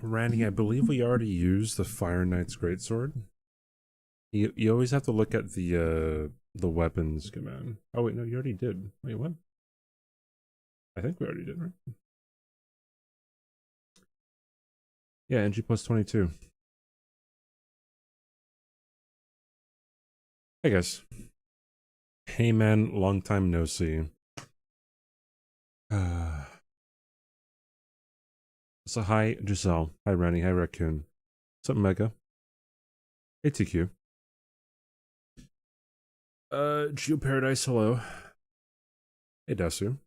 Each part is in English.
Randy, I believe we already used the Fire Knight's Greatsword. You always have to look at the weapons command. Oh wait, no, you already did. Wait, what? I think we already did, right? Yeah, NG+22. Hey guys. Hey man, long time no see. So hi Giselle, hi Randy, hi Raccoon. What's up Mega? Hey TQ. Geo Paradise, hello. Hey Desu.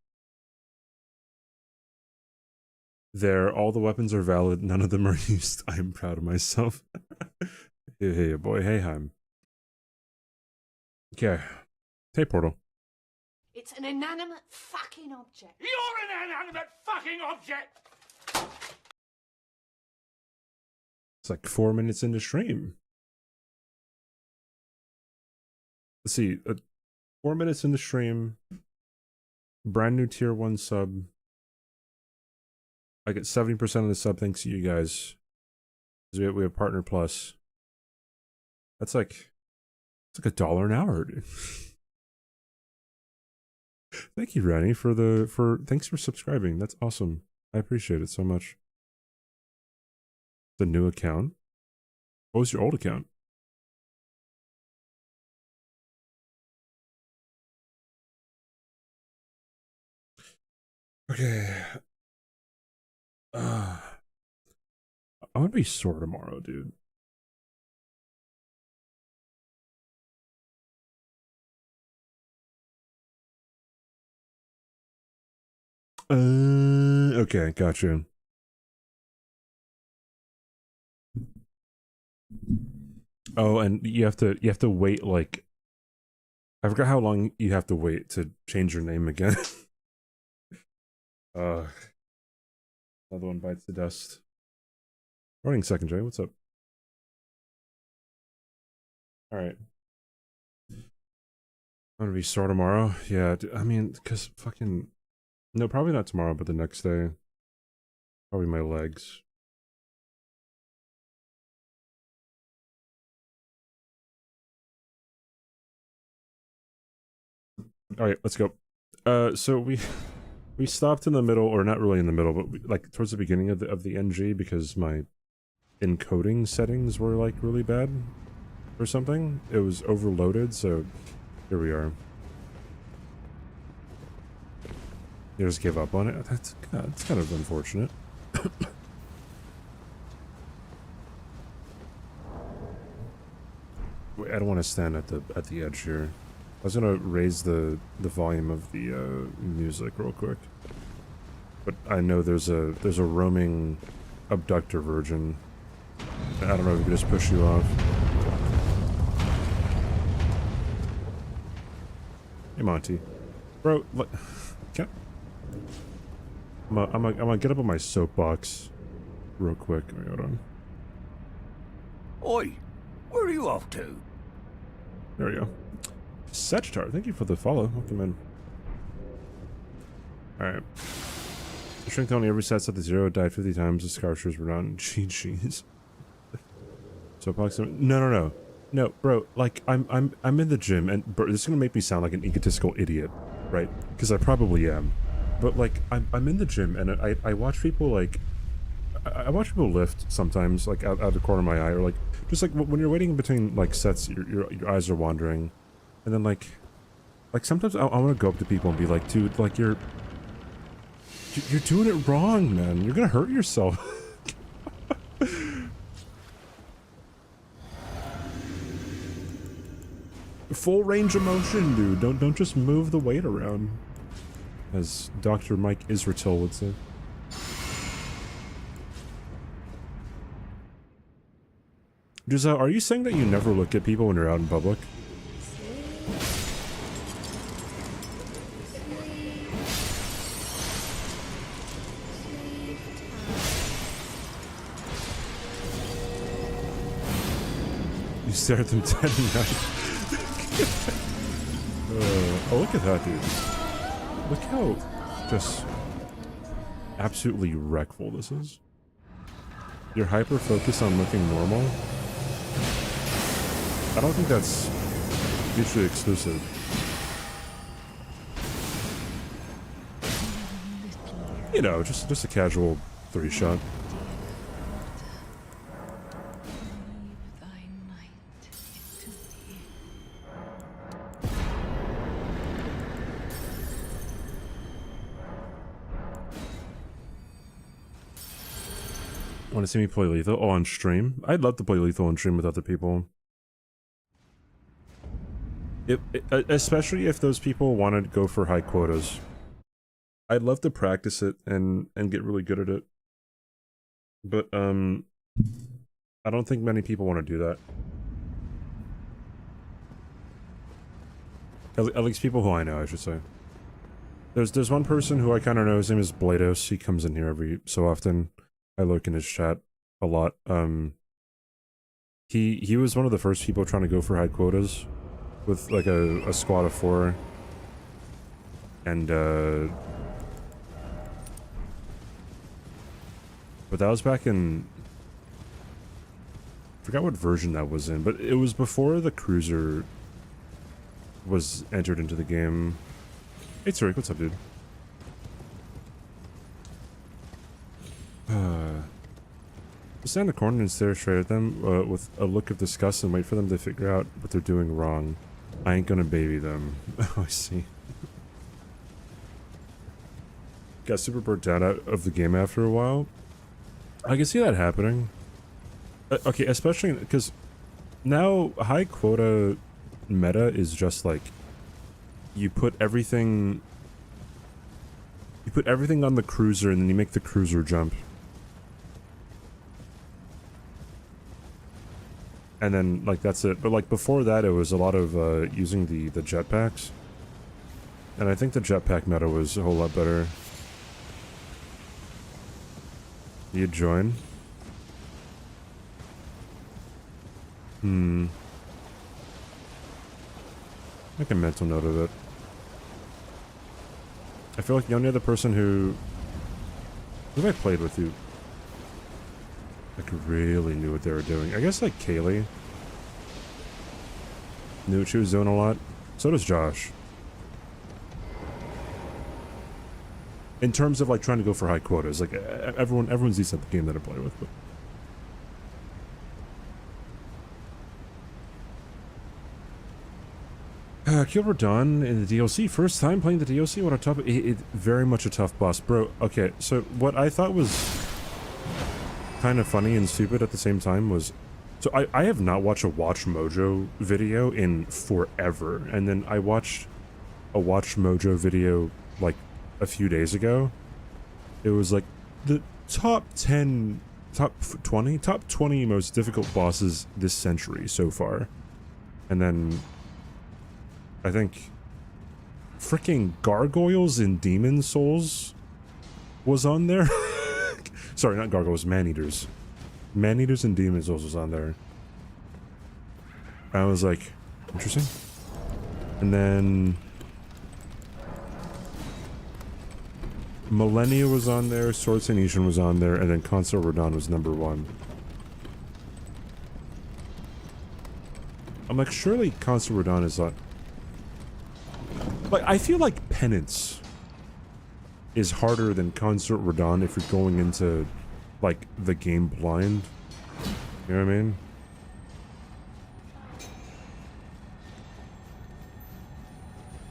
There, all the weapons are valid, none of them are used. I am proud of myself. Hey boy, hey Heim. Okay. Hey Portal. It's an inanimate fucking object. You're an inanimate fucking object! It's like 4 minutes into stream. Let's see, 4 minutes into stream. Brand new tier 1 sub. I get 70% of the sub thanks to you guys. We have Partner Plus. That's like, it's like $1 an hour, dude. Thank you, Ranny, thanks for subscribing. That's awesome. I appreciate it so much. The new account. What was your old account? Okay. I'm gonna be sore tomorrow, dude. Okay, gotcha. Oh, and you have to wait like I forgot how long you have to wait to change your name again. Another one bites the dust. Morning, Second J. What's up? All right. I'm gonna be sore tomorrow. Yeah, I mean, cause fucking no, probably not tomorrow, but the next day. Probably my legs. All right, let's go. So we stopped in the middle, or not really in the middle, but like towards the beginning of the NG because my encoding settings were like really bad or something. It was overloaded, so here we are. You just give up on it. That's kind of unfortunate. Wait, I don't want to stand at the edge here. I was gonna raise the volume of the music real quick, but I know there's a roaming abductor virgin. I don't know if we could just push you off. Hey Monty, bro, what? I'm gonna get up on my soapbox real quick. Hold on. Oi, where are you off to? There we go. Setchtar, thank you for the follow. Welcome in. Alright. Strength only ever sets at the 0, died 50 times, the scarshers were down. GG's. So approximately no, bro, like I'm in the gym and bro, this is gonna make me sound like an egotistical idiot, right? Because I probably am. But like I'm in the gym and I watch people like I watch people lift sometimes, like out the corner of my eye, or like just like when you're waiting between like sets, your eyes are wandering. And then like sometimes I want to go up to people and be like, dude, like you're doing it wrong, man. You're gonna hurt yourself. Full range of motion, dude. Don't just move the weight around, as Dr. Mike Israel would say. Giselle, are you saying that you never look at people when you're out in public? You stare at them 10 and 9. Oh, look at that, dude. Look how just absolutely wreckful this is. you're hyper focused on looking normal. I don't think that's mutually exclusive. You know, just a casual 3-shot. Want to see me play Lethal? Oh, on stream? I'd love to play Lethal on stream with other people. Especially if those people want to go for high quotas. I'd love to practice it and get really good at it. But, I don't think many people want to do that. At least people who I know, I should say. There's one person who I kind of know, his name is Blados. He comes in here every so often. I look in his chat a lot. He was one of the first people trying to go for high quotas with like a squad of 4. And but that was back in, I forgot what version that was in, but it was before the cruiser was entered into the game. Hey Tariq, what's up, dude? Stand in the corner and stare straight at them with a look of disgust and wait for them to figure out what they're doing wrong. I ain't gonna baby them. Oh, I see. Got super burnt out of the game after a while. I can see that happening. Okay, especially because now high quota meta is just like you put everything on the cruiser and then you make the cruiser jump. And then, like, that's it. But, like, before that, it was a lot of, using the jetpacks. And I think the jetpack meta was a whole lot better. You join? Make a mental note of it. I feel like the only other person who I played with who like really knew what they were doing. I guess like Kaylee knew what she was doing a lot. So does Josh. In terms of like trying to go for high quotas, like everyone's decent at the game that I play with. But Kill Radon in the DLC. First time playing the DLC. What a tough. It very much a tough boss, bro. Okay, so what I thought was kind of funny and stupid at the same time was, so I have not watched a Watch Mojo video in forever, and then I watched a Watch Mojo video like a few days ago. It was like the top 20 most difficult bosses this century so far, and then I think freaking Gargoyles and Demon Souls was on there. Sorry, not gargoyles, man-eaters. Man-eaters and demon souls was on there. I was like, interesting. And then Millennia was on there, Sword Sanetian was on there, and then Console Radon was #1. I'm like, surely Console Radon is on. Like, I feel like Penance is harder than Consort Radon if you're going into, like, the game blind. You know what I mean?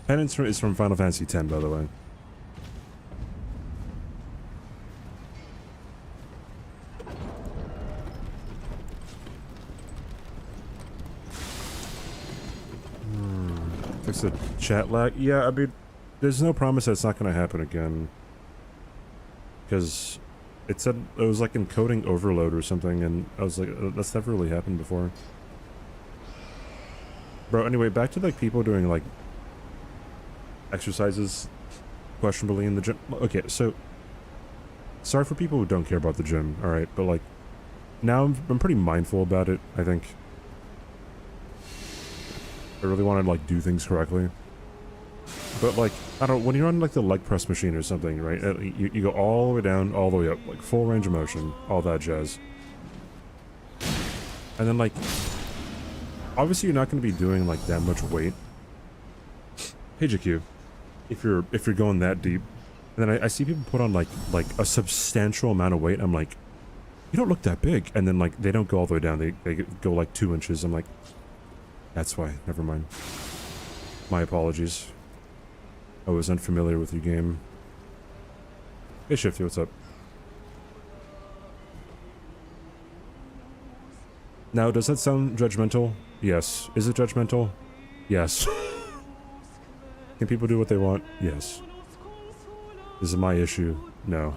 Penance is from Final Fantasy X, by the way. Fix the chat lag. Yeah, I mean, there's no promise that it's not going to happen again. Because it said it was like encoding overload or something, and I was like, that's never really happened before. Bro, anyway, back to like people doing like exercises questionably in the gym. Okay, so sorry for people who don't care about the gym, alright, but like now I'm pretty mindful about it, I think. I really want to like do things correctly. But like, I don't know, when you're on like the leg press machine or something, right? You go all the way down, all the way up, like full range of motion, all that jazz. And then like, obviously you're not going to be doing like that much weight. Hey JQ, if you're going that deep, and then I see people put on like a substantial amount of weight. I'm like, you don't look that big. And then like they don't go all the way down. They go like 2 inches. I'm like, that's why. Never mind. My apologies. I was unfamiliar with your game. Hey Shifty, what's up? Now, does that sound judgmental? Yes. Is it judgmental? Yes. Can people do what they want? Yes. Is it my issue? No.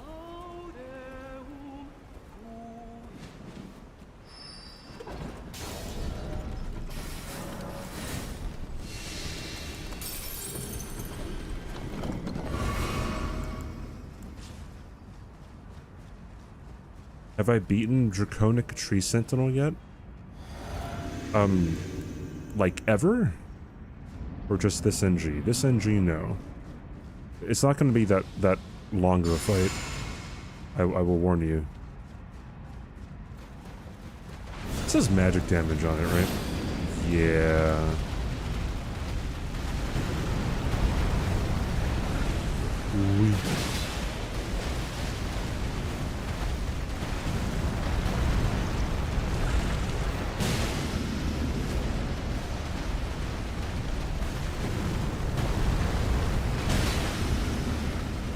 Have I beaten Draconic Tree Sentinel yet? Like ever? Or just this NG? This NG, no. It's not going to be that longer a fight. I will warn you. It says magic damage on it, right? Yeah. Ooh.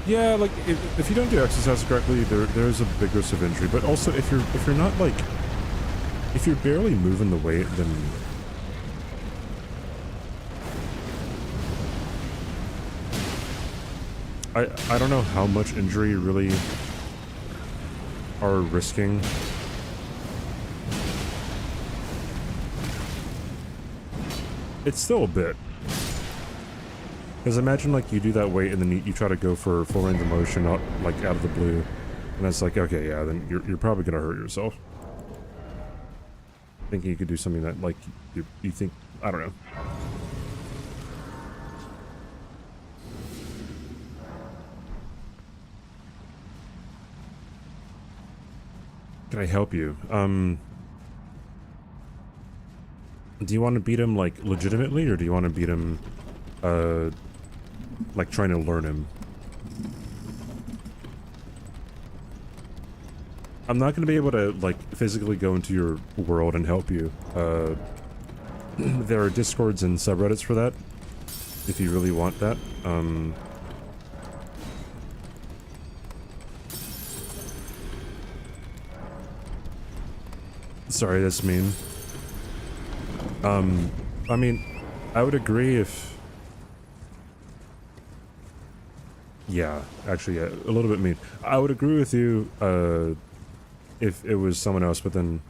Yeah, like if you don't do exercise correctly, there's a big risk of injury. But also, if you're not like, if you're barely moving the weight, then I don't know how much injury you really are risking. It's still a bit. Because imagine, like, you do that weight and then you try to go for full range of motion, out of the blue. And it's like, okay, yeah, then you're probably going to hurt yourself. Thinking you could do something that, like, you think, I don't know. Can I help you? Do you want to beat him, like, legitimately, or do you want to beat him, like trying to learn him? I'm not going to be able to like physically go into your world and help you. There are discords and subreddits for that if you really want that. Sorry, that's mean. I mean, I would agree if... Yeah, actually, yeah, a little bit mean. I would agree with you, if it was someone else, but then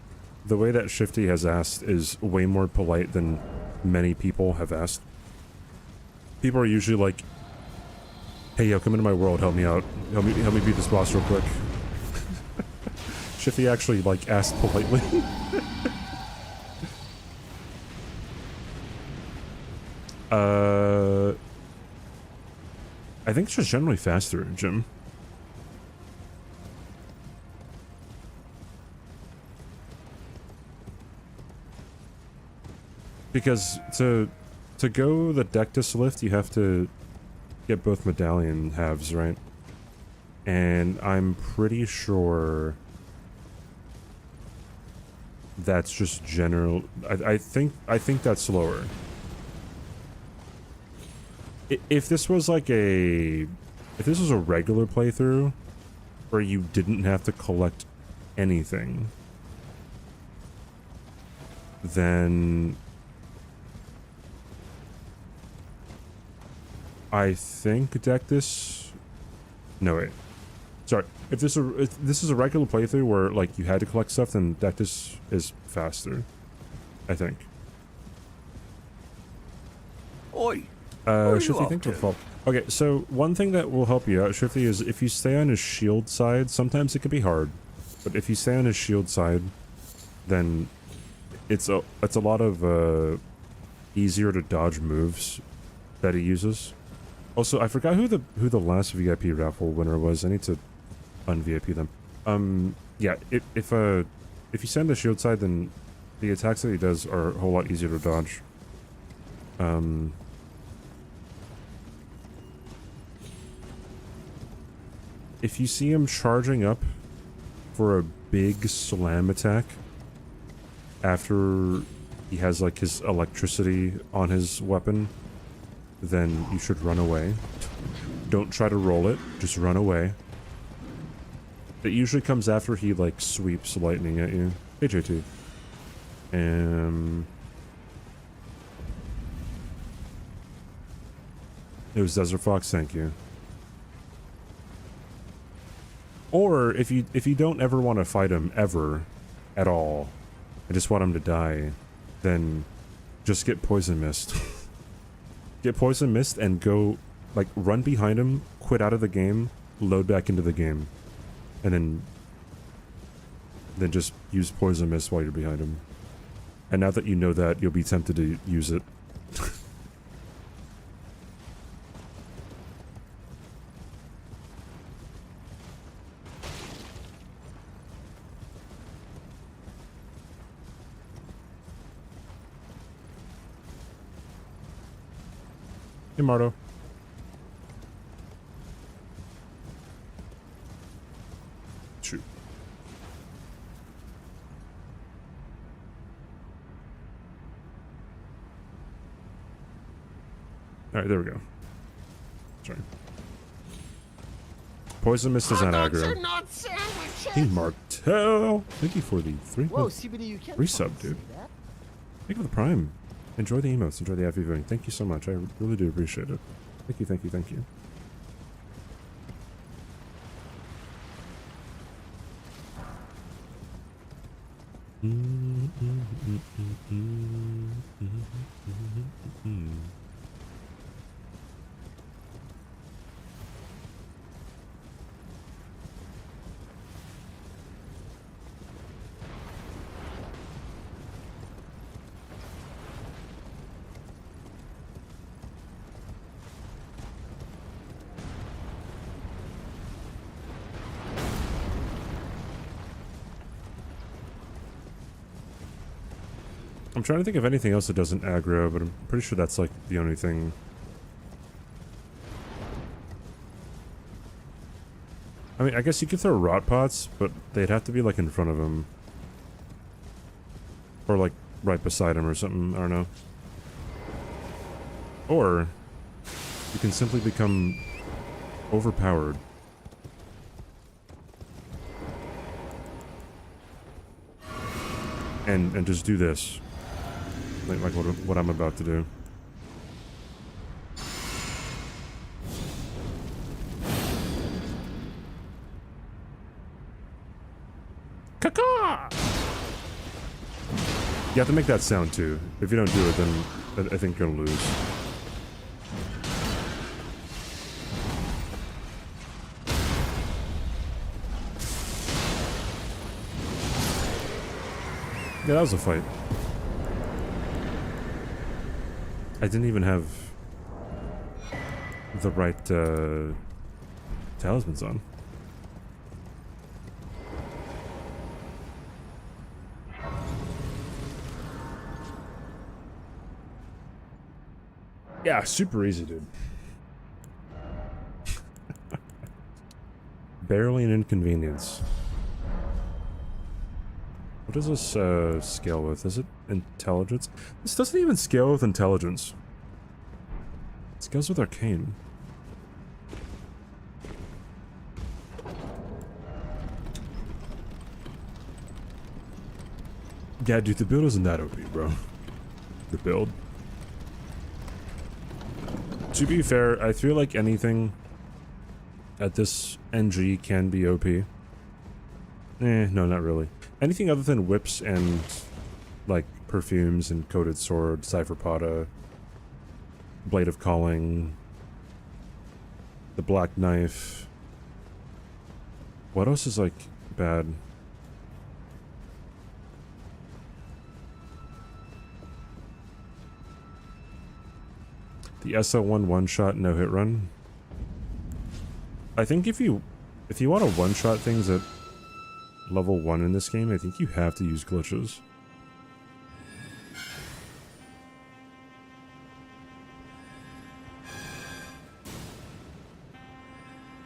the way that Shifty has asked is way more polite than many people have asked. People are usually like, hey, yo, come into my world, help me out. Help me beat this boss real quick. Shifty actually, like, asked politely. I think it's just generally faster, Jim. Because to go the Deathless lift, you have to get both medallion halves, right? And I'm pretty sure that's just general. I think that's slower. If this was like if this was a regular playthrough where you didn't have to collect anything, then I think Deathless... No, wait. Sorry. If this is a regular playthrough where like you had to collect stuff, then Deathless is faster, I think. Oi! Shifty, thank you for follow. Okay, so one thing that will help you out, Shifty, is if you stay on his shield side, sometimes it can be hard, but if you stay on his shield side, then it's a lot of easier to dodge moves that he uses. Also, I forgot who the last VIP raffle winner was. I need to un-VIP them. Yeah, if you stay on the shield side, then the attacks that he does are a whole lot easier to dodge. If you see him charging up for a big slam attack after he has like his electricity on his weapon, then you should run away. Don't try to roll it, just run away. It usually comes after he like sweeps lightning at you. Hey JT. It was Desert Fox, thank you. Or if you don't ever want to fight him ever at all, I just want him to die, then just get Poison Mist. Get Poison Mist and go, like, run behind him, quit out of the game, load back into the game, and then just use Poison Mist while you're behind him. And now that you know that, you'll be tempted to use it. Hey, Marto. Shoot. Alright, there we go. Sorry. Poison Mist is not aggro. Hey, Martel! Thank you for the resub, dude. Thank you for the prime. Enjoy the emotes, enjoy the FV viewing. Thank you so much. I really do appreciate it. Thank you, thank you, thank you. I'm trying to think of anything else that doesn't aggro, but I'm pretty sure that's like the only thing. I mean, I guess you could throw rot pots, but they'd have to be like in front of him. Or like right beside him or something, I don't know. Or you can simply become overpowered. And just do this. Like what I'm about to do. Caca! You have to make that sound too. If you don't do it, then I think you're gonna lose. Yeah, that was a fight. I didn't even have the right talismans on. Yeah, super easy, dude. Barely an inconvenience. What does this scale with? Is it intelligence? This doesn't even scale with intelligence. It scales with arcane. Yeah, dude, the build isn't that OP, bro. The build. To be fair, I feel like anything at this NG can be OP. No, not really. Anything other than whips and, like, perfumes and coated sword, cypherpoda, blade of calling, the black knife. What else is, like, bad? The SL1 one-shot no-hit run. I think if you want to one-shot things at level 1 in this game, I think you have to use glitches.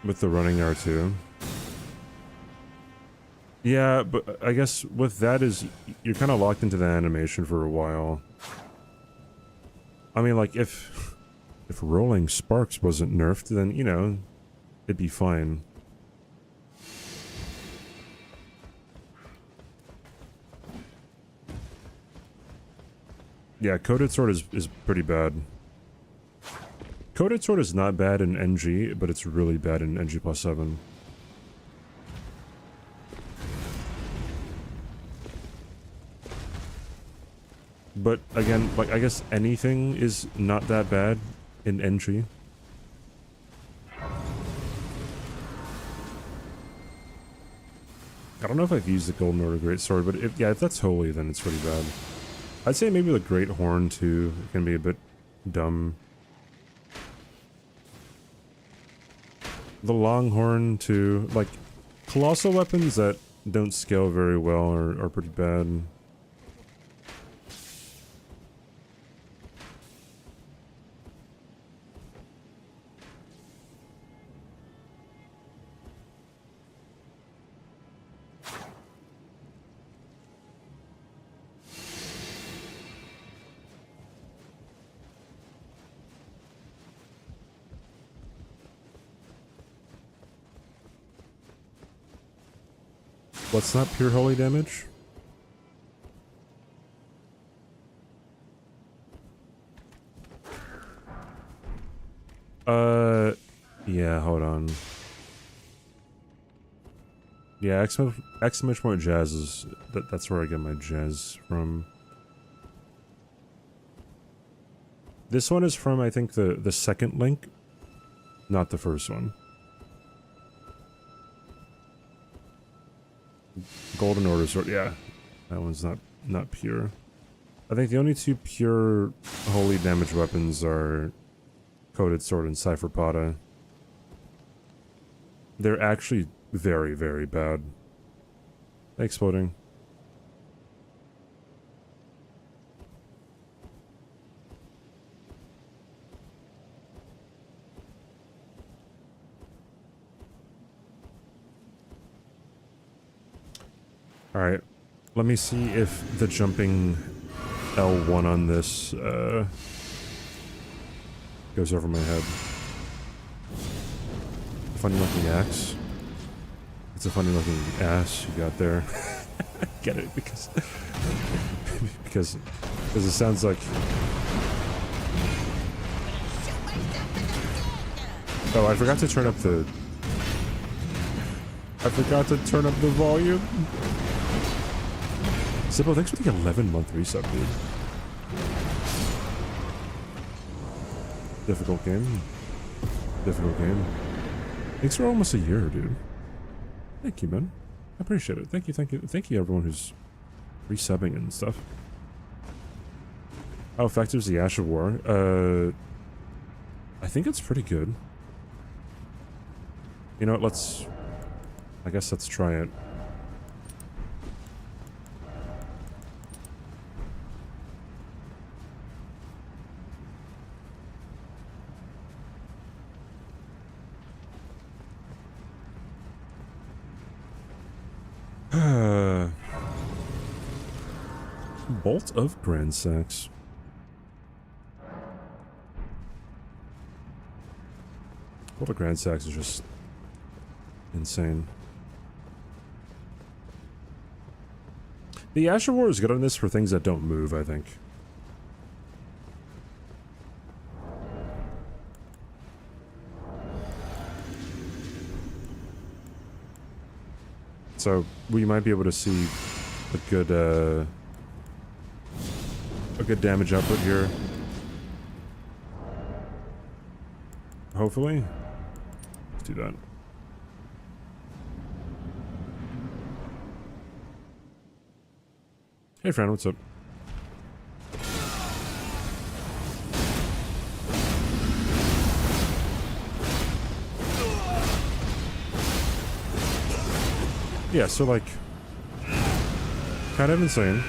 With the running R2. Yeah, but I guess with that is you're kind of locked into the animation for a while. I mean, like, if rolling sparks wasn't nerfed, then, you know, it'd be fine. Yeah, Coated Sword is pretty bad. Coated Sword is not bad in NG, but it's really bad in NG+7. But again, like, I guess anything is not that bad in NG. I don't know if I've used the Golden Order Greatsword, but if that's holy, then it's pretty bad. I'd say maybe the Great Horn, too, can be a bit dumb. The Longhorn, too. Like, colossal weapons that don't scale very well are pretty bad. What's not pure holy damage? Yeah, hold on. Yeah, exclamation point jazz is... That's where I get my jazz from. This one is from, I think, the second link, not the first one. Golden Order Sword, yeah. That one's not pure. I think the only two pure holy damage weapons are Coated Sword and Cypherpada. They're actually very, very bad. Exploding. Alright, let me see if the jumping L1 on this goes over my head. Funny looking axe. It's a funny looking ass you got there. Get it? Because because it sounds like... Oh, I forgot to turn up the... volume. Sippo, thanks for the 11-month resub, dude. Difficult game. Difficult game. Thanks for almost a year, dude. Thank you, man. I appreciate it. Thank you everyone who's resubbing and stuff. How effective is the Ash of War? I think it's pretty good. You know what, I guess let's try it. Bolt of Grand Sax. Bolt of Grand Sax is just insane. The Ash of War is good on this for things that don't move, I think. So we might be able to see a good damage output here. Hopefully. Let's do that. Hey friend, what's up? Yeah, so like, kind of insane.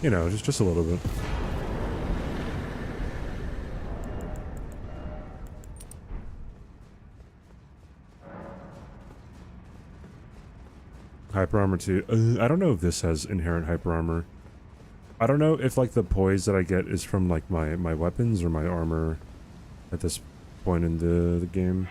You know, just a little bit. Hyper armor too. I don't know if this has inherent hyper armor. I don't know if like the poise that I get is from like my weapons or my armor at this point in the game.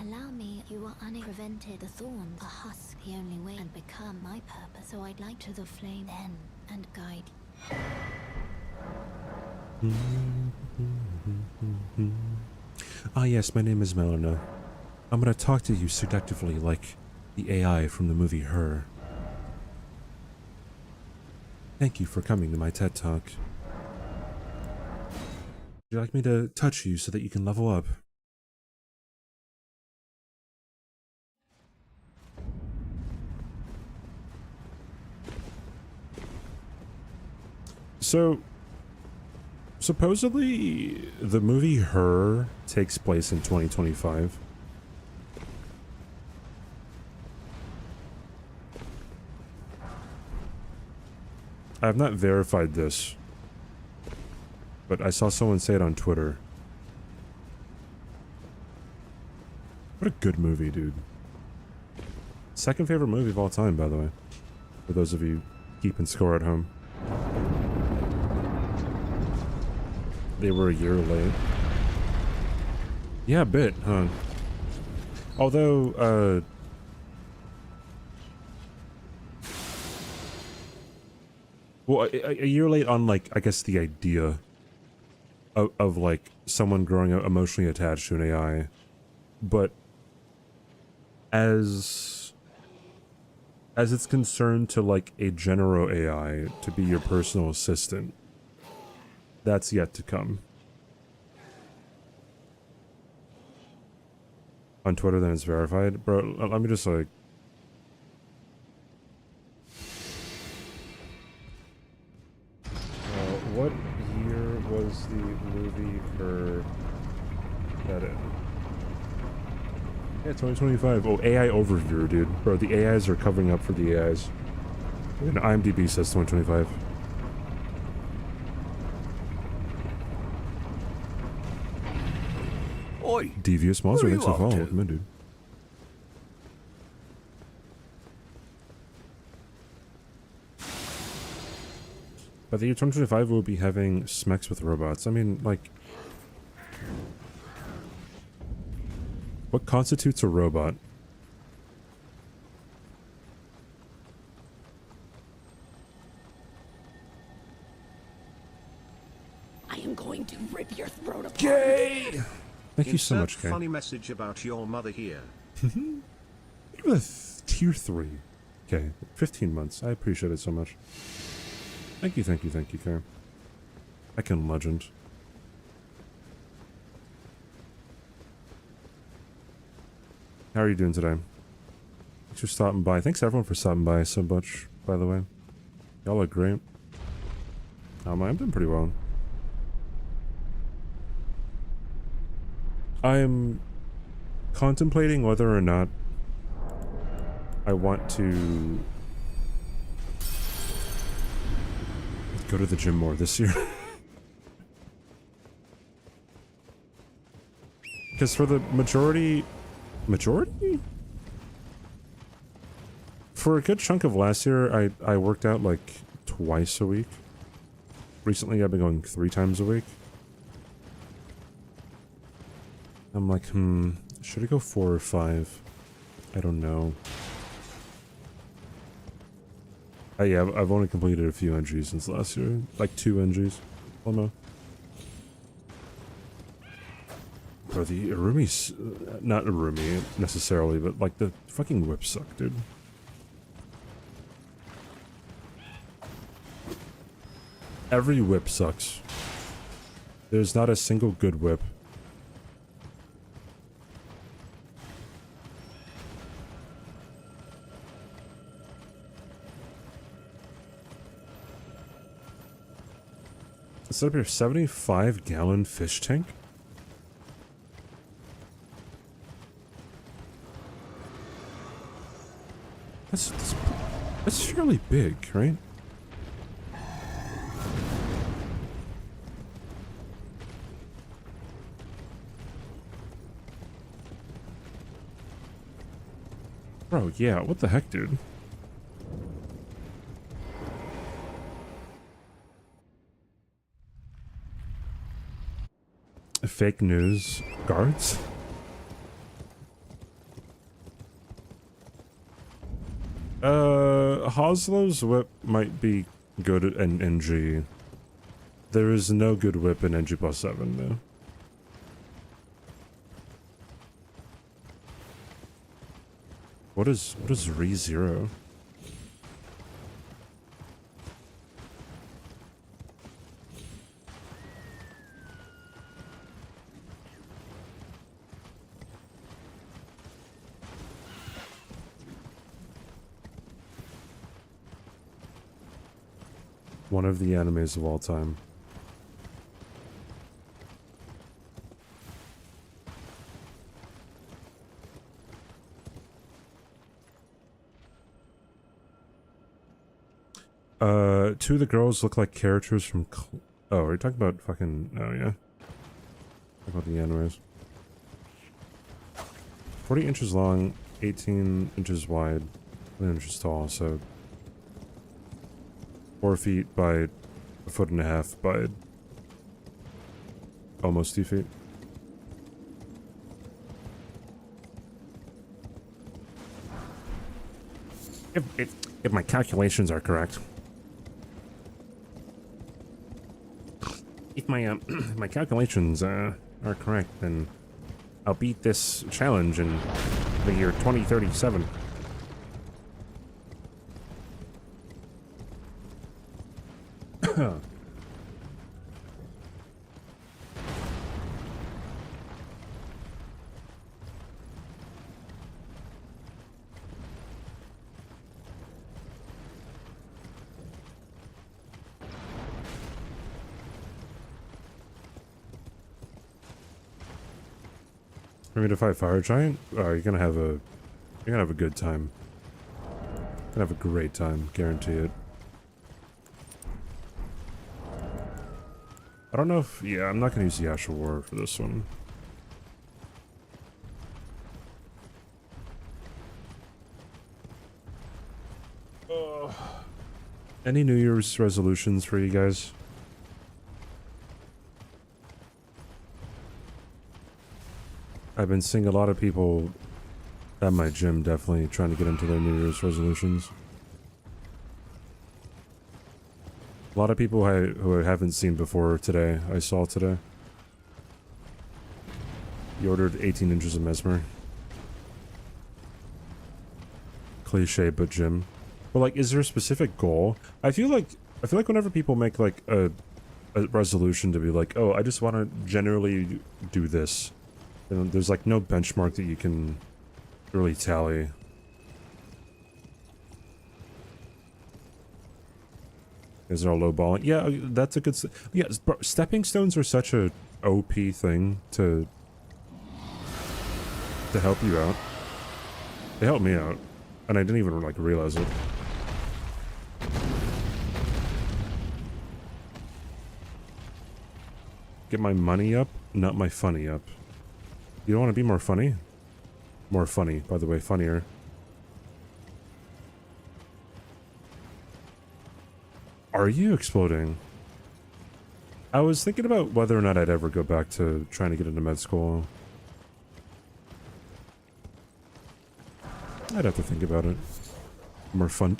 Allow me, you are unprevented. The thorns are husk, the only way and become my purpose. So I'd like to the flame then and guide you. Ah yes, my name is Melina. I'm gonna talk to you seductively like the AI from the movie Her. Thank you for coming to my TED Talk. Would you like me to touch you so that you can level up? So, supposedly, the movie Her takes place in 2025. I have not verified this, but I saw someone say it on Twitter. What a good movie, dude. Second favorite movie of all time, by the way. For those of you keeping score at home. They were a year late. Yeah, a bit, huh? Although, well, a year late on, like, I guess the idea of like, someone growing emotionally attached to an AI. But as it's concerned to, like, a general AI to be your personal assistant, that's yet to come. On Twitter, then it's verified. Bro, let me just, like... what year was the movie for that in? Yeah, 2025. Oh, AI overview, dude. Bro, the AIs are covering up for the AIs. And IMDb says 2025. Oi! Devious monster Where are makes you a follow. off to? Come in, dude. By the year 2025, we'll be having smeks with robots. I mean, like... what constitutes a robot? I am going to rip your throat apart. Gay! Thank you so much, Kay. Funny message about your mother here. Look at that tier 3. Okay, 15 months. I appreciate it so much. Thank you, Kay. I can legend. How are you doing today? Thanks for stopping by. Thanks everyone for stopping by so much, by the way. Y'all look great. I'm doing pretty well. I'm contemplating whether or not I want to go to the gym more this year. Because for the majority... For a good chunk of last year, I worked out like twice a week. Recently, I've been going 3 times a week. I'm like, should I go 4 or 5? I don't know. Yeah, I've only completed a few NGs since last year. Like 2 NGs. Oh no. Bro, the Arumi's... not Arumi, necessarily, but like the fucking whips suck, dude. Every whip sucks. There's not a single good whip. It's up here, 75-gallon fish tank? That's fairly big, right? Bro, yeah, what the heck, dude? Fake news guards? Hoslow's whip might be good in NG. There is no good whip in NG+7, though. What is Re0? One of the animes of all time. Two of the girls look like characters from oh, are you talking about fucking... Oh, yeah. Talk about the animes. 40 inches long, 18 inches wide, 1 inches tall, so... 4 feet by 1.5 feet by... almost 2 feet. If my calculations are correct. If my my calculations are correct, then I'll beat this challenge in the year 2037. For me to fight Fire Giant? Oh, you're gonna have a good time. You're gonna have a great time, guarantee it. I don't know if... yeah, I'm not gonna use the Asher War for this one. Any New Year's resolutions for you guys? I've been seeing a lot of people at my gym definitely trying to get into their New Year's resolutions. A lot of people who I haven't seen before today, I saw today. You ordered 18 inches of Mesmer. Cliche, but gym. But like, is there a specific goal? I feel like whenever people make like a resolution to be like, oh, I just want to generally do this. And there's like no benchmark that you can really tally. Is there a low balling? Yeah, that's a good... yeah, stepping stones are such a OP thing to help you out. They helped me out, and I didn't even like realize it. Get my money up, not my funny up. You don't want to be more funny? More funny, by the way, funnier. Are you exploding? I was thinking about whether or not I'd ever go back to trying to get into med school. I'd have to think about it. More fun.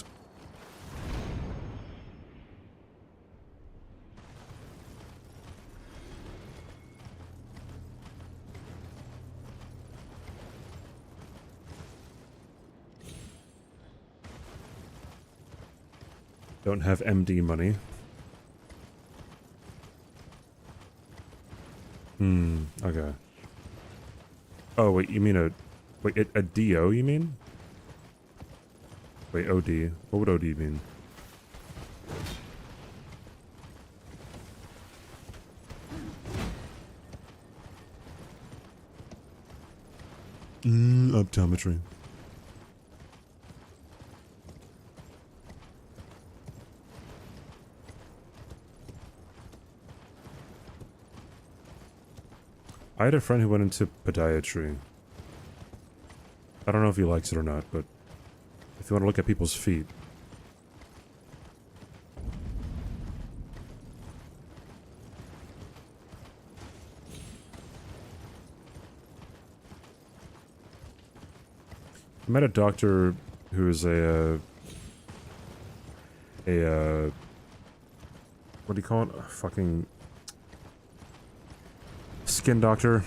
Don't have MD money. Okay. Oh, wait, you mean a DO, you mean? Wait, OD. What would OD mean? Optometry. I had a friend who went into podiatry. I don't know if he likes it or not, but if you want to look at people's feet. I met a doctor who is what do you call it? A fucking skin doctor.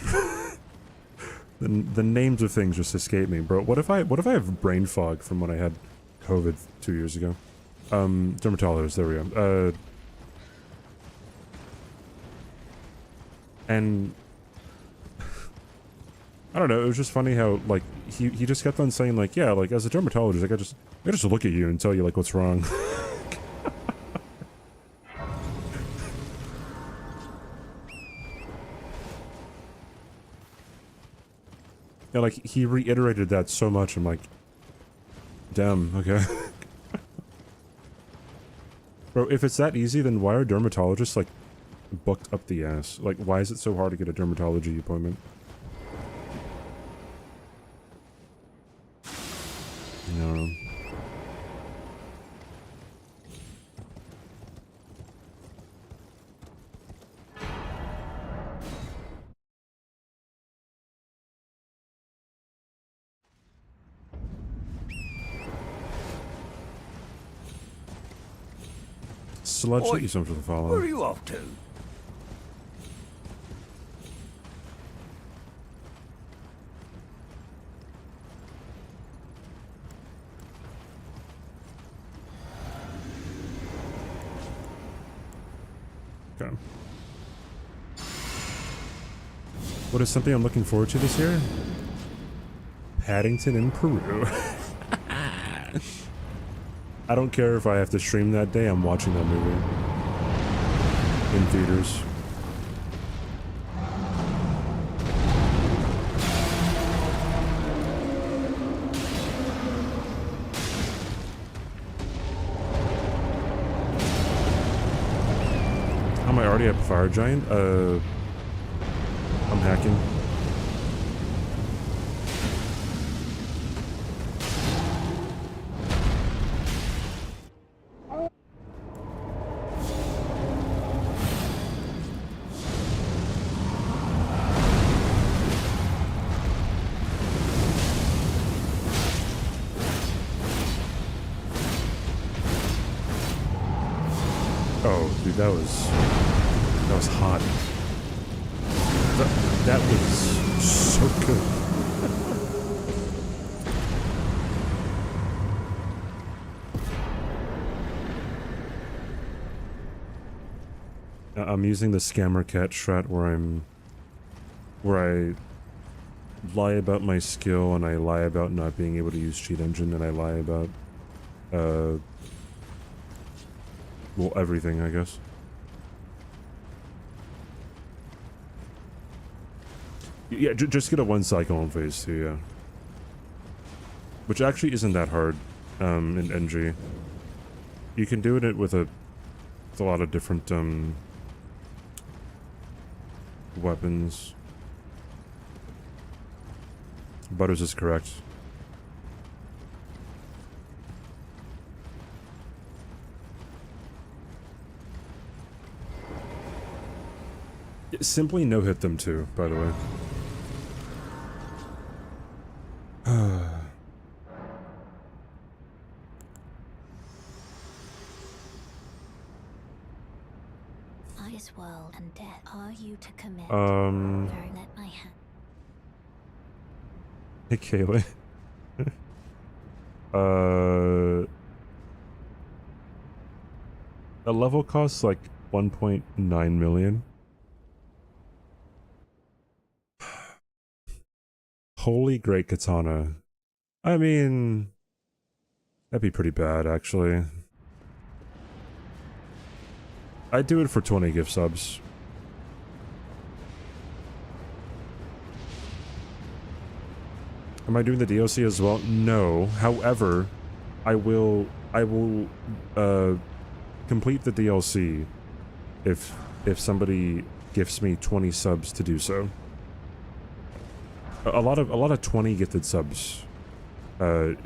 The names of things just escape me, bro. What if I have brain fog from when I had COVID 2 years ago? Dermatologist, there we go. And I don't know, it was just funny how, like, he just kept on saying, like, yeah, like, as a dermatologist, like, I just look at you and tell you, like, what's wrong. Yeah, like, he reiterated that so much, I'm like, damn, okay. Bro, if it's that easy, then why are dermatologists, like, booked up the ass? Like, why is it so hard to get a dermatology appointment? No. Sludge, thank you so much for the follow. Where are you off to? Okay. What is something I'm looking forward to this year? Paddington in Peru. I don't care if I have to stream that day, I'm watching that movie. In theaters. Am I already at Fire Giant? I'm hacking. Oh, dude, that was hot. That was so good. I'm using the scammer cat strat where I lie about my skill and I lie about not being able to use cheat engine and I lie about well, everything, I guess. Yeah, just get a 1 cycle on phase 2, yeah. Which actually isn't that hard, in NG. You can do it with a lot of different, weapons. Butters is correct. Simply no-hit them too, by the way. This world and death are you to commit? Hey, Let my hand. Kaylee. A level costs like 1.9 million. Holy great katana. I mean, that'd be pretty bad, actually. I'd do it for 20 gift subs. Am I doing the DLC as well? No. However, I will complete the DLC if somebody gifts me 20 subs to do so. A lot of 20 gifted subs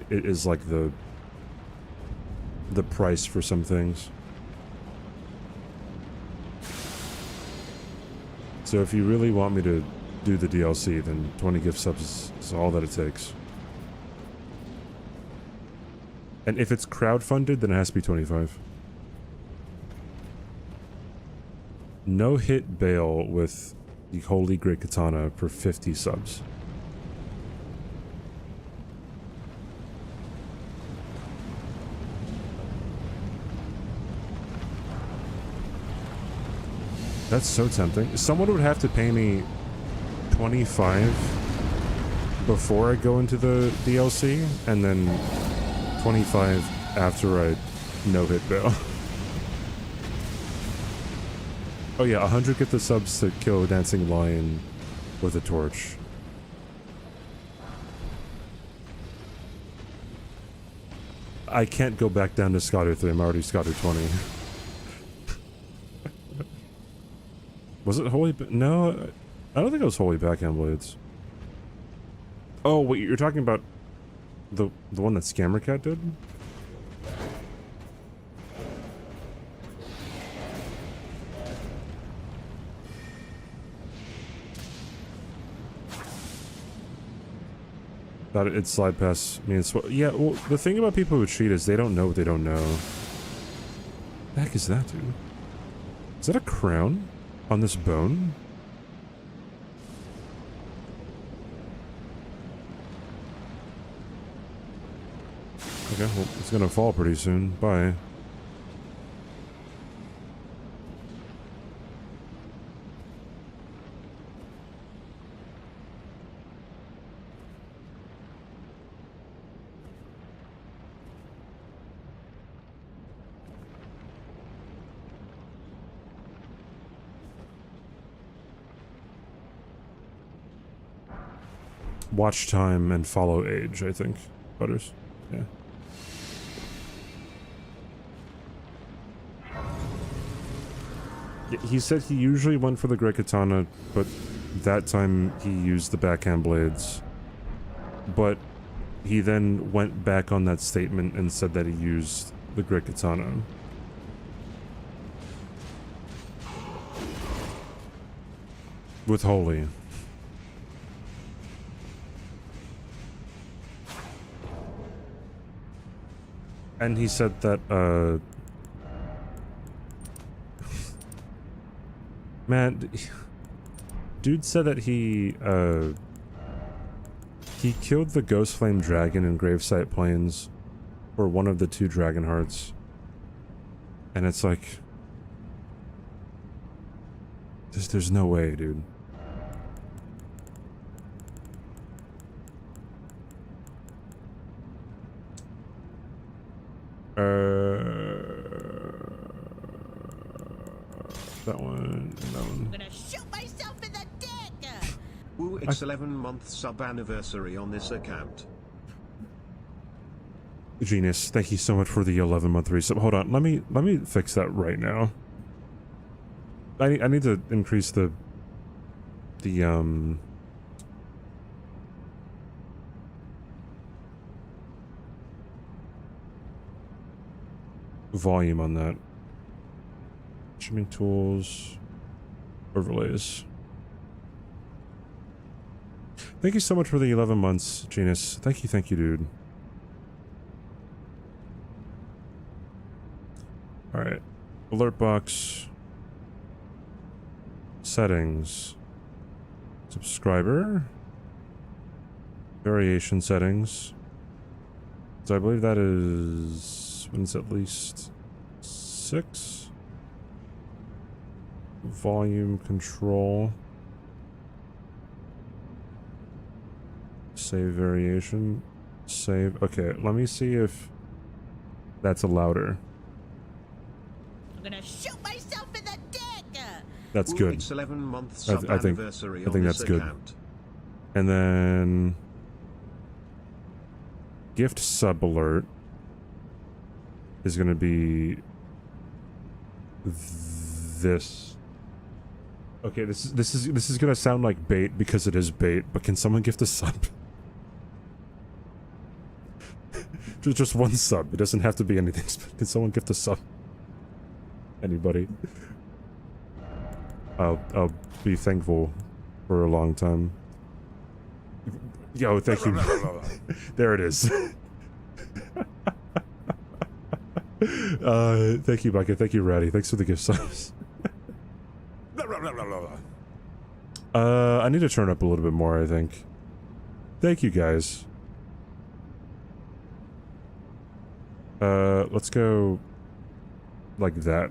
is like the price for some things. So if you really want me to do the DLC, then 20 gift subs is all that it takes. And if it's crowdfunded, then it has to be 25. No hit bail with the Holy Great Katana for 50 subs. That's so tempting. Someone would have to pay me 25 before I go into the DLC, and then 25 after I no-hit bail. Oh yeah, 100 get the subs to kill a dancing lion with a torch. I can't go back down to Scholar 3, I'm already Scholar 20. Was it Holy... No, I don't think it was Holy Backhand Blades. Oh, wait, you're talking about the one that Scammer Cat did? Thought it'd slide past me and yeah, well, the thing about people who cheat is they don't know what they don't know. What the heck is that, dude? Is that a crown on this bone? Okay, well, it's gonna fall pretty soon. Bye. Watch time and follow age, I think. Butters. Yeah. He said he usually went for the Great Katana, but that time he used the backhand blades. But he then went back on that statement and said that he used the Great Katana. With Holy. And he said that, man, dude said that he killed the Ghost Flame Dragon in Gravesite Plains for one of the 2 Dragon Hearts. And it's like... There's no way, dude. That one, and that one. I'm gonna shoot myself in the dick! Ooh, it's 11-month sub anniversary on this account. Genius, thank you so much for the 11-month resub. Hold on, let me fix that right now. I need to increase the volume on that. Trimming tools, overlays. Thank you so much for the 11 months, Genius. Thank you, dude. Alright. Alert box. Settings. Subscriber. Variation settings. So I believe that is... when it's at least 6. Volume control. Save variation. Save. Okay, let me see if that's a louder. I'm gonna shoot myself in the dick! That's Ooh, good. it's 11-month sub I think anniversary I on think this that's good. account. And then gift sub alert is going to be this. Okay, this is gonna sound like bait because it is bait, but can someone gift a sub? just one sub. It doesn't have to be anything. Can someone gift a sub? Anybody? I'll be thankful for a long time. Yo, thank you. There it is. Thank you, Bucket. Thank you, Ratty. Thanks for the gift subs. I need to turn up a little bit more, I think. Thank you, guys. Let's go like that.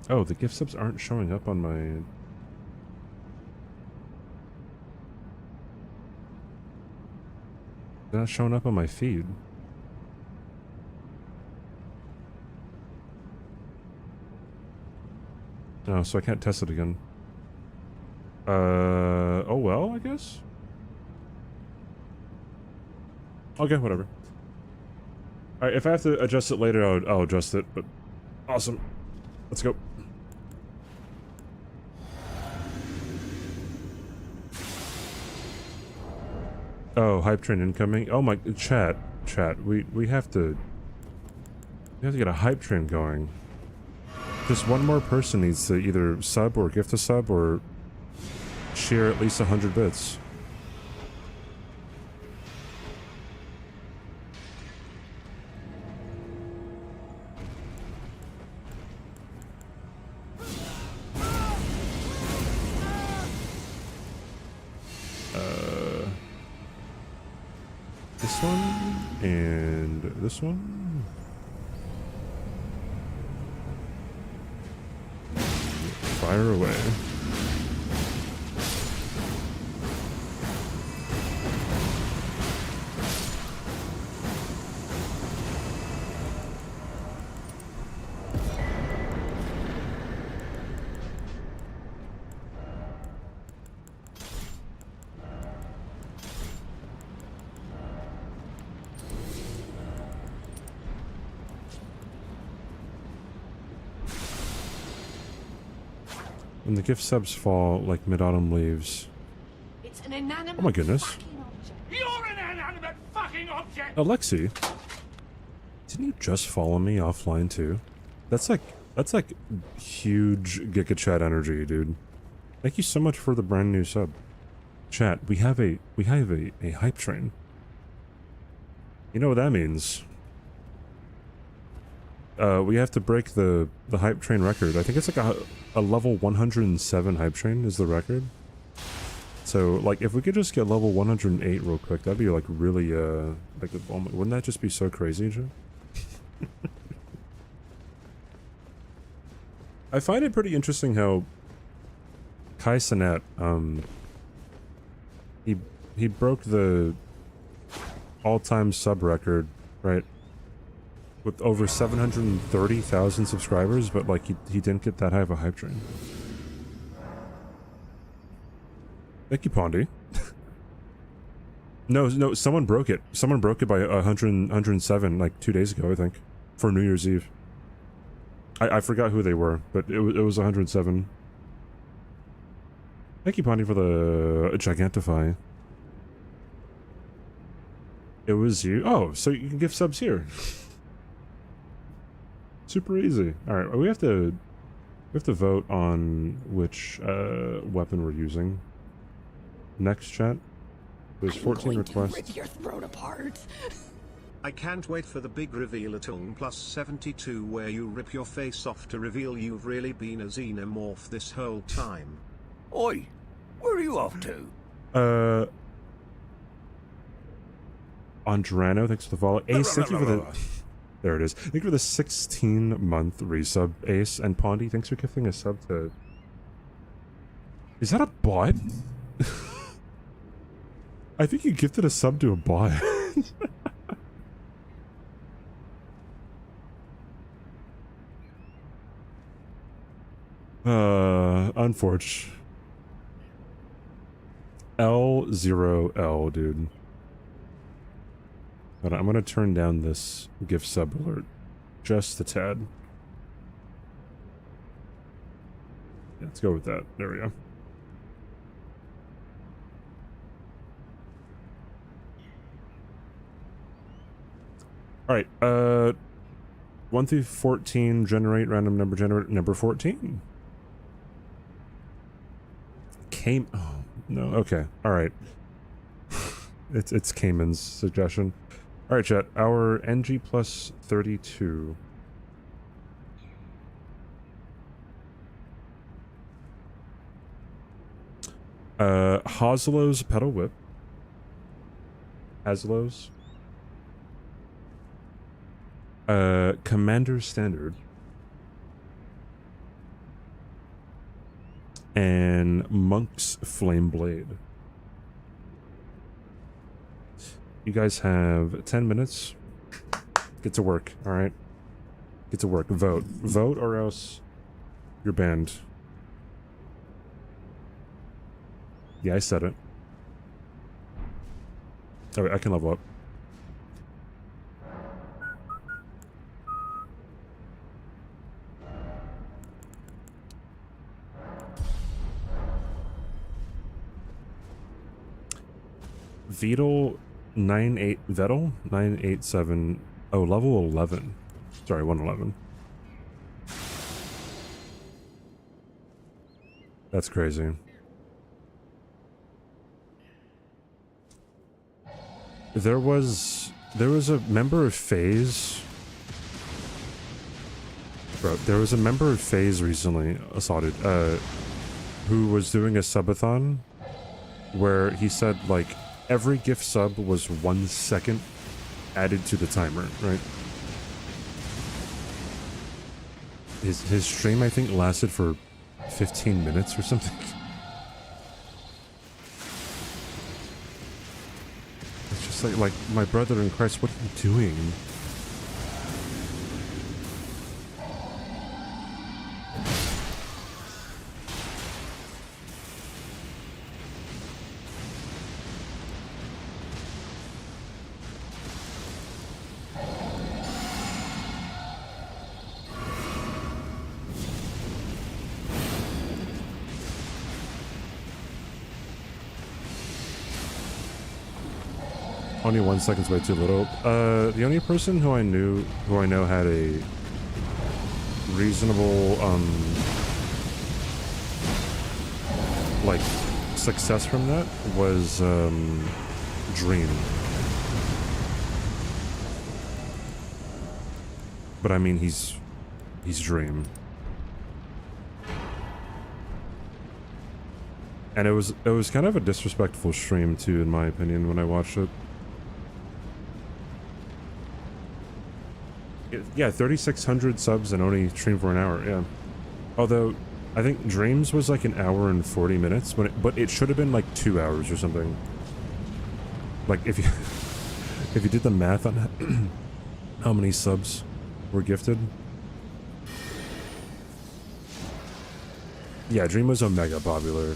Oh, the gift subs aren't showing up on my... They're not showing up on my feed. No, so I can't test it again. Oh well, I guess? Okay, whatever. Alright, if I have to adjust it later, I'll adjust it, but... Awesome. Let's go. Oh, hype train incoming. Oh my, chat, we have to get a hype train going. Just one more person needs to either sub or gift a sub or share at least 100 bits. This one and this one. Fire away. When the gift subs fall like mid-autumn leaves. It's an inanimate Oh my goodness. fucking object. You're an inanimate fucking object! Alexi, didn't you just follow me offline too? That's like huge Giga Chat energy, dude. Thank you so much for the brand new sub. Chat, we have a hype train. You know what that means? We have to break the hype train record. I think it's like a level 107 hype train is the record. So, like, if we could just get level 108 real quick, that'd be, like, really, like, wouldn't that just be so crazy, Joe? I find it pretty interesting how Kai Cenat, he broke the all-time sub record, right? With over 730,000 subscribers, but, like, he didn't get that high of a hype train. Thank you, Pondy. No, someone broke it. Someone broke it by 107, like, 2 days ago, I think. For New Year's Eve. I forgot who they were, but it was 107. Thank you, Pondy, for the Gigantify. It was you? Oh, so you can give subs here. Super easy. Alright, we have to vote on which weapon we're using. Next, chat. There's 14 requests. Rip your throat apart. I can't wait for the big reveal at +72 where you rip your face off to reveal you've really been a xenomorph this whole time. Oi, where are you off to? Andrano, thanks for the follow. Ace, thank you for the... There it is. Thank you for the 16-month resub, Ace. And Pondy, thanks for gifting a sub to... Is that a bot? I think you gifted a sub to a bot. Unfortunate. L0L, dude. But I'm gonna turn down this gift sub alert just a tad. Yeah, let's go with that. There we go. All right, 1 through 14, generate random number generator, number 14. Oh, no, okay, all right. It's Cayman's suggestion. All right, chat, our NG+32. Haslow's pedal whip. Haslow's. Commander Standard. And Monk's Flame Blade. You guys have 10 minutes. Get to work, alright? Get to work. Vote. Vote or else you're banned. Yeah, I said it. Alright, I can level up. Vettel 987. Oh, level 11. Sorry, 111. That's crazy. There was a member of FaZe. Bro, there was a member of FaZe recently assaulted, who was doing a subathon where he said, like, every gift sub was 1 second added to the timer, right? His stream, I think, lasted for 15 minutes or something. It's just like, my brother in Christ, what are you doing? Only 1 second's way too little. The only person who I know had a reasonable, like, success from that was, Dream. But I mean, he's Dream. And it was kind of a disrespectful stream too, in my opinion, when I watched it. Yeah, 3,600 subs and only streamed for an hour, yeah. Although, I think Dreams was like 1 hour and 40 minutes, but it should have been like 2 hours or something. Like, if you did the math on how many subs were gifted. Yeah, Dream was mega popular.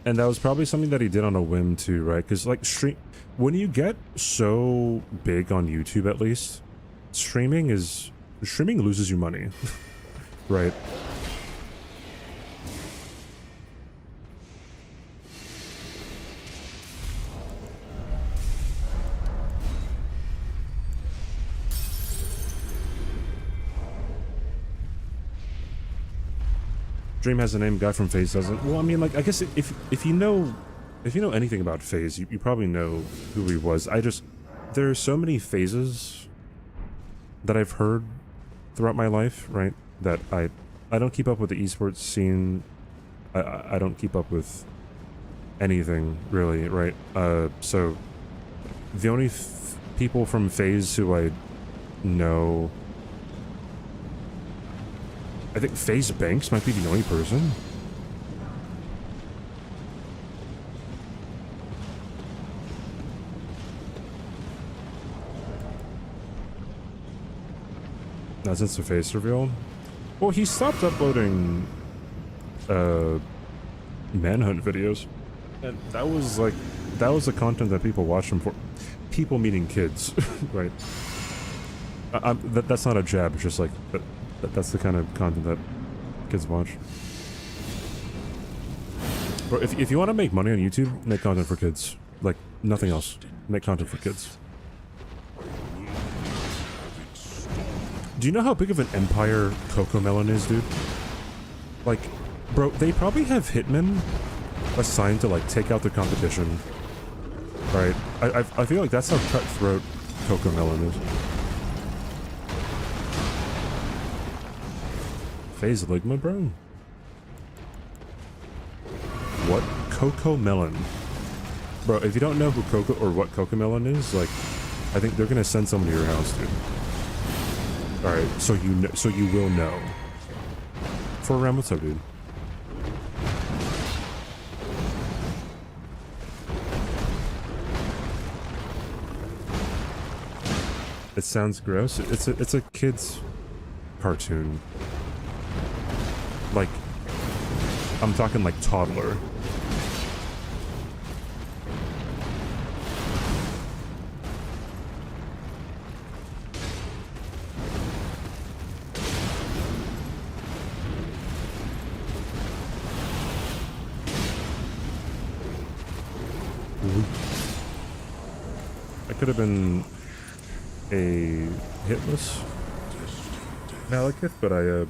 And that was probably something that he did on a whim too, right? Because, like, when you get so big on YouTube, at least, streaming loses you money. Right? Dream has a name, guy from FaZe doesn't. Well, I mean, like, I guess if you know anything about FaZe, you probably know who he was. There are so many phases that I've heard throughout my life, right? That I don't keep up with the esports scene. I don't keep up with anything really, right? So the only people from FaZe who I know, I think FaZe Banks might be the only person. Now since the face reveal. Well, he stopped uploading manhunt videos. And that was the content that people watched them for. People meaning kids, right? That's not a jab, it's just like, that's the kind of content that kids watch. Bro, if you want to make money on YouTube, make content for kids. Like, nothing else. Make content for kids. Do you know how big of an empire Cocomelon is, dude? Like, bro, they probably have hitmen assigned to, like, take out the competition. Right? I feel like that's how cutthroat Cocomelon is. Phase Ligma, bro? What? Cocomelon. Bro, if you don't know who Coco or what Cocomelon is, like, I think they're gonna send someone to your house, dude. Alright, so you will know. For Ram, what's up, dude? It sounds gross. It's a kid's cartoon. Like, I'm talking like toddler. That could have been a hitless Malekith, but I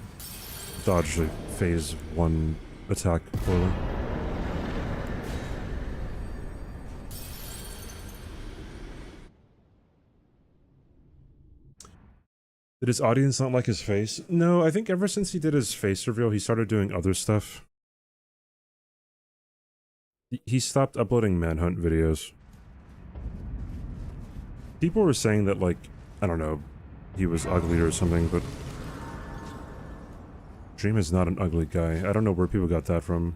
dodged a phase 1 attack poorly. Did his audience not like his face? No, I think ever since he did his face reveal, he started doing other stuff. He stopped uploading manhunt videos. People were saying that, like, I don't know, he was ugly or something, but Dream is not an ugly guy. I don't know where people got that from.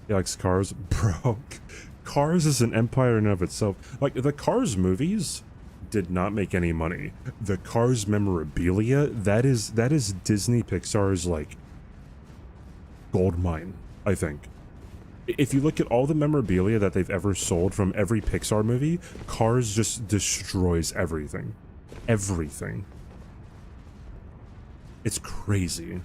He likes cars. Bro, Cars is an empire in and of itself. Like, the Cars movies did not make any money. The Cars memorabilia, that is Disney Pixar's, like, gold mine, I think. If you look at all the memorabilia that they've ever sold from every Pixar movie, Cars just destroys everything. Everything. It's crazy.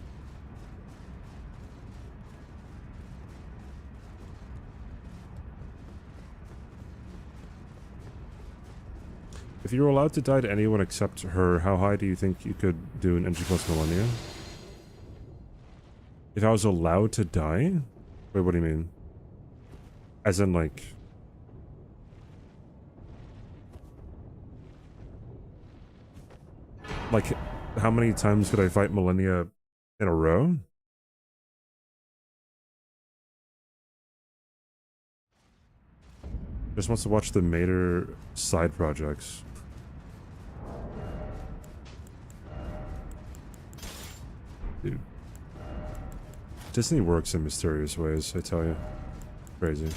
If you were allowed to die to anyone except her, how high do you think you could do an NG+100? If I was allowed to die? Wait, what do you mean? As in, like... Like, how many times could I fight Millennia in a row? Just wants to watch the Mater side projects. Dude. Disney works in mysterious ways, I tell you. Crazy.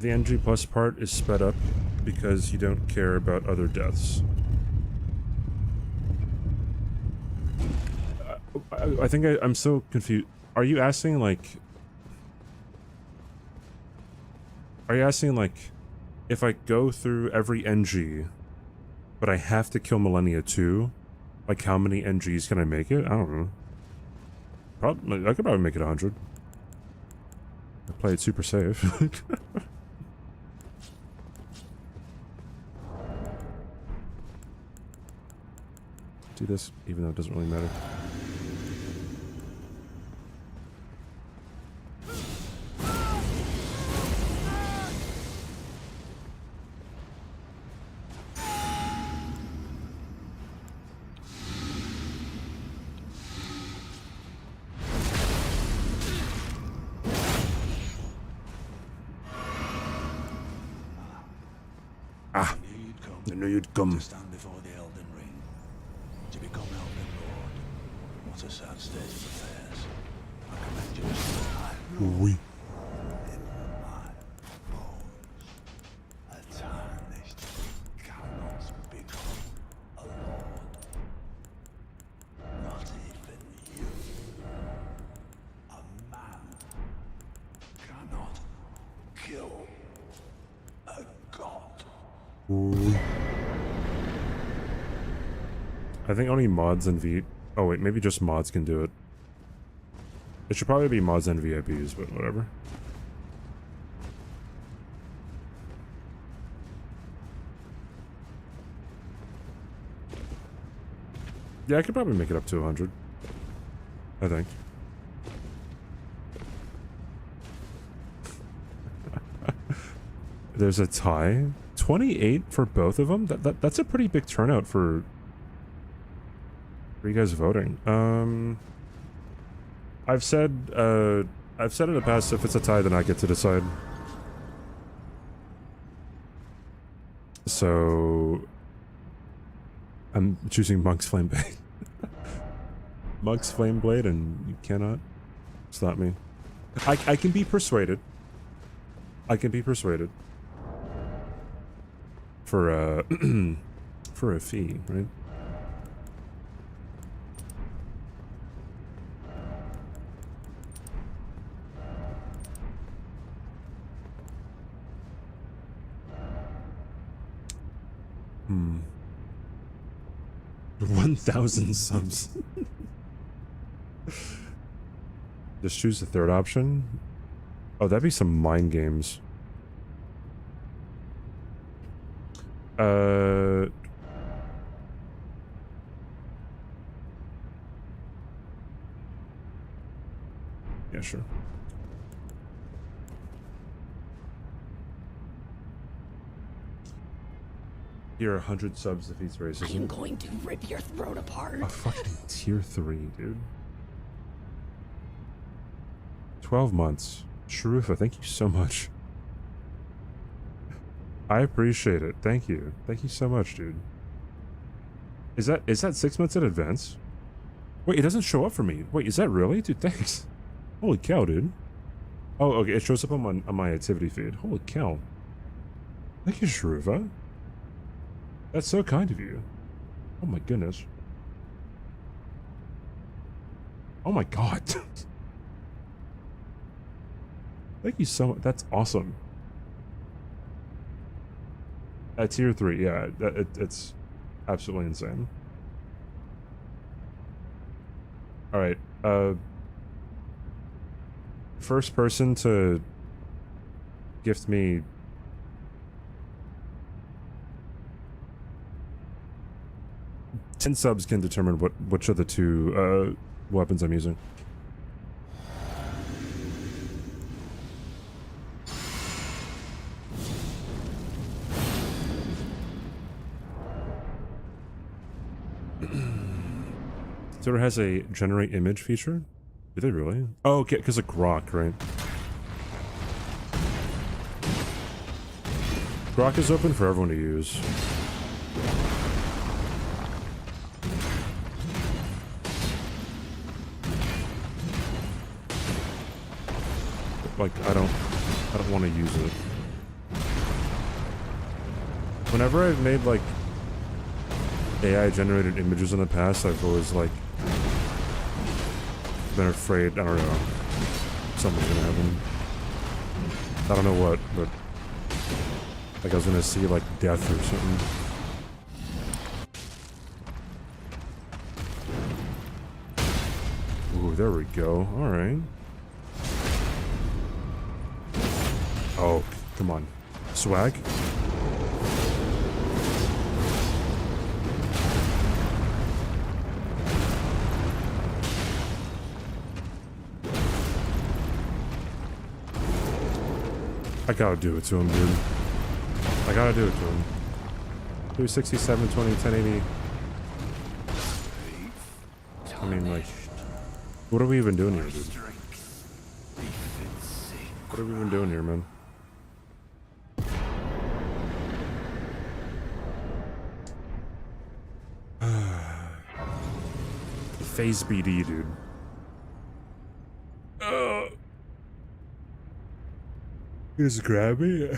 The NG plus part is sped up because you don't care about other deaths. I think I'm so confused. Are you asking like... Are you asking like, if I go through every NG, but I have to kill Millennia too, like how many NGs can I make it? I don't know. Probably, I could probably make it 100. I play it super safe. Do this, even though it doesn't really matter. I knew you'd come. To stand before the Elden Ring, to become Elden Lord. What a sad state of affairs. I commend you to stand Oui. in my bones. A tarnished cannot become a lord. Not even you. A man cannot kill a god. Oui. I think only mods and V. Oh wait, maybe just mods can do it. It should probably be mods and VIPs, but whatever. Yeah, I could probably make it up to 100. I think. There's a tie. 28 for both of them? That's a pretty big turnout for you guys voting. I've said in the past, if it's a tie, then I get to decide. So I'm choosing Monk's Flame Blade. Monk's Flame Blade, and you cannot stop me. I can be persuaded. I can be persuaded. For a for a fee, right? Hmm. 1,000 subs. Just choose the third option. Oh, that'd be some mind games. Yeah, sure. Here, 100 subs defeats racism. I'm going to rip your throat apart. A fucking tier 3, dude. 12 months. Sharufa, thank you so much. I appreciate it. Thank you. Thank you so much, dude. Is that 6 months in advance? Wait, it doesn't show up for me. Wait, is that really? Dude, thanks. Holy cow, dude. Oh, okay, it shows up on my activity feed. Holy cow. Thank you, Sharufa. That's so kind of you. Oh my goodness. Oh my god. Thank you so much. That's awesome. At tier 3, yeah, it's absolutely insane. Alright, first person to gift me ten subs can determine which of the two weapons I'm using. Twitter has a generate image feature? Do they really? Oh, okay, because of Grok, right? Grok is open for everyone to use. Like, I don't want to use it. Whenever I've made, like, AI-generated images in the past, I've always, like, been afraid, I don't know, something's gonna happen. I don't know what, but like I was gonna see, like, death or something. Ooh, there we go. Alright. Oh, come on. Swag? I gotta do it to him, dude. I gotta do it to him. 267, 20, 1080. I mean, like, what are we even doing here, dude? What are we even doing here, man? Phase BD, dude. He just grabbed me.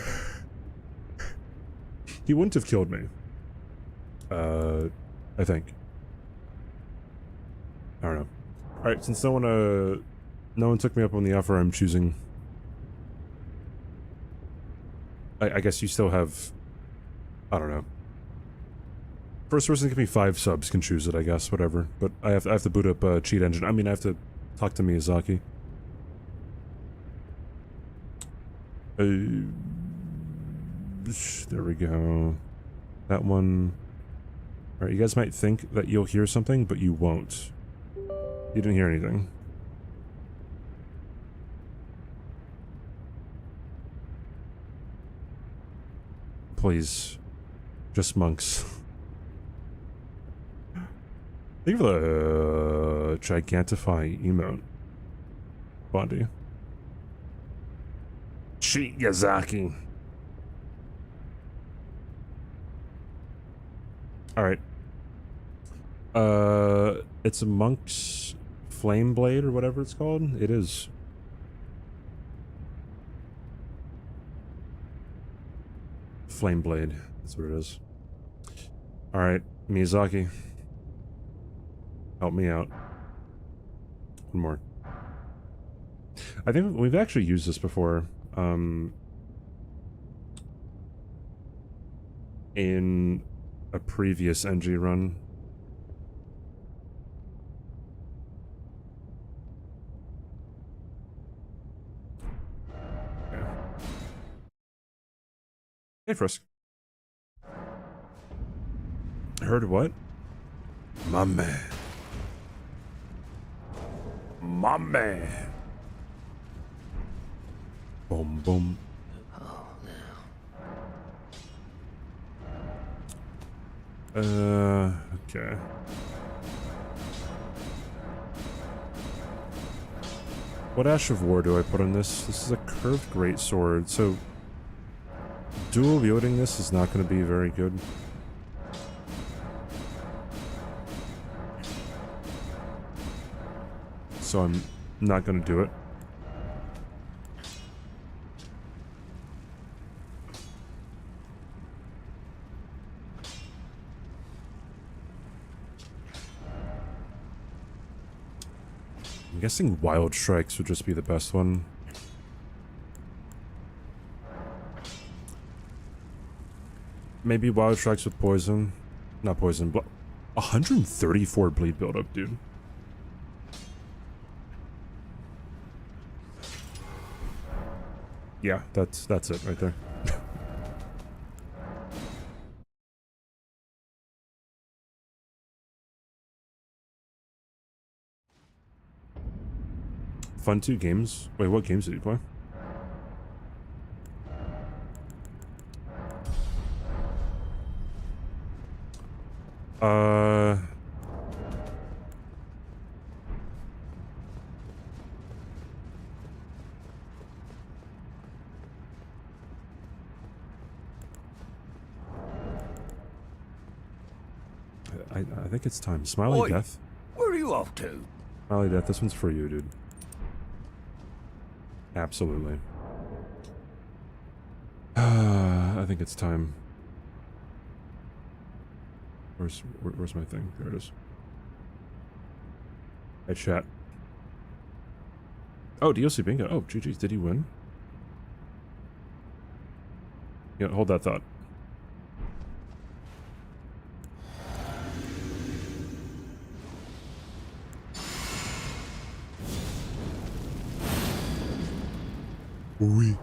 He wouldn't have killed me. I think. I don't know. Alright, since no one took me up on the offer, I'm choosing. I guess you still have, I don't know. First person to give me 5 subs can choose it, I guess, whatever. But I have to boot up Cheat Engine. I mean, I have to talk to Miyazaki. There we go. That one. Alright, you guys might think that you'll hear something, but you won't. You didn't hear anything. Please. Just monks. Think of the Gigantify emote. Bondi. Cheat Yazaki. Alright. It's a monk's flame blade or whatever it's called. It is. Flame blade. That's what it is. Alright, Miyazaki. Help me out. One more. I think we've actually used this before. In a previous NG run. Okay. Hey, Frisk. Heard what? My man. My man. Boom, boom. Okay. What Ash of War do I put on this? This is a curved greatsword, so dual wielding this is not going to be very good. So I'm not going to do it. I'm guessing Wild Strikes would just be the best one. Maybe Wild Strikes with poison. Not poison, but 134 bleed buildup, dude. Yeah, that's it right there. Fun 2 games. Wait, what games did you play? I think it's time. Smiley Oi, Death. where are you off to? Smiley Death, this one's for you, dude. Absolutely. I think it's time. Where's my thing? There it is. Hey, chat. Oh, DLC bingo. Oh, GG's. Did he win? Yeah, hold that thought. Oui.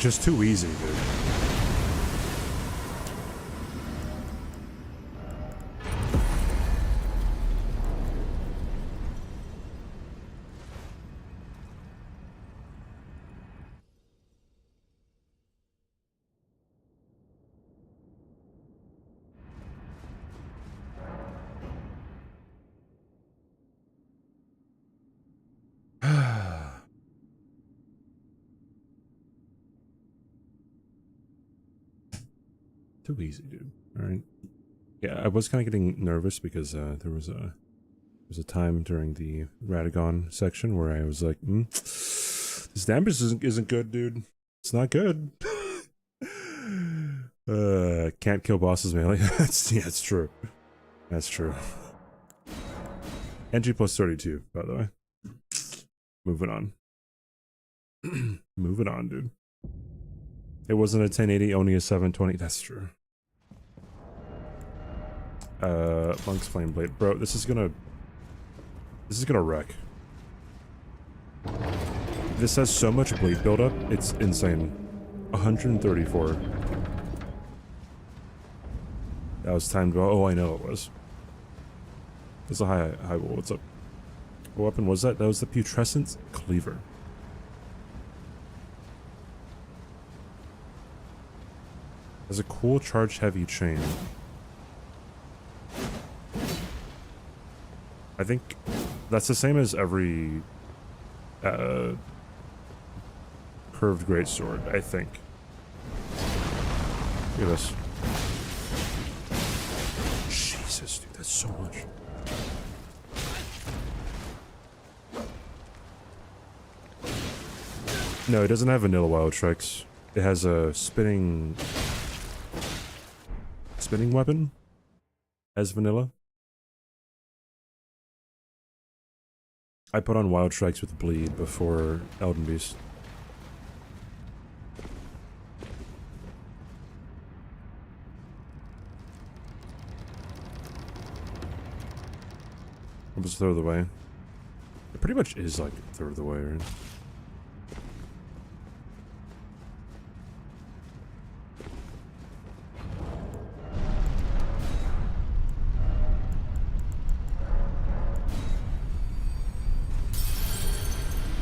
just too easy, dude. Too easy, dude. All right. Yeah, I was kind of getting nervous because there was a time during the Radagon section where I was like, this damage isn't good, dude. It's not good. Can't kill bosses melee. Yeah, it's true. That's true. NG plus 32, by the way. Moving on. Moving on, dude. It wasn't a 1080, only a 720. That's true. Monk's Flame Blade. Bro, this is gonna wreck. This has so much bleed buildup, it's insane. 134. That was timed well. Oh, I know it was. It's a high wall. What's up? What weapon was that? That was the Putrescent Cleaver. Has a cool charge heavy chain. I think that's the same as every curved greatsword, I think. Look at this. Jesus, dude, that's so much. No, it doesn't have vanilla wild tricks. It has a spinning weapon as vanilla. I put on wild strikes with bleed before Elden Beast. It was a third of the way. It pretty much is like a third of the way, right?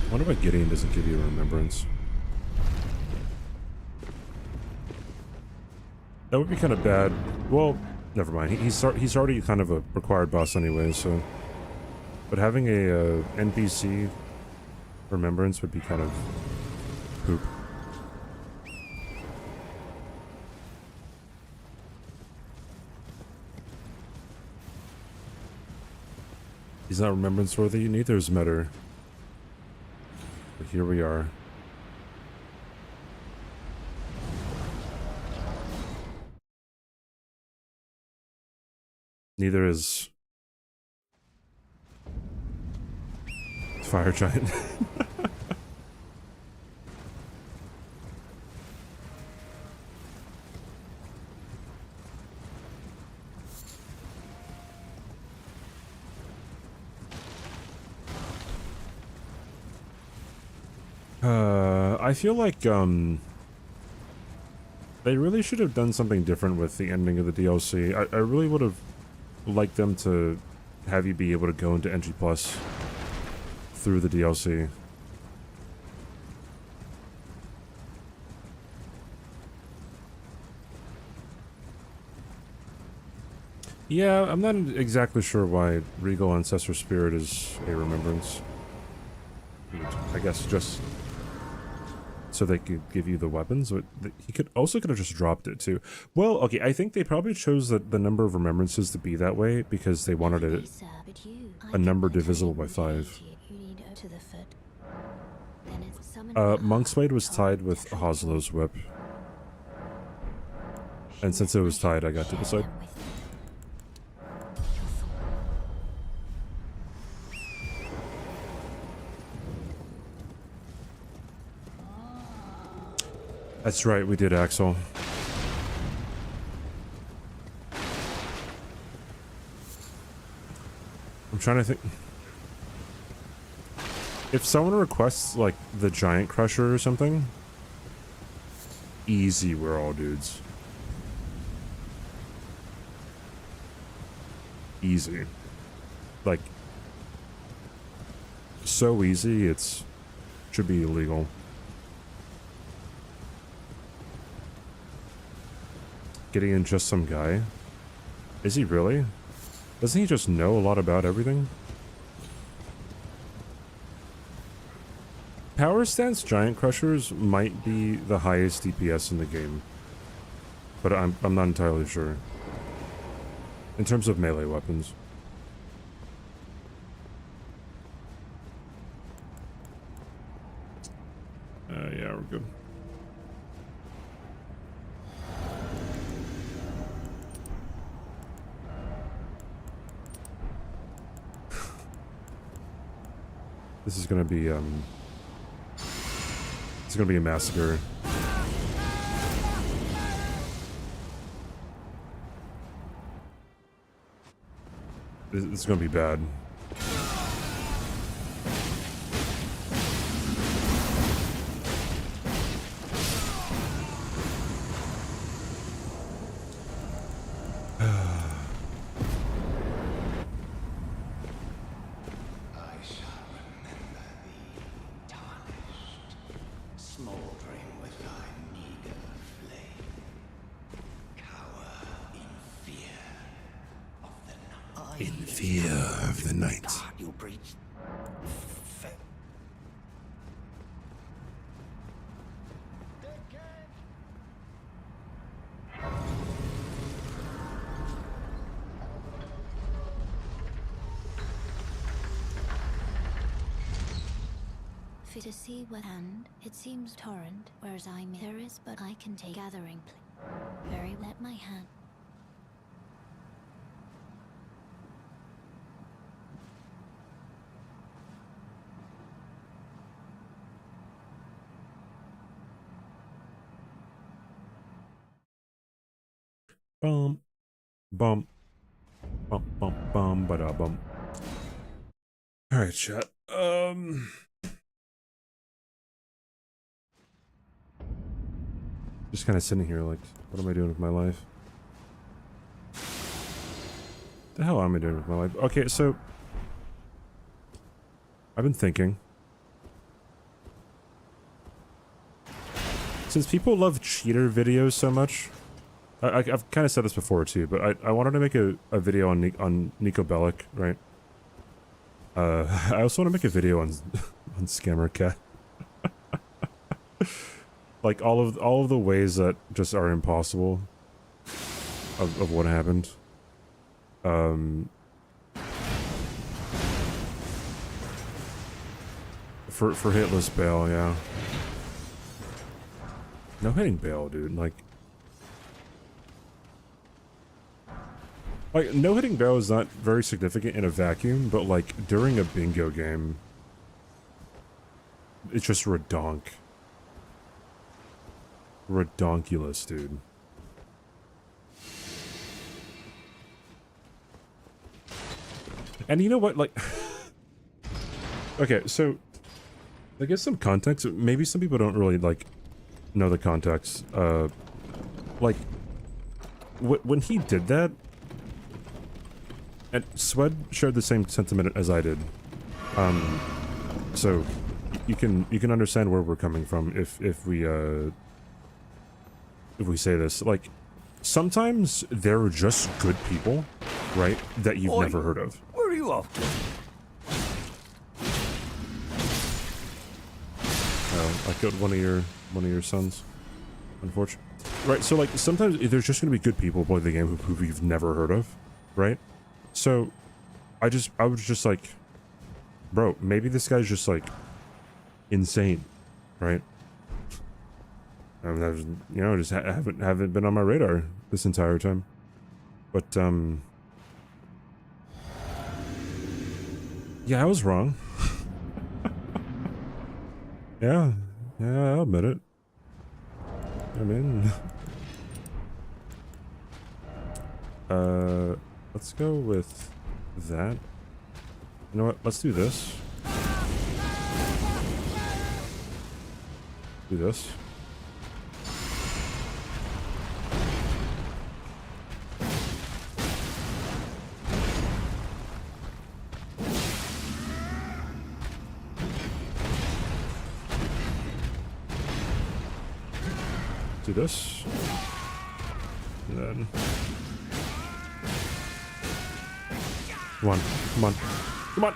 I wonder why Gideon doesn't give you a remembrance. That would be kind of bad. Well, never mind. He's already kind of a required boss anyway, so... But having a NPC remembrance would be kind of poop. He's not remembrance worthy, neither is Metter. But here we are. Neither is Fire Giant. I feel like, they really should have done something different with the ending of the DLC. I really would have liked them to have you be able to go into NG+ through the DLC. Yeah, I'm not exactly sure why Regal Ancestor Spirit is a remembrance. I guess just so they could give you the weapons, but he could have just dropped it too. Well, okay, I think they probably chose the number of remembrances to be that way because they wanted it a number divisible by 5. Monk's Blade was tied with Hoslo's whip, and since it was tied, I got to decide. That's right, we did, Axel. I'm trying to think. If someone requests, like, the Giant Crusher or something, easy we're all dudes. Easy. Like, so easy, it's should be illegal. Getting in just some guy? Is he really? Doesn't he just know a lot about everything? Power Stance Giant Crushers might be the highest DPS in the game. But I'm not entirely sure. In terms of melee weapons. Yeah, we're good. This is gonna be, it's gonna be a massacre. This is gonna be bad. In fear of the night. You breached. Fit to see what hand, it seems torrent, whereas I'm there is, but I can take gathering. Very let my hand. Bum, bum, bum, bum, bum, ba-da bum. All right, chat. Just kind of sitting here, like, what am I doing with my life? The hell am I doing with my life? Okay, so I've been thinking. Since people love cheater videos so much, I've kind of said this before too, but I wanted to make a video on Nico Bellic, right? I also want to make a video on on Scammer Cat. Like all of the ways that just are impossible of what happened. For hitless bail, yeah. No hitting bail, dude. Like no hitting bail is not very significant in a vacuum, but like during a bingo game, it's just redonk. Redonkulous, dude. And you know what, like... okay, so... I guess some context, maybe some people don't really, like, know the context. Like, when he did that... And Swed shared the same sentiment as I did. So, you can understand where we're coming from if we say this. Like, sometimes there are just good people, right, that you've never heard of. Where are you off to? I killed one of your sons, unfortunately. Right, so like sometimes there's just gonna be good people playing the game who you've never heard of, right? So I was just like, bro, maybe this guy's just like insane, right? I mean, you know, just haven't been on my radar this entire time, but yeah, I was wrong. yeah, I'll admit it. I mean, let's go with that. You know what? Let's do this. Do this. do this. And then... Come on, come on, come on!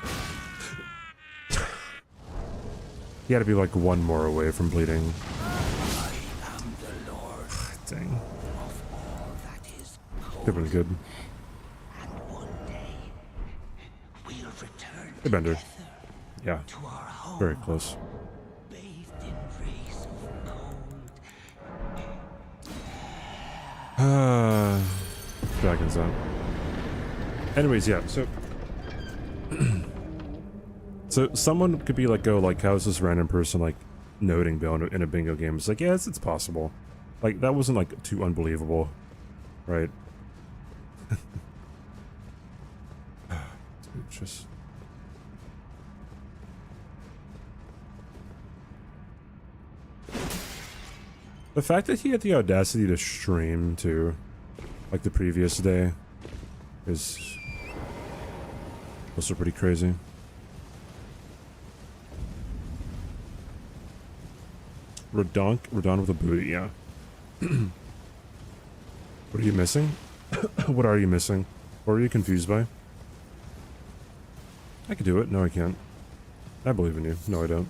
You gotta be like one more away from bleeding. Dang. Could've been good. Hey, Bender. Yeah. Very close. Dragons out. Anyways, yeah, so... so someone could be like, how's this random person, like, noting Bill in a bingo game? It's like, yeah, it's possible. Like, that wasn't, like, too unbelievable. Right? Dude, just... The fact that he had the audacity to stream, too, like the previous day, is also pretty crazy. Radon with a booty, yeah. What are you missing? What are you missing? What are you confused by? I could do it. No, I can't. I believe in you. No, I don't.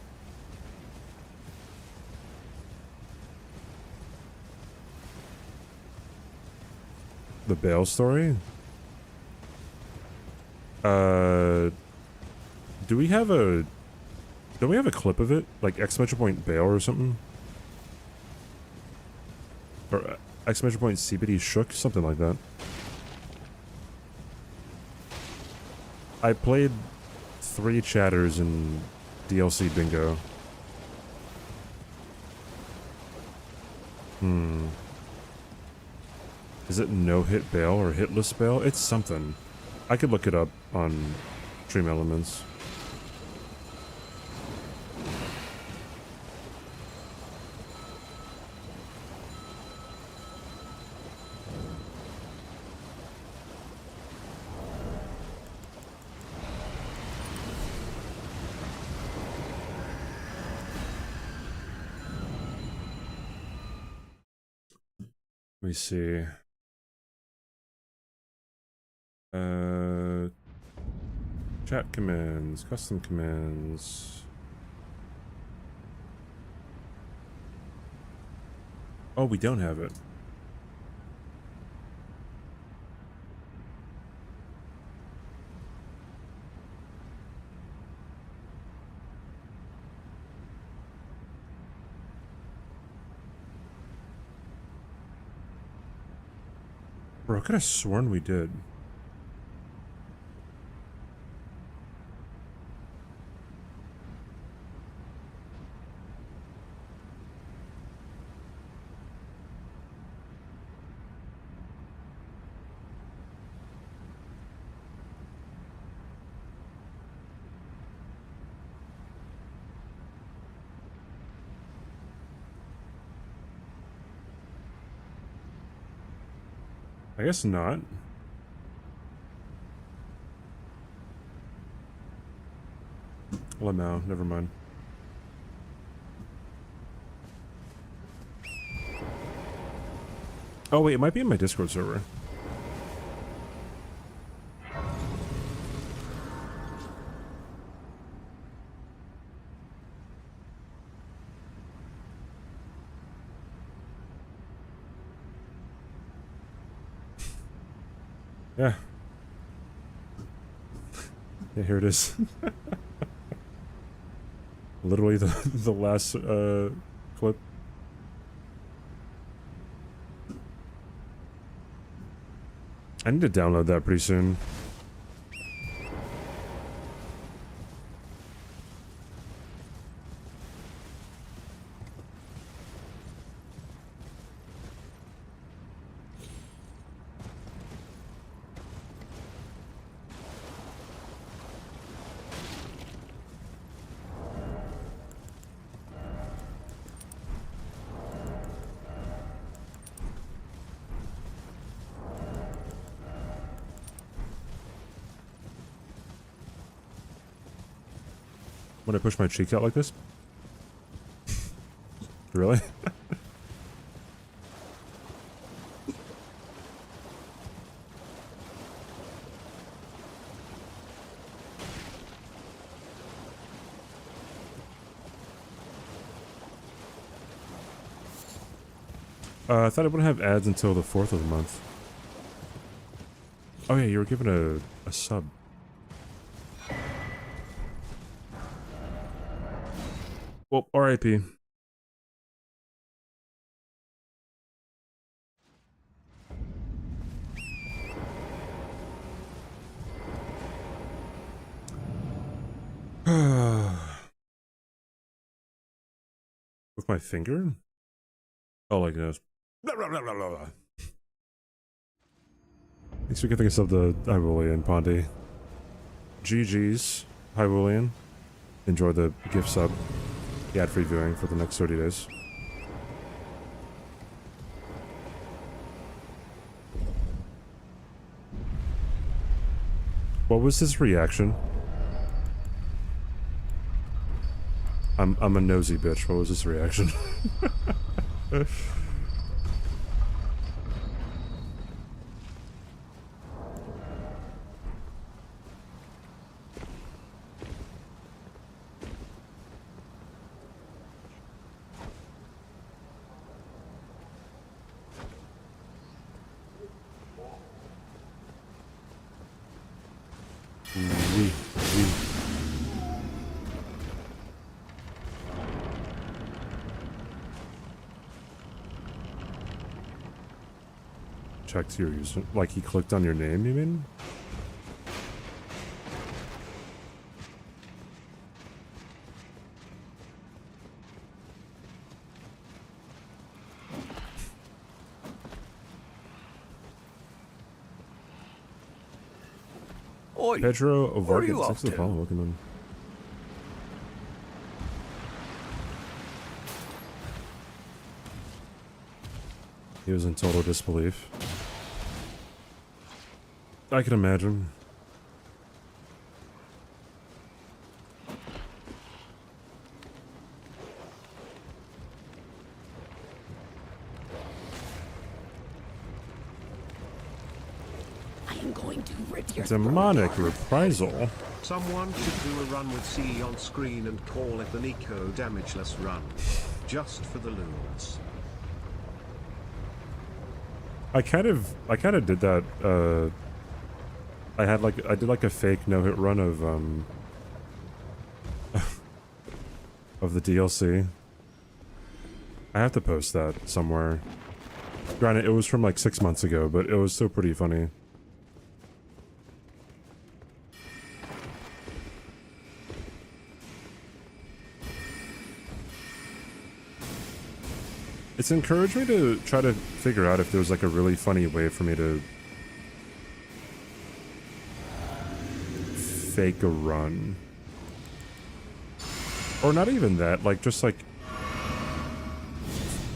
The Bale story? Do we have a... Don't we have a clip of it? Like exclamation point Bale or something? Or exclamation point CBD shook? Something like that. I played 3 chatters in DLC bingo. Is it no-hit Bale or hitless Bale? It's something. I could look it up on Stream Elements. Let me see. Chat commands, custom commands. Oh, we don't have it. Bro, I could have sworn we did. I guess not. Well, no, never mind. Oh wait, it might be in my Discord server. Yeah. Yeah, here it is. Literally the last clip. I need to download that pretty soon. When I push my cheek out like this? Really? I thought I wouldn't have ads until the 4th of the month. Oh yeah, you were given a sub. Well, RIP. With my finger? Oh, like this. Thanks for giving us up the Hyrulean, Pondy. GG's, Hyrulean. Enjoy the gift sub. The ad-free viewing for the next 30 days. What was his reaction? I'm a nosy bitch. What was his reaction? Checked your user. Like he clicked on your name, you mean? Oi, Pedro where are you Vargas. off Thanks for the to? follow. Welcome in. He was in total disbelief. I can imagine. I am going to rip your Demonic reprisal. Someone should do a run with CE on screen and call it the Nico damageless run. Just for the loons. I kind of did that. I did like a fake no-hit run of of the DLC. I have to post that somewhere. Granted, it was from like 6 months ago, but it was still pretty funny. It's encouraged me to try to figure out if there's like a really funny way for me to fake a run. Or not even that, like just like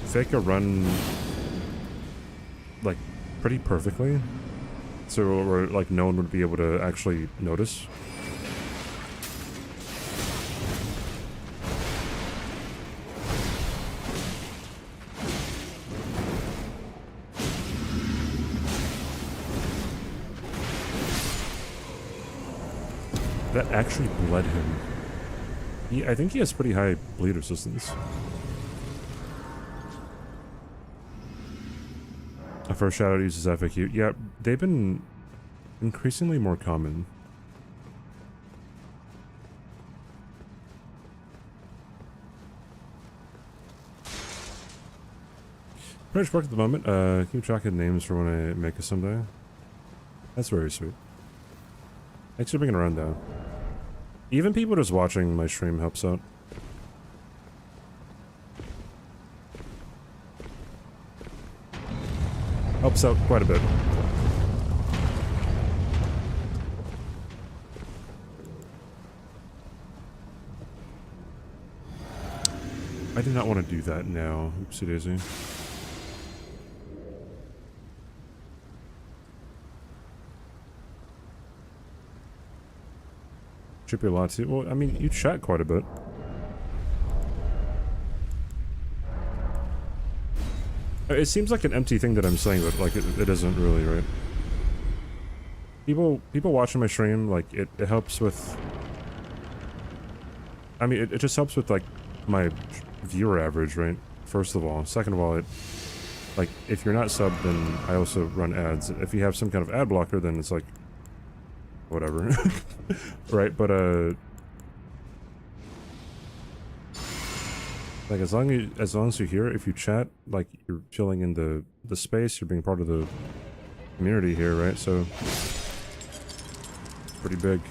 fake a run like pretty perfectly. So or, like no one would be able to actually notice. That actually bled him. I think he has pretty high bleed resistance. A first shadow uses FAQ. Yeah, they've been increasingly more common. Pretty much work at the moment. Keep track of names for when I make it someday. That's very sweet. Thanks for being around, though. Even people just watching my stream helps out. Helps out quite a bit. I do not want to do that now. Oopsie daisy. Should be a lot too. Well, I mean, you chat quite a bit. It seems like an empty thing that I'm saying, but like it isn't really, right? People watching my stream, like it helps with. I mean, it just helps with like my viewer average, right? First of all, second of all, Like, if you're not subbed, then I also run ads. If you have some kind of ad blocker, then it's like, whatever. Right, but, like, as long as you're here, if you chat, like, you're filling in the space, you're being part of the community here, right? So, pretty big.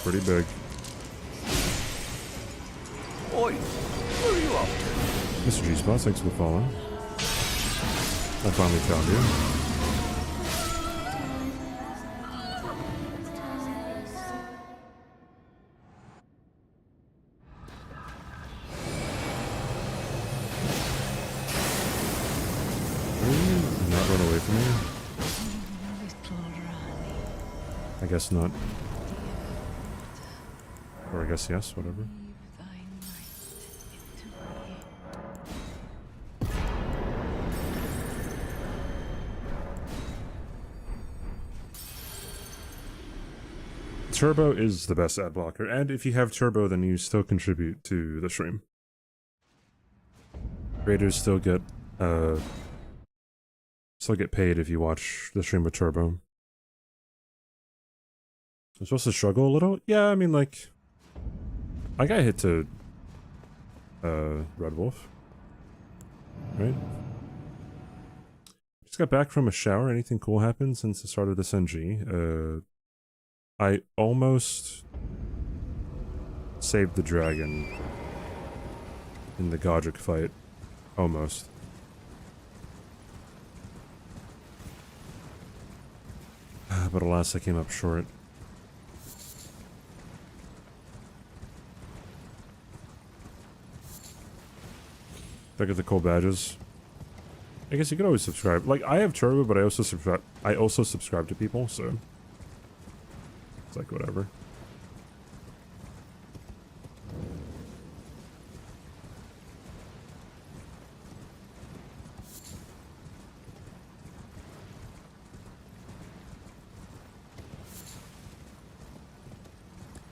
Pretty big. Oi, where are you off to? Mr. G-Spot, thanks for following. I finally found you. Not run away from me? I guess not. Or I guess yes, whatever. Turbo is the best ad blocker, and if you have Turbo, then you still contribute to the stream. Creators still get paid if you watch the stream with Turbo. I'm supposed to struggle a little? Yeah, I mean, like, I got hit to Red Wolf, right? Just got back from a shower. Anything cool happened since the start of this NG? I almost saved the dragon in the Godric fight. Almost. But alas, I came up short. Look at the cool badges. I guess you could always subscribe. Like, I have Turbo, but I also subscribe to people, so it's like whatever.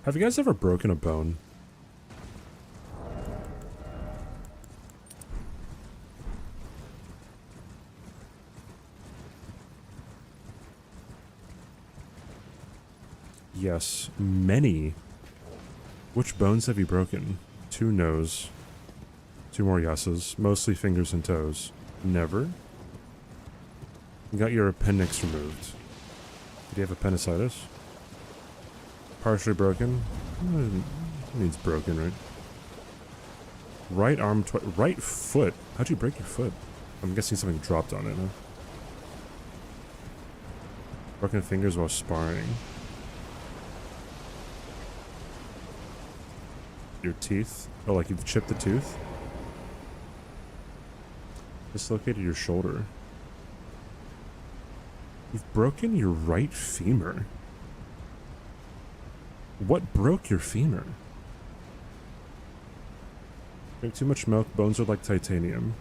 Have you guys ever broken a bone? Yes, many. Which bones have you broken? 2 no's. 2 more yeses. Mostly fingers and toes. Never? You got your appendix removed. Did you have appendicitis? Partially broken? It needs broken, right? Right arm right foot? How'd you break your foot? I'm guessing something dropped on it, huh? Broken fingers while sparring. Your teeth? Oh, like you've chipped the tooth? Dislocated your shoulder. You've broken your right femur. What broke your femur? Drink too much milk, bones are like titanium.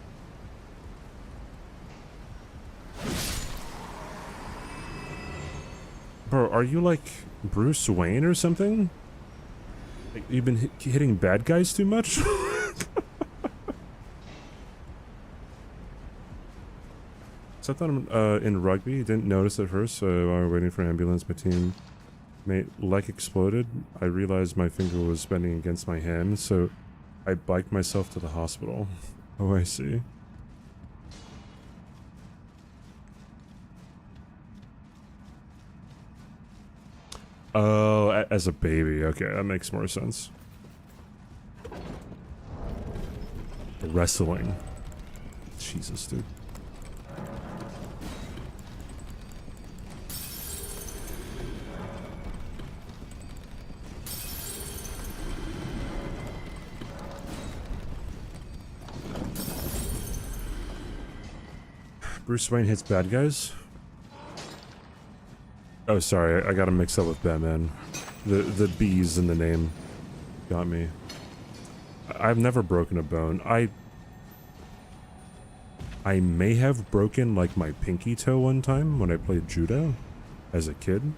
Bro, are you like Bruce Wayne or something? Like, you've been hitting bad guys too much? So I thought I'm in rugby, didn't notice at first, so while we were waiting for an ambulance, my teammate leg exploded. I realized my finger was bending against my hand, so I biked myself to the hospital. Oh, I see. Oh, as a baby. Okay, that makes more sense. Wrestling. Jesus, dude. Bruce Wayne hits bad guys? Oh, sorry, I got him mixed up with Batman. The B's in the name got me. I've never broken a bone. I may have broken, like, my pinky toe one time when I played judo as a kid,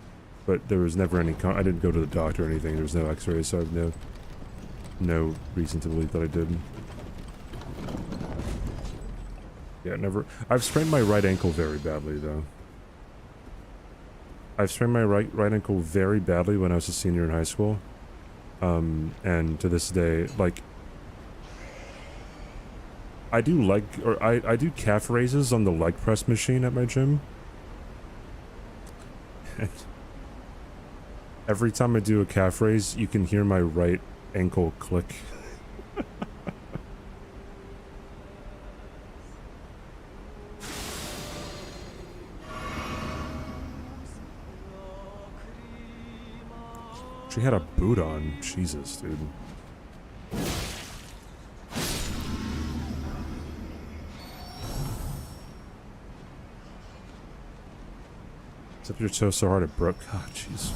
but there was never any I didn't go to the doctor or anything. There was no x-rays, so I have no reason to believe that I did. Yeah, never. I've sprained my right ankle very badly, though. I've sprained my right ankle very badly when I was a senior in high school. And to this day, like, I do I do calf raises on the leg press machine at my gym. And every time I do a calf raise, you can hear my right ankle click. She had a boot on. Jesus, dude. Except your toe so hard it broke. God, jeez.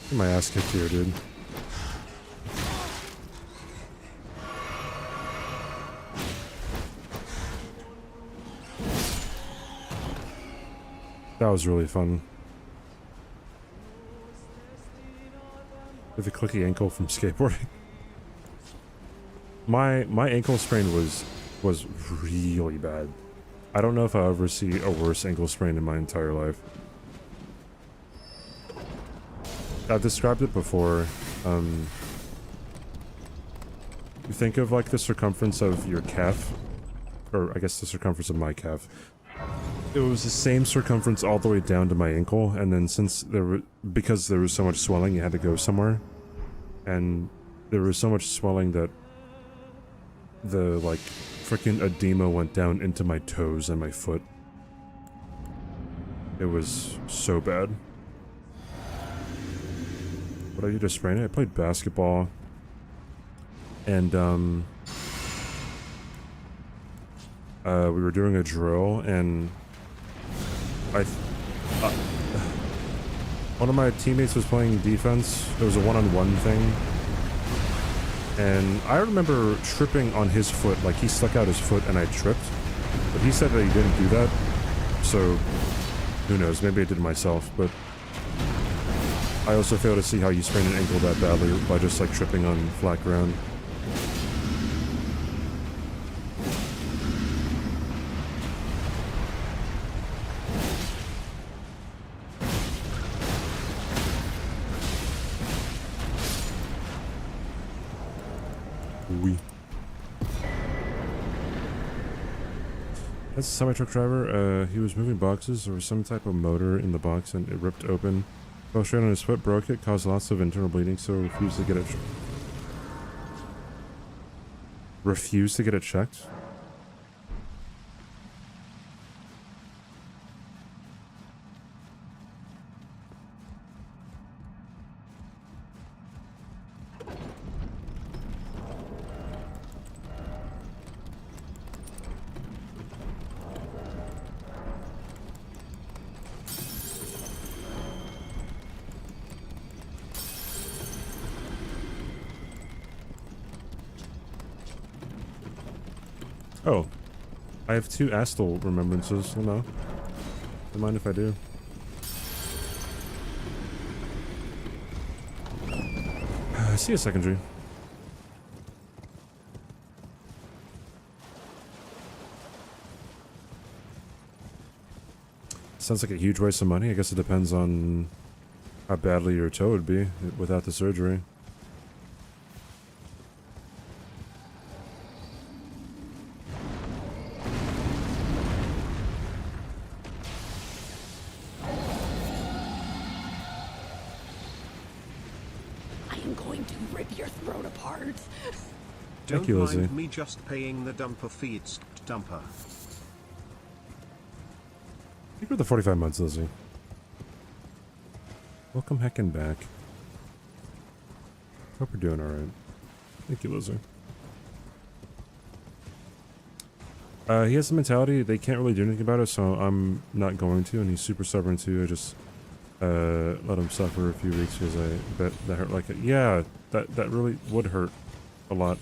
Get my ass kicked here, dude. That was really fun. With a clicky ankle from skateboarding. My ankle sprain was really bad. I don't know if I'll ever see a worse ankle sprain in my entire life. I've described it before. You think of like the circumference of your calf, or I guess the circumference of my calf. It was the same circumference all the way down to my ankle, and then because there was so much swelling, you had to go somewhere, and there was so much swelling that the like freaking edema went down into my toes and my foot. It was so bad. What did I do to sprain it? I played basketball, and we were doing a drill, and one of my teammates was playing defense. It was a one-on-one thing, and I remember tripping on his foot. Like, he stuck out his foot and I tripped, but he said that he didn't do that, so who knows, maybe I did it myself. But I also fail to see how you sprain an ankle that badly by just like tripping on flat ground. That's a semi-truck driver. He was moving boxes. There was some type of motor in the box and it ripped open. Fell straight on his foot, broke it, caused lots of internal bleeding, so refused to get it checked. Oh, I have 2 Astal remembrances. Oh no. Don't mind if I do. I see a secondary. Sounds like a huge waste of money. I guess it depends on how badly your toe would be without the surgery. Don't you, Lizzie. mind me just paying the dumper feeds, dumper. Thank you for the 45 months, Lizzie. Welcome heckin' back. Hope you're doing alright. Thank you, Lizzie. He has the mentality they can't really do anything about it, so I'm not going to, and he's super stubborn too. I just let him suffer a few weeks because I bet that hurt like it. Yeah, that really would hurt a lot.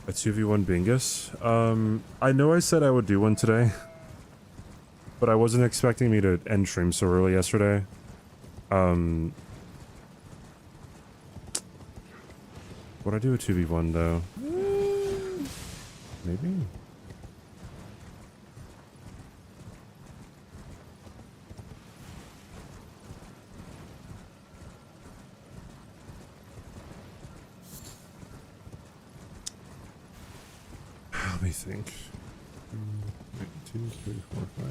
A 2v1 Bingus. I know I said I would do one today, but I wasn't expecting me to end stream so early yesterday. Would I do a 2v1 though? Maybe. Let me think. 2, 3, 4, 5.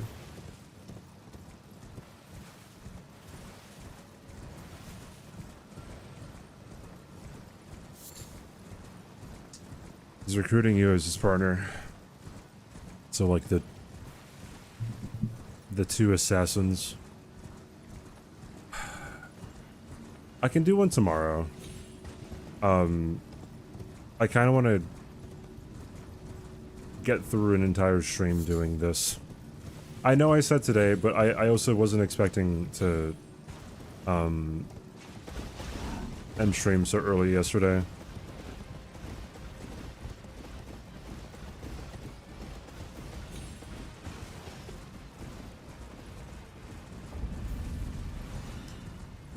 He's recruiting you as his partner. So like the two assassins. I can do one tomorrow. I kind of want to get through an entire stream doing this. I know I said today, but I also wasn't expecting to end stream so early yesterday.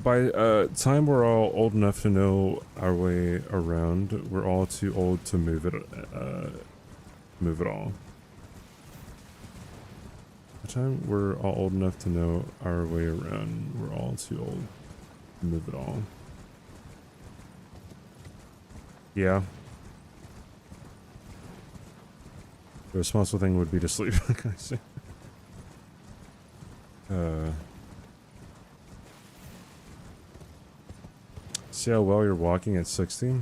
By time we're all old enough to know our way around, we're all too old to move it all. By the time we're all old enough to know our way around, we're all too old to move it all. Yeah. The responsible thing would be to sleep. I see. See how well you're walking at 60?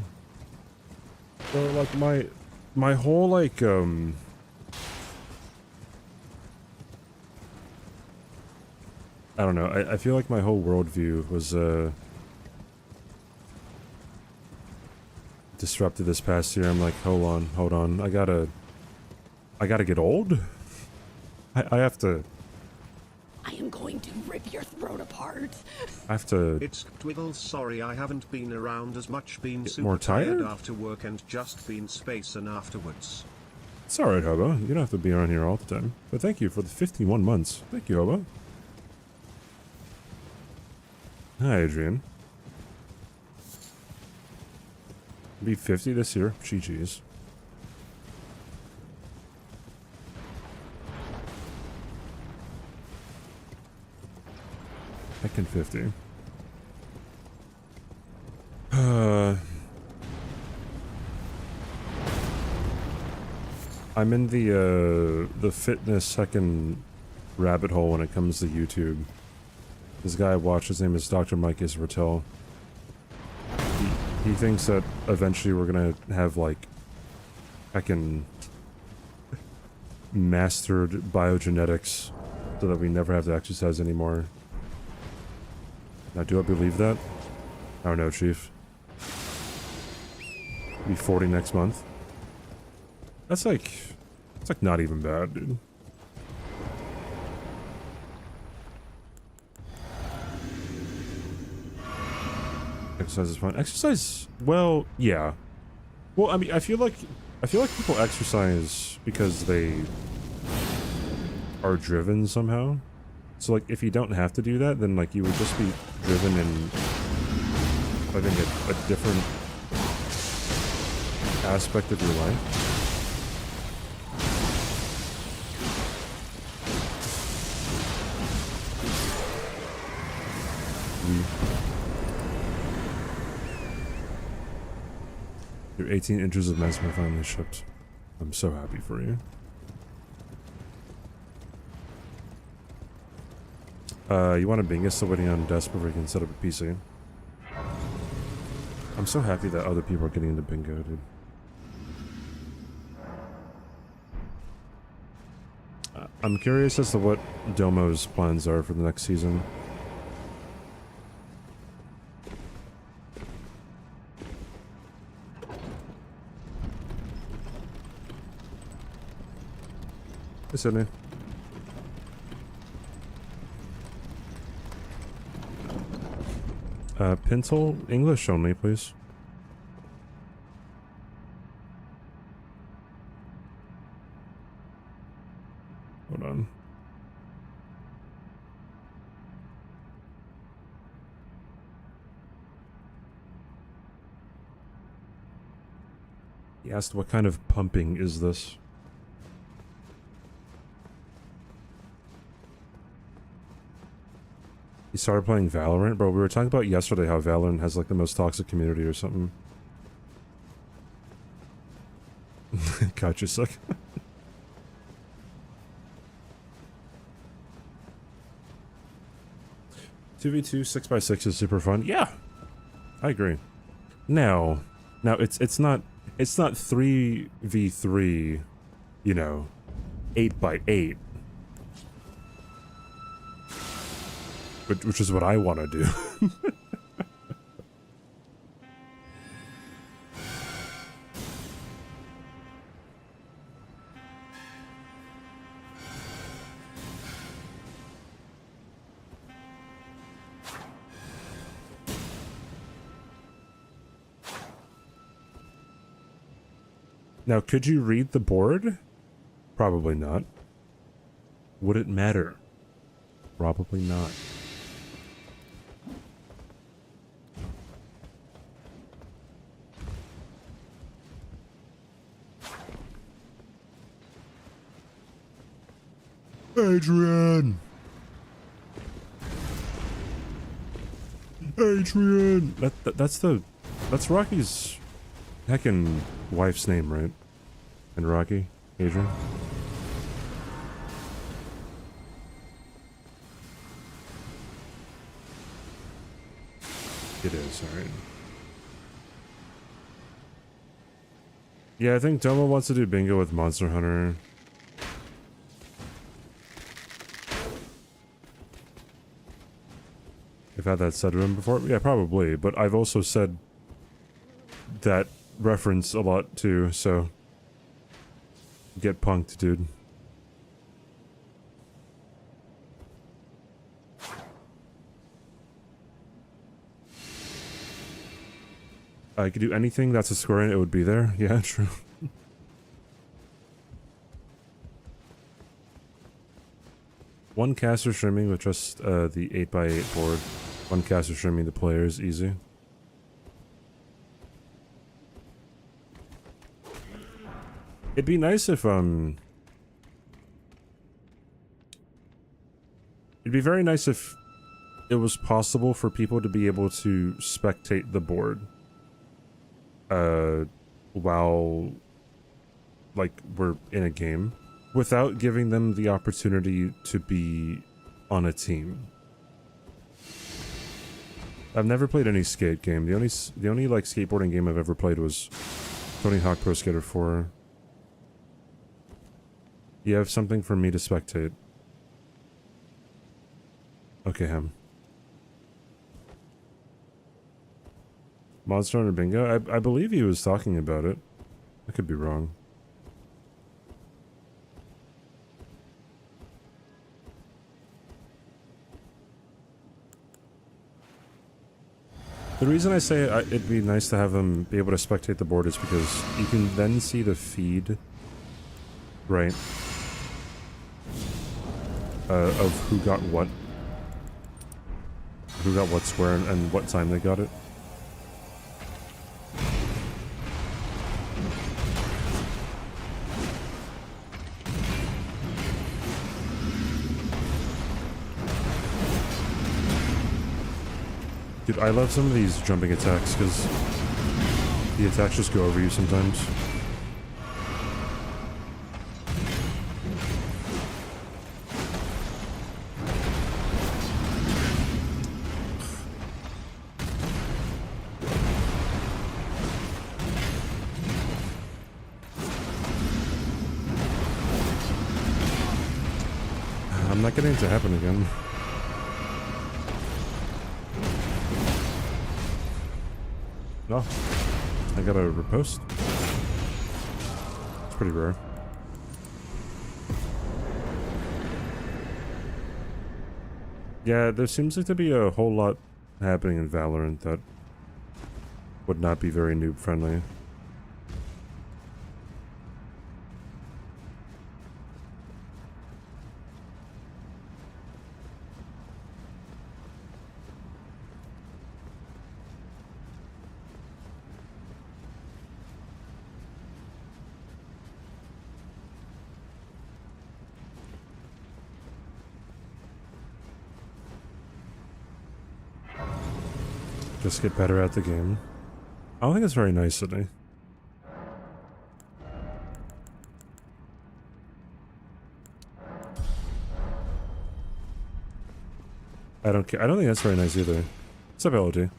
So like my whole like I don't know, I feel like my whole worldview was disrupted this past year. I'm like, hold on, I gotta get old? I have to I am going to rip your throat apart. I have to It's Twiddles, sorry I haven't been around as much, been Get super more tired? after work and just been spacing afterwards. It's alright, Hobo. You don't have to be around here all the time. But thank you for the 51 months. Thank you, Hobo. Hi, Adrian. Be 50 this year. GG's. Heckin' 50. I'm in the fitness second rabbit hole when it comes to YouTube. This guy I watch, his name is Dr. Mike Israel. He thinks that eventually we're gonna have like heckin' mastered biogenetics so that we never have to exercise anymore. Now, do I believe that? I don't know, Chief. Be 40 next month. That's like not even bad, dude. Exercise is fun. Exercise, well, yeah. Well, I mean, I feel like people exercise because they are driven somehow. So like, if you don't have to do that, then like you would just be driven in, I think, a different aspect of your life. Your 18 inches of mesmer finally shipped. I'm so happy for you. You want to bingus somebody on desk before you can set up a PC? I'm so happy that other people are getting into bingo, dude. I'm curious as to what Domo's plans are for the next season. Hey, Sydney. Pencil, English only, please. Hold on. He asked, what kind of pumping is this? He started playing Valorant? Bro, we were talking about yesterday how Valorant has like the most toxic community or something. Gotcha, suck. 2v2 6x6 is super fun. Yeah, I agree. Now it's not 3v3, you know, 8x8. Which is what I want to do. Now, could you read the board? Probably not. Would it matter? Probably not. Adrian! Adrian! That's Rocky's heckin' wife's name, right? And Rocky? Adrian? It is, alright. Yeah, I think Domo wants to do bingo with Monster Hunter. I've had that said to him before. Yeah, probably. But I've also said that reference a lot too, so... Get punked, dude. I could do anything that's a square and it would be there. Yeah, true. One caster streaming with just the 8x8 board. One caster streaming the players, easy. It'd be nice if it'd be very nice if it was possible for people to be able to spectate the board while like we're in a game without giving them the opportunity to be on a team. I've never played any skate game. The only like skateboarding game I've ever played was Tony Hawk Pro Skater 4. You have something for me to spectate. Okay, him. Monster Hunter Bingo? I believe he was talking about it. I could be wrong. The reason I say it'd be nice to have him be able to spectate the board is because you can then see the feed, right, of who got what square and what time they got it. Dude, I love some of these jumping attacks because the attacks just go over you sometimes. I'm not getting it to happen again. No, I got a riposte. It's pretty rare. Yeah, there seems like to be a whole lot happening in Valorant that would not be very noob friendly. Just get better at the game. I don't think it's very nice, Sydney. I don't care. I don't think that's very nice either. What's up, LOD? You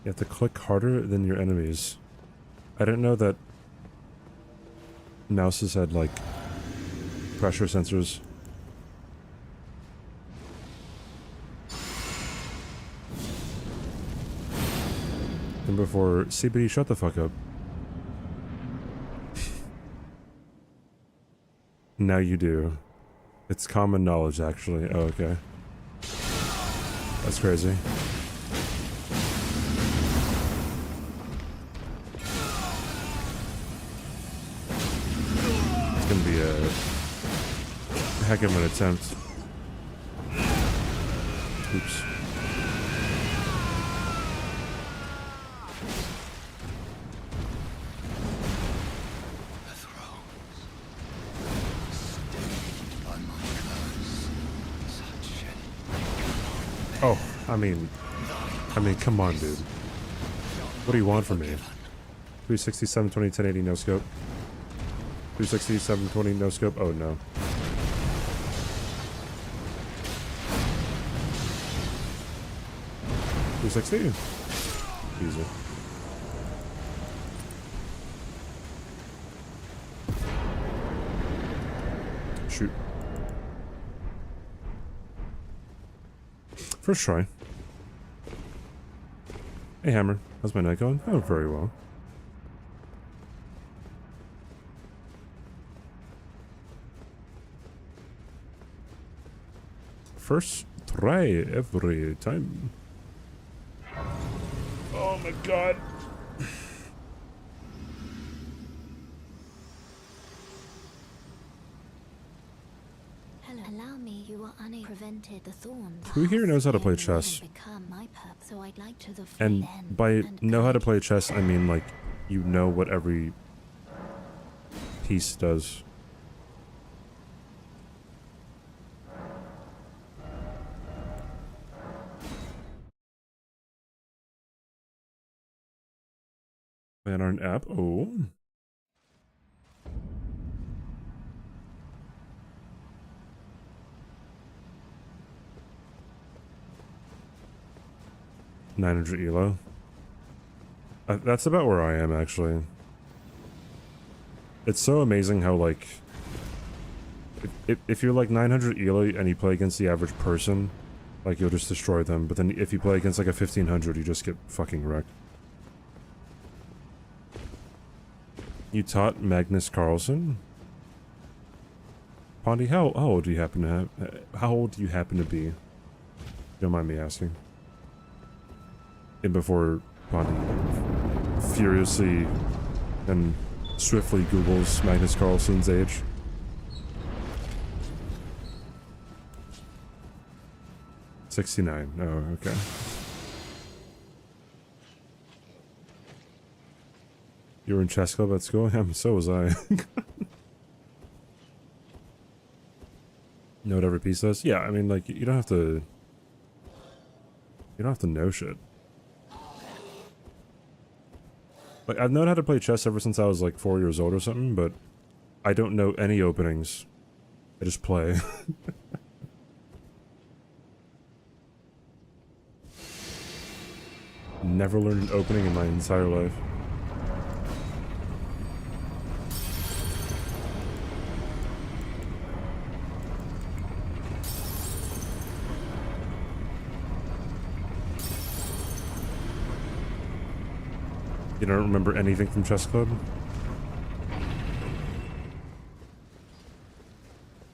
have to click harder than your enemies. I didn't know that mouses had, like, pressure sensors. And before CBD, shut the fuck up. Now you do. It's common knowledge, actually. Oh, okay. That's crazy. It's gonna be a heck of an attempt. Oops. Oh, I mean, come on, dude. What do you want from me? 360, 720, 1080, no scope. 360, 720, no scope. Oh, no. $260? Easy. Shoot. First try. Hey, Hammer. How's my night going? Oh, very well. First try every time. Oh my god. Hello. Allow me, you are prevented the thorns. Who here knows how to play chess? So I'd like to And by know how to play chess, I mean like you know what every piece does. And our app. Oh. $900 elo. That's about where I am, actually. It's so amazing how, like, if you're like 900 elo and you play against the average person, like, you'll just destroy them. But then if you play against like a 1500, you just get fucking wrecked. You taught Magnus Carlsen? Pondy, how old do you happen to have? How old do you happen to be? Don't mind me asking. And before Pondy furiously and swiftly Googles Magnus Carlsen's age. $69. Oh, okay. You were in chess club at school? Yeah, so was I. Know what every piece does? Yeah, I mean, like, you don't have to... You don't have to know shit. Like, I've known how to play chess ever since I was, like, 4 years old or something, but I don't know any openings. I just play. Never learned an opening in my entire life. You don't remember anything from chess club?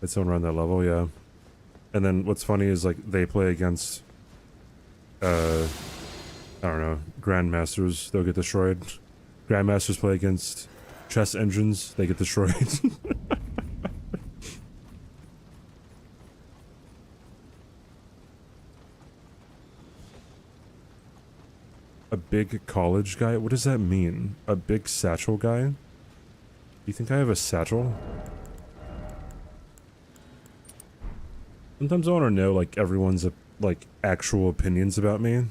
It's someone around that level, yeah. And then what's funny is like they play against I don't know, grandmasters, they'll get destroyed. Grandmasters play against chess engines, they get destroyed. A big college guy? What does that mean? A big satchel guy? You think I have a satchel? Sometimes I want to know, like, everyone's, like, actual opinions about me.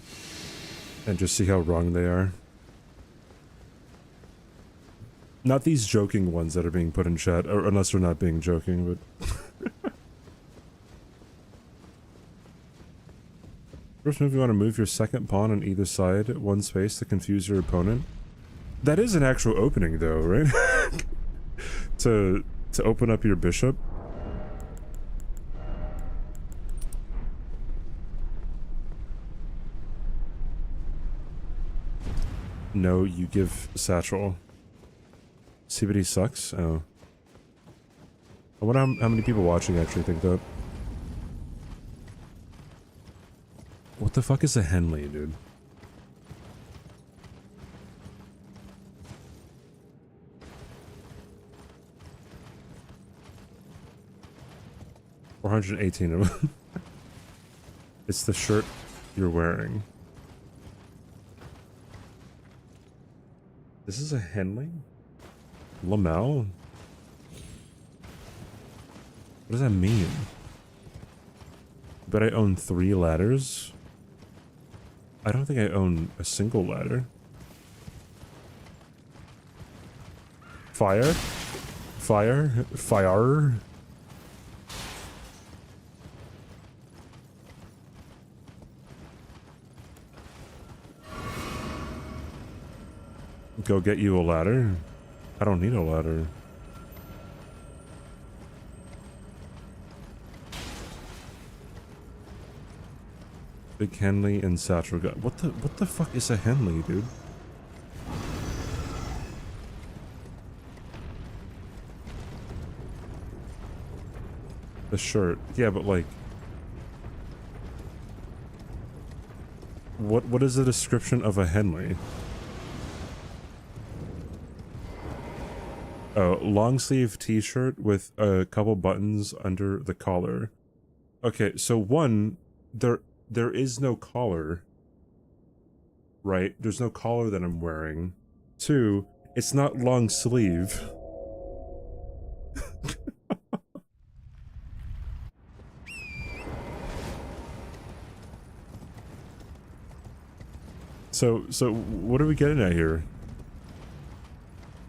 And just see how wrong they are. Not these joking ones that are being put in chat, or unless they're not being joking, but... First move, you want to move your second pawn on either side, one space to confuse your opponent. That is an actual opening, though, right? to open up your bishop. No, you give satchel. CBD sucks? Oh. I wonder how many people watching actually think that. What the fuck is a Henley, dude? $418 of them. It's the shirt you're wearing. This is a Henley? Lamel? What does that mean? But I own 3 ladders? I don't think I own a single ladder. Fire? Fire? Fire? Go get you a ladder? I don't need a ladder. Big Henley and satchel gun. What the fuck is a Henley, dude? The shirt. Yeah, but like what is the description of a Henley? Oh, long sleeve t-shirt with a couple buttons under the collar. Okay, so one, there is no collar, right? There's no collar that I'm wearing. 2, it's not long sleeve. So what are we getting at here?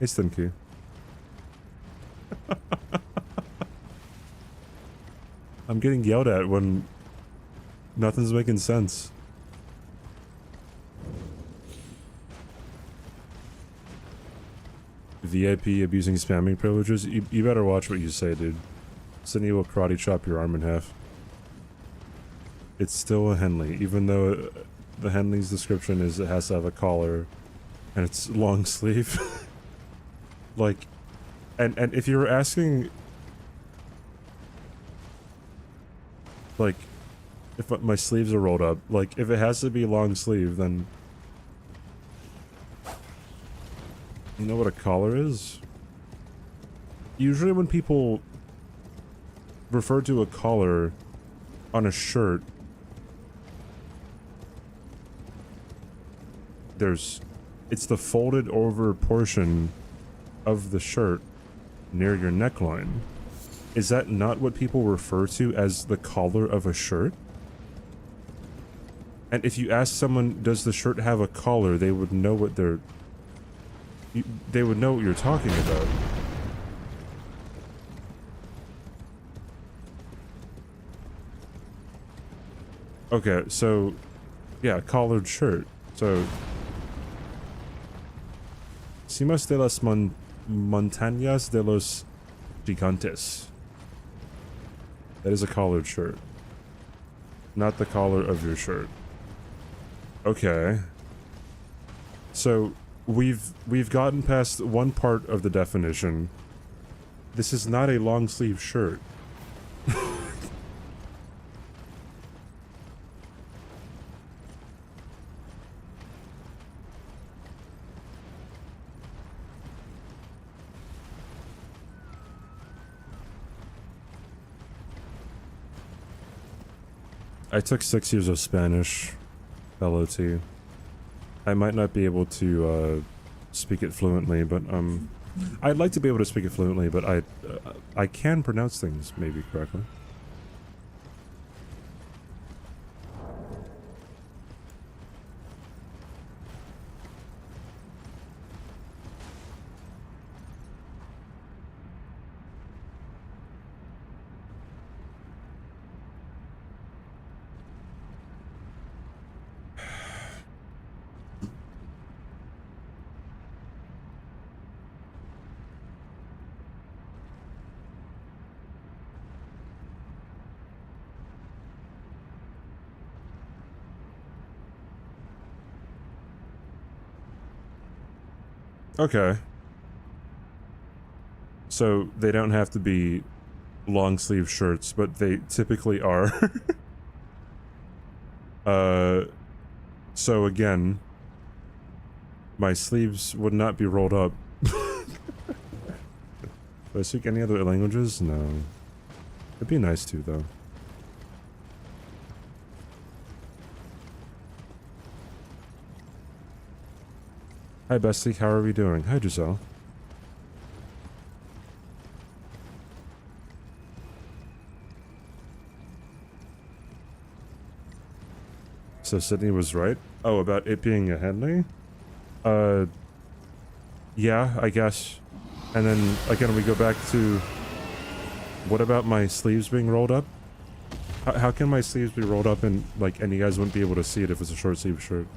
Hey, Stinky. I'm getting yelled at when nothing's making sense. VIP abusing spamming privileges? You better watch what you say, dude. Sydney will karate chop your arm in half. It's still a Henley, even though the Henley's description is it has to have a collar and it's long sleeve. Like, and if you were asking, like, if my sleeves are rolled up, like, if it has to be long sleeve, then you know what a collar is? Usually when people refer to a collar on a shirt, it's the folded over portion of the shirt near your neckline. Is that not what people refer to as the collar of a shirt? And if you ask someone, does the shirt have a collar, they would know what they would know what you're talking about. Okay, so yeah, collared shirt. So Cimas de las Montañas de los Gigantes. That is a collared shirt. Not the collar of your shirt. Okay. So we've gotten past one part of the definition. This is not a long sleeve shirt. I took 6 years of Spanish, LOT. I might not be able to speak it fluently, but I'd like to be able to speak it fluently, but I can pronounce things maybe correctly. Okay. So they don't have to be long sleeve shirts, but they typically are. So again, my sleeves would not be rolled up. Do I speak any other languages? No. It'd be nice to, though. Hi, Bestie. How are we doing? Hi, Giselle. So Sydney was right? Oh, about it being a Henley? Yeah, I guess. And then, again, we go back to... What about my sleeves being rolled up? How can my sleeves be rolled up and, like, and you guys wouldn't be able to see it if it's a short sleeve shirt?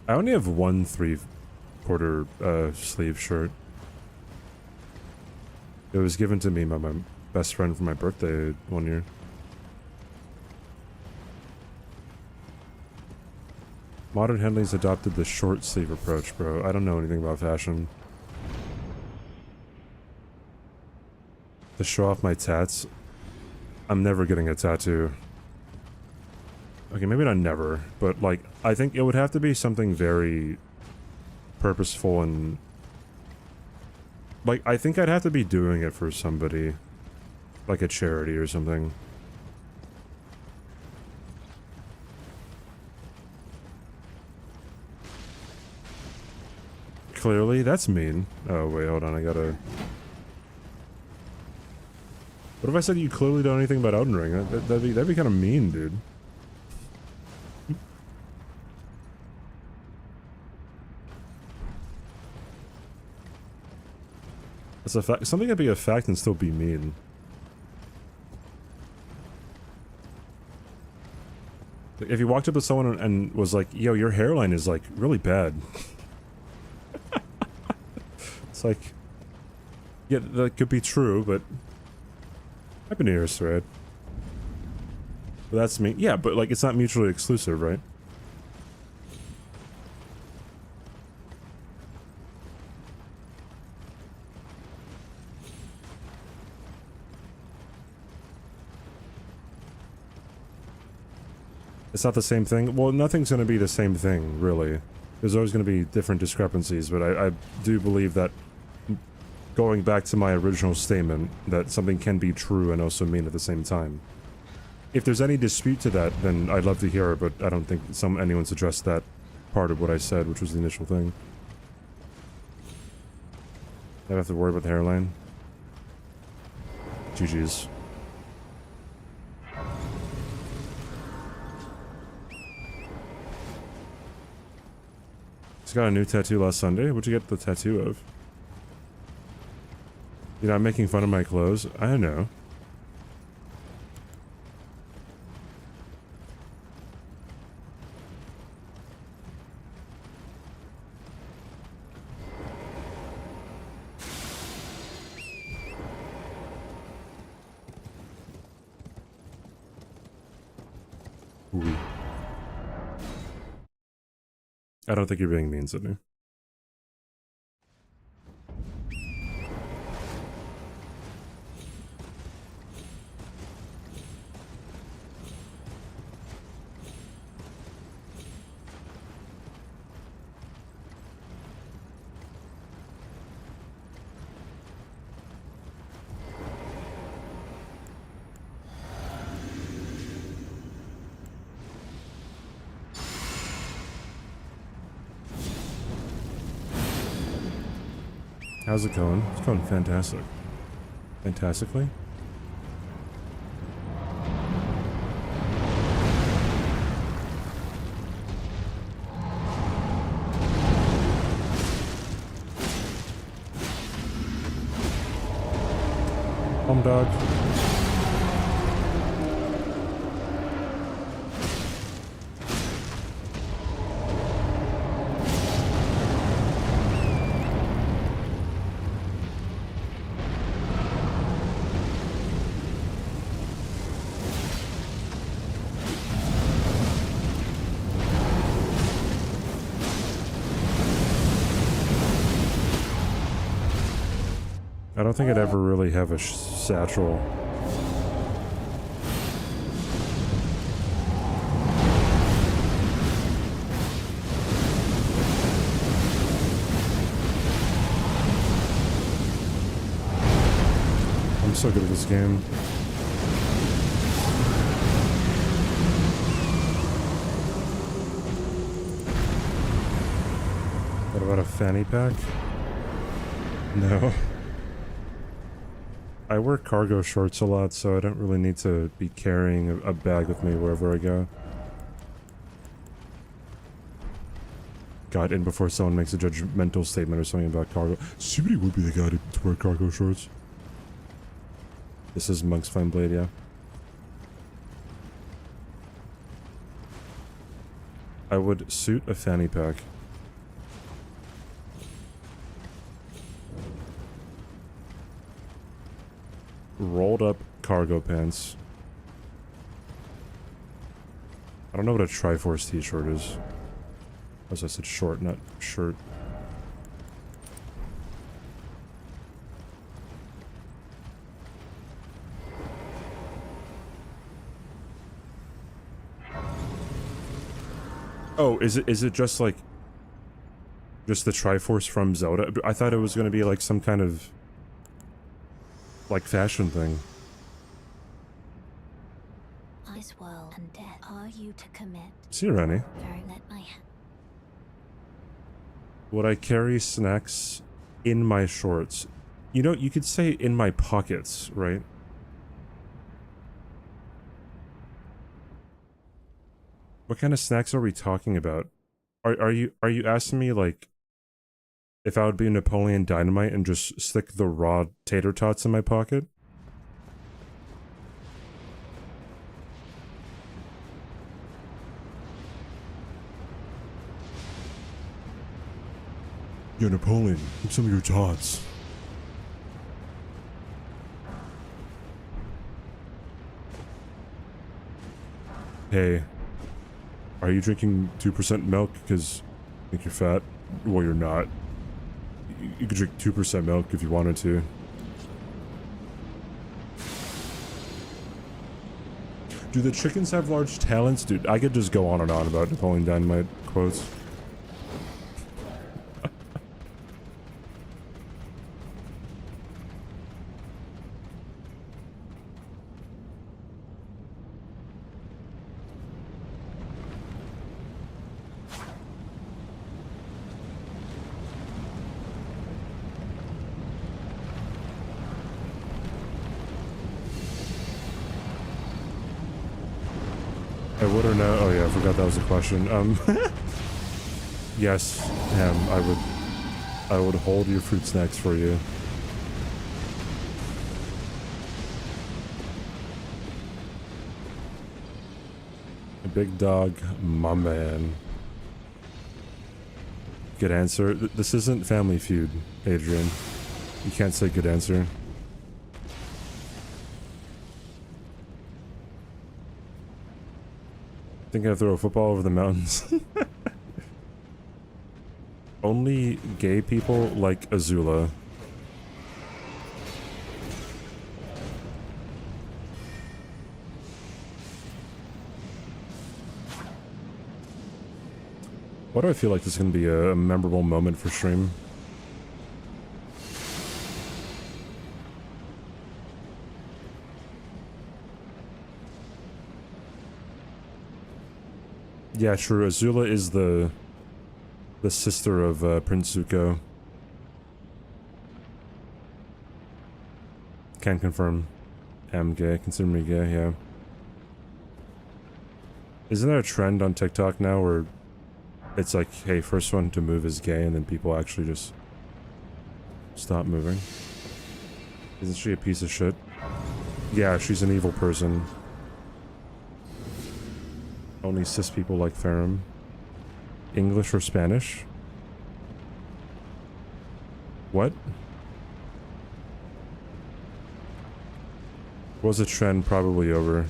I only have one 3/4 sleeve shirt. It was given to me by my best friend for my birthday one year. Modern Henley's adopted the short sleeve approach, bro. I don't know anything about fashion. To show off my tats? I'm never getting a tattoo. Okay, maybe not never, but like, I think it would have to be something very purposeful and... Like, I think I'd have to be doing it for somebody. Like a charity or something. Clearly, that's mean. Oh, wait, hold on, I gotta... What if I said you clearly don't know anything about Elden Ring? That'd be kind of mean, dude. It's a fact. Something can be a fact and still be mean. Like, if you walked up to someone and was like, yo, your hairline is like really bad. It's like, yeah, that could be true, but I've been here, thread. But that's me. Yeah, but like, it's not mutually exclusive, right? It's not the same thing? Well, nothing's going to be the same thing, really. There's always going to be different discrepancies, but I do believe that going back to my original statement, that something can be true and also mean at the same time. If there's any dispute to that, then I'd love to hear it, but I don't think anyone's addressed that part of what I said, which was the initial thing. I have to worry about the hairline. GG's. Just got a new tattoo last Sunday. What'd you get the tattoo of? You're not making fun of my clothes? I don't know. Ooh. I don't think you're being mean, Sydney. How's it going? It's going fantastic. Fantastically? Home dog. I don't think I'd ever really have a satchel. I'm so good at this game. What about a fanny pack? No. I wear cargo shorts a lot, so I don't really need to be carrying a bag with me wherever I go. Got in before someone makes a judgmental statement or something about cargo. Somebody would be the guy to wear cargo shorts. This is Monk's Fine Blade, yeah. I would suit a fanny pack. Rolled up cargo pants. I don't know what a Triforce t-shirt is. As I said, short, not shirt. Oh, is it just like just the Triforce from Zelda? I thought it was gonna be like some kind of like fashion thing. Ice world and death. Are you to commit? See you, Rennie. Very let my hand. Would I carry snacks in my shorts? You know, you could say in my pockets, right? What kind of snacks are we talking about? Are you asking me like if I would be Napoleon Dynamite and just stick the raw tater tots in my pocket? Yo, Napoleon, keep some of your tots. Hey, are you drinking 2% milk because you think you're fat? Well, you're not. You could drink 2% milk if you wanted to. Do the chickens have large talents? Dude, I could just go on and on about Napoleon Dynamite quotes. I would or no? Oh yeah, I forgot that was a question. Yes, I would hold your fruit snacks for you. A big dog, my man. Good answer. This isn't Family Feud, Adrian. You can't say good answer. Think I throw a football over the mountains? Only gay people like Azula. Why do I feel like this is going to be a memorable moment for stream? Yeah, true. Azula is the sister of Prince Zuko. Can confirm. Am gay. Consider me gay, yeah. Isn't there a trend on TikTok now where it's like, hey, first one to move is gay, and then people actually just stop moving? Isn't she a piece of shit? Yeah, she's an evil person. Only cis people like Ferrum. English or Spanish? What? Was a trend probably over?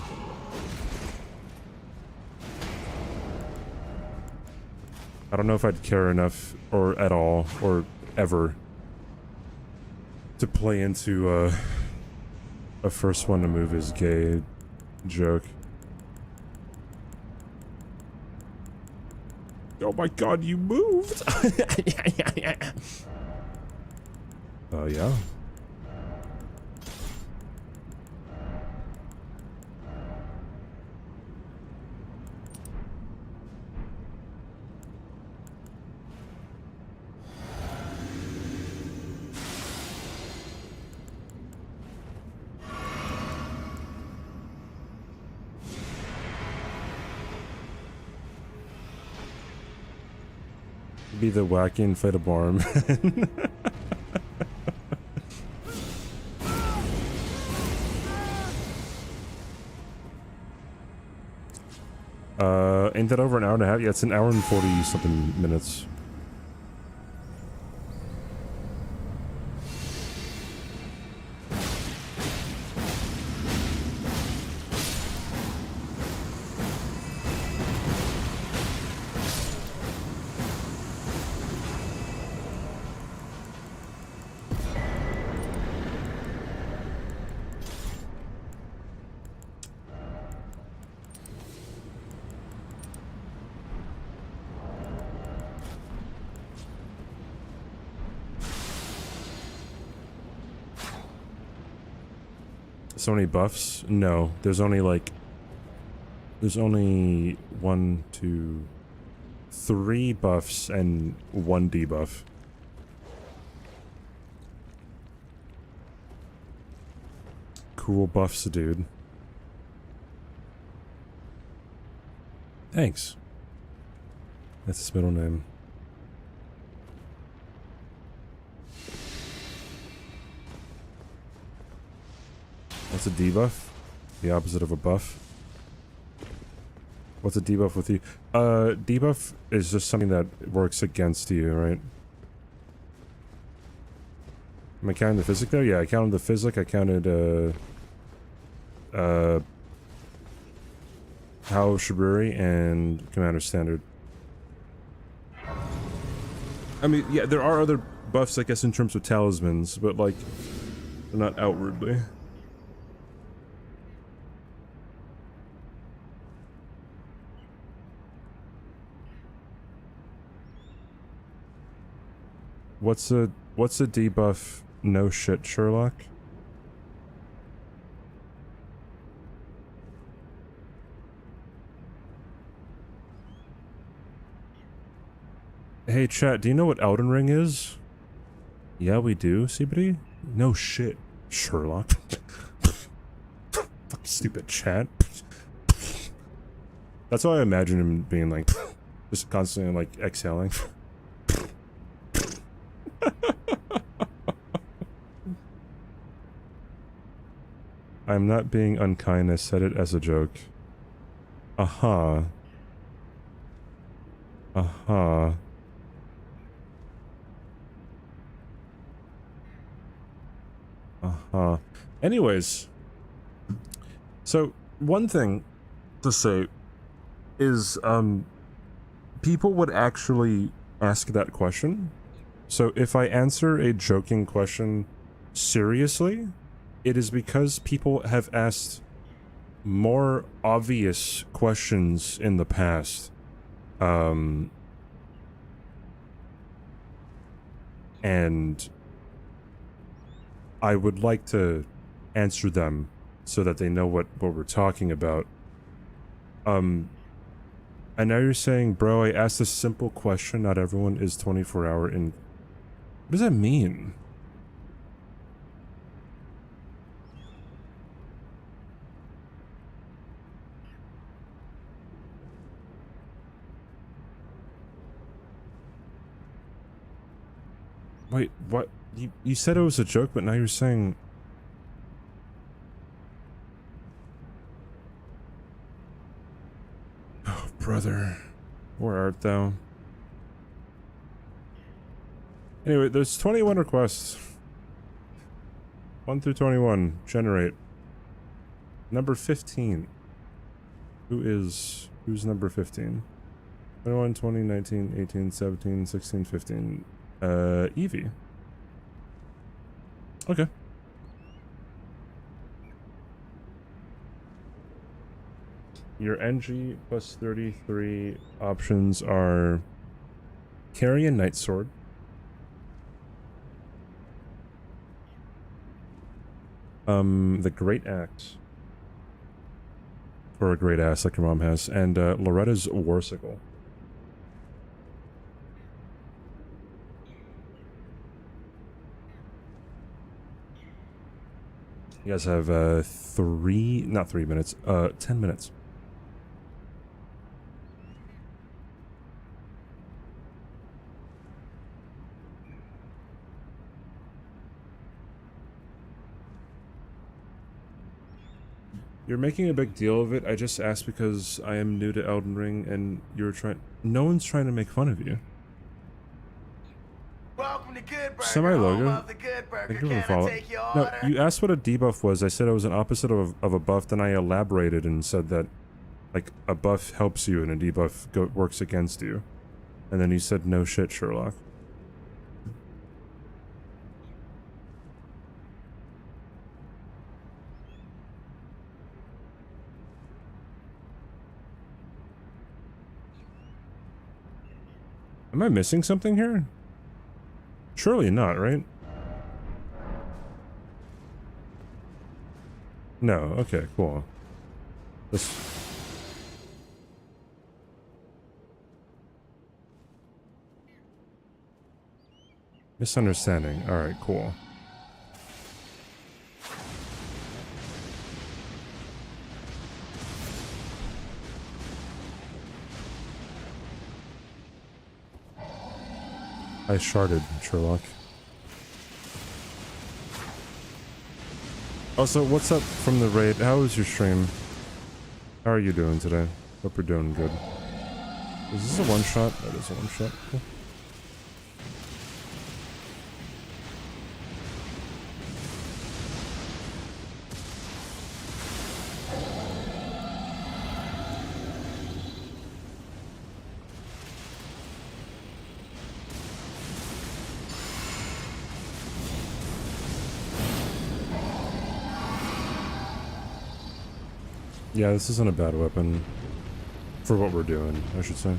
I don't know if I'd care enough, or at all, or ever, to play into a first one to move is gay joke. Oh my god, you moved! Yeah. Be the wacky inflatable arm. Ain't that over an hour and a half? Yeah, it's an hour and 40 something minutes. So many buffs? No, there's only like... There's only 1, 2, 3 buffs and 1 debuff. Cool buffs, dude. Thanks. That's his middle name. What's a debuff? The opposite of a buff. What's a debuff with you? Debuff is just something that works against you, right? Am I counting the physic though? Yeah, I counted the physic, I counted, How Shiburi and Commander Standard. I mean, yeah, there are other buffs, I guess, in terms of talismans, but, like, they're not outwardly. What's a debuff? No shit, Sherlock? Hey chat, do you know what Elden Ring is? Yeah, we do, CBD? No shit, Sherlock. Fuck stupid chat. That's why I imagine him being like, just constantly like exhaling. I'm not being unkind, I said it as a joke. Uh-huh. Uh-huh. Uh-huh. Anyways. So, one thing to say is, people would actually ask that question. So if I answer a joking question seriously, it is because people have asked more obvious questions in the past. And I would like to answer them so that they know what we're talking about. And now you're saying, bro, I asked a simple question, not everyone is 24-hour in... What does that mean? Wait, what? You said it was a joke, but now you're saying... Oh, brother. Where art thou? Anyway, there's 21 requests. 1 through 21. Generate. Number 15. Who's number 15? 21, 20, 19, 18, 17, 16, 15. Evie. Okay. Your NG plus 33 options are carry a night sword, the great axe, or a great ass like your mom has, and Loretta's warsicle. You guys have not 3 minutes, 10 minutes. You're making a big deal of it. I just asked because I am new to Elden Ring and you're trying... No one's trying to make fun of you. Welcome to Good Burger, Semi-logo. home of the Good Burger. Thank you for Can the follow. I take your No, order? you asked what a debuff was. I said it was an opposite of a buff, then I elaborated and said that, like, a buff helps you and a debuff works against you. And then you said, no shit, Sherlock. Am I missing something here? Surely not, right? No, okay, cool. This... Misunderstanding. Alright, cool. I sharded, Sherlock. Also, what's up from the raid? How was your stream? How are you doing today? Hope you're doing good. Is this a one-shot? That is a one-shot. Cool. Yeah, this isn't a bad weapon. For what we're doing, I should say.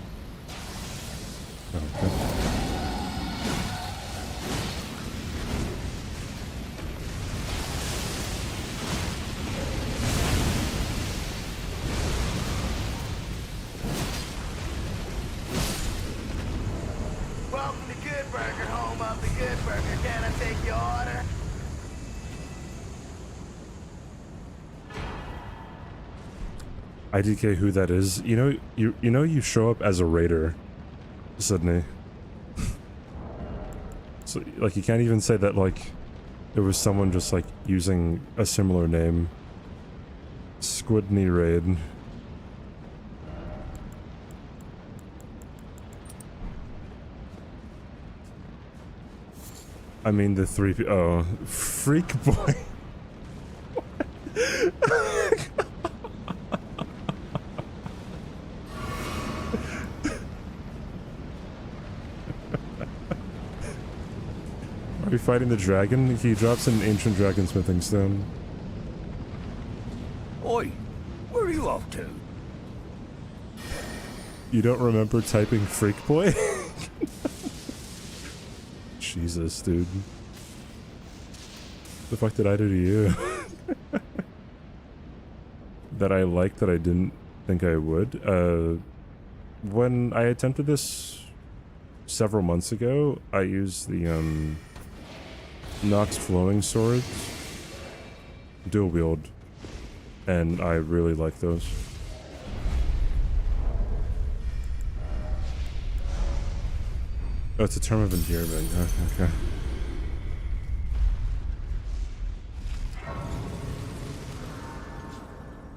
Okay. Welcome to Good Burger, home of the Good Burger. Can I take your order? IDK who that is. You know you show up as a raider, Sydney. So like you can't even say that like it was someone just like using a similar name. Squidney Raid. I mean the 3P. Oh, Freak Boy. Are we fighting the dragon? He drops an ancient dragon smithing stone. Oi, where are you off to? You don't remember typing Freak Boy? Jesus, dude. The fuck did I do to you? That I liked that I didn't think I would? When I attempted this several months ago, I used the, Nox flowing swords. Dual wield. And I really like those. Oh, it's a term of endearment. Okay.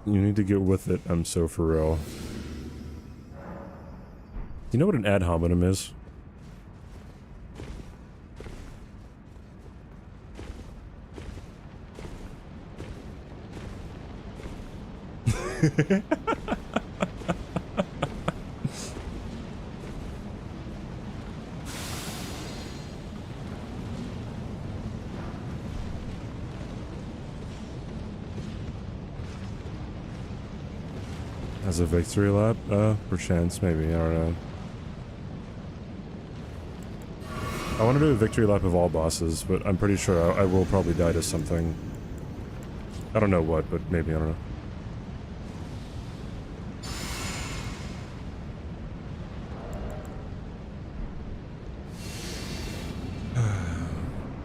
You need to get with it, I'm so for real. Do you know what an ad hominem is? As a victory lap? Perchance, maybe, I don't know. I want to do a victory lap of all bosses, but I'm pretty sure I will probably die to something. I don't know what, but maybe, I don't know.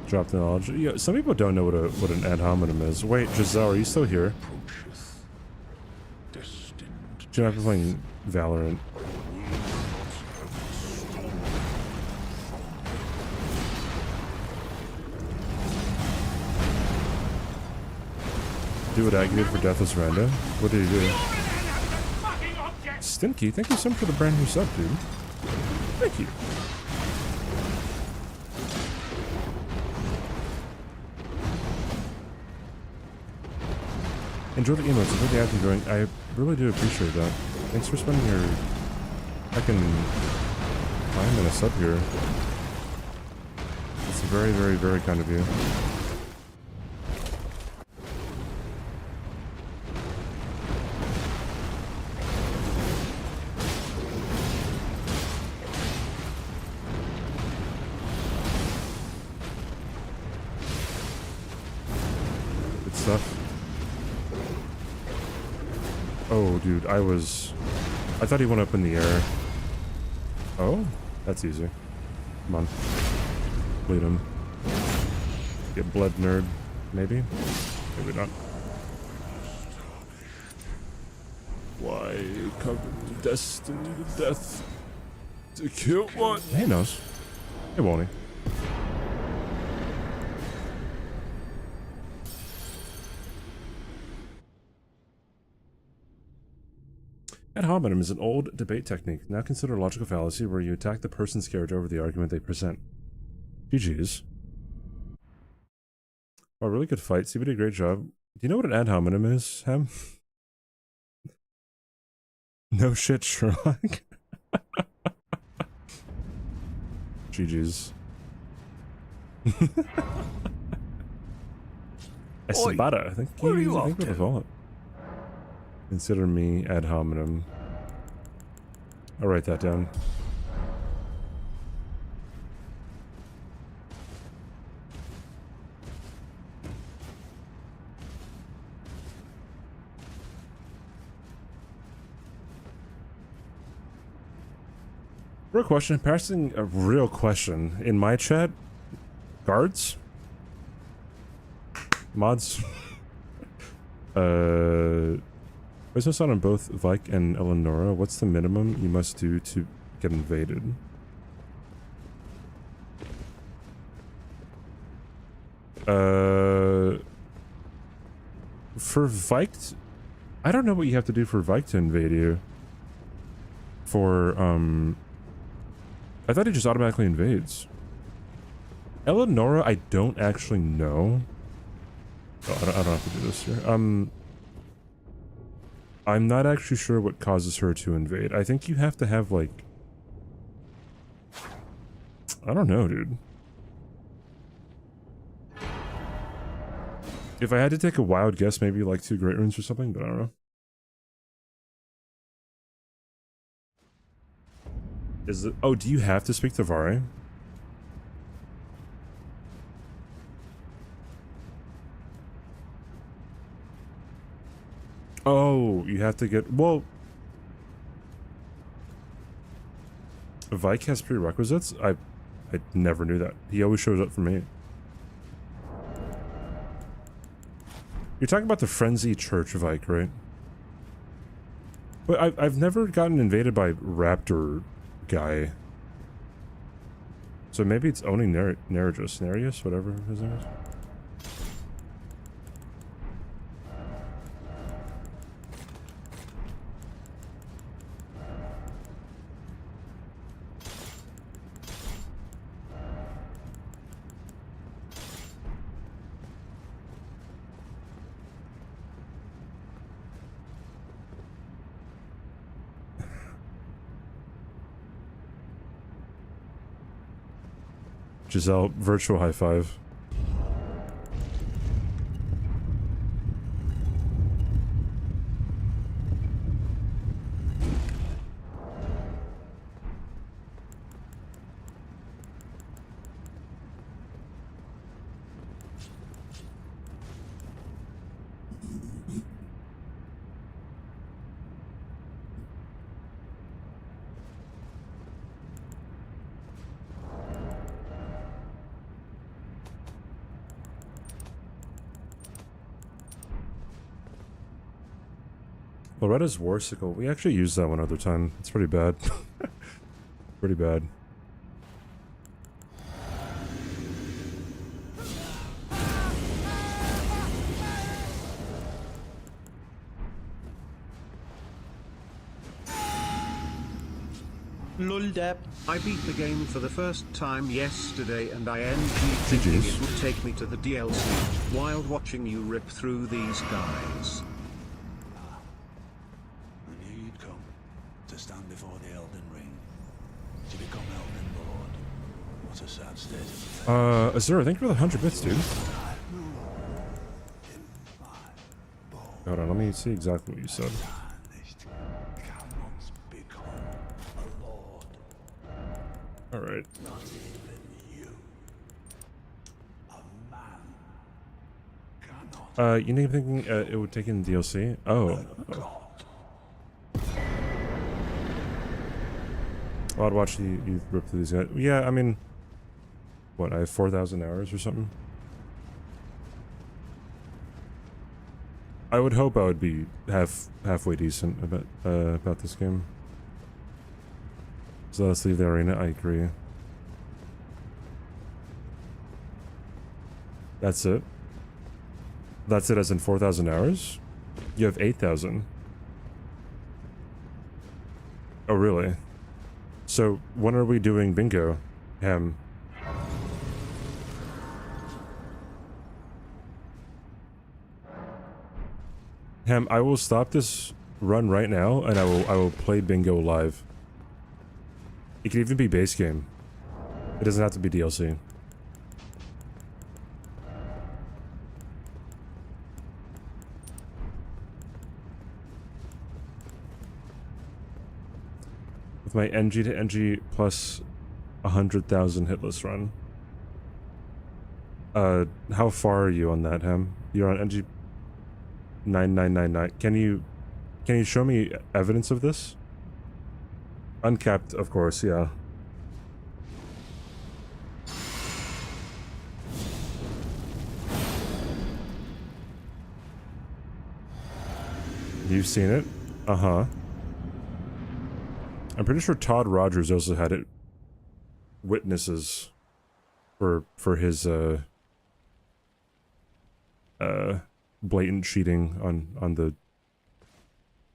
Drop the knowledge. Yeah, some people don't know what an ad hominem is. Wait, Giselle, are you still here? Do you know, I've been playing Valorant. Do what I did for Deathless Randa? What did he do? Stinky, thank you so much for the brand new sub, dude. Thank you. Enjoy the emotes. Enjoy the acting going. I really do appreciate that. Thanks for spending your fucking time in a sub here. It's very, very, very kind of you. Good stuff. Oh, dude, I thought he went up in the air. Oh, that's easy. Come on. Bleed him. Get blood, nerd. Maybe? Maybe not. Why come destiny to death to kill one? He knows. Hey, won't he? Ad hominem is an old debate technique, now considered a logical fallacy, where you attack the person's character over the argument they present. GG's. Oh, really good fight. CBD, great job. Do you know what an ad hominem is, Hem? No shit, Sherlock. GG's. Espada, I think where are you I off think what to? I call it. Consider me ad hominem. I'll write that down. Real question, passing a real question in my chat. Guards? Mods? There's no sound on both Vike and Eleonora. What's the minimum you must do to get invaded? For Vike, I don't know what you have to do for Vike to invade you. For, I thought he just automatically invades. Eleonora, I don't actually know. Oh, I don't have to do this here. I'm not actually sure what causes her to invade. I think you have to have, like... I don't know, dude. If I had to take a wild guess, maybe like 2 Great Runes or something, but I don't know. Is it... Oh, do you have to speak to Vare? Oh, you have to get... Well... Vike has prerequisites? I never knew that. He always shows up for me. You're talking about the Frenzy Church Vike, right? But I've never gotten invaded by Raptor guy. So maybe it's owning Nereus, whatever his name is. Giselle, virtual high five. Loretta's Warsicle. We actually used that one other time. It's pretty bad. Pretty bad. I beat the game for the first time yesterday and I NG thinking it would take me to the DLC while watching you rip through these guys. I knew you'd come to stand before the Elden Ring, to become Elden Lord. What a sad state of affairs. Azura, thank you for the 100 bits, dude. Hold on, let me see exactly what you said. Alright. Not even you. A man cannot. You need thinking it would take in DLC? Oh. Well, I'd watch you rip through these guys. Yeah, I mean, what, I have 4,000 hours or something? I would hope I would be halfway decent about this game. So let's leave the arena. I agree. That's it. That's it as in 4,000 hours? You have 8,000. Oh, really? So, when are we doing bingo? Ham. Ham, I will stop this run right now, and I will play bingo live. It could even be base game. It doesn't have to be DLC. With my NG to NG plus 100,000 hitless run. How far are you on that, Ham? You're on NG 9999. Can you show me evidence of this? Uncapped, of course, yeah. You've seen it? Uh-huh. I'm pretty sure Todd Rogers also had it. Witnesses for his blatant cheating on the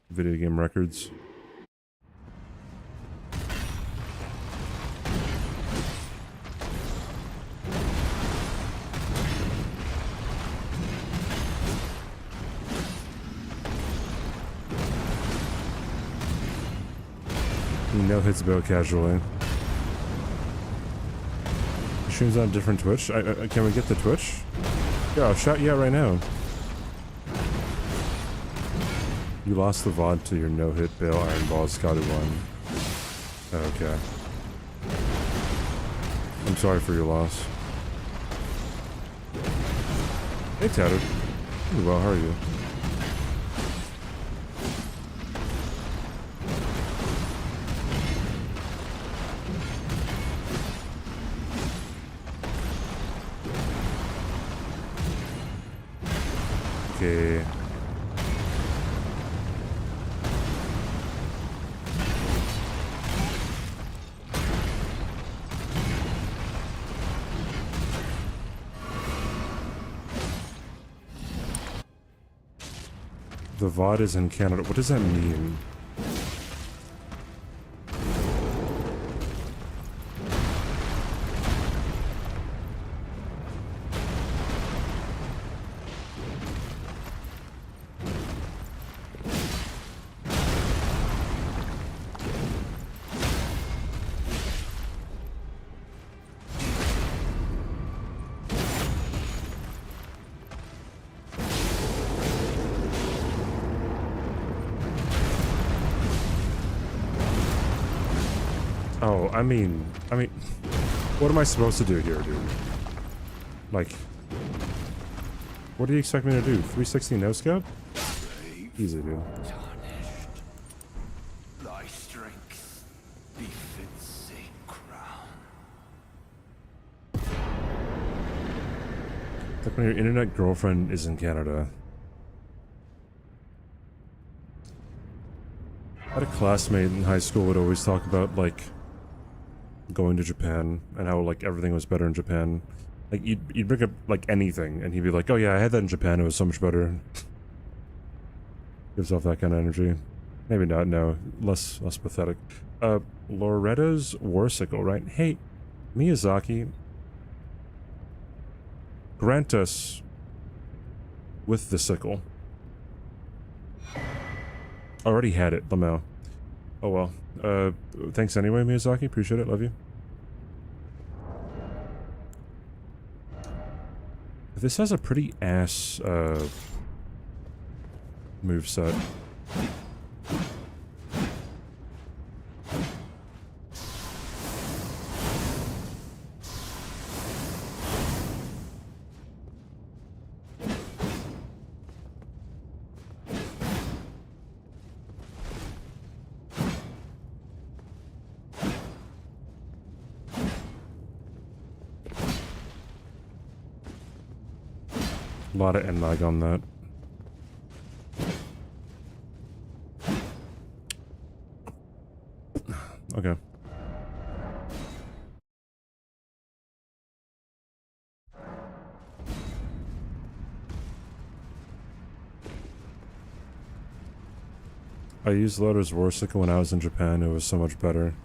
video game records. No hits about casually. Streams on a different Twitch. Can we get the Twitch? Yeah, I'll shout you out right now. You lost the VOD to your no-hit Bale Iron Ball Scotty 1. Okay. I'm sorry for your loss. Hey, Tattered. Pretty well, how are you? Okay. The VOD is in Canada. What does that mean? Oh, I mean, what am I supposed to do here, dude? Like, what do you expect me to do? 360 no scope? Easy, dude. Thy strength befits a crown. It's like when your internet girlfriend is in Canada. I had a classmate in high school would always talk about, like, going to Japan and how, like, everything was better in Japan. Like, you'd bring up, like, anything, and he'd be like, oh yeah, I had that in Japan, it was so much better. Gives off that kind of energy. Maybe not, no. Less pathetic. Loretta's Warsicle, right? Hey, Miyazaki. Grant us with the sickle. Already had it, Lamau. Oh well. Thanks anyway, Miyazaki. Appreciate it. Love you. This has a pretty ass, moveset. A lot of end lag on that. Okay. I used Loader's Warsicle when I was in Japan. It was so much better.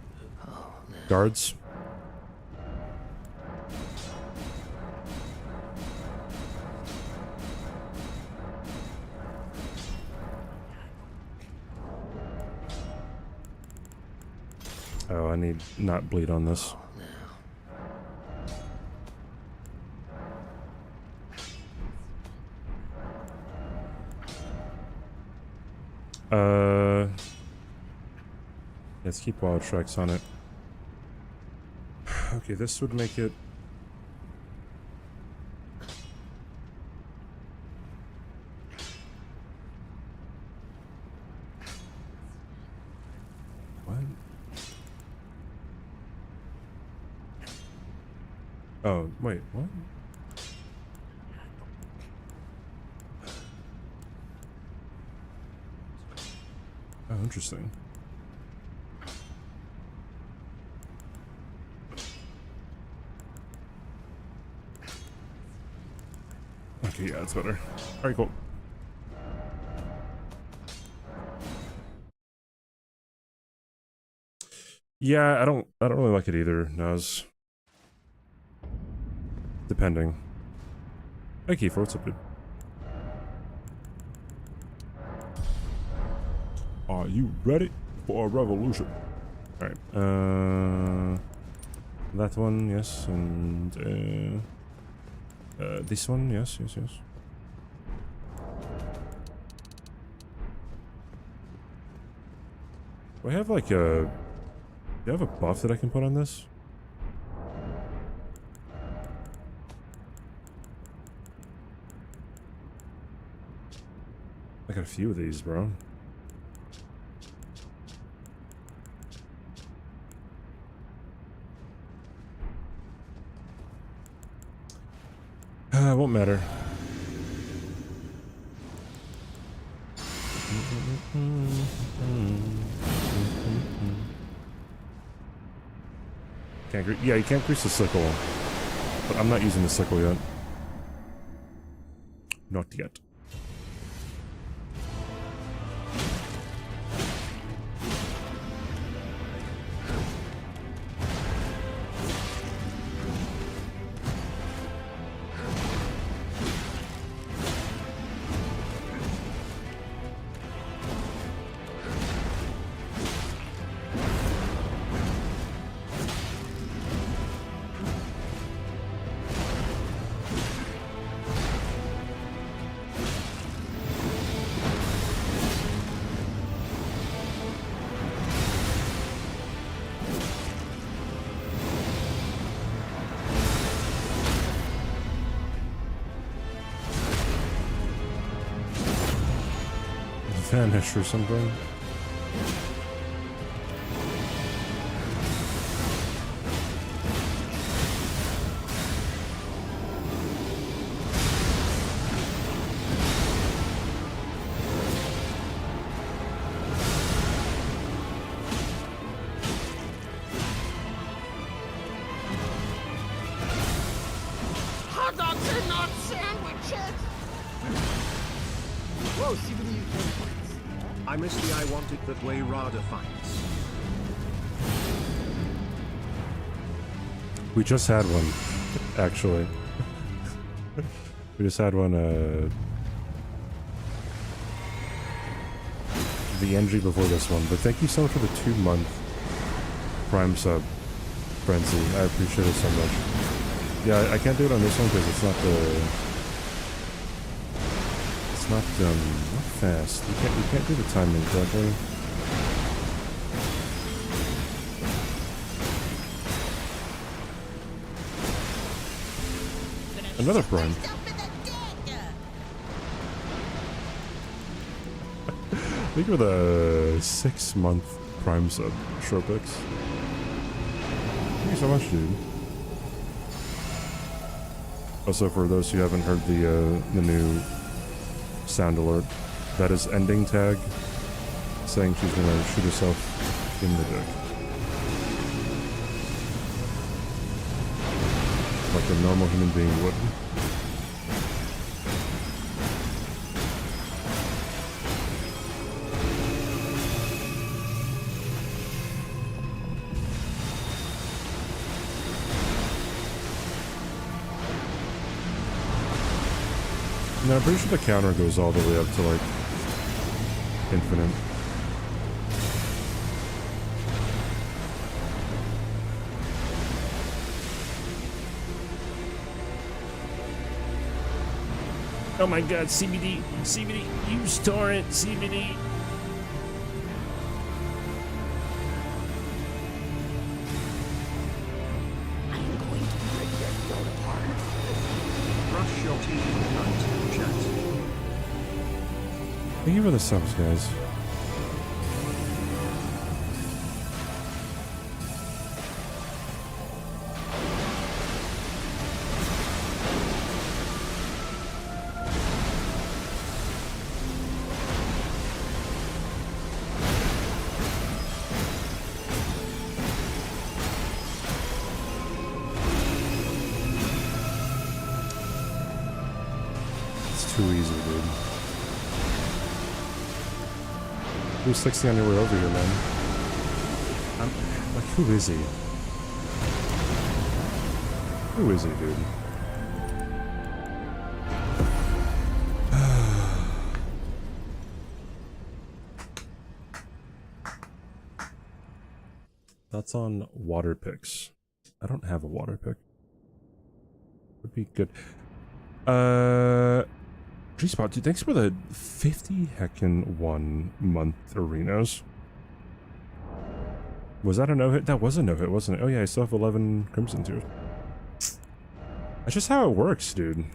Guards? Oh, I need not bleed on this. Let's keep wild tracks on it. Okay, this would make it. What? Oh, wait, what? Oh, interesting. Okay, yeah, it's better. Alright, cool. Yeah, I don't really like it either, Naz. Depending. Hey Kiefer, what's up, dude? Are you ready for a revolution? Alright, that one, yes, and this one, yes. Do I have like a... Do you have a buff that I can put on this? I got a few of these, bro. Won't matter. Yeah, you can't grease the sickle. But I'm not using the sickle yet. Not yet. vanish or something. Hot dogs are not sandwiches! Whoa, CBD. I miss the I want it that way Rada fights. We just had one, actually. We just had one, the NG before this one, but thank you so much for the 2-month Prime sub, Frenzy. I appreciate it so much. Yeah, I can't do it on this one because it's not not fast. You can't do the timing correctly. Another Prime. Thank you for the 6-month Prime sub, Shropix. Thank you so much, dude. Also, for those who haven't heard the new sound alert, that is ending tag, saying she's gonna shoot herself in the dick. Like a normal human being would. No, I'm pretty sure the counter goes all the way up to, like, infinite. Oh my god, CBD, CBD, use torrent, CBD. I'm going to break your throat apart. Brush your teeth, cunt, chat. Thank you for the subs, guys. Too easy, dude. Who's 60 on your way over here, man? Like, who is he? Who is he, dude? That's on water picks. I don't have a water pick. Would be good. G-Spot, dude, thanks for the 50 heckin' 1-month arenas. Was that a no-hit? That was a no-hit, wasn't it? Oh yeah, I still have 11 Crimson Tears. That's just how it works, dude.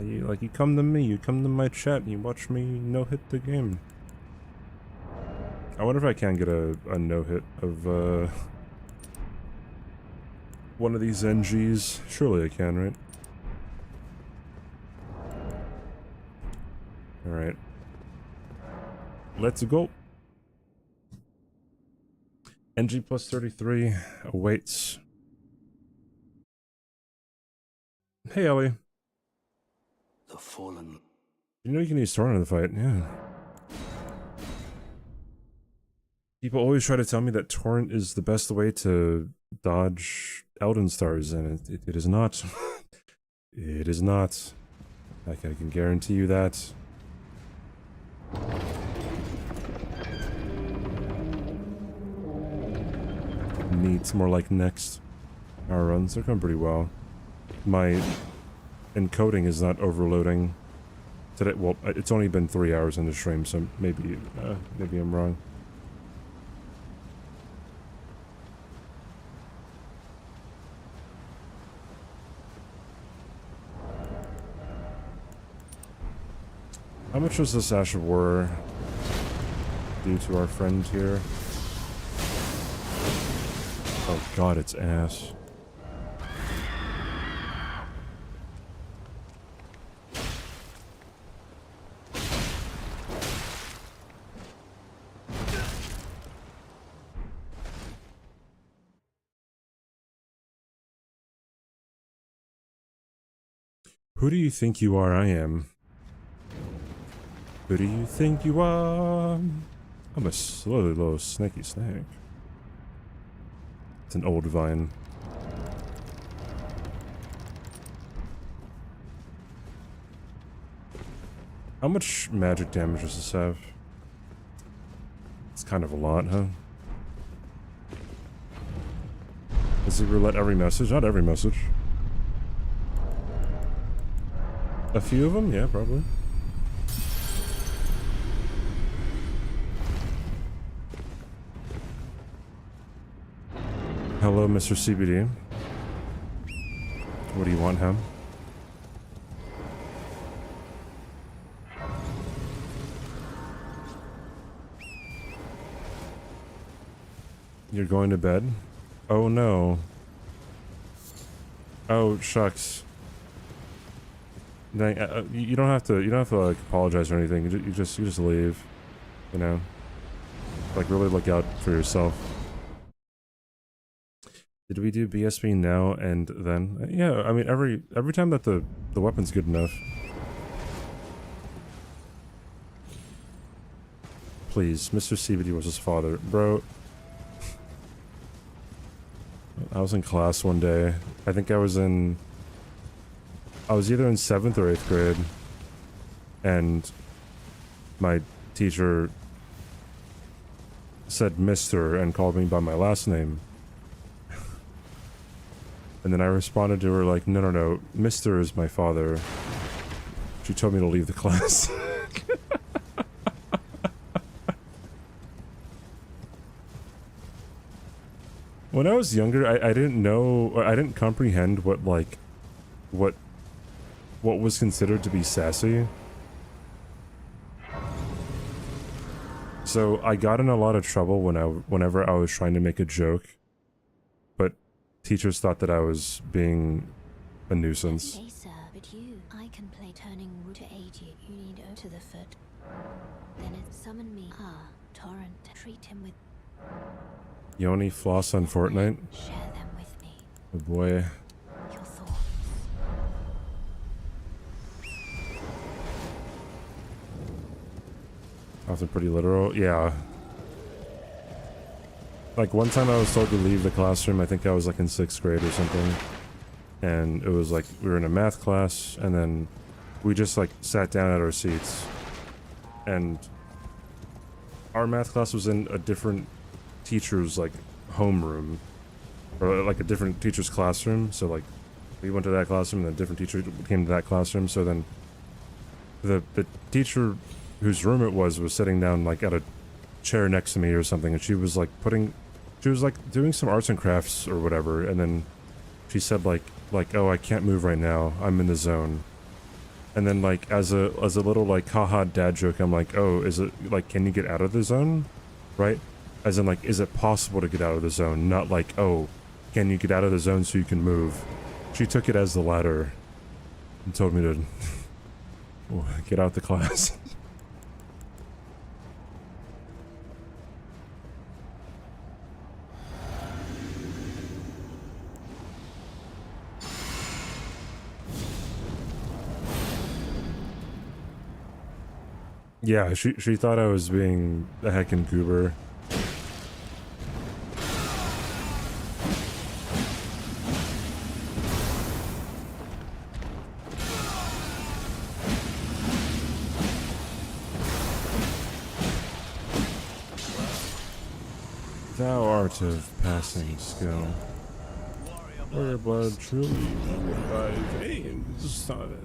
You come to me, you come to my chat, and you watch me no-hit the game. I wonder if I can get a no-hit of, one of these NGs. Surely I can, right? Alright. Let's go. NG plus 33 awaits. Hey, Ellie. The fallen. You know you can use Torrent in the fight, yeah. People always try to tell me that Torrent is the best way to dodge Elden Stars, and it is not. It is not. I can guarantee you that. Needs more like next. Our runs are going pretty well. My encoding is not overloading today. Well, it's only been 3 hours in the stream, so maybe I'm wrong. How much does this Ash of War do to our friend here? Oh god, it's ass. Who do you think you are? I am. Who do you think you are? I'm a slowly little snaky snake. It's an old vine. How much magic damage does this have? It's kind of a lot, huh? Does he roulette every message? Not every message. A few of them? Yeah, probably. Hello, Mr. CBD. What do you want, him? You're going to bed? Oh no. Oh shucks. Dang, you don't have to like apologize or anything. You just leave, you know. Like really look out for yourself. Did we do BSB now and then? Yeah, I mean every time that the weapon's good enough. Please, Mr. CBD was his father, bro. I was in class one day. I think I was either in 7th or 8th grade, and my teacher said Mr. and called me by my last name. And then I responded to her like, no, Mr. is my father. She told me to leave the class. When I was younger, I didn't know, I didn't comprehend what was considered to be sassy. So I got in a lot of trouble whenever I was trying to make a joke, but teachers thought that I was being a nuisance. Okay, sir, but I can play turning root to aid you. You need O to the foot. Then it summon me. Torrent. Treat him with. Yoni floss on Fortnite. Share them with me. Oh boy. Your thoughts. Often pretty literal. Yeah. Like one time I was told to leave the classroom. I think I was like in 6th grade or something. And it was like we were in a math class and then we just like sat down at our seats. And our math class was in a different teacher's like homeroom. Or like a different teacher's classroom. So like we went to that classroom and a different teacher came to that classroom. So then the teacher whose room it was sitting down like at a chair next to me or something, and she was like doing some arts and crafts or whatever, and then she said like oh, I can't move right now, I'm in the zone. And then like as a little like haha dad joke, I'm like, oh, is it like, can you get out of the zone, right? As in like, is it possible to get out of the zone, not like, oh, can you get out of the zone so you can move. She took it as the latter and told me to get out the class. Yeah, she thought I was being a heckin' goober. Thou art of passing skill. Warrior blood truly in thy veins, sonnet.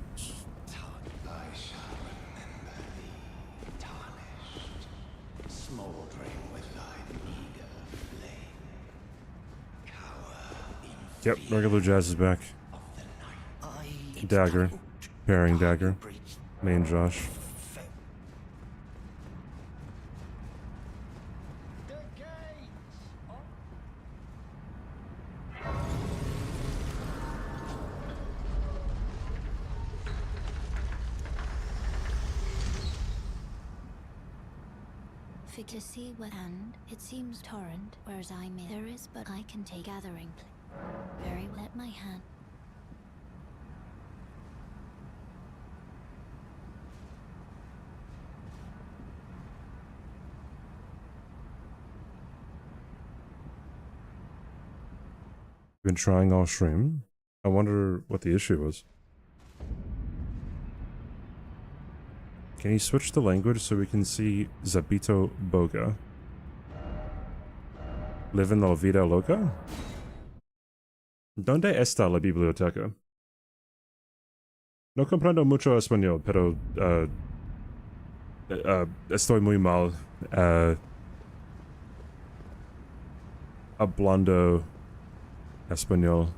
Yep, regular Jazz is back. Dagger. Pairing dagger. Main Josh. figure see what and it seems torrent, whereas I may there is but I can take gathering very well at my hand. Been trying all stream. I wonder what the issue was. Can you switch the language so we can see Zabito Boga? Live in la vida loca? ¿Dónde está la biblioteca? No comprendo mucho español, pero estoy muy mal hablando español.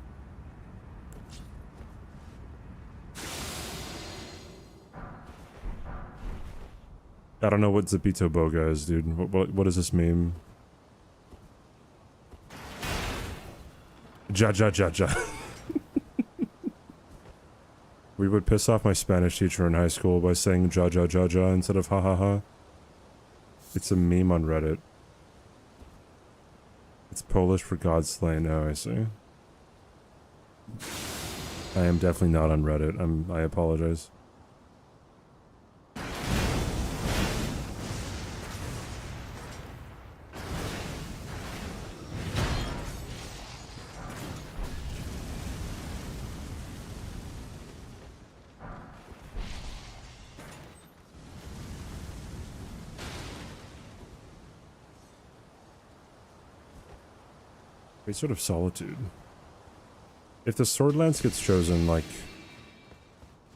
I don't know what Zabito Boga is, dude. What does this mean? Ja. We would piss off my Spanish teacher in high school by saying ja instead of ha ha ha. It's a meme on Reddit. It's Polish for God slain. Oh, I see. I am definitely not on Reddit. I apologize. Sort of solitude. If the sword lance gets chosen, like,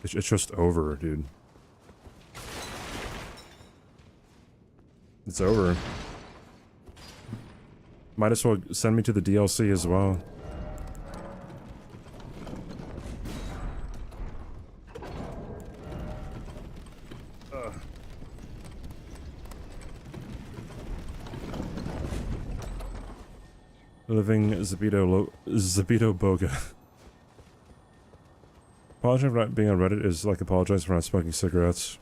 it's just over, dude. It's over. Might as well send me to the DLC as well. Living Zabito Boga. Apologizing for not being on Reddit is like apologizing for not smoking cigarettes.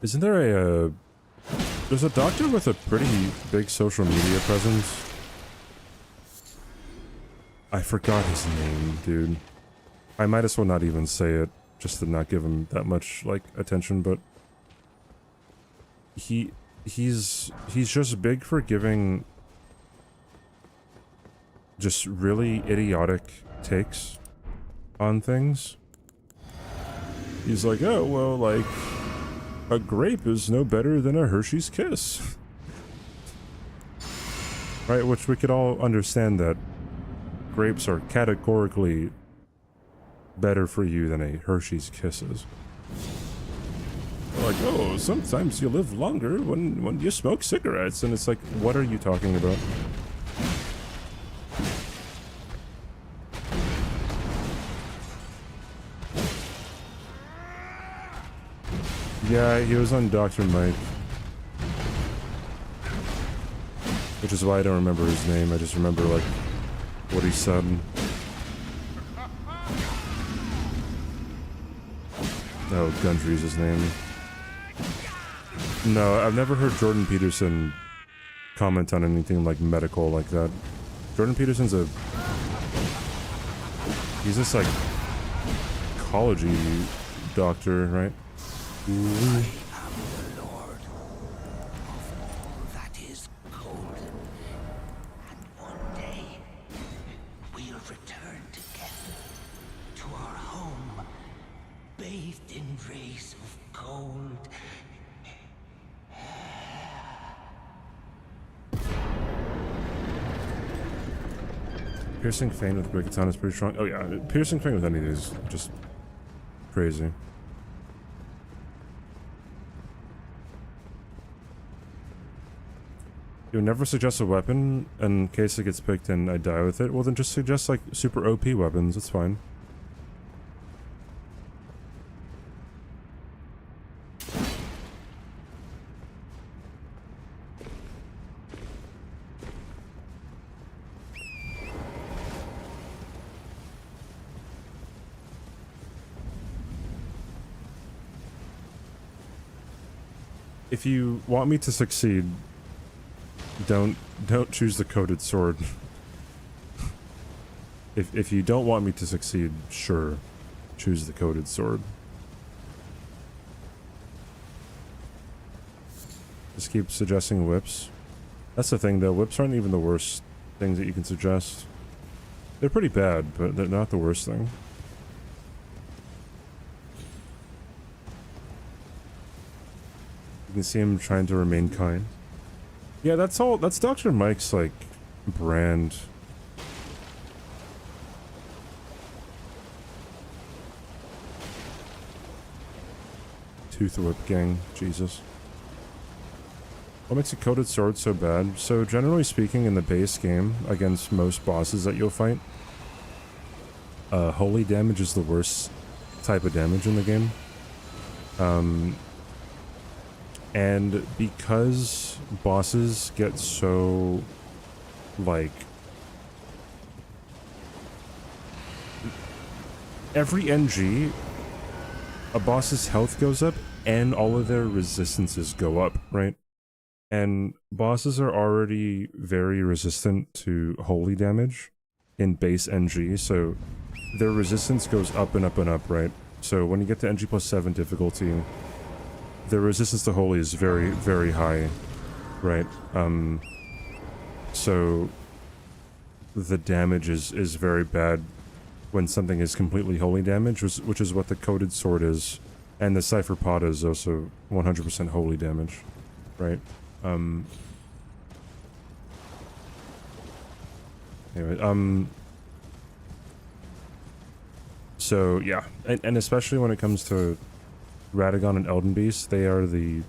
Isn't there a there's a doctor with a pretty big social media presence? I forgot his name, dude. I might as well not even say it, just to not give him that much, like, attention, but he's just big for giving just really idiotic takes on things. He's like, oh, well, like, a grape is no better than a Hershey's Kiss. Right, which we could all understand that grapes are categorically better for you than a Hershey's Kisses. Like, oh, sometimes you live longer when you smoke cigarettes, and it's like, what are you talking about? Yeah, he was on Dr. Mike. Which is why I don't remember his name, I just remember, like, what he said. Oh, Gundry's his name. No, I've never heard Jordan Peterson comment on anything like medical like that. Jordan Peterson's he's a psychology doctor, right? I am the Lord of all that is golden, and one day we'll return together to our home, bathed in rays of gold. Piercing Fang with Brigaton is pretty strong. Oh yeah, Piercing Fang with anything is just crazy. You would never suggest a weapon in case it gets picked and I die with it. Well, then just suggest like super OP weapons. It's fine. If you want me to succeed, don't choose the coded sword. If you don't want me to succeed, sure, choose the coded sword. Just keep suggesting whips. That's the thing though, whips aren't even the worst things that you can suggest. They're pretty bad, but they're not the worst thing. You can see him trying to remain kind. Yeah, that's Dr. Mike's, like, brand. Tooth whip gang, Jesus. What makes a coded sword so bad? So generally speaking, in the base game, against most bosses that you'll fight, holy damage is the worst type of damage in the game. And because bosses get so, like, every NG, a boss's health goes up and all of their resistances go up, right? And bosses are already very resistant to holy damage in base NG, so their resistance goes up and up and up, right? So when you get to NG+7 difficulty, the resistance to holy is very, very high, right? So the damage is very bad when something is completely holy damage, which is what the coded sword is, and the cipher pot is also 100% holy damage, right? Anyway, so yeah, and especially when it comes to Radagon and Elden Beast, they are the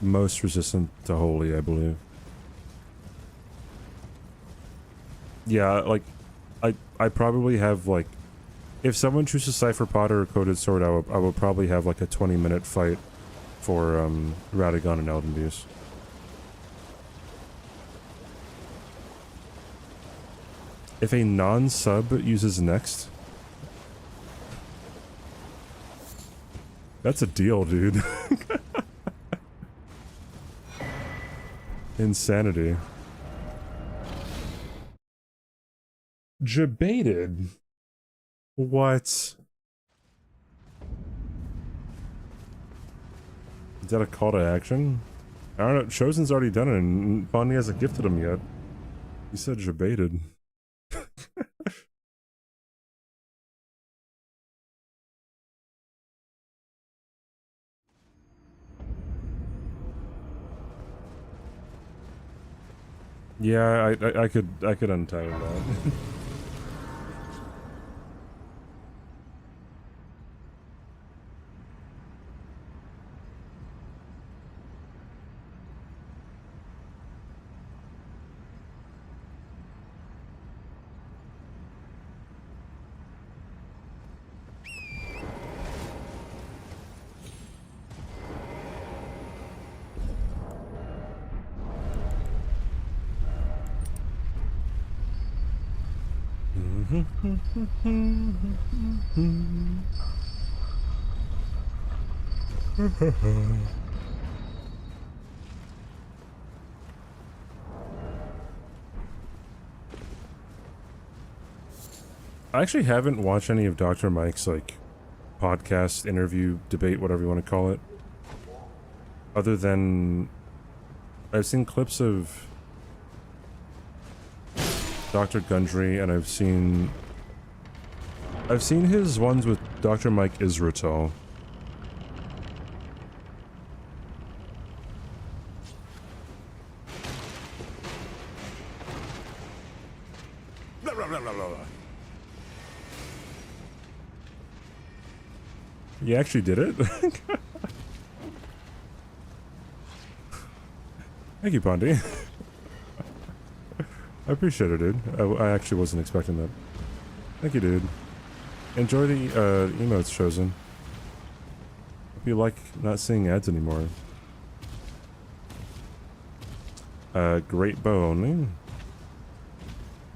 most resistant to holy, I believe. Yeah, like, I probably have, like, if someone chooses Cipher Pot or a Coded Sword, I will probably have, like, a 20-minute fight for, Radagon and Elden Beast. If a non-sub uses next... That's a deal, dude. Insanity. Debated. What? Is that a call to action? I don't know. Chosen's already done it, and Bonnie hasn't gifted him yet. He said debated. Yeah, I could untie that. I actually haven't watched any of Dr. Mike's, like, podcast, interview, debate, whatever you want to call it. Other than... I've seen clips of Dr. Gundry, and I've seen his ones with Dr. Mike Israel. You actually did it? Thank you, Pondy. I appreciate it, dude. I actually wasn't expecting that. Thank you, dude. Enjoy the emotes, Chosen. Hope you like not seeing ads anymore. Great bow only.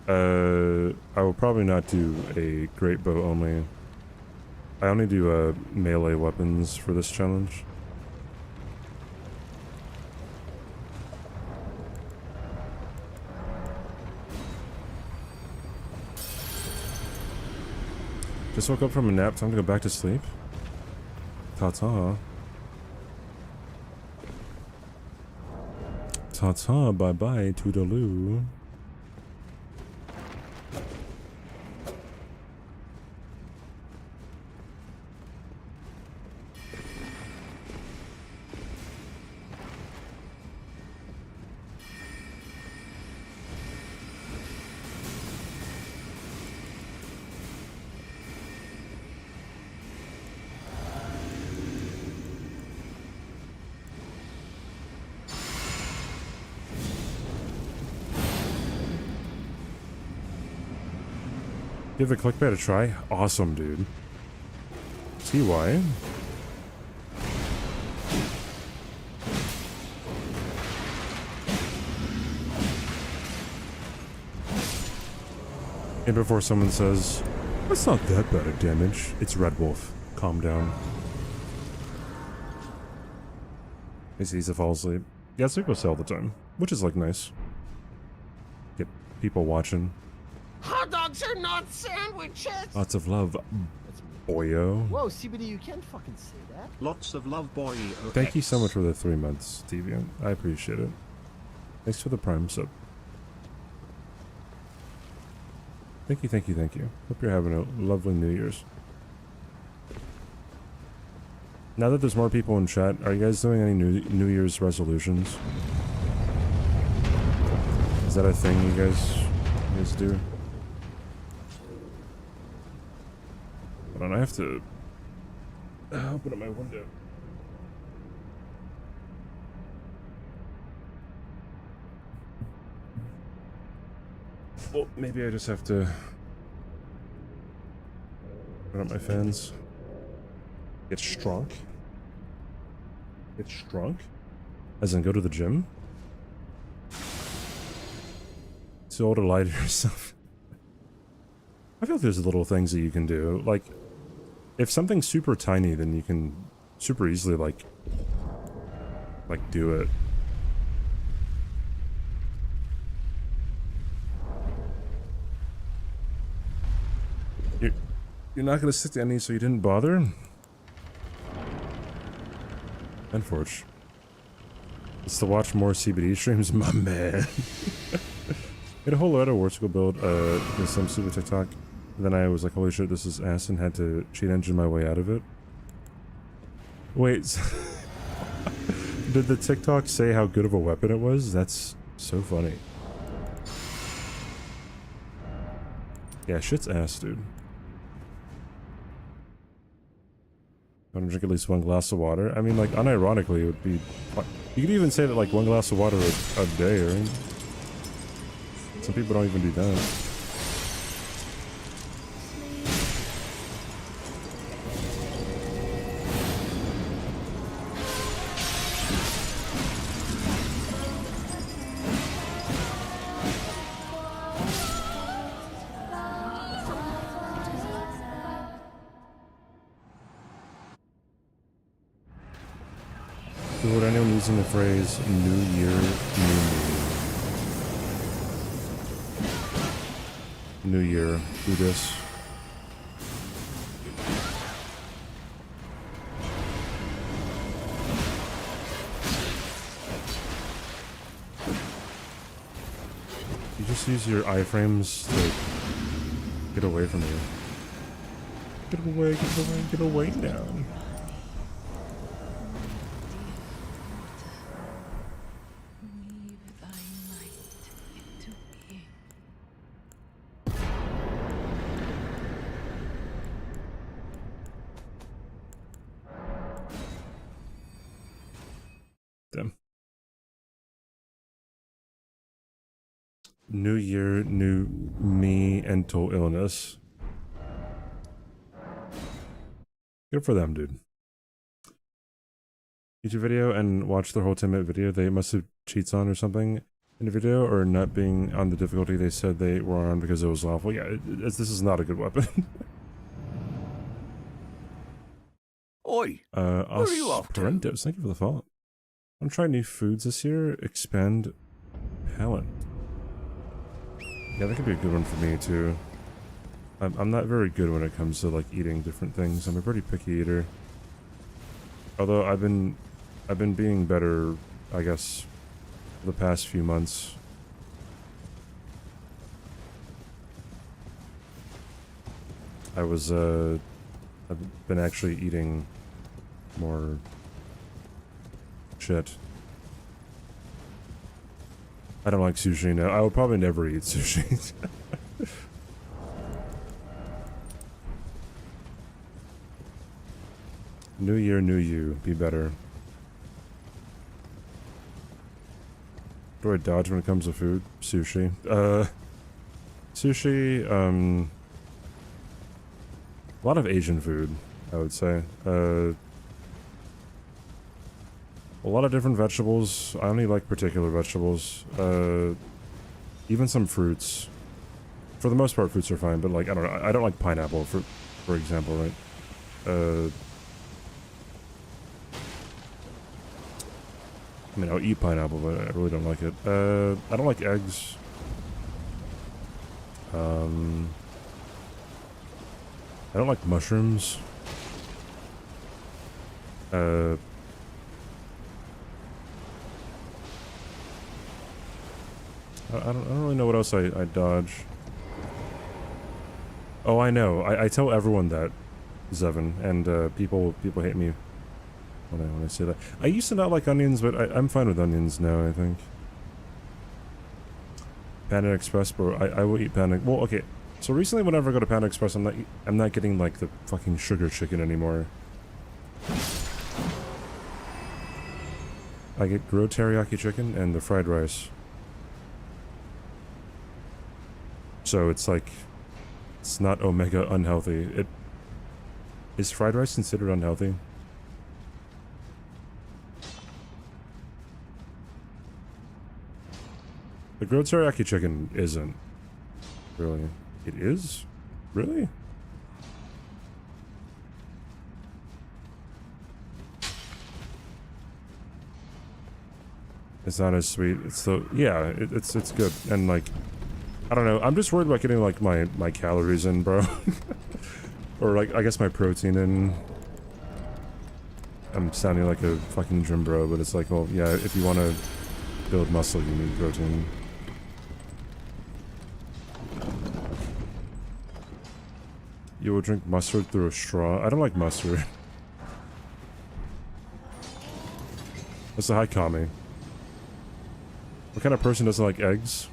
I will probably not do a great bow only. I only do melee weapons for this challenge. Just woke up from a nap. Time to go back to sleep. Ta-ta. Ta-ta. Bye-bye. Toodaloo. Give the clickbait a try? Awesome, dude. See why? And before someone says, that's not that bad of damage, it's Red Wolf. Calm down. It's easy to fall asleep. Yeah, sleep will all the time, which is like nice. Get people watching. Hot dogs are not sandwiches! Lots of love, boyo. Whoa, CBD, you can't fucking say that. Lots of love, boy. Thank you so much for the 3 months, Deviant. I appreciate it. Thanks for the Prime sub. Thank you, thank you, thank you. Hope you're having a lovely New Year's. Now that there's more people in chat, are you guys doing any New Year's resolutions? Is that a thing you guys do? Hold on, I have to open up my window. Well, maybe I just have to put up my fans. Get strong. Get strong? As in go to the gym? Too old to lie to yourself. I feel like there's little things that you can do. Like, if something's super tiny, then you can super easily, like do it. You're not gonna stick to any, so you didn't bother? Unfortunate. It's to watch more CBD streams, my man. Made a whole lot of work to go build some super TikTok. And then I was like, holy shit, this is ass, and had to cheat engine my way out of it. Wait, did the TikTok say how good of a weapon it was? That's so funny. Yeah, shit's ass, dude. Want to drink at least 1 glass of water? I mean, like, unironically, it would be... You could even say that, like, 1 glass of water a day, right? Some people don't even do that. Would anyone using the phrase New Year, New Me? New Year, do this. You just use your iframes to get away from you. Get away, get away, get away now. New year, new me, mental illness. Good for them, dude. YouTube video and watch their whole 10-minute video. They must have cheats on or something in the video, or not being on the difficulty they said they were on because it was lawful. Yeah, this is not a good weapon. Oi, where are you off to? Thank you for the follow. I'm trying new foods this year. Expand palate. Yeah, that could be a good one for me too. I'm not very good when it comes to like eating different things. I'm a pretty picky eater. Although I've been being better, I guess, the past few months. I've been actually eating more shit. I don't like sushi now. I would probably never eat sushi. New year, new you. Be better. Do I dodge when it comes to food? Sushi. Sushi, a lot of Asian food, I would say. A lot of different vegetables. I only like particular vegetables. Even some fruits. For the most part, fruits are fine, but like, I don't know. I don't like pineapple, for example, right? I mean, I'll eat pineapple, but I really don't like it. I don't like eggs. I don't like mushrooms. I don't really know what else I dodge. Oh, I know. I tell everyone that, Zevin, and people hate me when I say that. I used to not like onions, but I'm fine with onions now, I think. Panda Express, bro. I will eat Panda. Well, okay. So recently, whenever I go to Panda Express, I'm not getting like the fucking sugar chicken anymore. I get grilled teriyaki chicken and the fried rice. So it's like, it's not omega unhealthy. Is fried rice considered unhealthy? The grilled teriyaki chicken isn't. Really? It is? Really? It's not as sweet. It's so, yeah, it's good. And like, I don't know. I'm just worried about getting like my calories in, bro. Or like, I guess my protein in. I'm sounding like a fucking gym bro, but it's like, well, yeah, if you want to build muscle, you need protein. You will drink mustard through a straw? I don't like mustard. That's a high Kami. What kind of person doesn't like eggs?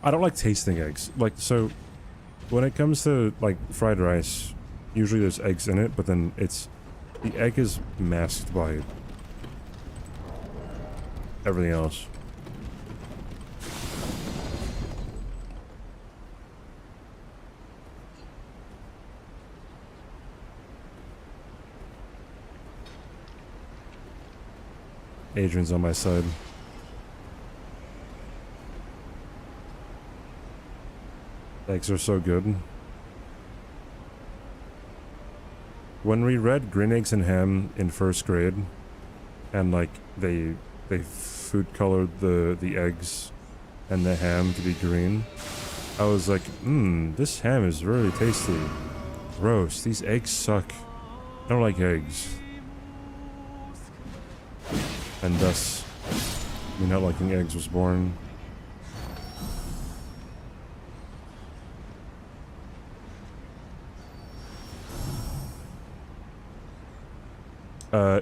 I don't like tasting eggs. Like, so, when it comes to, like, fried rice, usually there's eggs in it, but then the egg is masked by everything else. Adrian's on my side. Eggs are so good. When we read Green Eggs and Ham in first grade, and like they food colored the eggs and the ham to be green, I was like, this ham is really tasty. Gross, these eggs suck. I don't like eggs. And thus, me not liking eggs was born.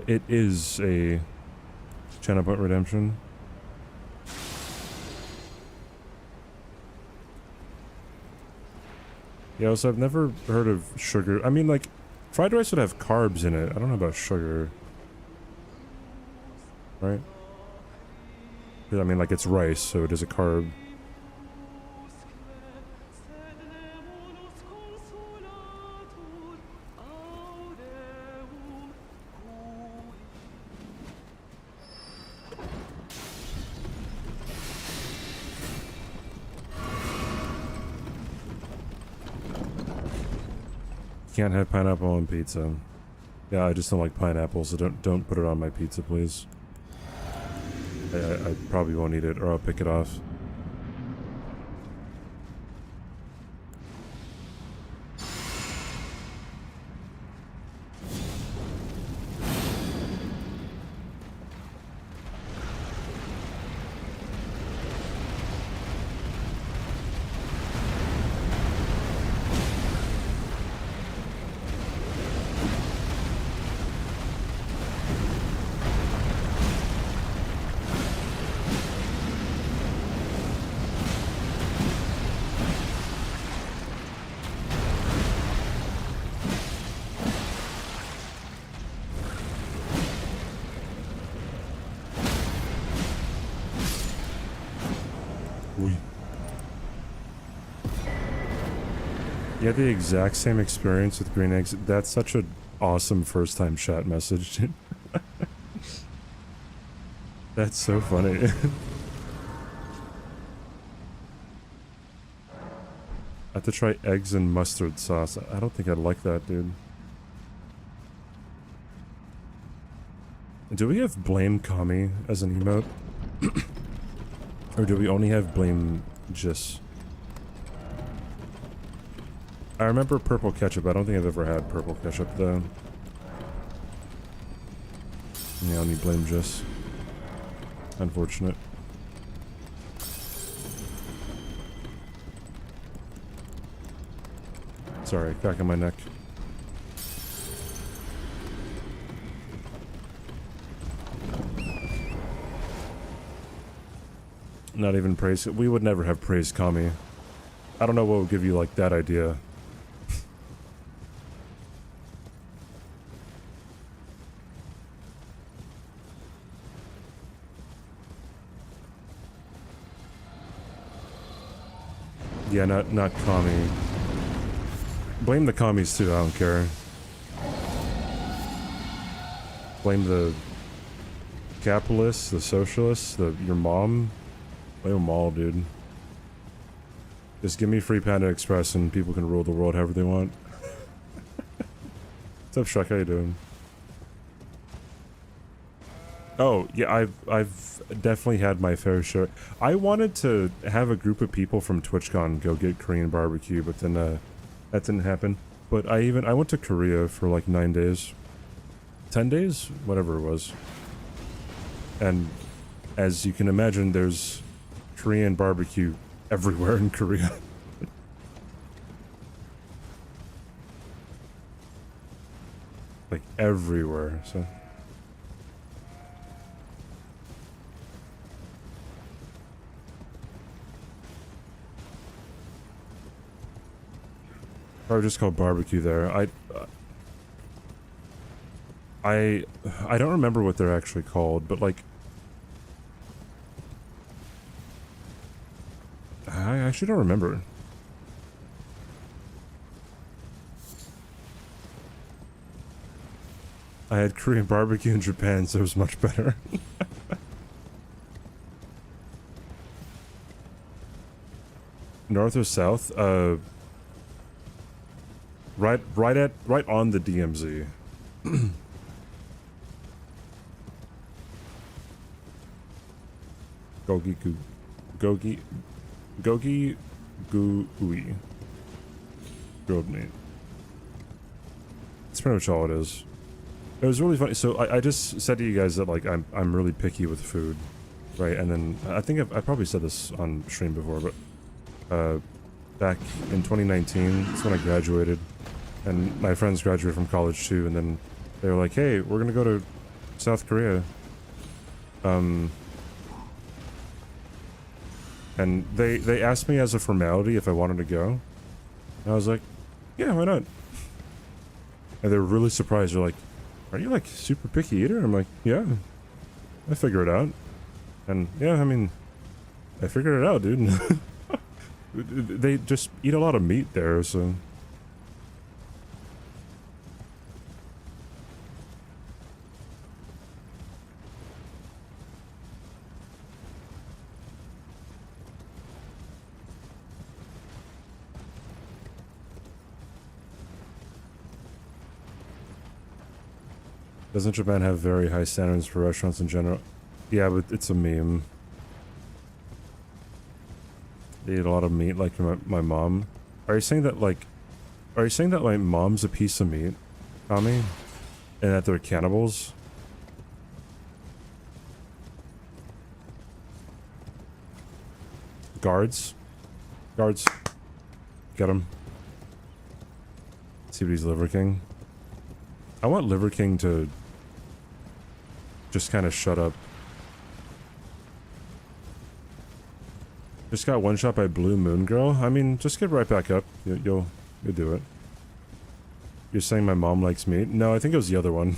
It is a channel point redemption. Yeah, so I've never heard of sugar. I mean, like, fried rice would have carbs in it. I don't know about sugar. Right? I mean, like, it's rice, so it is a carb. Can't have pineapple on pizza. Yeah, I just don't like pineapple, so don't put it on my pizza, please. I probably won't eat it, or I'll pick it off. We. You had the exact same experience with green eggs. That's such an awesome first time chat message, dude. That's so funny. I have to try eggs and mustard sauce. I don't think I'd like that, dude. Do we have blame Kami as an emote? Or do we only have blame Jis? I remember purple ketchup. I don't think I've ever had purple ketchup though. Yeah, I'll need blame Jis. Unfortunate. Sorry, back on my neck. Not even praise. We would never have praised Kami. I don't know what would give you like that idea. Yeah, not Kami. Blame the commies too, I don't care. Blame the capitalists, the socialists, your mom. Blame them all, dude. Just give me free Panda Express and people can rule the world however they want. What's up, Shrek? How you doing? Oh, yeah, I've definitely had my fair share. I wanted to have a group of people from TwitchCon go get Korean barbecue, but then that didn't happen. But I went to Korea for like 9 days. 10 days? Whatever it was. And as you can imagine, there's Korean barbecue everywhere in Korea. Like everywhere, so. Or just called barbecue there. I don't remember what they're actually called, but like I actually don't remember. I had Korean barbecue in Japan, so it was much better. North or south? Right on the DMZ. Gogi Gui. Grobny. That's pretty much all it is. It was really funny. So I just said to you guys that like I'm really picky with food, right? And then I think I probably said this on stream before, but back in 2019, that's when I graduated, and my friends graduated from college too. And then they were like, "Hey, we're gonna go to South Korea." And they asked me as a formality if I wanted to go. And I was like, "Yeah, why not?" And they were really surprised. They're like, "Are you like super picky eater?" I'm like, "Yeah, I figure it out." And yeah, I mean, I figured it out, dude. They just eat a lot of meat there, so. Doesn't Japan have very high standards for restaurants in general? Yeah, but it's a meme. They eat a lot of meat like my mom. Are you saying that like... Are you saying that my mom's a piece of meat, Tommy? And that they're cannibals? Guards? Guards. Get him. CBD's Liver King. I want Liver King to just kind of shut up. Just got one shot by Blue Moon Girl. I mean, just get right back up. You'll do it. You're saying my mom likes meat? No, I think it was the other one.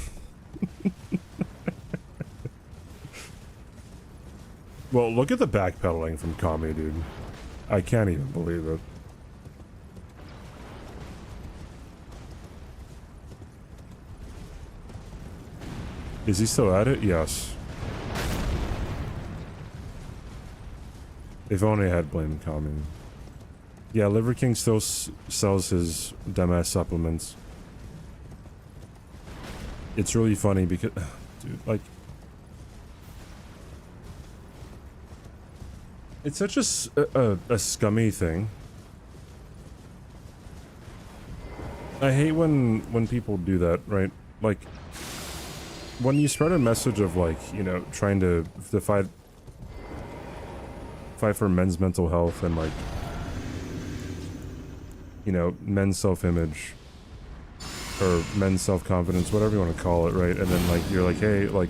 Well, look at the backpedaling from Kami, dude. I can't even believe it. Is he still at it? Yes. If only I had blamed Kami. Yeah, Liver King still sells his dumbass supplements. It's really funny because, dude, like, it's such a scummy thing. I hate when people do that, right? Like, when you spread a message of, like, you know, trying to fight for men's mental health and, like, you know, men's self-image or men's self-confidence, whatever you want to call it, right? And then, like, you're like, hey, like,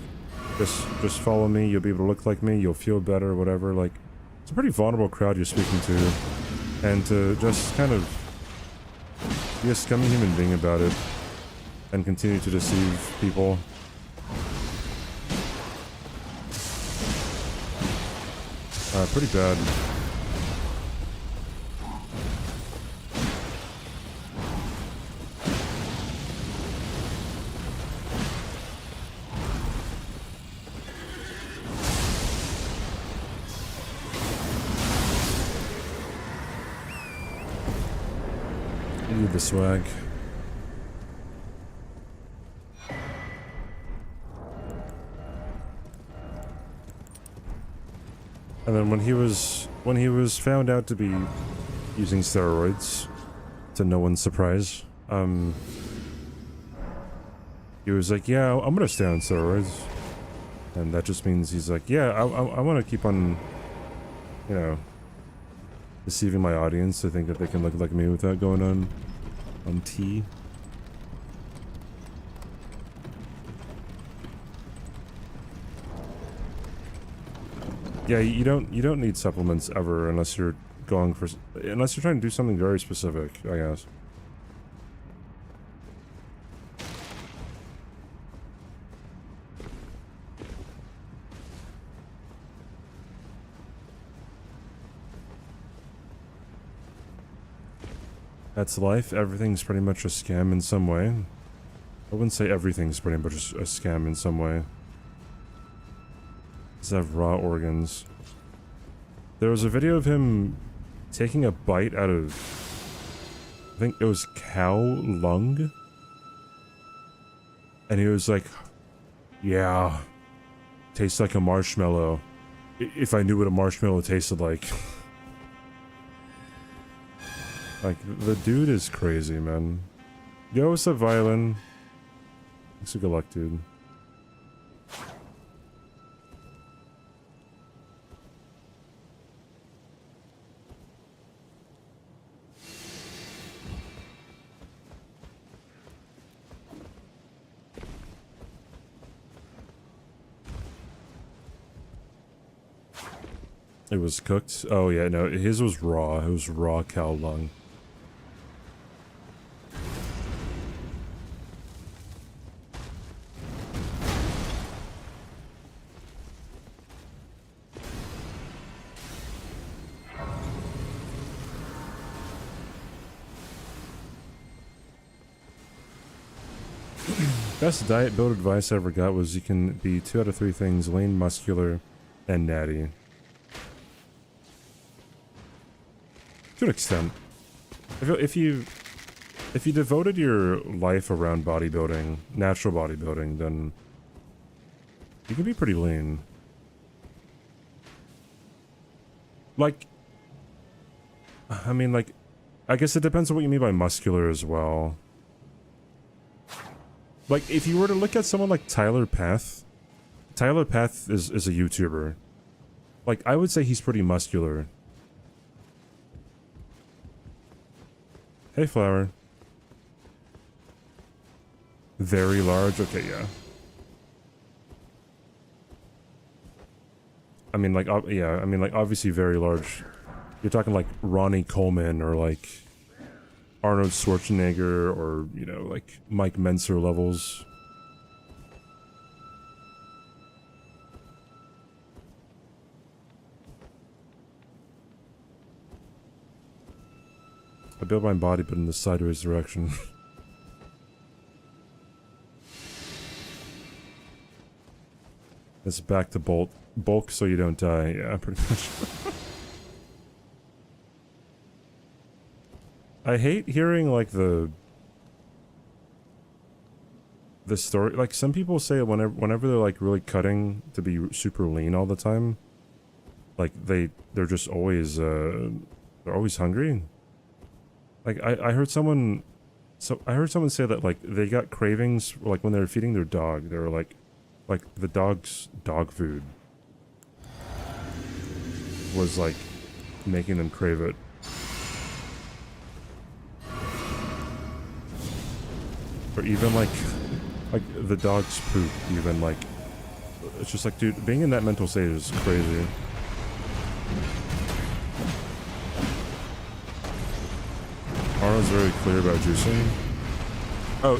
just follow me, you'll be able to look like me, you'll feel better, whatever. Like, it's a pretty vulnerable crowd you're speaking to, and to just kind of be a scummy human being about it and continue to deceive people. Pretty bad. Need the swag. And then when he was found out to be using steroids, to no one's surprise, he was like, yeah, I'm gonna stay on steroids. And that just means he's like, yeah, I want to keep on, you know, deceiving my audience to think that they can look like me without going on T. Yeah, you don't need supplements ever unless you're trying to do something very specific, I guess. That's life. Everything's pretty much a scam in some way. I wouldn't say everything's pretty much a scam in some way. Have raw organs. There was a video of him taking a bite out of, I think it was cow lung, and he was like, yeah, tastes like a marshmallow. If I knew what a marshmallow tasted like. Like, the dude is crazy, man. Yo, what's up, Violin? Thanks, good luck, dude. It was cooked? Oh yeah, no, his was raw. It was raw cow lung. Best diet build advice I ever got was you can be 2 out of 3 things: lean, muscular, and natty. To an extent. If you devoted your life around bodybuilding, natural bodybuilding, then you can be pretty lean. Like, I mean, like, I guess it depends on what you mean by muscular as well. Like, if you were to look at someone like Tyler Path is a YouTuber. Like, I would say he's pretty muscular. Hey, Flower. Very large? Okay, yeah. I mean, like, yeah, I mean, like, obviously very large. You're talking like Ronnie Coleman or like Arnold Schwarzenegger or, you know, like Mike Menser levels. I build my body, but in the sideways direction. It's back to bulk so you don't die. Yeah, pretty much. I hate hearing like the story. Like some people say whenever they're like really cutting to be super lean all the time, like they're just always they're always hungry. Like I heard someone say that like they got cravings like when they were feeding their dog. They were like the dog's dog food was like making them crave it. Or even like the dog's poop, even like it's just like, dude, being in that mental state is crazy. Arnold's very clear about juicing. Oh,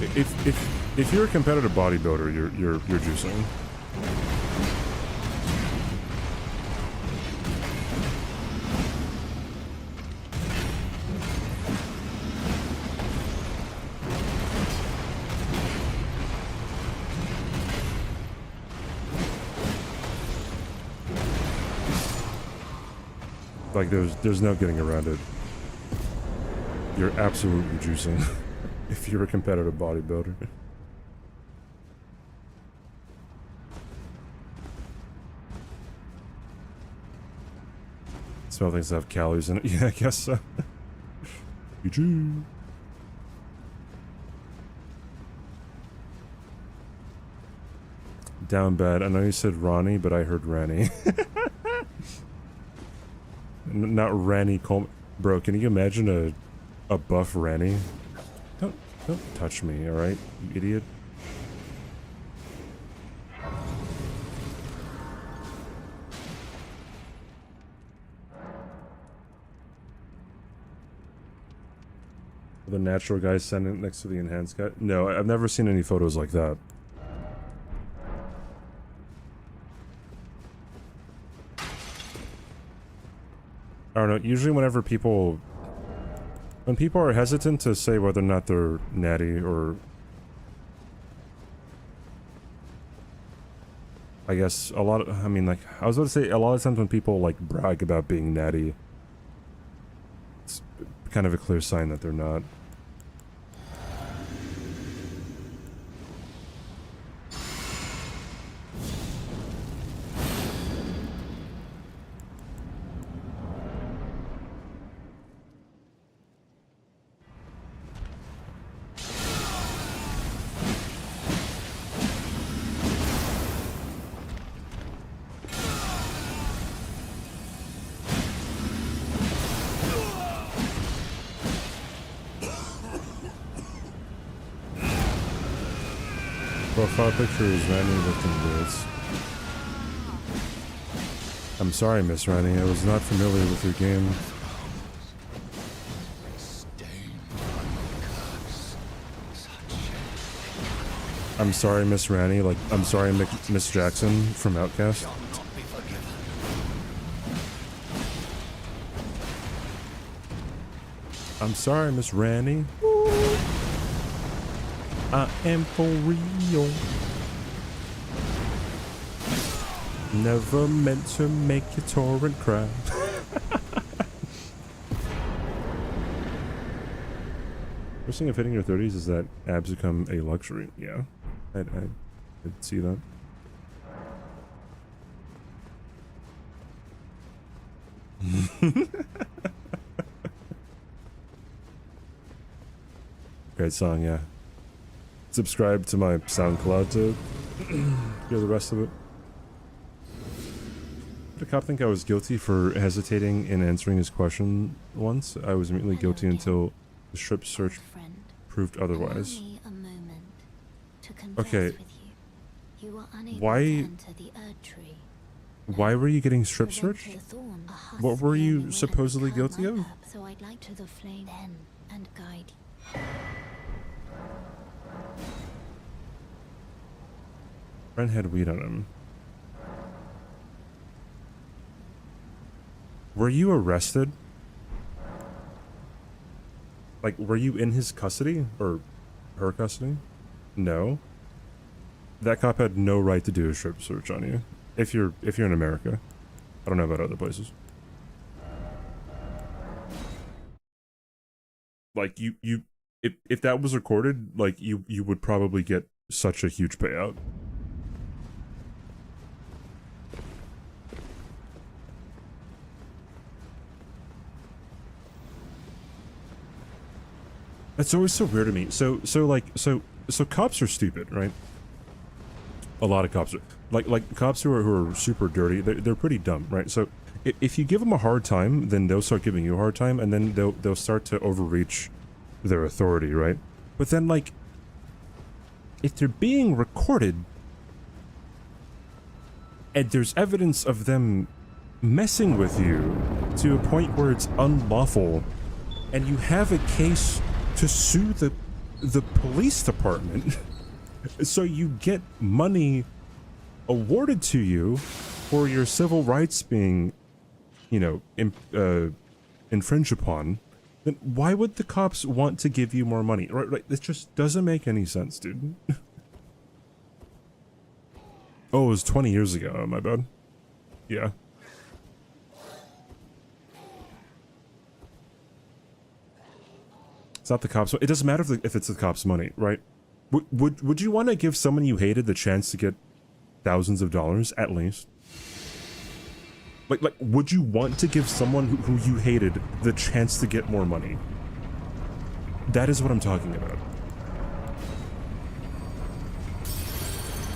if you're a competitive bodybuilder, you're juicing. Like there's no getting around it. You're absolutely juicing if you're a competitive bodybuilder. Smell things that have calories in it. Yeah, I guess so. You do. Down bad. I know you said Ronnie, but I heard Ranny. Not Ranny Coleman. Bro, can you imagine a buff Ranny? Don't touch me, alright, you idiot. The natural guy standing next to the enhanced guy? No, I've never seen any photos like that. I don't know, usually whenever people are hesitant to say whether or not they're natty or... I guess a lot of, I mean like, I was about to say a lot of times when people like brag about being natty, it's kind of a clear sign that they're not. Profile picture is Randy lifting weights. I'm sorry, Miss Randy. I was not familiar with your game. I'm sorry, Miss Randy. Like, I'm sorry, Miss Jackson from Outcast. I'm sorry, Miss Randy. I am for real. Never meant to make your torrent cry. First thing of hitting your 30s is that abs become a luxury. Yeah, I did see that. Great song, yeah. Subscribe to my SoundCloud to hear the rest of it. Did a cop think I was guilty for hesitating in answering his question once? I was immediately guilty until the strip search proved otherwise. Okay. Why were you getting strip searched? What were you supposedly guilty of? So I'd like to the flame then and guide. Friend had weed on him. Were you arrested? Like, were you in his custody or her custody? No. That cop had no right to do a strip search on you. If you're in America. I don't know about other places. Like, if that was recorded, like, you would probably get such a huge payout. That's always so weird to me. So cops are stupid, right? A lot of cops are like cops who are super dirty. They're pretty dumb, right? So if you give them a hard time, then they'll start giving you a hard time, and then they'll start to overreach their authority, right? But then, like, if they're being recorded and there's evidence of them messing with you to a point where it's unlawful, and you have a case to sue the police department so you get money awarded to you for your civil rights being, you know, infringed upon, then why would the cops want to give you more money? Right, it just doesn't make any sense, dude. Oh, it was 20 years ago. Oh, my bad. Yeah. It's not the cops. It doesn't matter if it's the cops' money, right? Would you want to give someone you hated the chance to get thousands of dollars at least? Like, would you want to give someone who you hated the chance to get more money? That is what I'm talking about.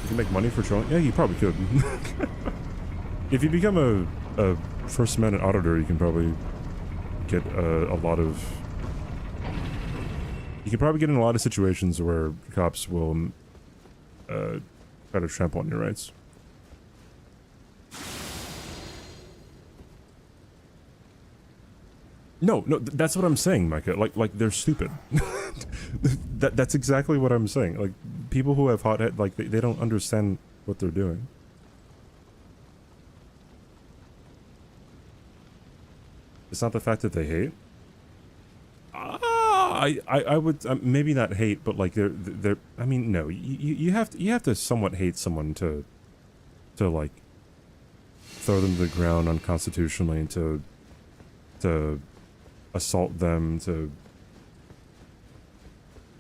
You can make money for trolling? Yeah, you probably could. If you become a First Amendment auditor, you can probably get a lot of... You can probably get in a lot of situations where cops will try to trample on your rights. No, that's what I'm saying, Micah. Like they're stupid. That's exactly what I'm saying. Like, people who have hot head, like, they don't understand what they're doing. It's not the fact that they hate. I would maybe not hate, but like they're I mean, no, you have to somewhat hate someone to like throw them to the ground unconstitutionally, to assault them, to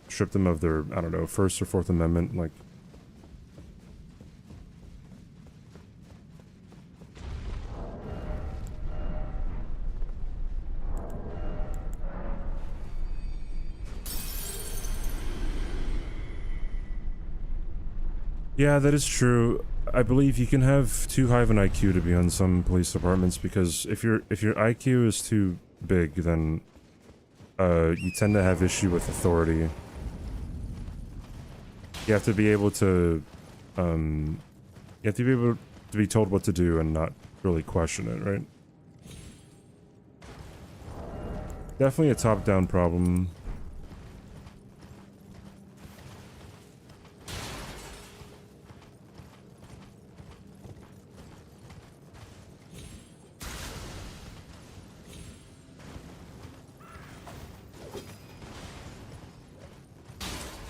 strip them of their, I don't know, First or Fourth Amendment, like. Yeah, that is true. I believe you can have too high of an IQ to be on some police departments, because if your IQ is too big, then you tend to have issue with authority. You have to be able to be told what to do and not really question it, right? Definitely a top-down problem.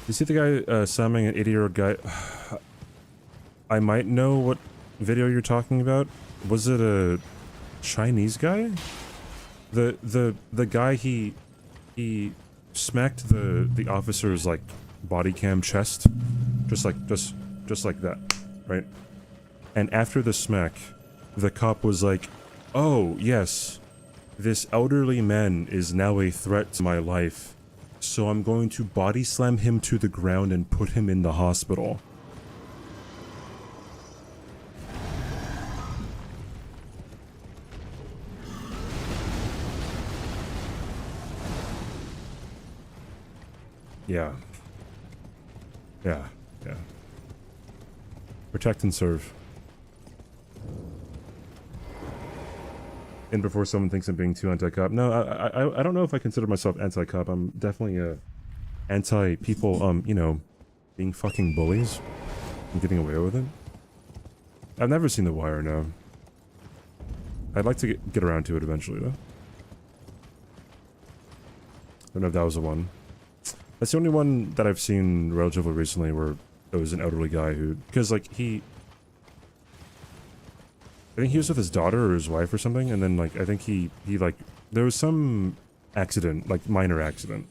You see the guy slamming an 80-year-old guy? I might know what video you're talking about. Was it a Chinese guy? The guy he smacked the officer's like body cam chest, just like that, right? And after the smack, the cop was like, "Oh yes, this elderly man is now a threat to my life. So I'm going to body slam him to the ground and put him in the hospital." Yeah. Yeah. Protect and serve. And before someone thinks I'm being too anti-cop. No, I don't know if I consider myself anti-cop. I'm definitely anti-people, you know, being fucking bullies and getting away with it. I've never seen The Wire, no. I'd like to get around to it eventually, though. don't know if that was the one. That's the only one that I've seen relatively recently where it was an elderly guy who... Because, like, I think he was with his daughter or his wife or something, and then, like, I think he like... There was some accident, like, minor accident,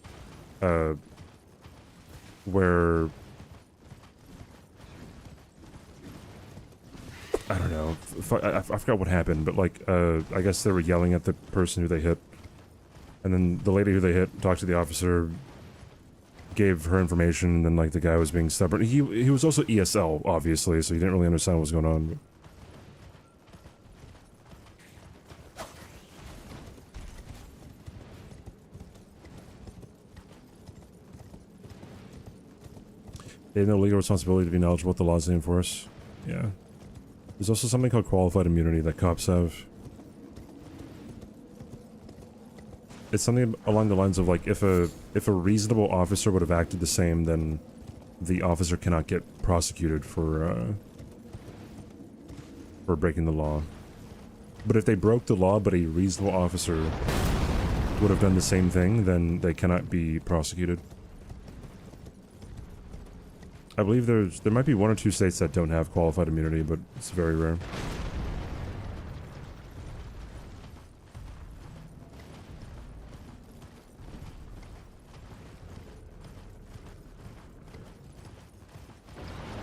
where... I don't know. I forgot what happened, but, like, I guess they were yelling at the person who they hit. And then the lady who they hit talked to the officer, gave her information, and then, like, the guy was being stubborn. He was also ESL, obviously, so he didn't really understand what was going on. They have no legal responsibility to be knowledgeable what the laws they enforce. Yeah. There's also something called qualified immunity that cops have. It's something along the lines of, like, if a reasonable officer would have acted the same, then the officer cannot get prosecuted for breaking the law. But if they broke the law, but a reasonable officer would have done the same thing, then they cannot be prosecuted. I believe there might be 1 or 2 states that don't have qualified immunity, but it's very rare.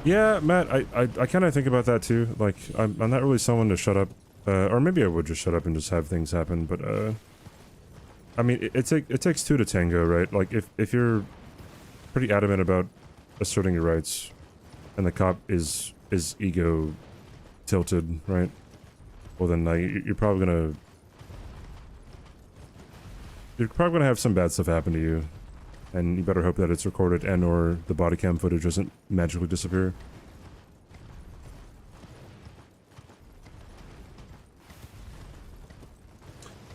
Yeah, Matt, I kind of think about that too. Like, I'm not really someone to shut up, or maybe I would just shut up and just have things happen. But I mean, it takes 2 to tango, right? Like, if you're pretty adamant about asserting your rights, and the cop is ego tilted, right? Well, then you're probably gonna have some bad stuff happen to you. And you better hope that it's recorded and or the body cam footage doesn't magically disappear.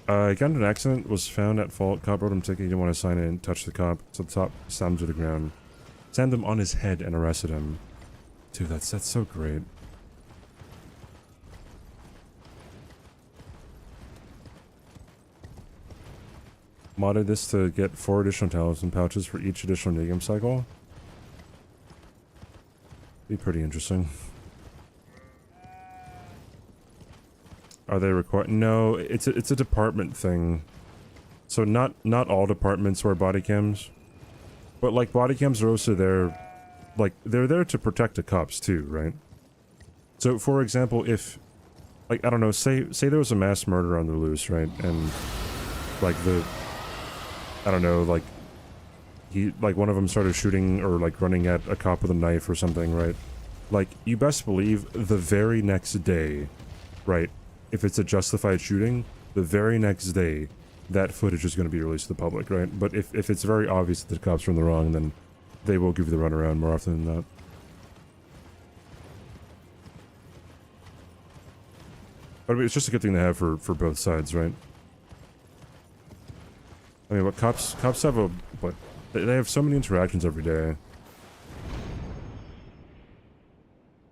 Got into an accident, was found at fault, cop wrote him ticket, he didn't want to sign in, touched the cop, so the top slammed him to the ground. Slammed him on his head and arrested him. Dude, that's so great. Modded this to get 4 additional talisman pouches for each additional new game cycle. Be pretty interesting. Are they required? No, it's a department thing. So not all departments wear body cams, but like body cams are also there, like they're there to protect the cops too, right? So for example, if like I don't know, say there was a mass murder on the loose, right, and like I don't know, like one of them started shooting or like running at a cop with a knife or something, right? Like you best believe the very next day, right? If it's a justified shooting, the very next day, that footage is going to be released to the public, right? But if it's very obvious that the cops are in the wrong, then they will give you the runaround more often than not. But I mean, it's just a good thing to have for both sides, right? I mean, what cops have they have so many interactions every day.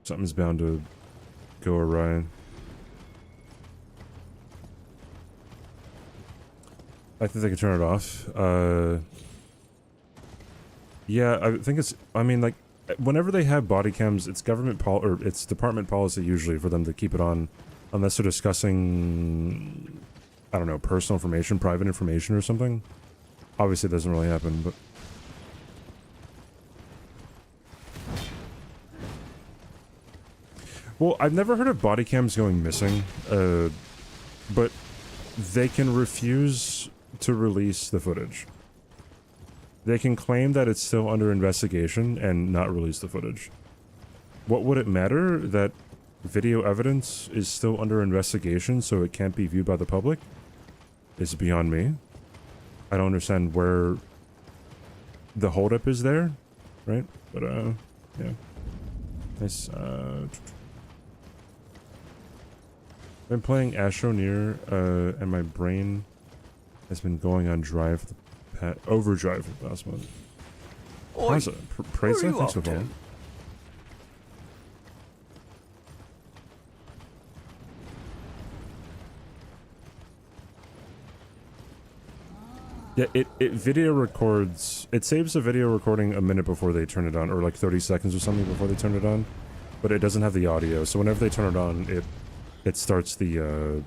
Something's bound to go awry. I think they can turn it off. Yeah, I think I mean, like, whenever they have body cams, it's it's department policy usually for them to keep it on, unless they're discussing, I don't know, personal information, private information or something. Obviously it doesn't really happen, but... Well, I've never heard of body cams going missing, but they can refuse to release the footage. They can claim that it's still under investigation and not release the footage. What would it matter that video evidence is still under investigation so it can't be viewed by the public? Is beyond me. I don't understand where the holdup is there, right? But yeah. Nice. Been playing Astroneer, and my brain has been going on overdrive for the past month. How's it? Praise that? Thanks for following. Yeah, it video records, it saves a video recording a minute before they turn it on, or like 30 seconds or something before they turn it on, but it doesn't have the audio, so whenever they turn it on, it starts the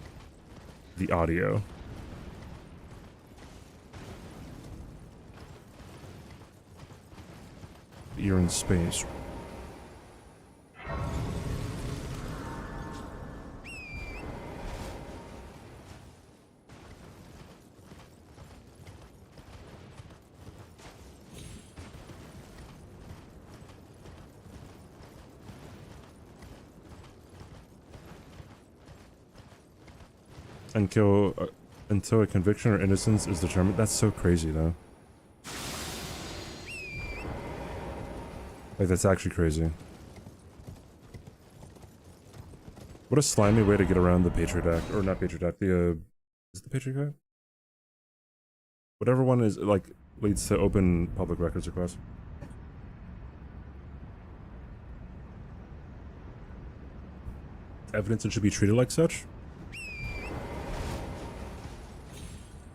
audio. You're in space. Until a conviction or innocence is determined. That's so crazy, though. Like, that's actually crazy. What a slimy way to get around the Patriot Act. Or not Patriot Act, is it the Patriot Act? Whatever one is, like, leads to open public records requests. Evidence and should be treated like such?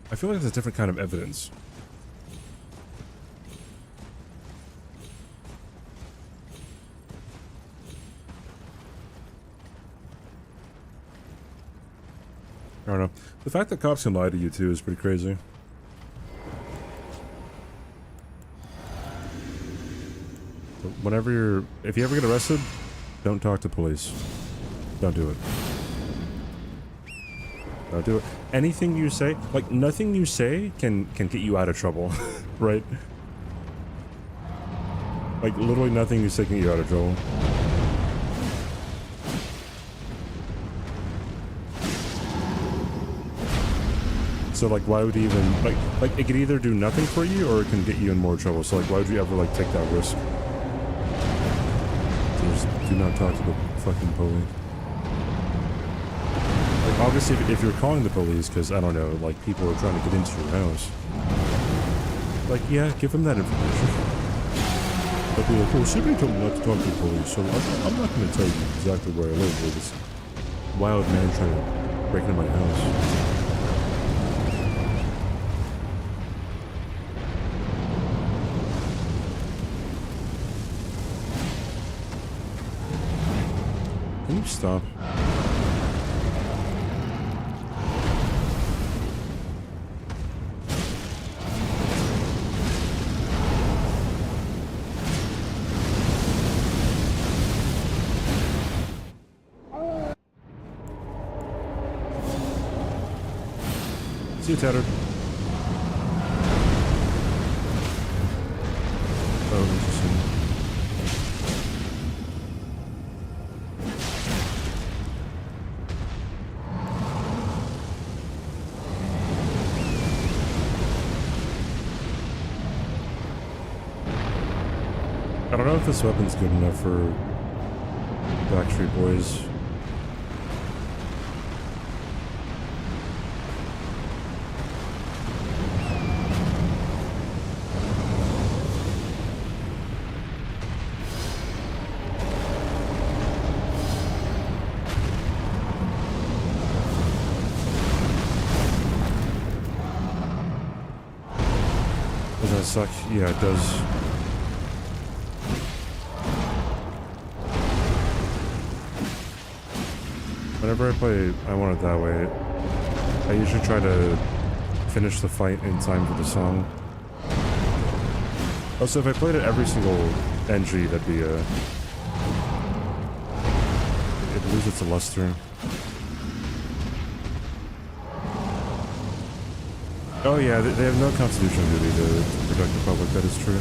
I feel like it's a different kind of evidence. I don't know. The fact that cops can lie to you too is pretty crazy. But whenever if you ever get arrested, don't talk to police. Don't do it. Don't do it. Anything you say, like nothing you say can get you out of trouble, right? Like literally nothing you say can get you out of trouble. So like why would you even like it could either do nothing for you or it can get you in more trouble. So like why would you ever like take that risk? So just do not talk to the fucking police. Like obviously if you're calling the police because I don't know, like people are trying to get into your house. Like yeah, give them that information. But be like, oh, somebody told me not to talk to the police, so I'm not going to tell you exactly where I live with this wild man trying to break into my house. Can you stop? See you, Tattered. Oh, interesting. I don't know if this weapon's good enough for Backstreet Boys. Does that suck? Yeah, it does. Whenever I play I Want It That Way, I usually try to finish the fight in time for the song. Also, if I played it every single NG, that'd be it'd lose its luster. Oh yeah, they have no constitutional duty to protect the public, that is true.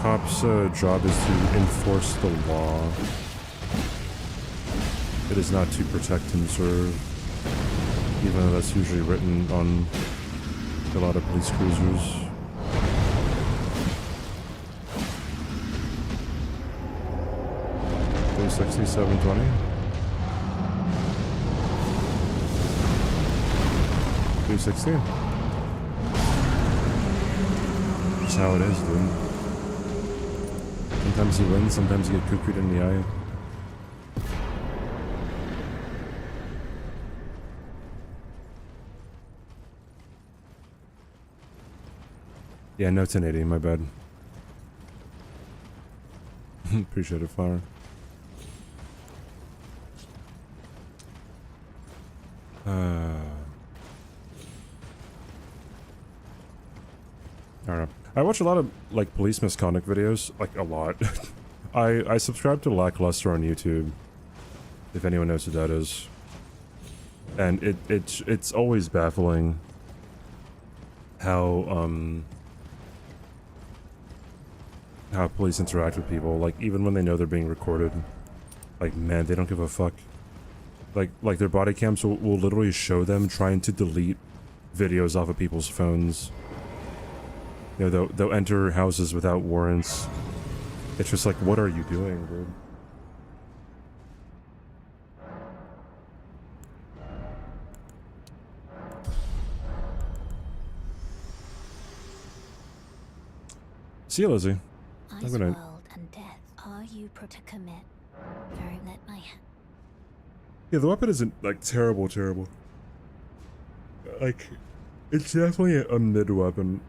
Cops' job is to enforce the law. It is not to protect and serve, even though that's usually written on a lot of police cruisers. $367.20. $316. That's how it is, dude. Sometimes you win, sometimes you get cuckooed in the eye. Yeah, no 1080, my bad. Appreciate it, Flower. I don't know. I watch a lot of, like, police misconduct videos. Like, a lot. I subscribe to Lackluster on YouTube. If anyone knows who that is. And it's always baffling how police interact with people, like, even when they know they're being recorded. Like, man, they don't give a fuck. Like their body cams will literally show them trying to delete videos off of people's phones. You know, they'll enter houses without warrants. It's just like, what are you doing, dude? See you, Lizzie. Ice Good night. world and death. Are you to commit? Very let my hand. Yeah, the weapon isn't, like, terrible. Like, it's definitely a mid-weapon.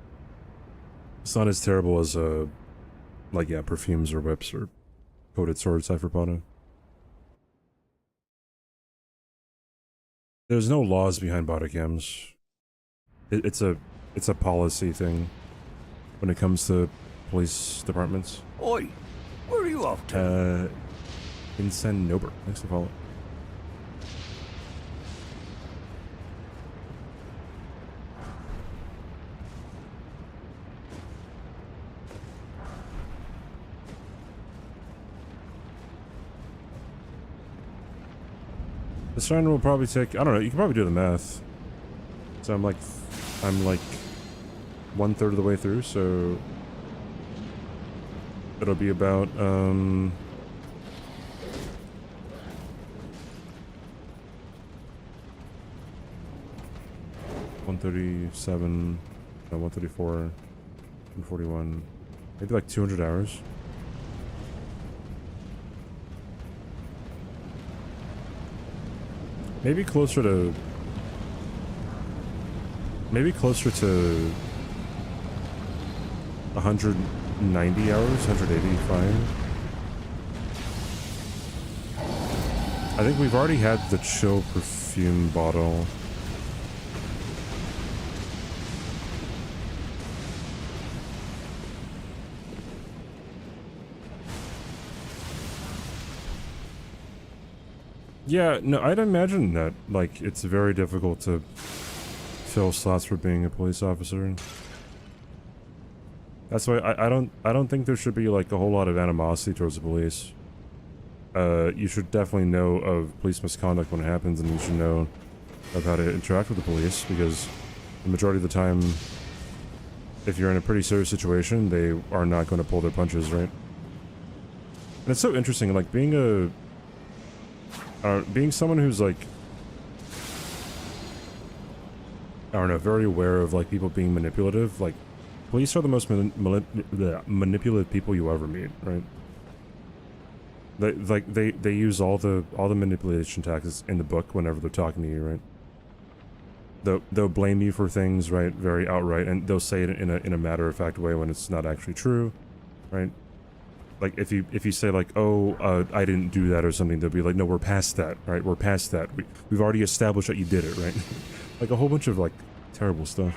It's not as terrible as, like, yeah, perfumes or whips or coated swords, Cypherpana. There's no laws behind body cams. It's a policy thing when it comes to police departments. Oi, where are you off to? Incen Nober. Thanks for follow. This run will probably take, I don't know, you can probably do the math. So I'm like 1/3 of the way through, so it'll be about 137, no, 134, 141, maybe like 200 hours. Maybe closer to 190 hours, 185. I think we've already had the chill perfume bottle. Yeah, no, I'd imagine that, like, it's very difficult to fill slots for being a police officer. That's why I don't think there should be, like, a whole lot of animosity towards the police. You should definitely know of police misconduct when it happens, and you should know of how to interact with the police, because the majority of the time, if you're in a pretty serious situation, they are not going to pull their punches, right? And it's so interesting, like, being someone who's, like, I don't know, very aware of, like, people being manipulative. Like, police are the most manipulative people you ever meet, right? They use all the manipulation tactics in the book whenever they're talking to you, right? They'll blame you for things, right, very outright, and they'll say it in a matter-of-fact way when it's not actually true, right? Like, if you say, like, oh, I didn't do that or something, they'll be like, no, we're past that, right? We're past that. We've already established that you did it, right? Like, a whole bunch of, like, terrible stuff.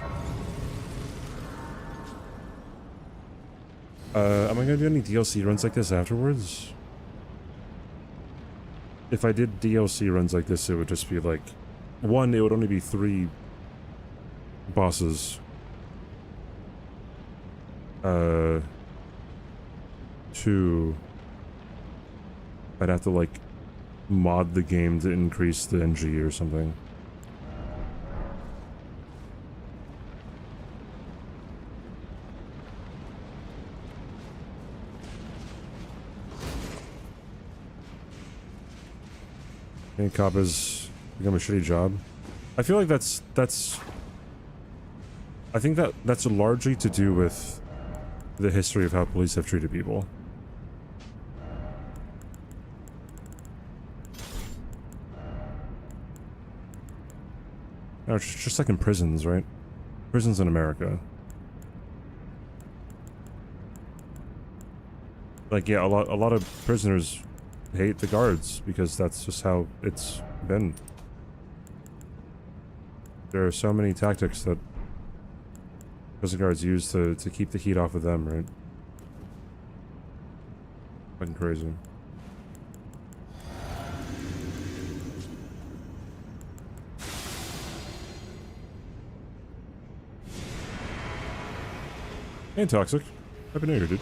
Am I gonna do any DLC runs like this afterwards? If I did DLC runs like this, it would just be, like, one, it would only be 3 bosses. 2, I'd have to, like, mod the game to increase the NG or something. And cop has become a shitty job. I feel like that's I think that's largely to do with the history of how police have treated people. No, it's just like in prisons, right? Prisons in America. Like, yeah, a lot of prisoners hate the guards because that's just how it's been. There are so many tactics that prison guards use to keep the heat off of them, right? Fucking crazy. And toxic. Happy New Year, dude.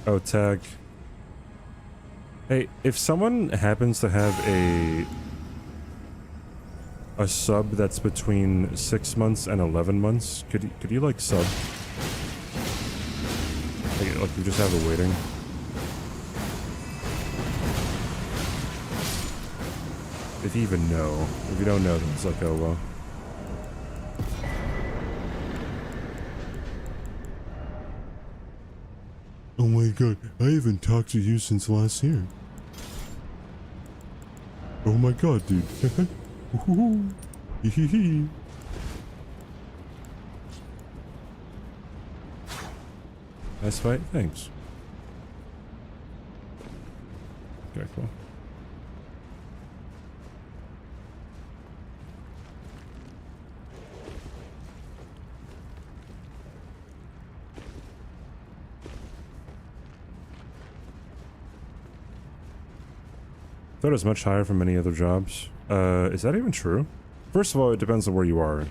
Oh, tag. Hey, if someone happens to have a sub that's between 6 months and 11 months, could you like sub? Like you just have it waiting. If you even know. If you don't know, then it's like, oh well. Oh my god, I haven't talked to you since last year. Oh my god, dude. Nice fight, thanks. Okay, cool. Thought it was much higher from many other jobs. Is that even true? First of all, it depends on where you are.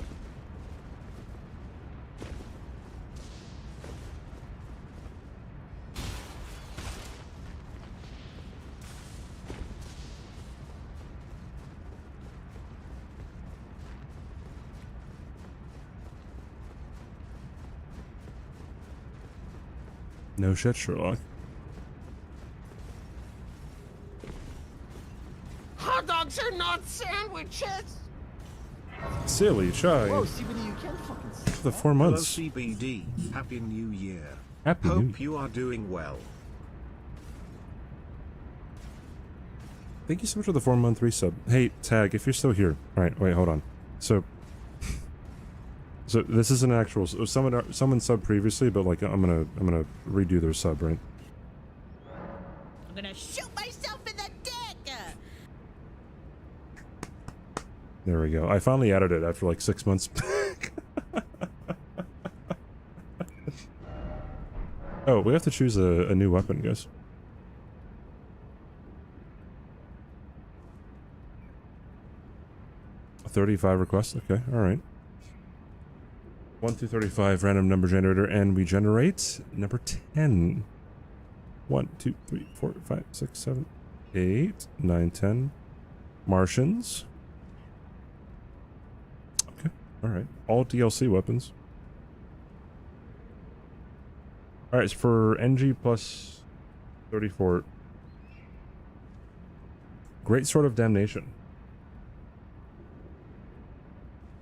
No shit, Sherlock. Hot dogs are not sandwiches! Silly shy. Whoa, CBD, you can't fucking say The that. 4 Hello months. CBD, Happy New Year. Happy New Hope you are doing well. Thank you so much for the 4-month resub. Hey, Tag, if you're still here. Alright, wait, hold on. So this is an actual someone subbed previously, but like I'm gonna redo their sub, right? I'm gonna shoot myself in the dick! There we go. I finally added it after like 6 months. Oh, we have to choose a new weapon, guys. A 35 request. Okay, all right. 1 through 35 random number generator, and we generate number 10. 1, 2, 3, 4, 5, 6, 7, 8, 9, 10. Martians. Okay, all right. All DLC weapons. All right, it's for NG plus 34. Great Sword of Damnation.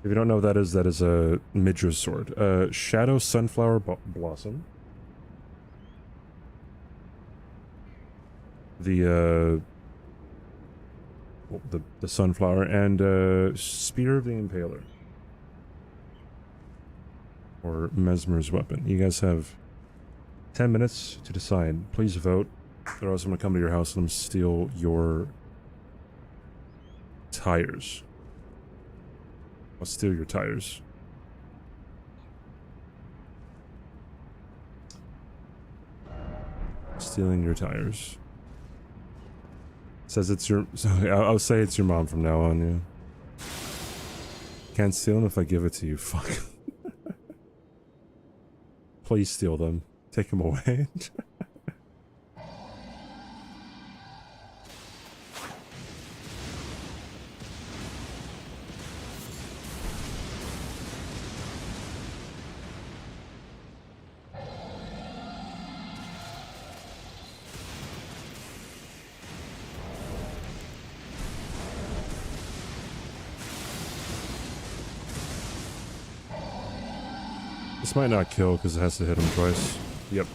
If you don't know what that is a Midra's sword. Shadow Sunflower Blossom. The sunflower, and Spear of the Impaler. Or Mesmer's weapon. You guys have 10 minutes to decide. Please vote, or else I'm gonna come to your house and steal your tires. I'll steal your tires. Stealing your tires. Says it's your... Sorry, I'll say it's your mom from now on, yeah. Can't steal them if I give it to you. Fuck. Please steal them. Take them away. This might not kill because it has to hit him twice. Yep.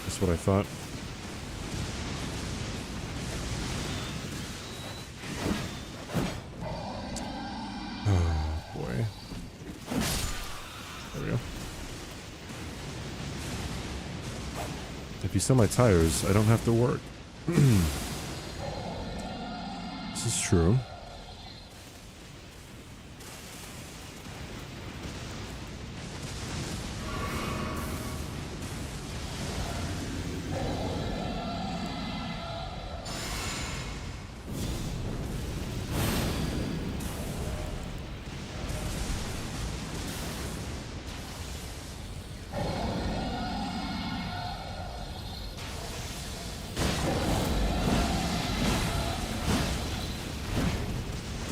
That's what I thought. If you sell my tires, I don't have to work. This is true.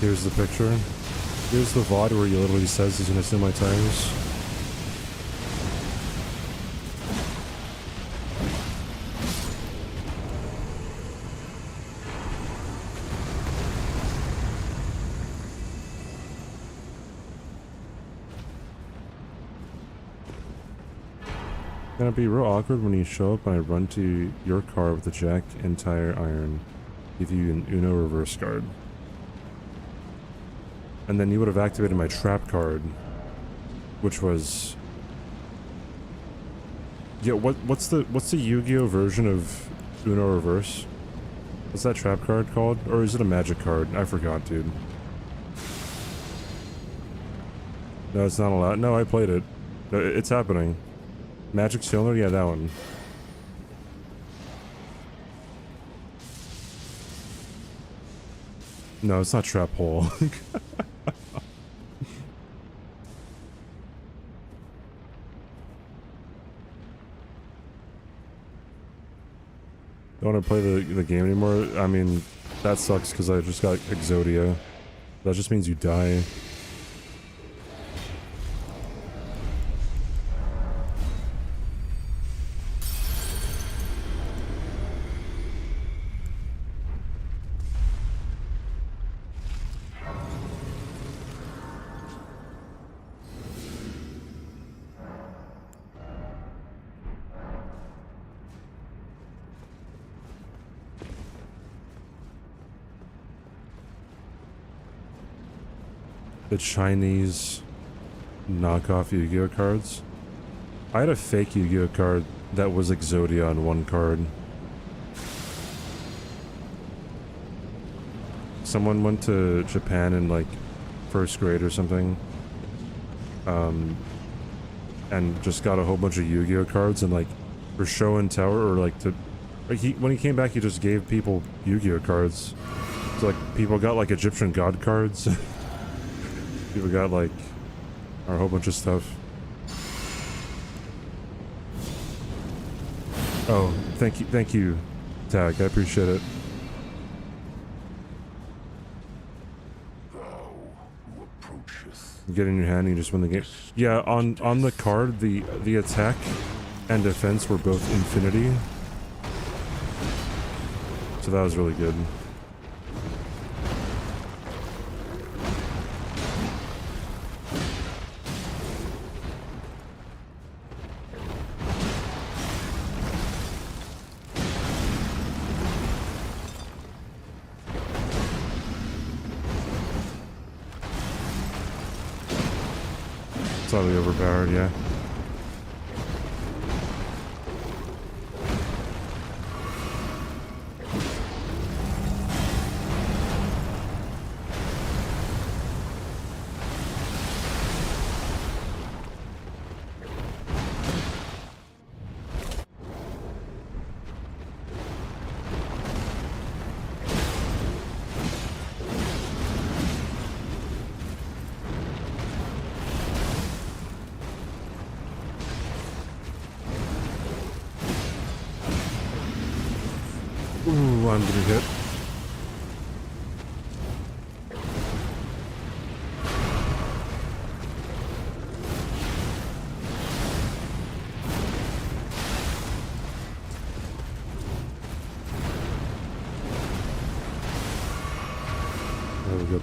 Here's the picture. Here's the VOD where he literally says he's gonna sell my tires. It's gonna be real awkward when you show up and I run to your car with a jack and tire iron. Give you an Uno reverse card. And then you would have activated my trap card, which was, yeah. What's the Yu-Gi-Oh version of Uno reverse? What's that trap card called, or is it a magic card? I forgot, dude. No, it's not allowed. No, I played it. It's happening. Magic Cylinder, yeah, that one. No, it's not trap hole. Don't want to play the game anymore? I mean, that sucks because I just got Exodia. That just means you die. The Chinese knockoff Yu-Gi-Oh cards. I had a fake Yu-Gi-Oh card that was Exodia on one card. Someone went to Japan in like first grade or something, and just got a whole bunch of Yu-Gi-Oh cards and like for show and tell, or like to like when he came back he just gave people Yu-Gi-Oh cards. So like people got like Egyptian god cards. People got like a whole bunch of stuff. Oh, thank you, Tag. I appreciate it. You get in your hand and you just win the game. Yeah, on the card, the attack and defense were both infinity. So that was really good. Slightly overpowered, yeah. Ooh, I'm getting hit. There we go.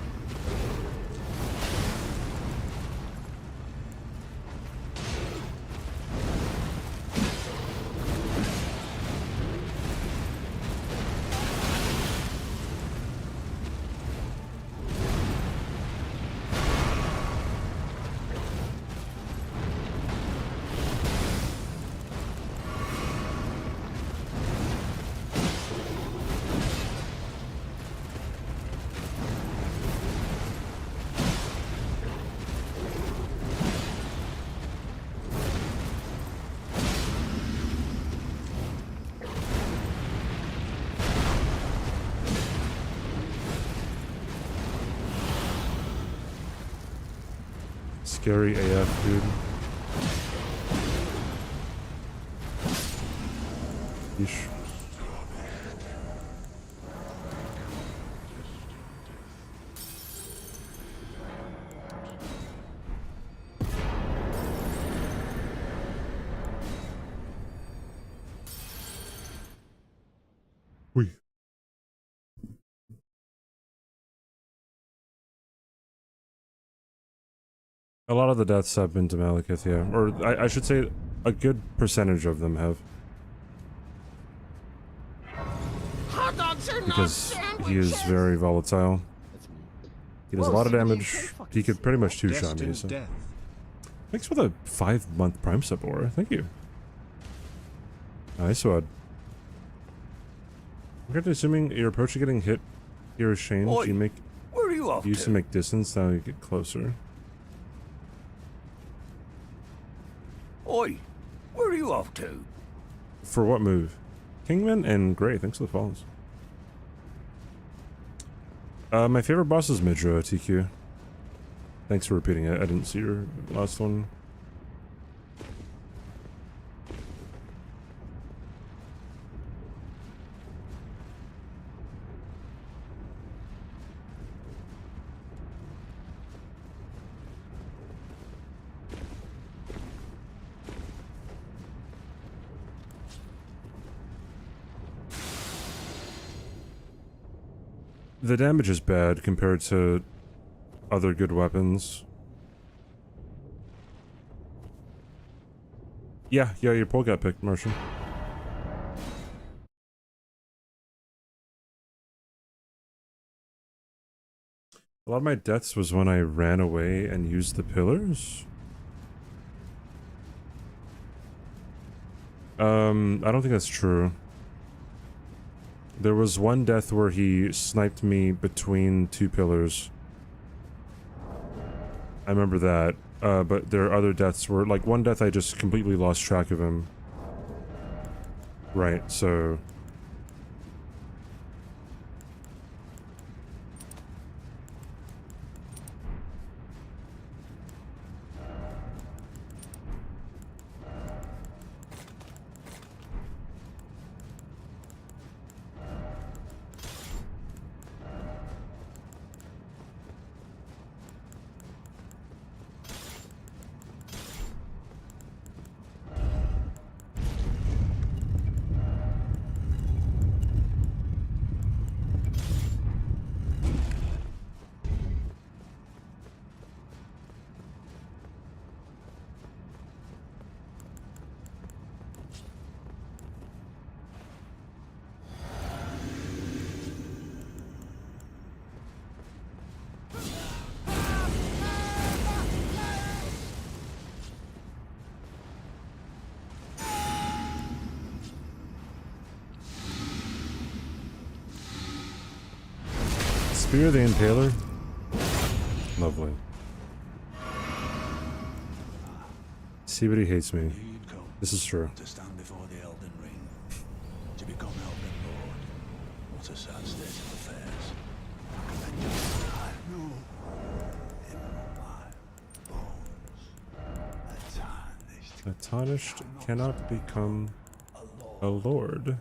scary AF, dude. Yeesh. Wee. A lot of the deaths have been to Malekith, yeah. Or I should say a good percentage of them have. Hot dogs are Because not he is sandwiches. very volatile. That's me. He does a Whoa, lot of CBD, you damage. can't fucking He could say pretty that. much two-shot me, Destined so. death. Thanks for the 5-month Prime sub, Aura. Thank you. Nice one. I'm assuming your approach to getting hit here has changed. Oi, You where are you off used to to? make distance, now you get closer. Oi, where are you off to? For what move? Kingman and Gray, thanks for the follows. My favorite boss is Midra, TQ. Thanks for repeating it. I didn't see your last one. The damage is bad compared to other good weapons. Yeah, your poll got picked, Martian. A lot of my deaths was when I ran away and used the pillars. I don't think that's true. There was one death where he sniped me between two pillars. I remember that. But there are other deaths where, like, one death I just completely lost track of him. Right, so... Spear the Impaler? Lovely. itzCBD hates me. You'd come This is true. to stand before the Elden Ring, to become Elden Lord. What a sad state of affairs. I commend you to die. No. In my bones. A tarnished cannot become a lord.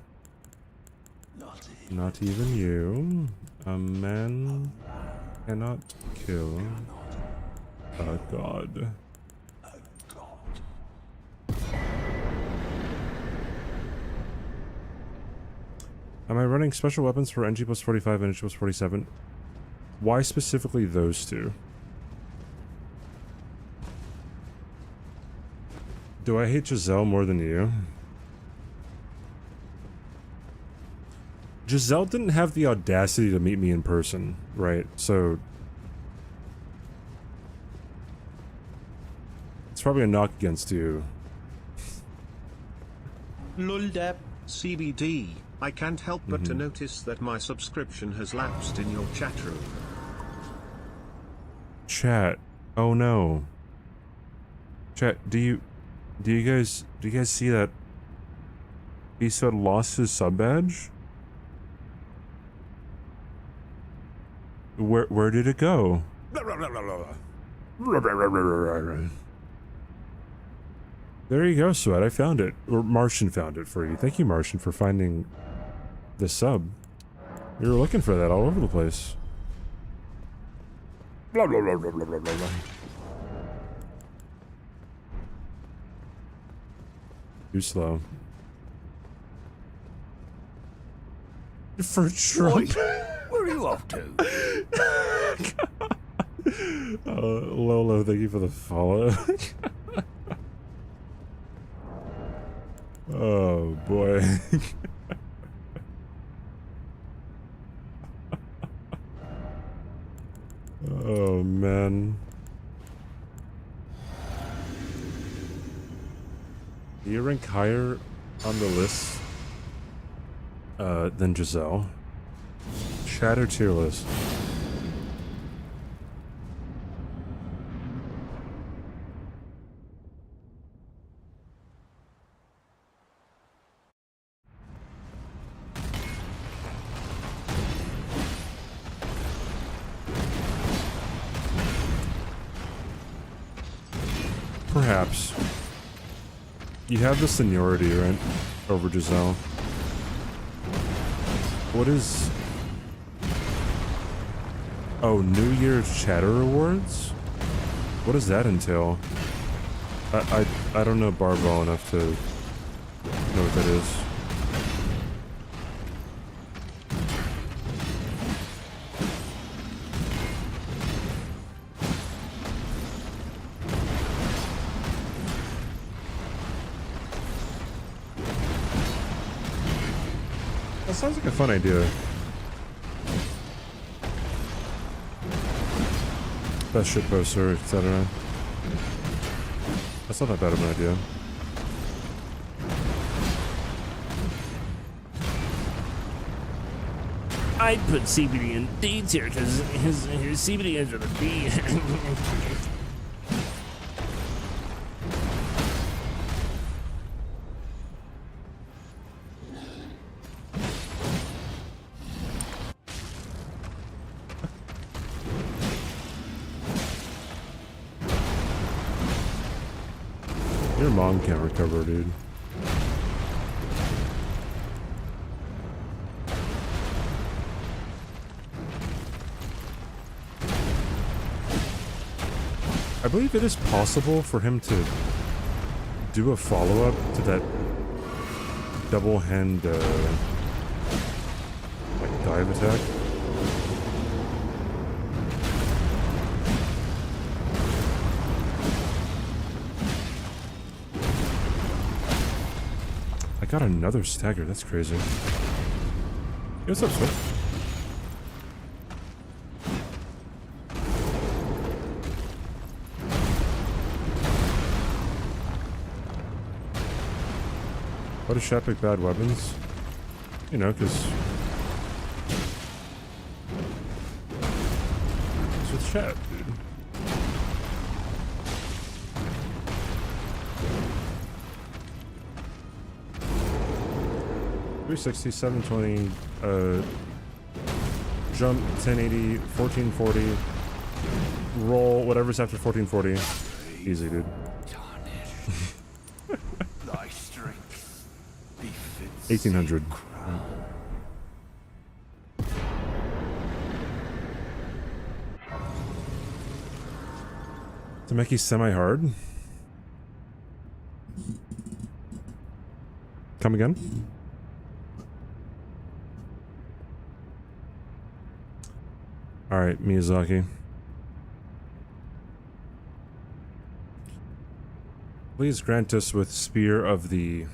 Not even you. A man cannot kill a god. Am I running special weapons for NG+45 and NG+47? Why specifically those two? Do I hate Giselle more than you? Giselle didn't have the audacity to meet me in person, right? So... it's probably a knock against you. Luldep, CBD. I can't help but to notice that my subscription has lapsed in your chat room. Chat. Oh no. Chat, do you guys see that he said lost his sub badge? Where did it go? There you go, Sweat. I found it. Or Martian found it for you. Thank you, Martian, for finding the sub. You were looking for that all over the place. Blah, blah, blah, blah, blah, blah, blah. Too slow. For Trump. Where are you off to? Lolo, thank you for the follow. Oh boy. Oh man. Do you rank higher on the list than Giselle? Chat or tier list? Perhaps. You have the seniority, right? Over Giselle. What is... Oh, New Year's Chatter Awards? What does that entail? I don't know Barb well enough to know what that is. That sounds like a fun idea. Best shit poster, etc. That's not that bad of an idea. I'd put CBD in D tier because his CBD ends with a B. Your mom can't recover, dude. I believe it is possible for him to do a follow-up to that double hand like dive attack. I got another stagger, that's crazy. Hey, what's up, Swift? Why does Shat pick bad weapons? You know, because it's with Shat, dude. .360, 720, jump 1080, 1440, roll whatever's after 1440. Easy, dude. 1800. To make you semi-hard. Come again? Alright, Miyazaki. Please grant us with Spear of the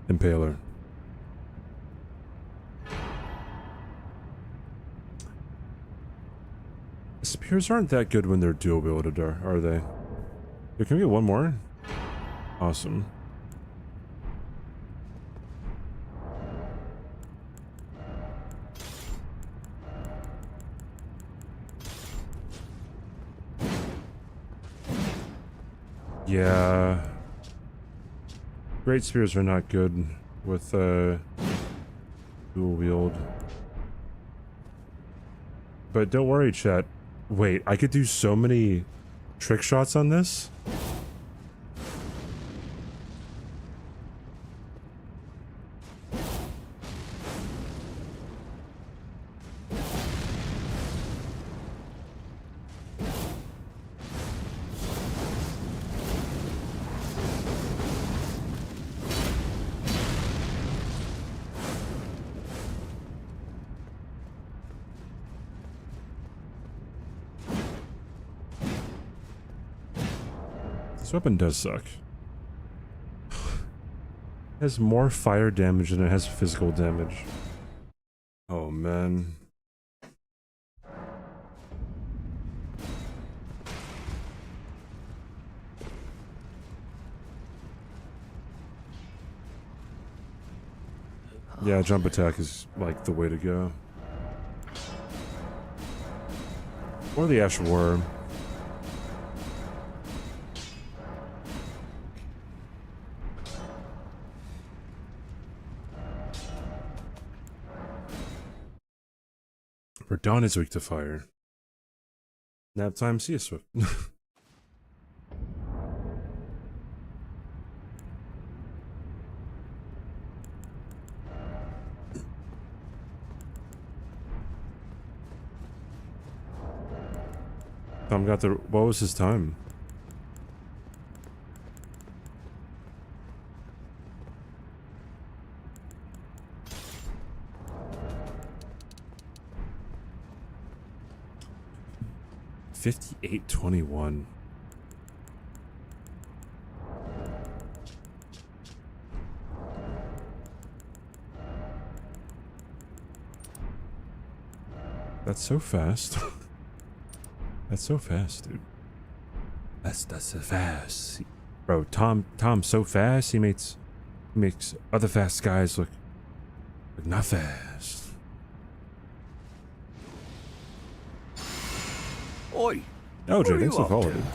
Impaler. Spears aren't that good when they're dual wielded, are they? Here, can we get one more? Awesome. Yeah. Great spears are not good with dual wield. But don't worry, chat. Wait, I could do so many trick shots on this? This weapon does suck. It has more fire damage than it has physical damage. Oh man. Yeah, jump attack is like the way to go. Or the Ash Worm. Dawn is weak to fire. Nap time, see a swift. Tom got the. What was his time? $58.21. That's so fast. That's so fast, dude. That's so fast. Bro, Tom's so fast, he makes other fast guys look not fast. Oi! Oh, Jay, Where are thanks you for off following. to?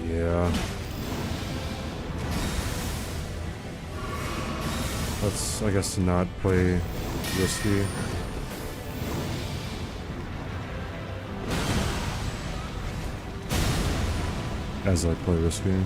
Yeah. Let's, I guess, not play risky. As I play risky.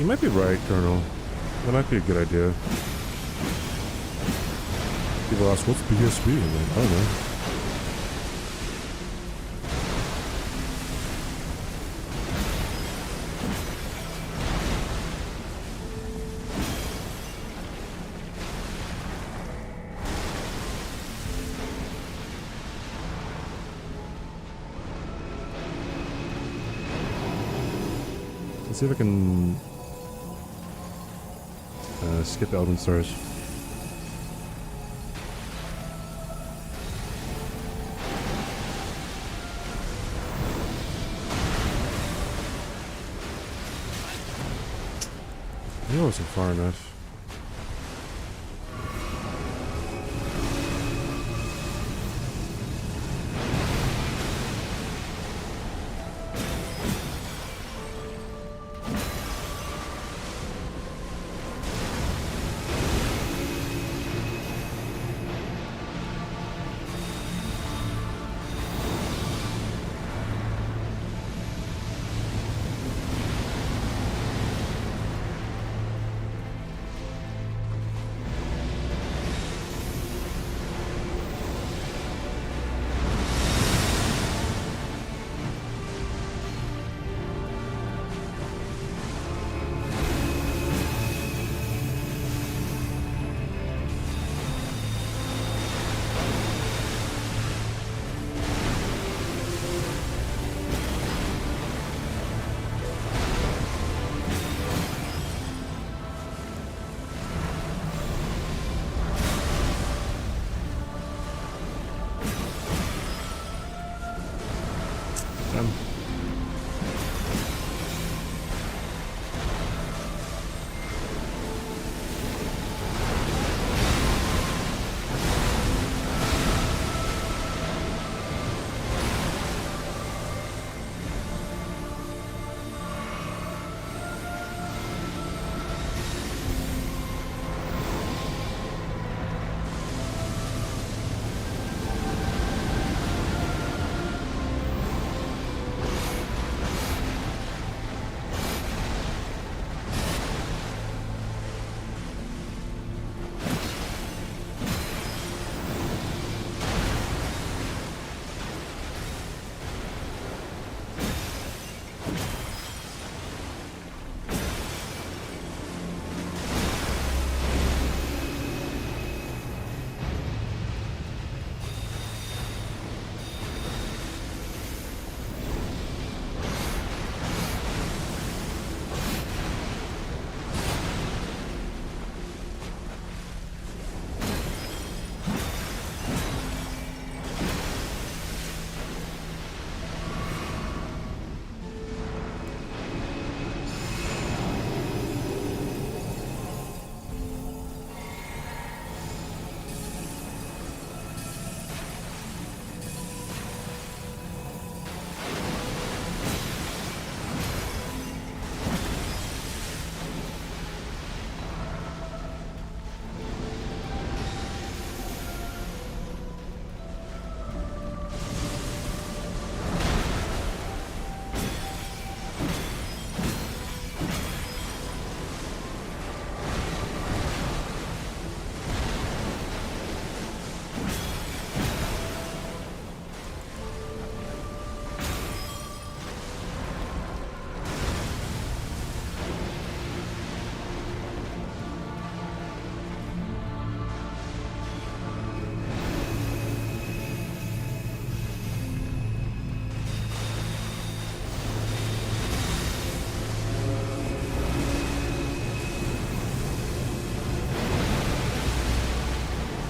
You might be right, Colonel. That might be a good idea. People ask, what's BSB? I'm like, I don't know. Let's see if I can skip Elden Stars. I knew it wasn't far enough.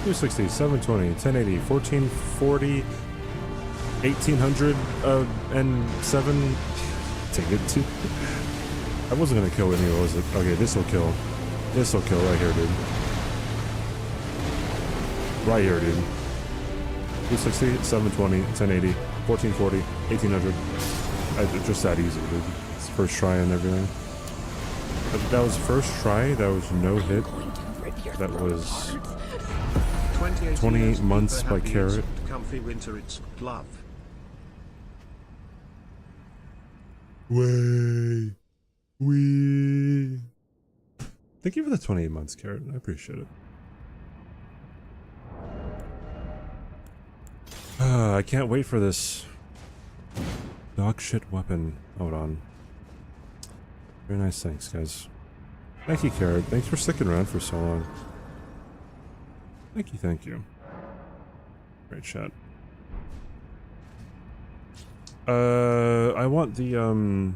Two 60, 720, 1080, 1440, 1800, and 7. Take it too. I wasn't gonna kill any of those. Okay, this'll kill. This'll kill right here, dude. Right here, dude. 260, 720, 1080, 1440, 1800. Just that easy, dude. It's first try and everything. That was first try. That was no hit. That was 20 months by Carrot. Comfy winter, it's love. Way. We. Thank you for the 28 months, Carrot. I appreciate it. I can't wait for this dog shit weapon. Hold on. Very nice, thanks, guys. Thank you, Carrot. Thanks for sticking around for so long. Thank you, thank you. Great chat. I want the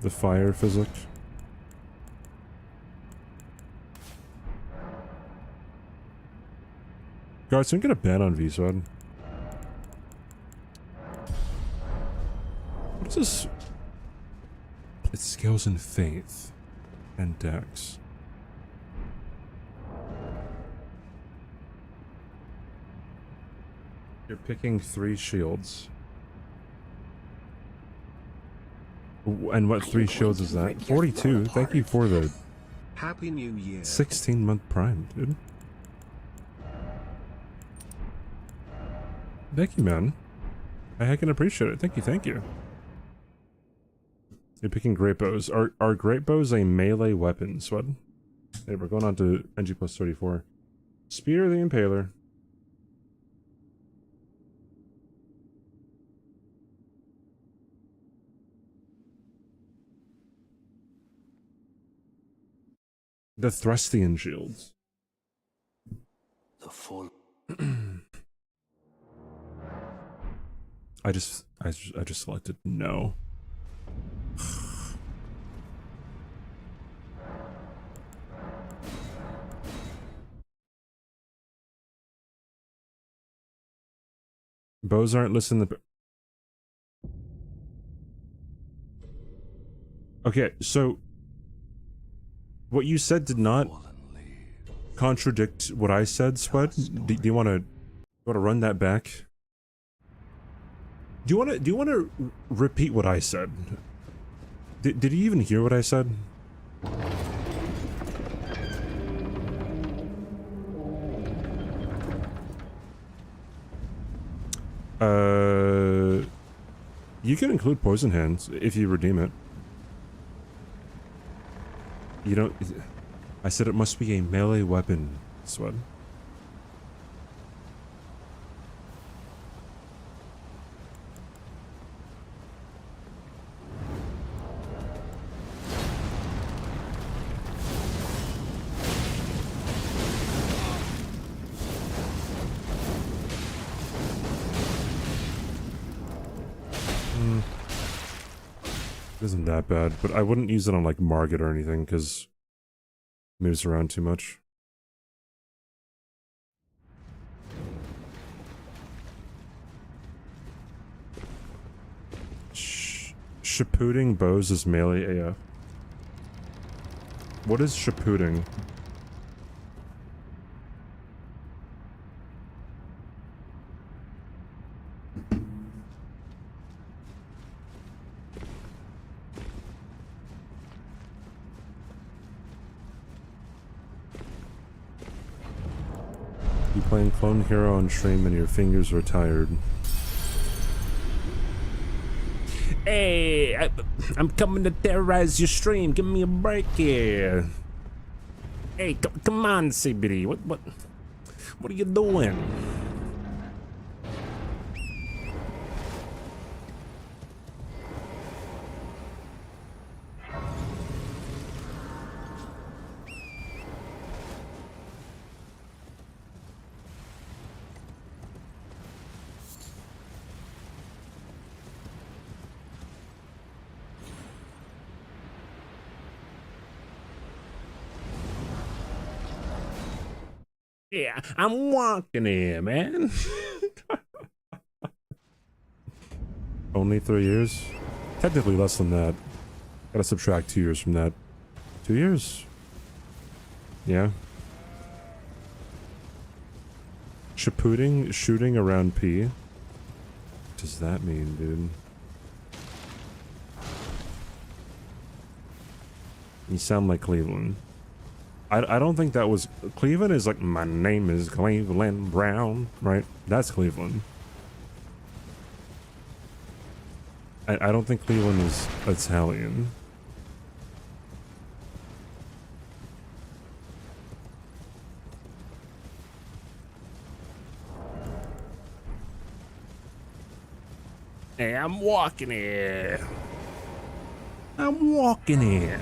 fire physics. Guards, I'm gonna ban on VSOD. What is this? It's skills in faith and dex. You're picking 3 shields. And what 3 shields is that? 42. Thank you for the Happy New Year. 16-month prime, dude. Thank you, man. I heckin' appreciate it. Thank you, thank you. You're picking great bows. Are great bows a melee weapon, Sweat? Hey, we're going on to NG+34. Spear the Impaler. The Thrustian shields. The full. I just selected no. Bows aren't listed in the... Okay, so... What you said did not contradict what I said, Spud. Do you want to run that back? Do you want to repeat what I said? Did you even hear what I said? You can include poison hands if you redeem it. You don't... I said it must be a melee weapon, Sweat. It isn't that bad, but I wouldn't use it on like Margit or anything because it moves around too much. Shapooting bows is melee AF. What is shapooting? You playing Clone Hero on stream and your fingers are tired. Hey, I'm coming to terrorize your stream. Give me a break here. Hey, come on, CBD. What are you doing? Yeah, I'm walking here, man. Only 3 years? Technically less than that. Gotta subtract 2 years from that. 2 years? Yeah. Shapooting, shooting around P. What does that mean, dude? You sound like Cleveland. I don't think that was... Cleveland is like, my name is Cleveland Brown, right? That's Cleveland. I don't think Cleveland is Italian. Hey, I'm walking here. I'm walking here.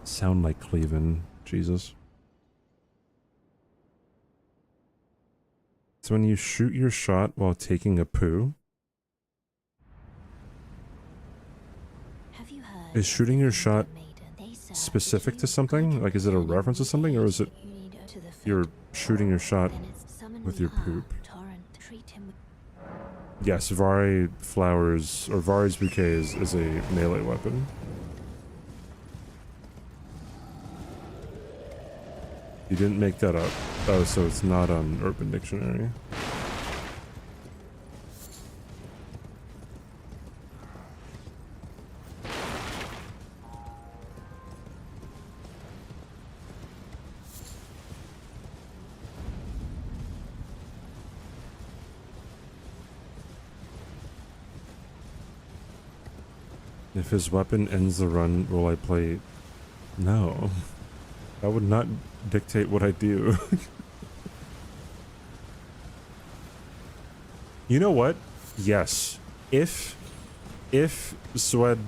Sound like Cleveland. Jesus. So when you shoot your shot while taking a poo, Have you heard is shooting your shot they serve specific to you something? Like, is it a reference to something, or is it you need to the you're shooting your shot then it's summon with me. your poop? Torrent, treat him with Yes, Vari flowers, or Vari's bouquet is a melee weapon. You didn't make that up. Oh, so it's not on Urban Dictionary. If his weapon ends the run, will I play? No. That would not dictate what I do. You know what? Yes. If Swed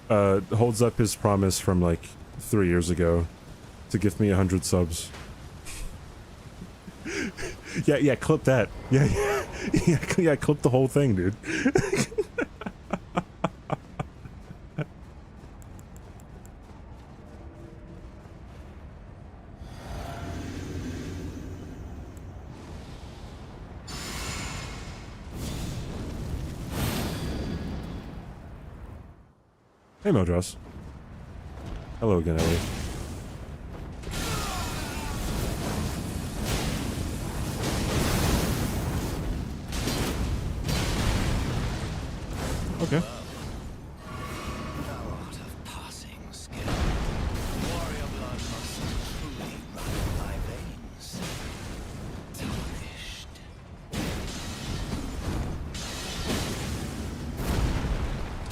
holds up his promise from like 3 years ago to give me 100 subs. Yeah, clip that. Yeah, clip the whole thing, dude. Hey, Modros. Hello again, Ellie. Okay. Thou art of passing skill. Warrior blood must truly run in thy veins. Tarnished.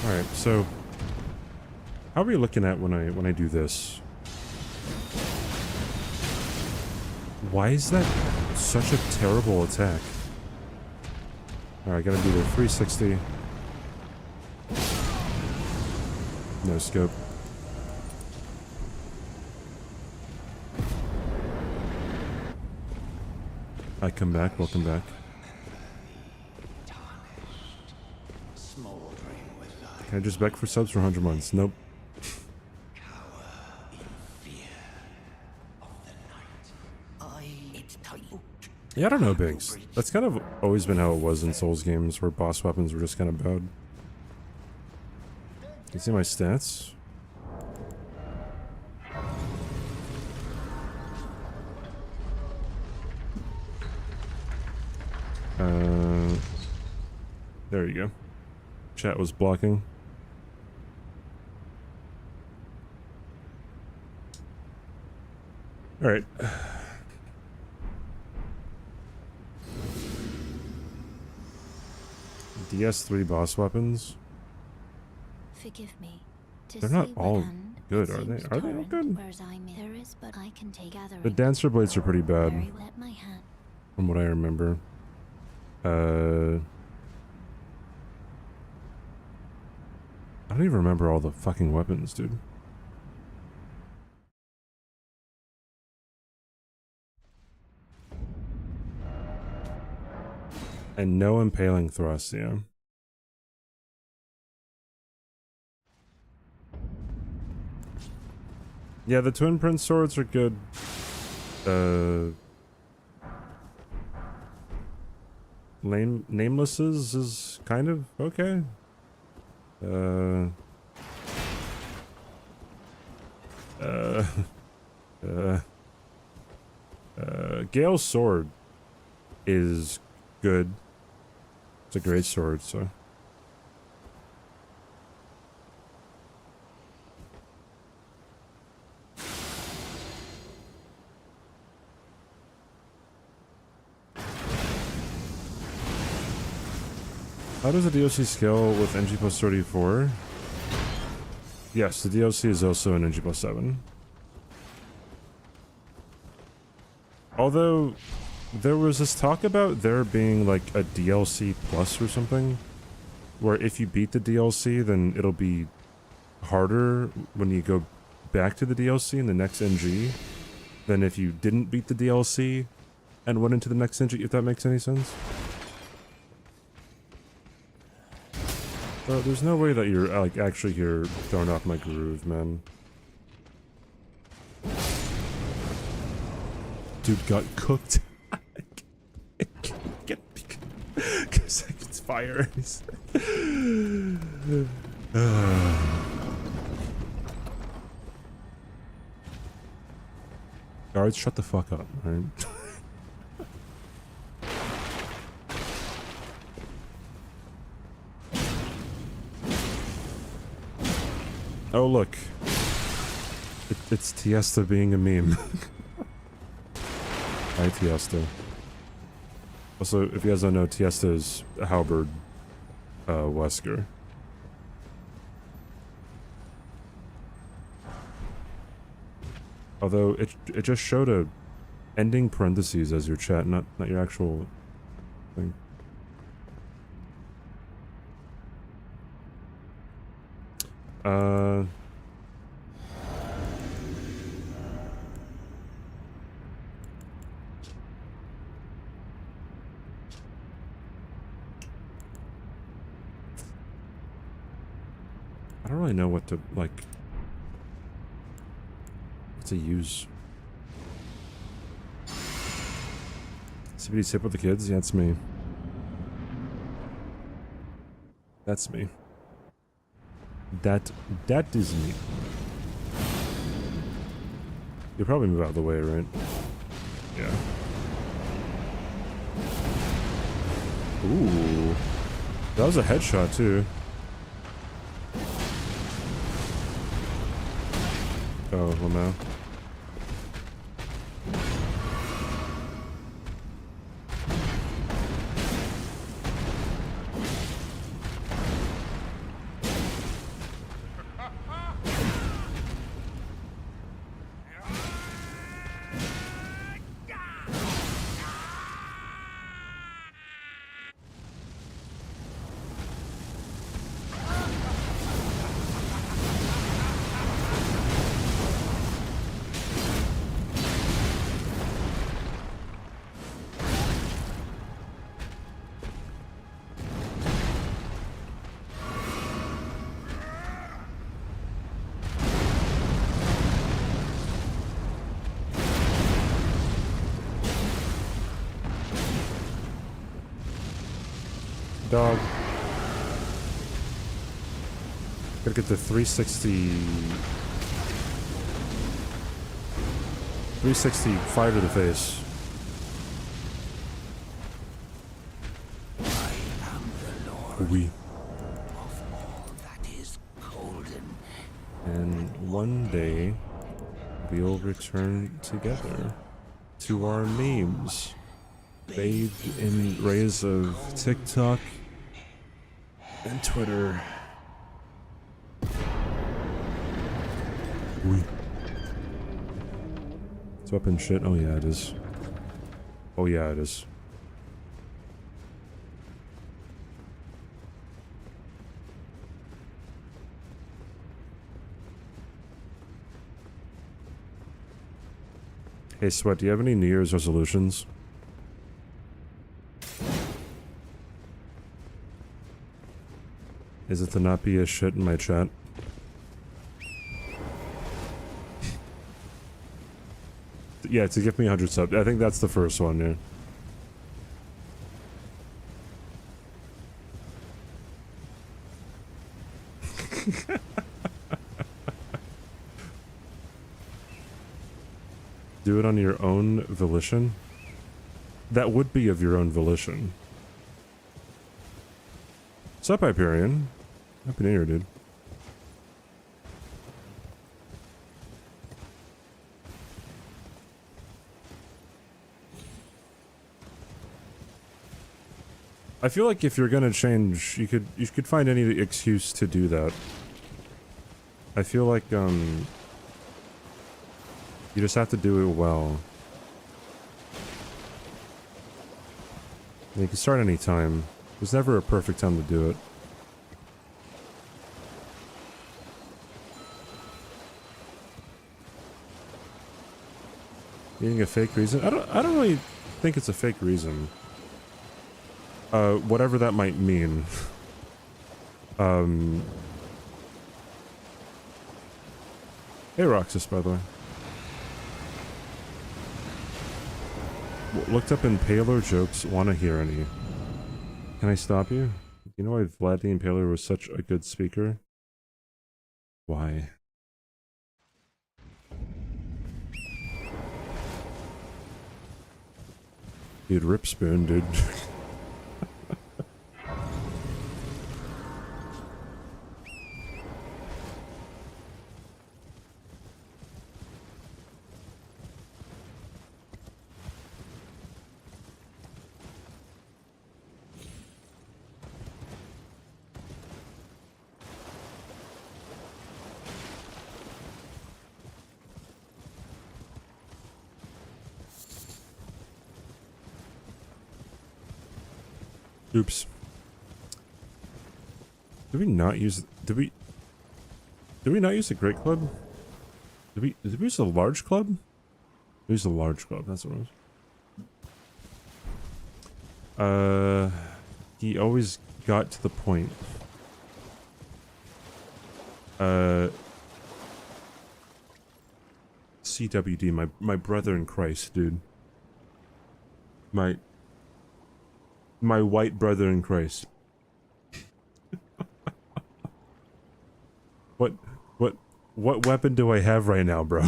Alright, so how are we looking at when I do this? Why is that such a terrible attack? Alright, gotta do the 360. No scope. I come back, welcome back. Smoldering with thy Can I just beg for subs for 100 months? Nope. cower in fear of the night. It's tight. Yeah, I don't know, Biggs. That's kind of always been how it was in Souls games, where boss weapons were just kind of bad. You see my stats? There you go. Chat was blocking. Alright. DS3 boss weapons. forgive me. To They're not say all one, good, it are they? seems Are they all torrent, good? whereas there is, but I can take gathering. The dancer blades are pretty bad, Very well. Let my hand. from what I remember. I don't even remember all the fucking weapons, dude. And no impaling thrust, yeah. Yeah, the Twin Prince swords are good. Namelesses is kind of okay. Gale's sword is good. It's a great sword, so. How does the DLC scale with NG+34? Yes, the DLC is also an NG+7. Although, There was this talk about there being like a DLC plus or something, where if you beat the DLC, then it'll be harder when you go back to the DLC in the next NG than if you didn't beat the DLC and went into the next NG, if that makes any sense. There's no way that you're like actually here throwing off my groove, man. Dude got cooked. Because it's fire. Guards, shut the fuck up, right? Oh look, it's Tiesta being a meme. Hi Tiesta. Also, if you guys don't know, Tiesta is Halberd Wesker. Although it just showed a ending parentheses as your chat, not your actual thing. I don't really know what to, like, what to use. CBD tip with the kids? Yeah, that's me. That's me. That is me. You'll probably move out of the way, right? Yeah. Ooh. That was a headshot, too. Oh, well now. Dog. Gotta get the 360 fire to the face. I am the Lord We. of all that is golden. And one day we'll return together to our names, bathed in rays of TikTok and Twitter. It's weapon shit. Oh yeah, it is. Oh yeah, it is. Hey Sweat, do you have any New Year's resolutions? Is it to not be a shit in my chat? Yeah, to give me 100 subs. I think that's the first one, yeah. Do it on your own volition? That would be of your own volition. What's up, Hyperion? Happy New Year, dude. I feel like if you're gonna change, you could find any excuse to do that. I feel like you just have to do it well. You can start any time. There's never a perfect time to do it. Being a fake reason? I don't really think it's a fake reason. Whatever that might mean. Hey Roxas, by the way. Looked up Impaler jokes, wanna hear any. Can I stop you? You know why Vlad the Impaler was such a good speaker? Why? Dude, rip spoon, dude. Oops. Did we not use... Did we not use a great club? Did we use a large club? We used a large club, that's what it was. He always got to the point. CWD, my brother in Christ, dude. My white brother in Christ. What weapon do I have right now, bro?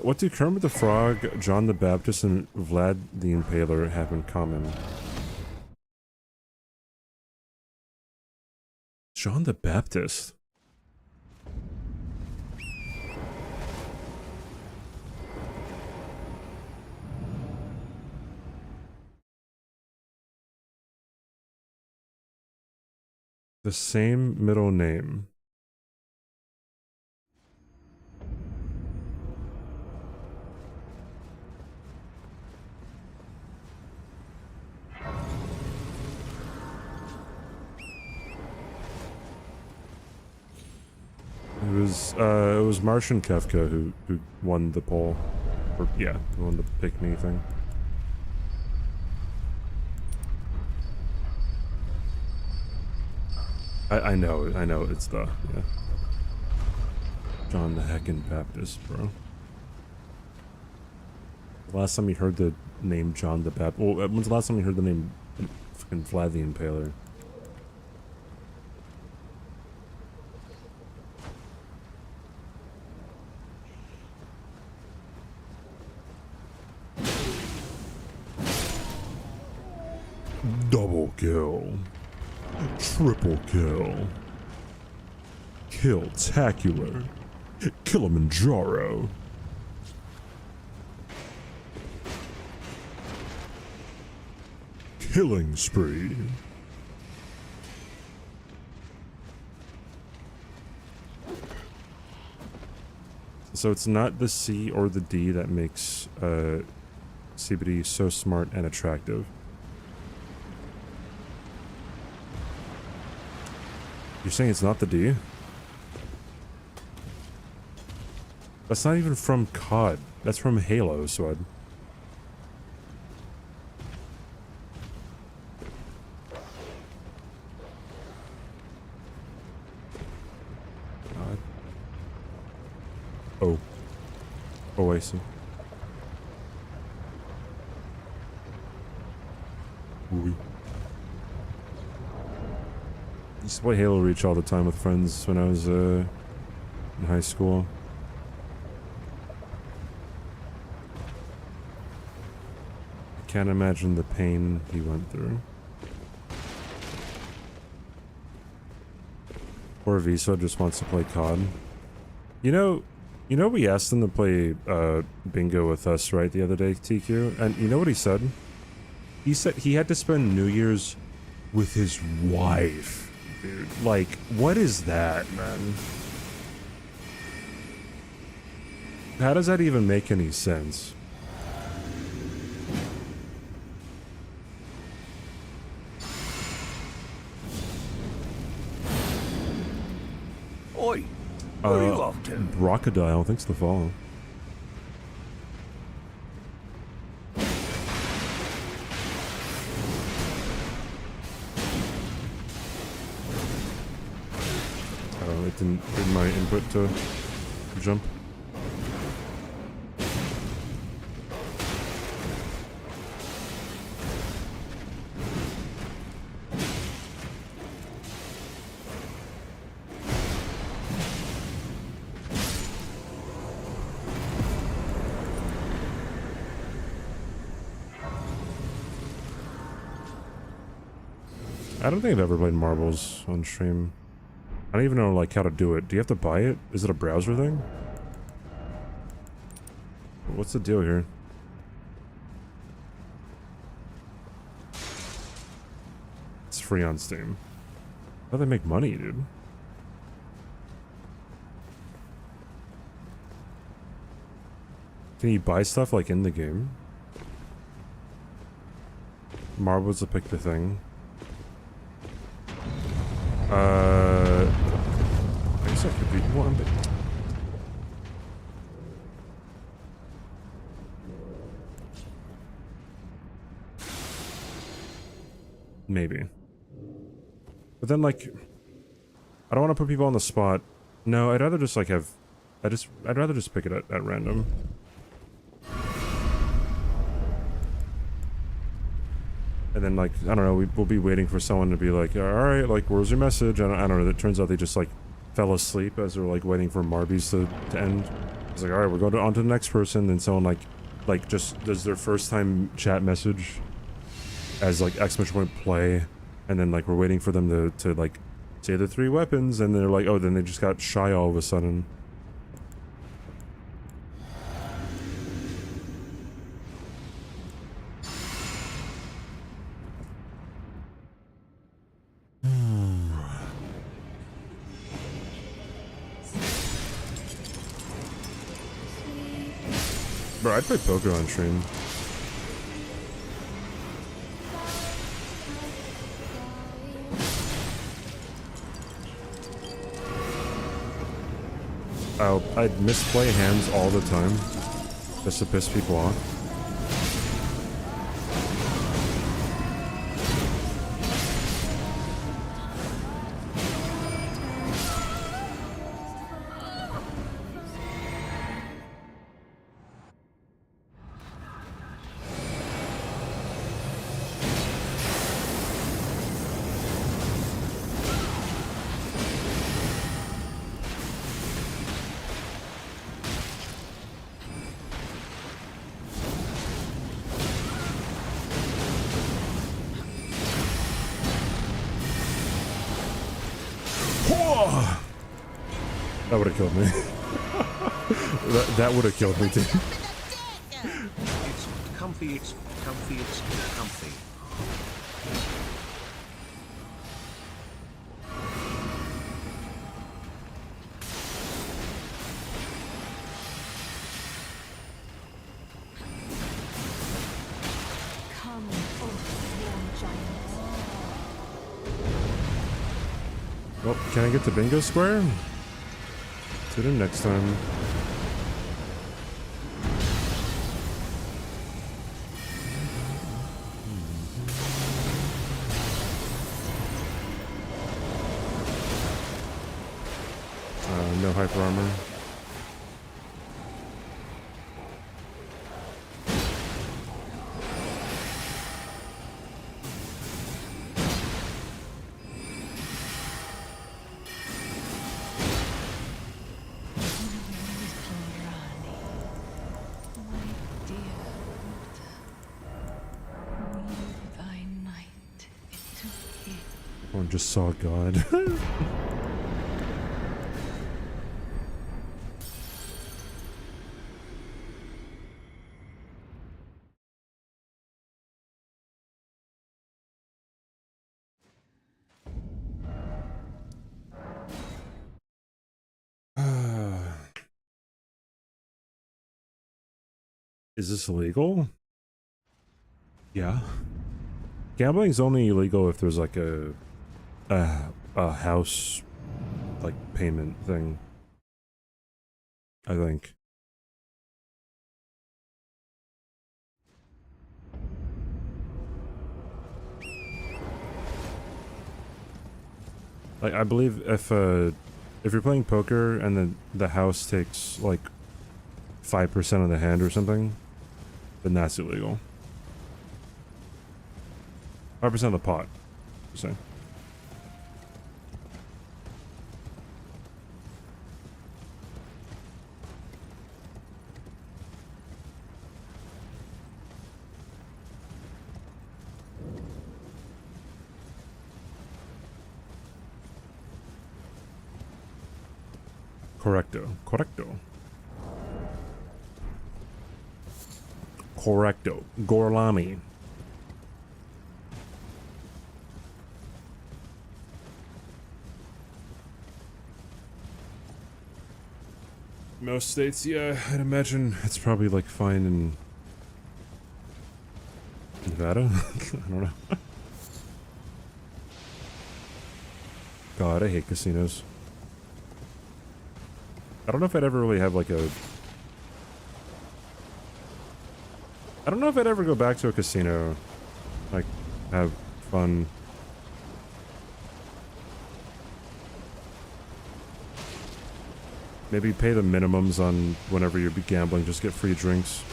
What do Kermit the Frog, John the Baptist, and Vlad the Impaler have in common? John the Baptist? The same middle name. It was Martian Kefka who won the poll. Or, yeah, who won the pick me thing. I know, it's the, yeah. John the heckin' Baptist, bro. The last time you heard the name John the Baptist, well, when's the last time you heard the name fucking Vlad the Impaler? Double kill. Triple kill. Kill-tacular. Kilimanjaro. Killing spree. So it's not the C or the D that makes CBD so smart and attractive. You're saying it's not the D? That's not even from COD. That's from Halo, so I'd... Oh. Oh, I see. Ooh. I used to play Halo Reach all the time with friends when I was in high school. I can't imagine the pain he went through. Poor Visa just wants to play COD. You You know, we asked him to play bingo with us, right, the other day, TQ? And you know what he said? He said he had to spend New Year's with his wife. Dude, like, what is that, man? How does that even make any sense? Oi, where are you off to? Crocodile, thanks for the follow. Oh, it didn't get my input to jump. I don't think I've ever played marbles on stream. I don't even know like how to do it. Do you have to buy it? Is it a browser thing? What's the deal here? It's free on Steam. How do they make money, dude? Can you buy stuff like in the game? Marbles to pick the thing. I guess I could be one, but maybe. But then, like, I don't want to put people on the spot. No, I'd rather just like have. I'd rather just pick it at random. And then, like, I don't know, we'll be waiting for someone to be like, alright, like, where's your message? I don't know, it turns out they just, like, fell asleep as they're, like, waiting for Marbies to end. It's like, alright, we're going on to the next person, then someone, like, just does their first time chat message as, like, exclamation point play, and then, like, we're waiting for them to like, say the 3 weapons, and they're like, oh, then they just got shy all of a sudden. Bro, I'd play poker on stream. I'd misplay hands all the time, just to piss people off. That would have killed me. that would have killed me too. It's comfy, it's comfy, it's comfy. Come forth, young giant. Well, can I get to Bingo Square? Tune in next time. No hyper armor. Or just saw God. Is this illegal? Yeah. Gambling's only illegal if there's like a house like payment thing. I think. Like I believe if you're playing poker and then the house takes like 5% of the hand or something, then that's illegal. 5% of the pot, I'm saying. Correcto. Gorlami. Most states, yeah, I'd imagine it's probably like fine in Nevada. I don't know. God, I hate casinos. I don't know if I'd ever really have like a... I don't know if I'd ever go back to a casino. Like, have fun. Maybe pay the minimums on whenever you're gambling, just get free drinks.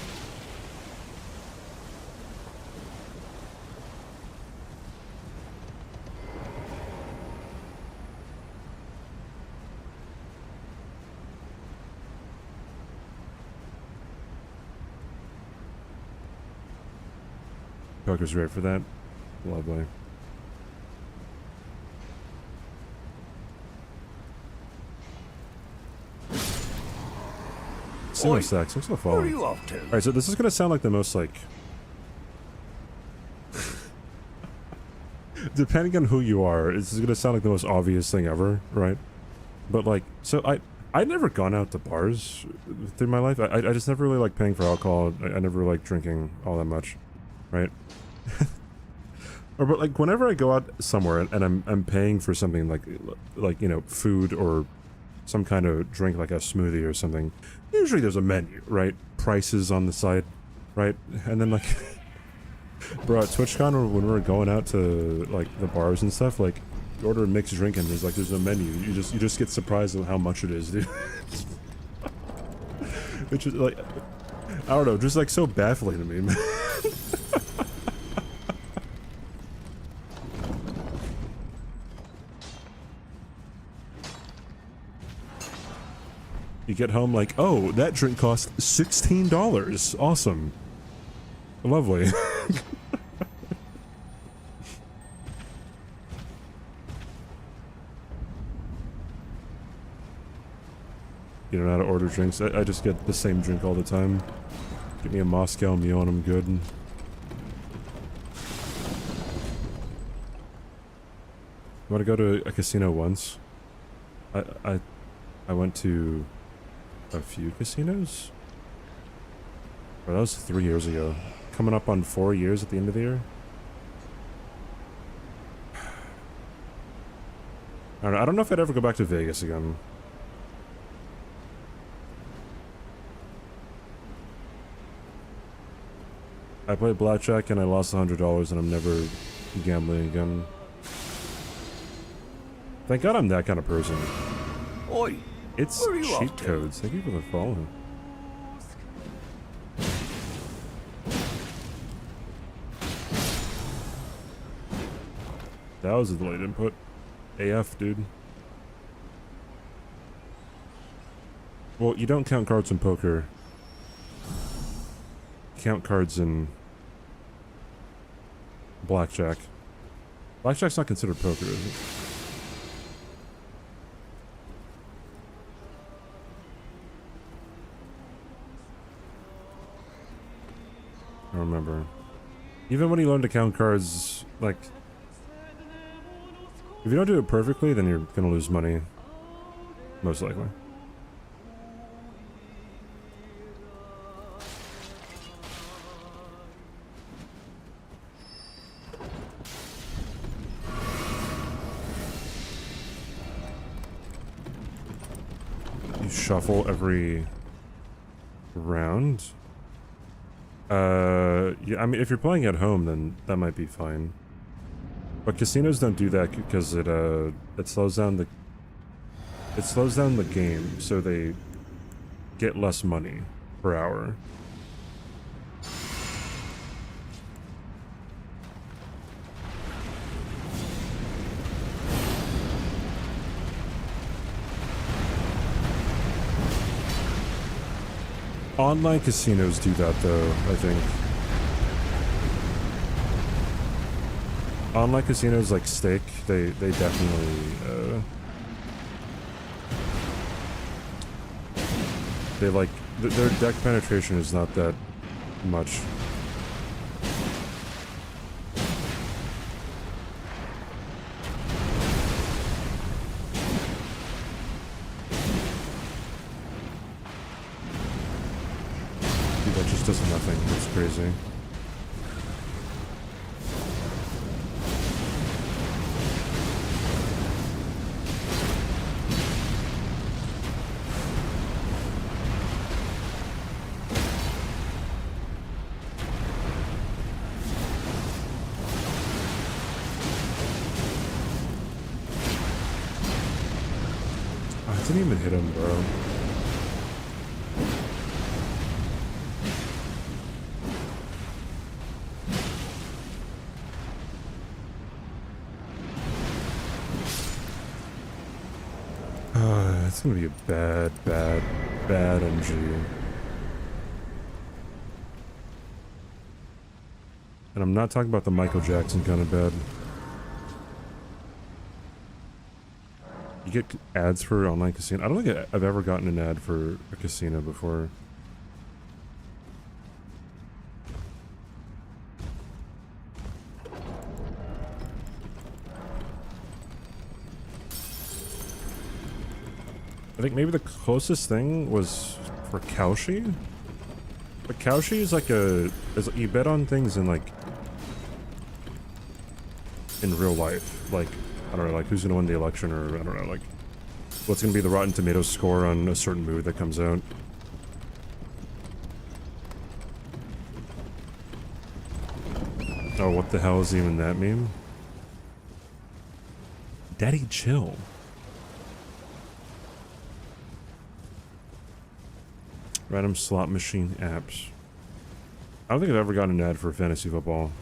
Poker's right for that. Lovely. Single stacks. Looks like Where are falling. you off to? Alright, so this is gonna sound like the most like... Depending on who you are, this is gonna sound like the most obvious thing ever, right? But like, so I'd never gone out to bars through my life. I just never really liked paying for alcohol. I never liked drinking all that much, right? Or but like whenever I go out somewhere and I'm paying for something like you know, food or some kind of drink like a smoothie or something, usually there's a menu, right? Prices on the side, right? And then like bro, at TwitchCon when we were going out to like the bars and stuff, like you order a mixed drink and there's a menu. You just get surprised at how much it is, dude. Which is like, I don't know, just like so baffling to me, man. You get home like, oh, that drink cost $16. Awesome. Lovely. You don't know how to order drinks? I just get the same drink all the time. Get me a Moscow Mule and I'm good. You want to go to a casino once? I went to a few casinos? Well, that was 3 years ago. Coming up on 4 years at the end of the year? I don't know if I'd ever go back to Vegas again. I played blackjack and I lost $100 and I'm never gambling again. Thank God I'm that kind of person. Oi, It's where are you cheat off to? codes. Thank you for the follow. That was a delayed input. AF, dude. Well, you don't count cards in poker. You count cards in blackjack. Blackjack's not considered poker, is it? I don't remember. Even when you learn to count cards, like... If you don't do it perfectly, then you're gonna lose money. Most likely. shuffle every round. Yeah, I mean, if you're playing at home, then that might be fine. But casinos don't do that because it slows down the game, so they get less money per hour. Online casinos do that though, I think. Online casinos like Stake, they definitely they like their deck penetration is not that much. Dude, that just does nothing. It's crazy. I didn't even hit him, bro. It's gonna be a bad NG. And I'm not talking about the Michael Jackson kind of bad. You get ads for online casino? I don't think I've ever gotten an ad for a casino before. I think maybe the closest thing was for Cauchy. But Cauchy is like you bet on things in like in real life. Like, I don't know, like who's gonna win the election, or I don't know, like what's gonna be the Rotten Tomatoes score on a certain movie that comes out. Oh, what the hell is even that meme? Daddy, chill. Random slot machine apps. I don't think I've ever gotten an ad for fantasy football.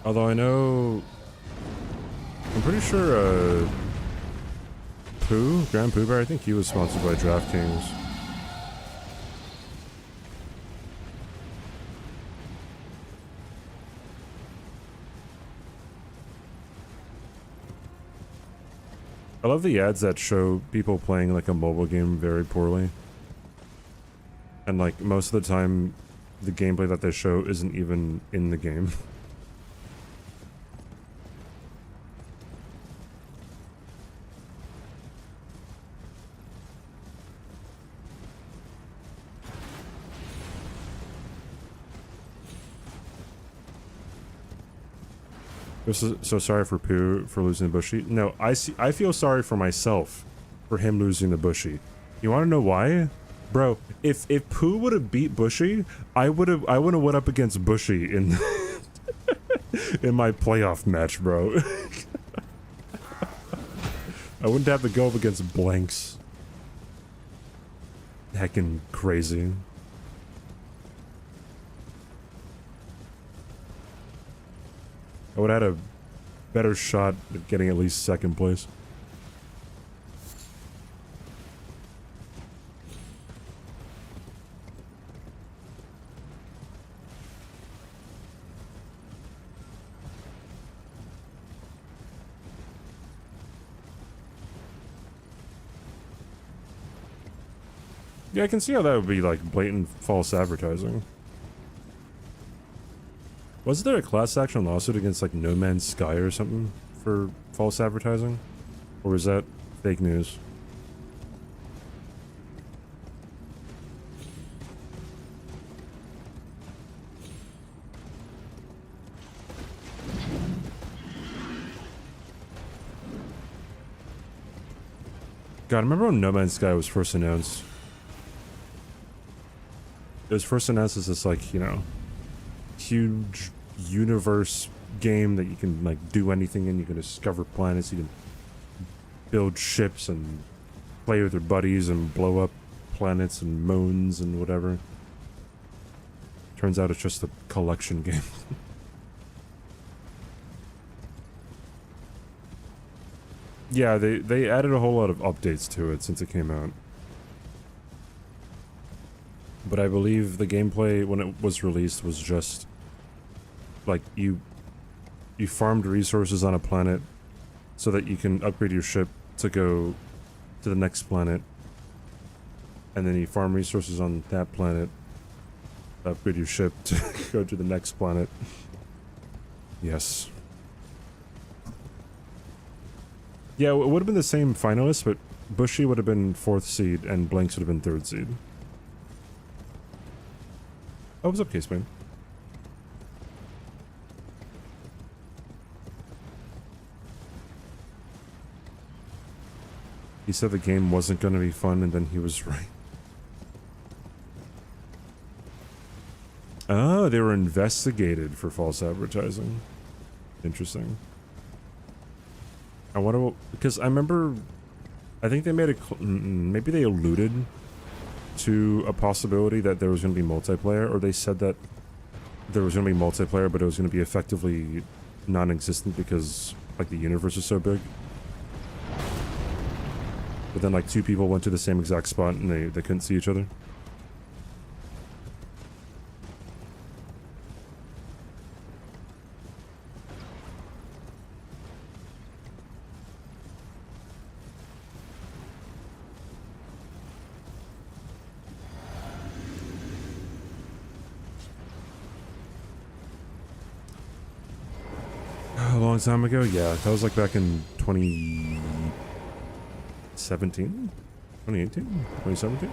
Although I know... I'm pretty sure, Grand Pooh Bear, I think he was sponsored by DraftKings. I love the ads that show people playing like a mobile game very poorly. And like most of the time, the gameplay that they show isn't even in the game. So sorry for Pooh for losing the Bushy. No, I feel sorry for myself for him losing the Bushy. You want to know why? Bro, if Pooh would have beat Bushy, I would have went up against Bushy in in my playoff match, bro. I wouldn't have to go up against blanks. Heckin' crazy. I would have had a better shot at getting at least second place. Yeah, I can see how that would be like blatant false advertising. Wasn't there a class action lawsuit against like No Man's Sky or something for false advertising? Or was that fake news? God, I remember when No Man's Sky was first announced. It was first announced as this, like, you know, huge universe game that you can, like, do anything in. You can discover planets, you can build ships and play with your buddies and blow up planets and moons and whatever. Turns out it's just a collection game. Yeah, they added a whole lot of updates to it since it came out. But I believe the gameplay when it was released was just like you farmed resources on a planet so that you can upgrade your ship to go to the next planet, and then you farm resources on that planet, upgrade your ship to go to the next planet. Yes. Yeah, it would have been the same finalists, but Bushy would have been 4th seed and Blanks would have been 3rd seed. Oh, what's up, Caseman? He said the game wasn't going to be fun, and then he was right. Oh, they were investigated for false advertising. Interesting. I wonder, because I remember, I think they made a, maybe they alluded to a possibility that there was going to be multiplayer, or they said that there was going to be multiplayer, but it was going to be effectively non-existent because, like, the universe is so big. But then, like, 2 people went to the same exact spot and they couldn't see each other. A long time ago? Yeah, that was like back in 2017? 2018? 2017?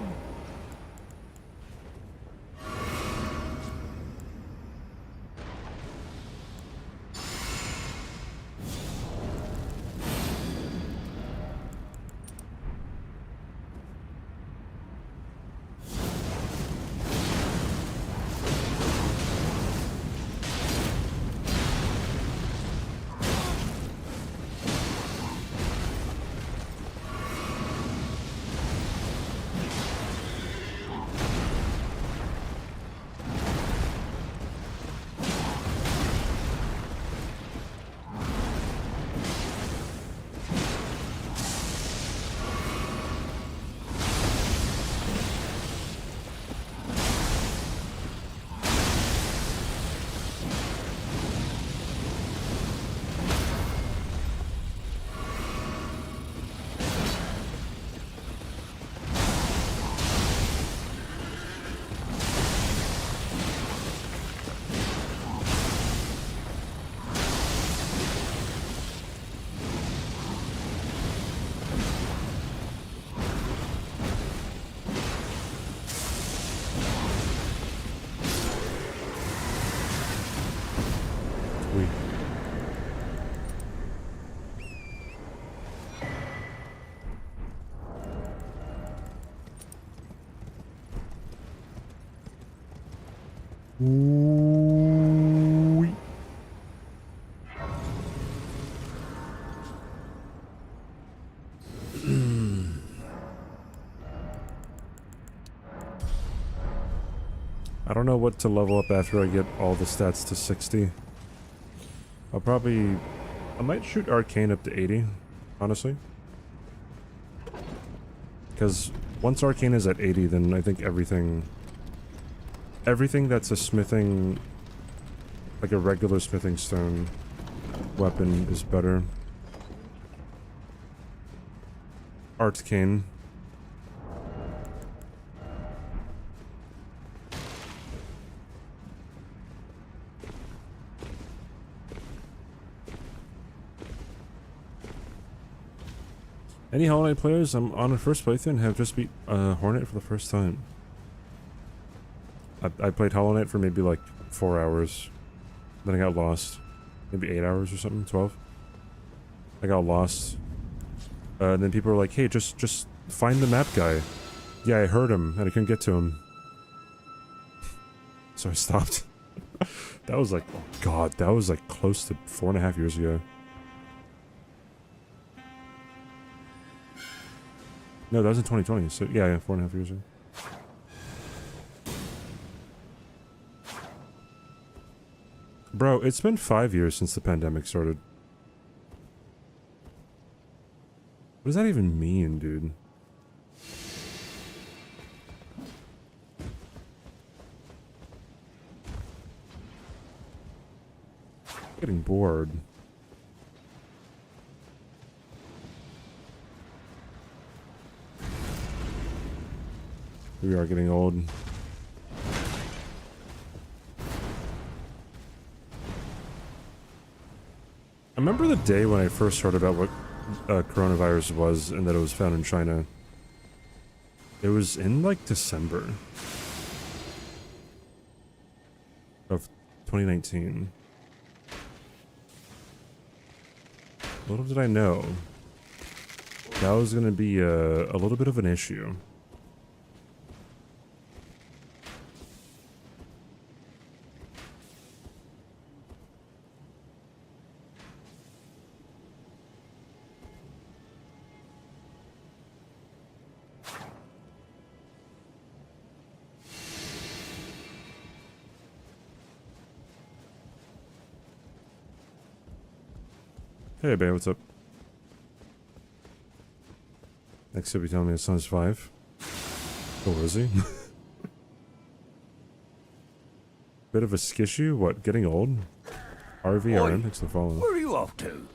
Ooh. I don't know what to level up after I get all the stats to 60. I might shoot Arcane up to 80, honestly. Because once Arcane is at 80, then I think everything that's a smithing, like a regular smithing stone weapon is better. Arcane. Any Hollow Knight players? I'm on a first playthrough and have just beat Hornet for the first time. I played Hollow Knight for maybe like 4 hours. Then I got lost. Maybe 8 hours or something, 12. I got lost. And then people were like, hey, just find the map guy. Yeah, I heard him, and I couldn't get to him. So I stopped. That was like, oh god, that was like close to 4.5 years ago. No, that was in 2020, so yeah, 4.5 years ago. Bro, it's been 5 years since the pandemic started. What does that even mean, dude? Getting bored. We are getting old. I remember the day when I first heard about what coronavirus was and that it was found in China. It was in like December of 2019. Little did I know that was going to be a little bit of an issue. Hey, babe, what's up? Next, he'll be telling me his son's 5. Oh, is he? Bit of a skissue? What, getting old? RVRN, thanks for following. Where are you off to?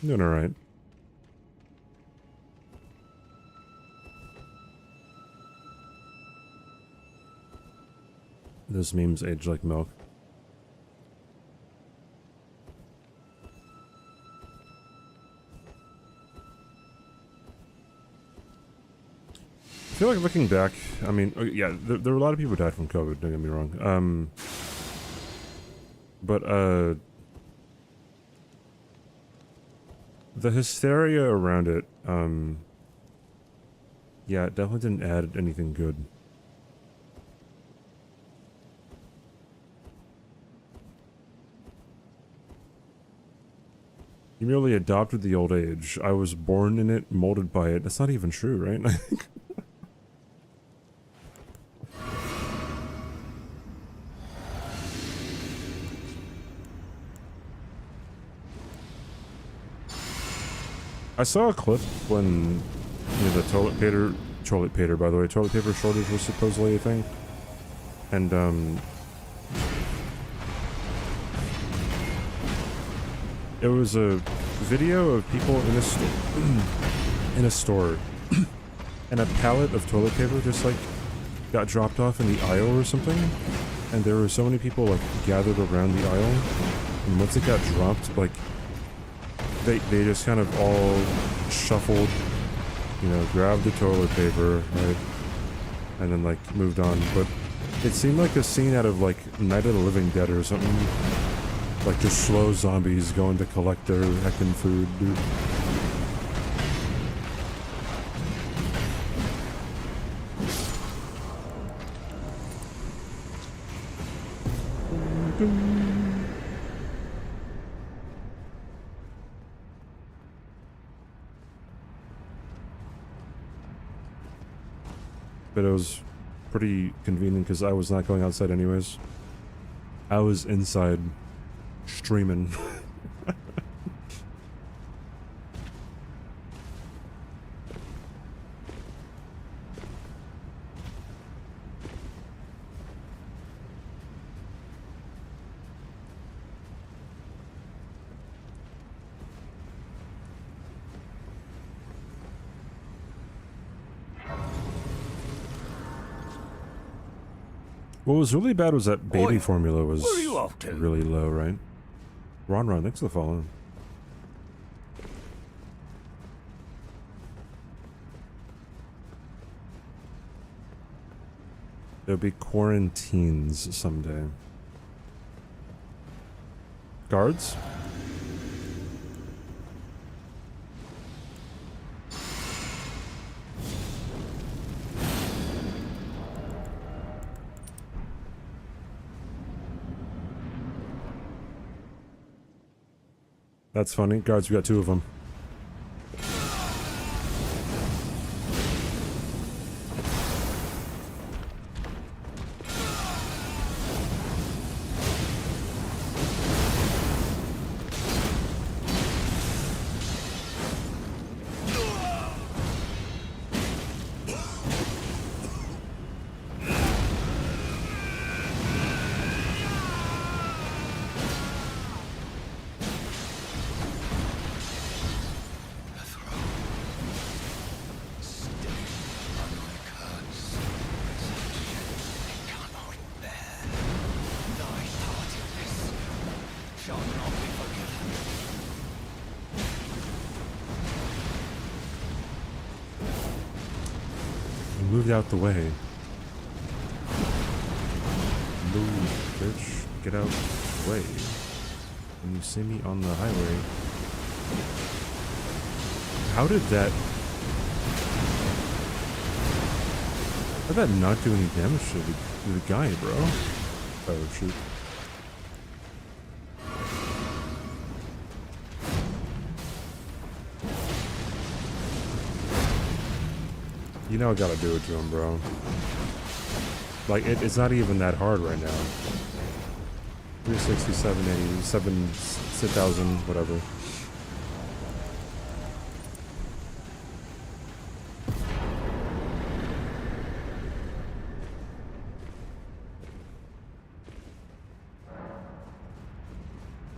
Doing alright. Those memes age like milk. I feel like looking back, I mean, yeah, there were a lot of people who died from COVID, don't get me wrong. But the hysteria around it, yeah, it definitely didn't add anything good. You merely adopted the old age. I was born in it, molded by it. That's not even true, right? I saw a clip when, you know, the toilet paper, by the way, toilet paper shortage was supposedly a thing. And, it was a video of people in a store, and a pallet of toilet paper just, like, got dropped off in the aisle or something. And there were so many people, like, gathered around the aisle. And once it got dropped, like, they just kind of all shuffled, you know, grabbed the toilet paper, right, and then like moved on. But it seemed like a scene out of like Night of the Living Dead or something, like just slow zombies going to collect their heckin' food, dude. But it was pretty convenient because I was not going outside anyways. I was inside streaming. What was really bad was that baby formula was where are you off to? really low, right? Ron, thanks for the follow. There'll be quarantines someday. Guards? That's funny. Guards, we got 2 of them. Moved out the way. Move, bitch. Get out the way. When you see me on the highway. How did that... How did that not do any damage to the guy, bro? Oh, shoot. You know I gotta do it to him, bro. Like, it's not even that hard right now. 360, 780, 6,000, whatever.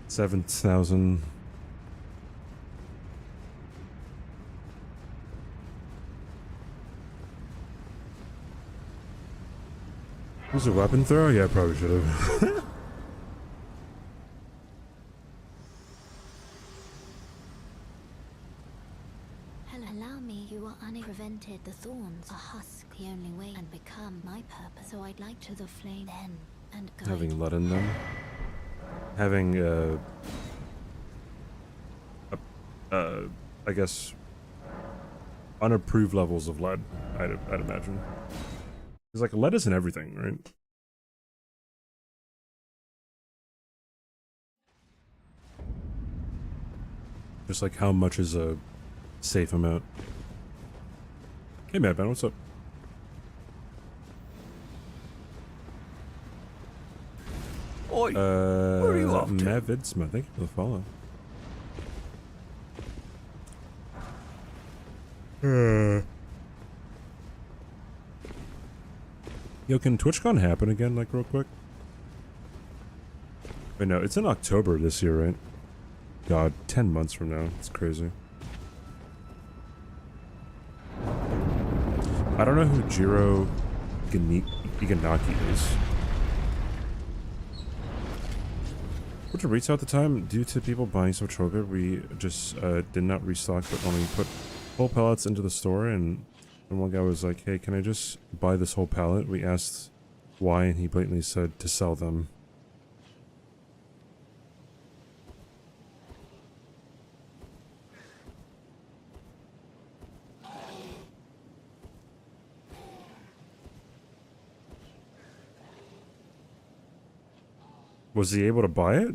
$7,000. Was a weapon throw? Yeah, I probably should have. Allow me, you are unprevented. The thorns are husk the only way and become my purpose. So I'd like to the flame then and guide. Having lead in them. Having, I guess, unapproved levels of lead, I'd imagine. Because, like, lead isn't everything, right? Just like how much is a safe amount. Hey, Madman, what's up? Oi, where are you off to? Mavidsma, thank you for the follow. Yo, can TwitchCon happen again, like, real quick? Wait, no, it's in October this year, right? God, 10 months from now. It's crazy. I don't know who Jiro Iganaki is. Which retail at the time, due to people buying so much good, we just did not restock, but when we put whole pallets into the store, and one guy was like, hey, can I just buy this whole pallet? We asked why, and he blatantly said to sell them. Was he able to buy it?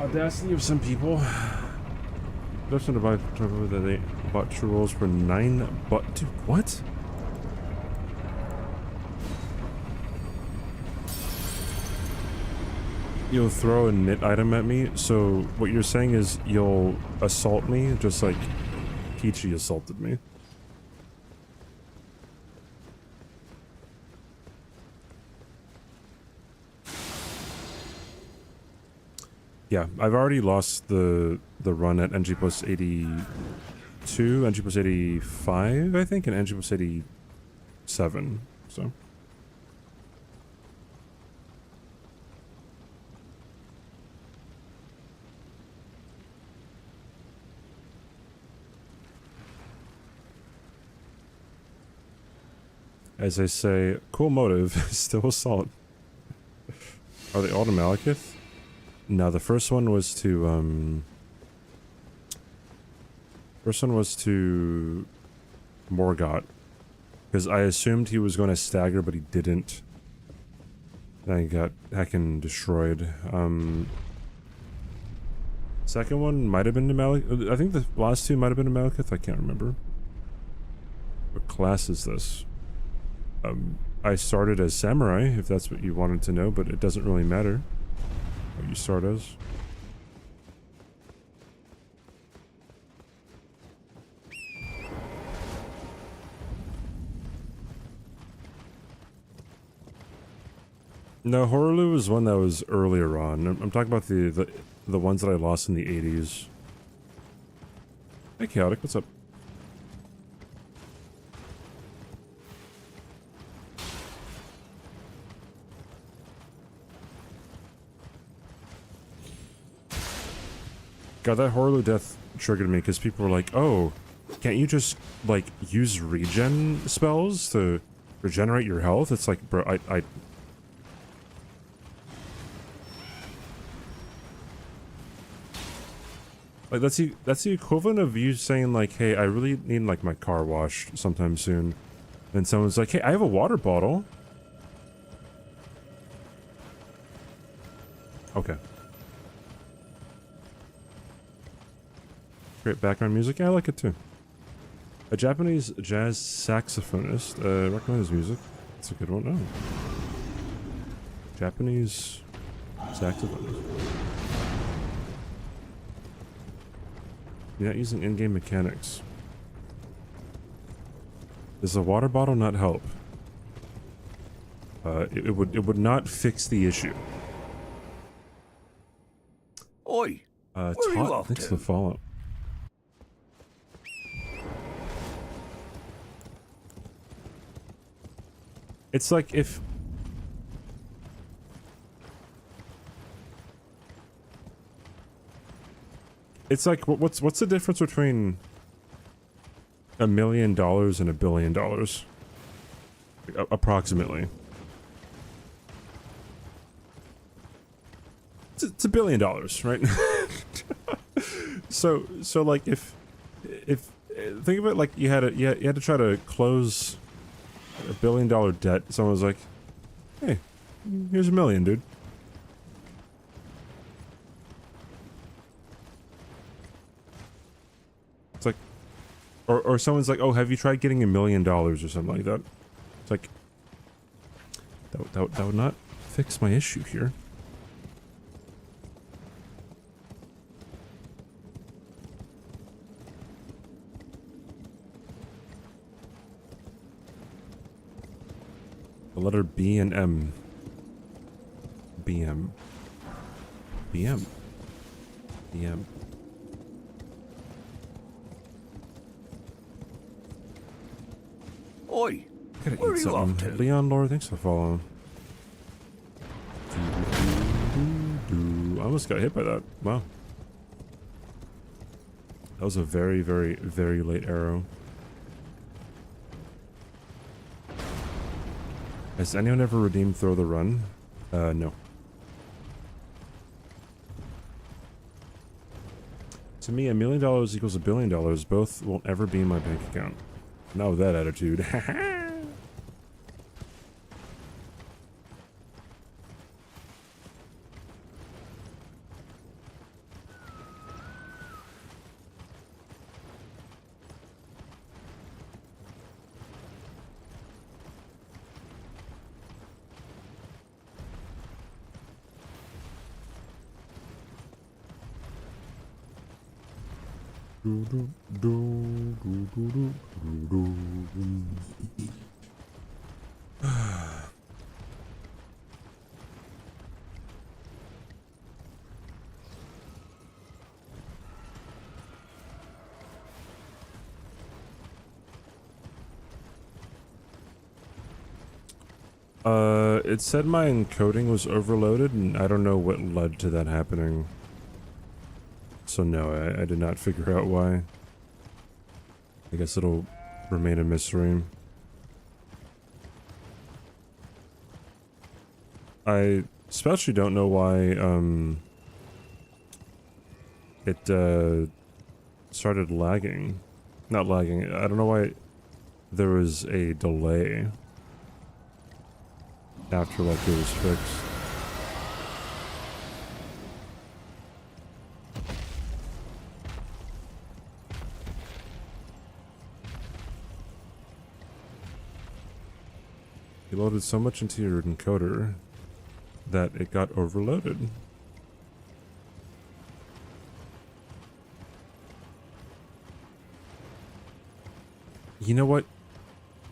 Audacity of some people. Just to buy that they bought true rolls for 9 but dude, what? You'll throw a knit item at me, so what you're saying is you'll assault me just like Peachy assaulted me. Yeah, I've already lost the run at NG+82, NG+85, I think, and NG+87, so. As I say, cool motive, still assault. Are they all to Malekith? No, the first one was to, Morgott. Because I assumed he was going to stagger, but he didn't. And I got heckin' destroyed. Second one might have been to Malekith. I think the last two might have been to Malekith. I can't remember. What class is this? I started as Samurai, if that's what you wanted to know, but it doesn't really matter what you start as. No, Horulu was one that was earlier on. I'm talking about the ones that I lost in the 80s. Hey, Chaotic, what's up? God, that Horulu death triggered me because people were like, oh, can't you just, like, use regen spells to regenerate your health? It's like, bro, I like, that's the equivalent of you saying, like, hey, I really need, like, my car washed sometime soon. And someone's like, hey, I have a water bottle. Okay. Great background music. Yeah, I like it too. A Japanese jazz saxophonist. Recommend his music. That's a good one. Oh. Japanese saxophonist. You're not using in-game mechanics. Does a water bottle not help? It would not fix the issue. Oi! Where are you off Thanks to? for the follow. It's like if... It's like, what's the difference between $1 million and $1 billion? Approximately. It's $1 billion, right? so like if think of it like you had to try to close $1 billion debt. Someone was like, hey, here's $1 million, dude. It's like, or someone's like, oh, have you tried getting $1 million or something like that? It's like, that would not fix my issue here. The letter B and M. BM. BM. BM. Oi! Gotta Where are eat you off something. to? Leon Lore, thanks for following. I almost got hit by that. Wow. That was a very, very, very late arrow. Has anyone ever redeemed Throw the Run? No. To me, $1 million equals $1 billion. Both won't ever be in my bank account. Not with that attitude. It said my encoding was overloaded, and I don't know what led to that happening. So no, I did not figure out why. I guess it'll remain a mystery. I especially don't know why, it, started lagging. Not lagging, I don't know why there was a delay after like it was fixed. You loaded so much into your encoder that it got overloaded. You know what?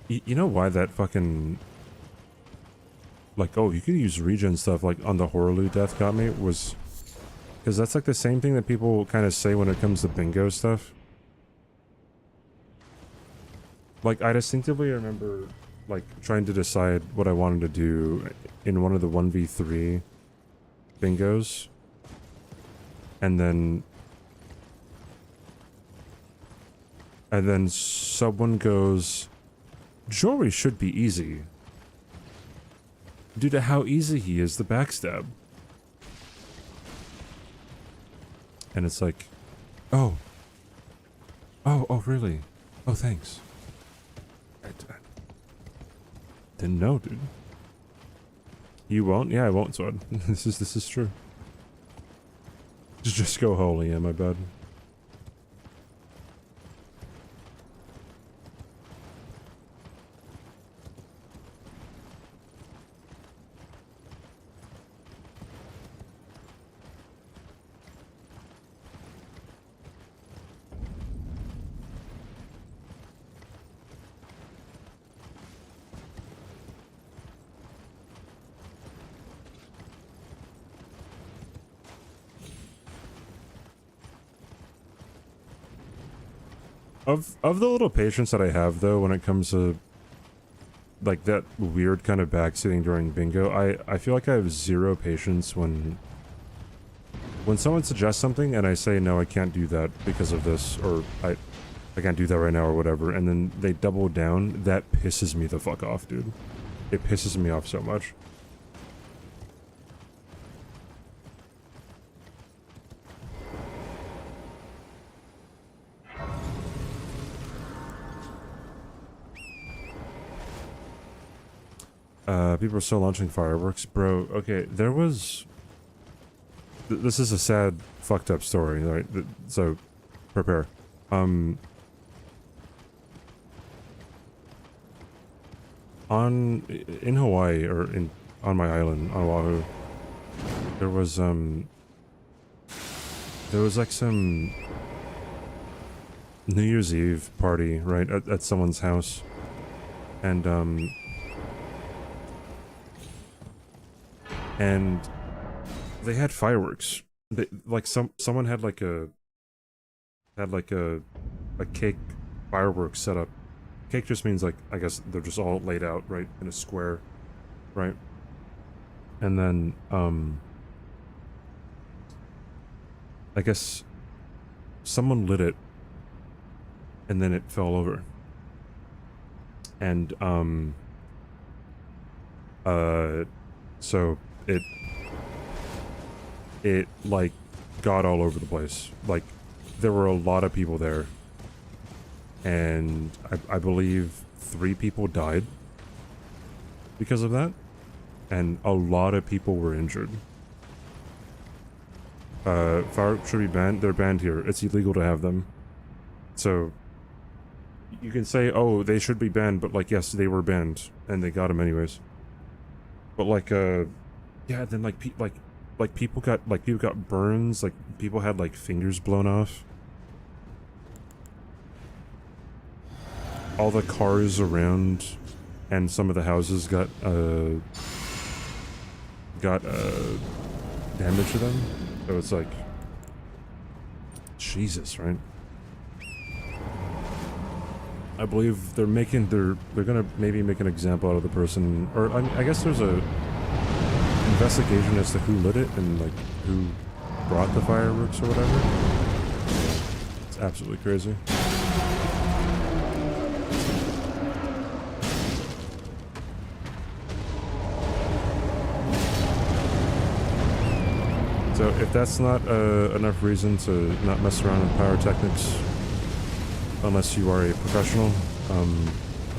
You know why that fucking... Like, oh, you could use regen stuff, like, on the Horaloo death got me, was... Because that's, like, the same thing that people kind of say when it comes to bingo stuff. Like, I distinctively remember, like, trying to decide what I wanted to do in one of the 1v3 bingos. And then someone goes, Jory should be easy, due to how easy he is to backstab. And it's like, oh, really? Oh, thanks. I didn't know, dude. You won't? Yeah, I won't, Sword. This is true. Just go holy, yeah, my bad. Of the little patience that I have, though, when it comes to, like, that weird kind of backseating during bingo, I feel like I have zero patience when someone suggests something and I say, no, I can't do that because of this, or I can't do that right now, or whatever, and then they double down. That pisses me the fuck off, dude. It pisses me off so much. People are still launching fireworks. Bro, okay, there was... This is a sad, fucked up story, right? So, prepare. In Hawaii, or on my island, on Oahu, there was like some New Year's Eve party, right, at someone's house, and they had fireworks. Like someone had like a cake fireworks set up. Cake just means, like, I guess they're just all laid out, right, in a square, right? And then I guess someone lit it and then it fell over. And so it like got all over the place. Like, there were a lot of people there, and I believe 3 people died because of that, and a lot of people were injured. Fireworks should be banned. They're banned here. It's illegal to have them. So you can say, oh, they should be banned, but, like, yes, they were banned and they got them anyways. But, like, yeah, then people got burns, like people had like fingers blown off. All the cars around and some of the houses got damage to them. So it's like, Jesus, right? I believe they're gonna maybe make an example out of the person, or I guess there's a investigation as to who lit it and, like, who brought the fireworks or whatever. It's absolutely crazy. So if that's not enough reason to not mess around with pyrotechnics, unless you are a professional,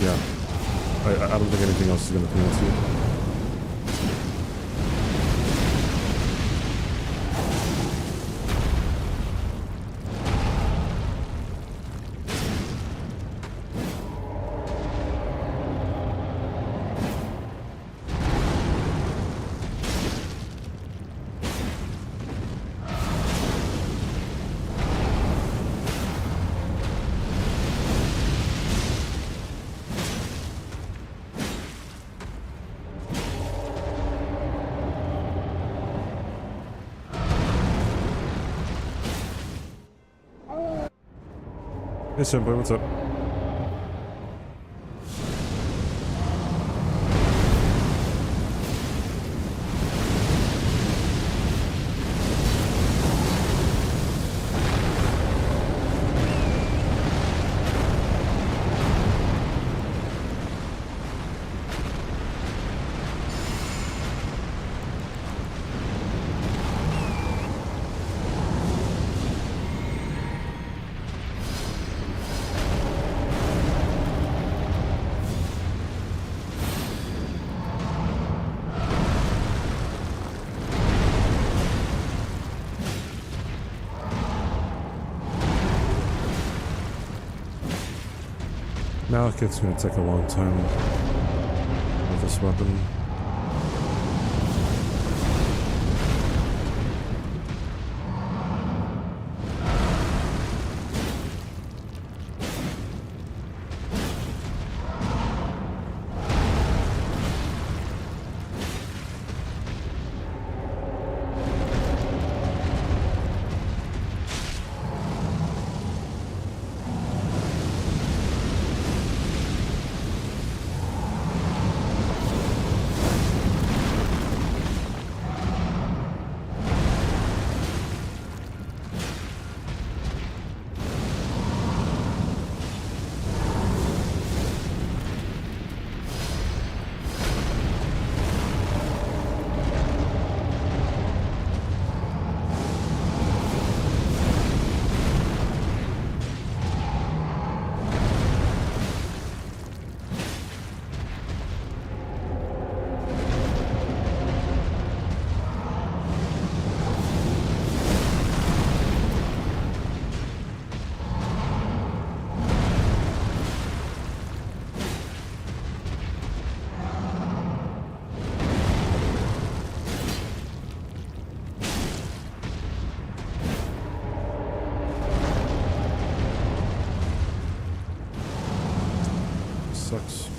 Yeah. I don't think anything else is gonna appeal to you. Hey Senpai, what's up? Malekith's gonna take a long time with this weapon. Sucks.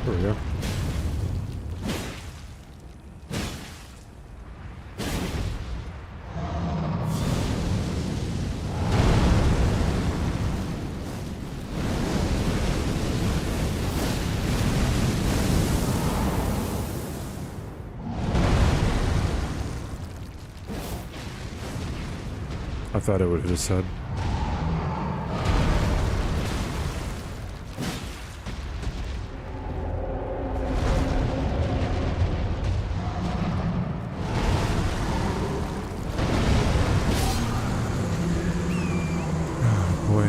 There we go. I thought it would hit his head. Boy.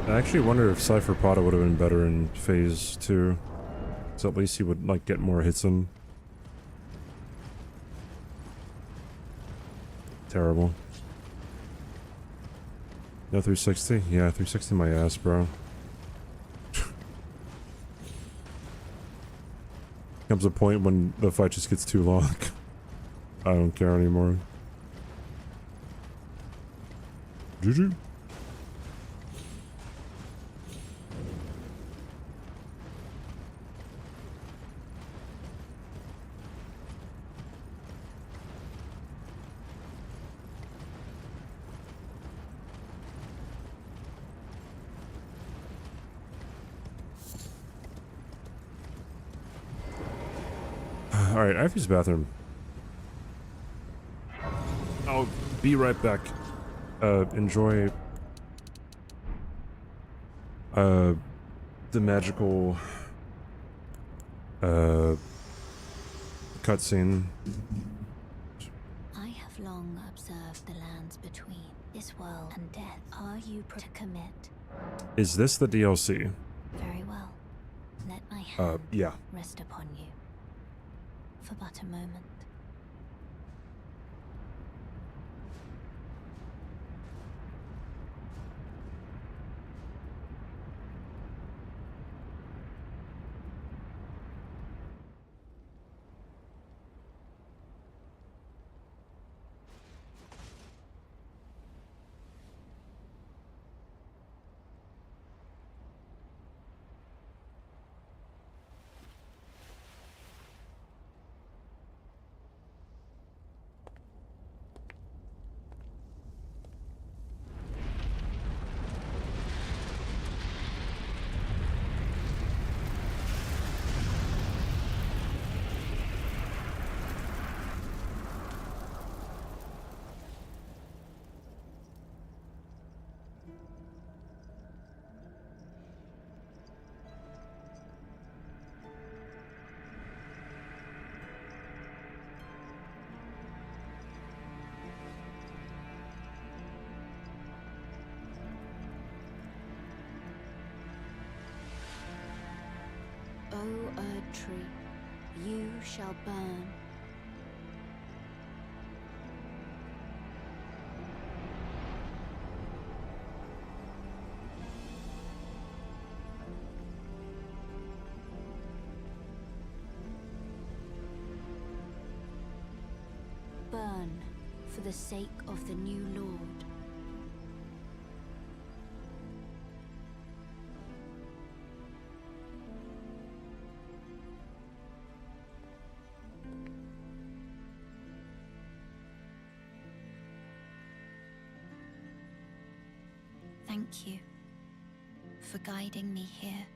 I actually wonder if Cypher Potta would have been better in phase 2. So at least he would like get more hits in. Terrible. No 360? Yeah, 360 my ass, bro. Comes a point when the fight just gets too long. I don't care anymore. GG. Alright, I have to use the bathroom. I'll be right back. Enjoy the magical cutscene. I have long observed the lands between this world and death. Are you to commit? Is this the DLC? Very well. Let my hand Yeah. rest upon you for but a moment. O Erd tree, you shall burn. Burn for the sake of the new Lord. Thank you for guiding me here.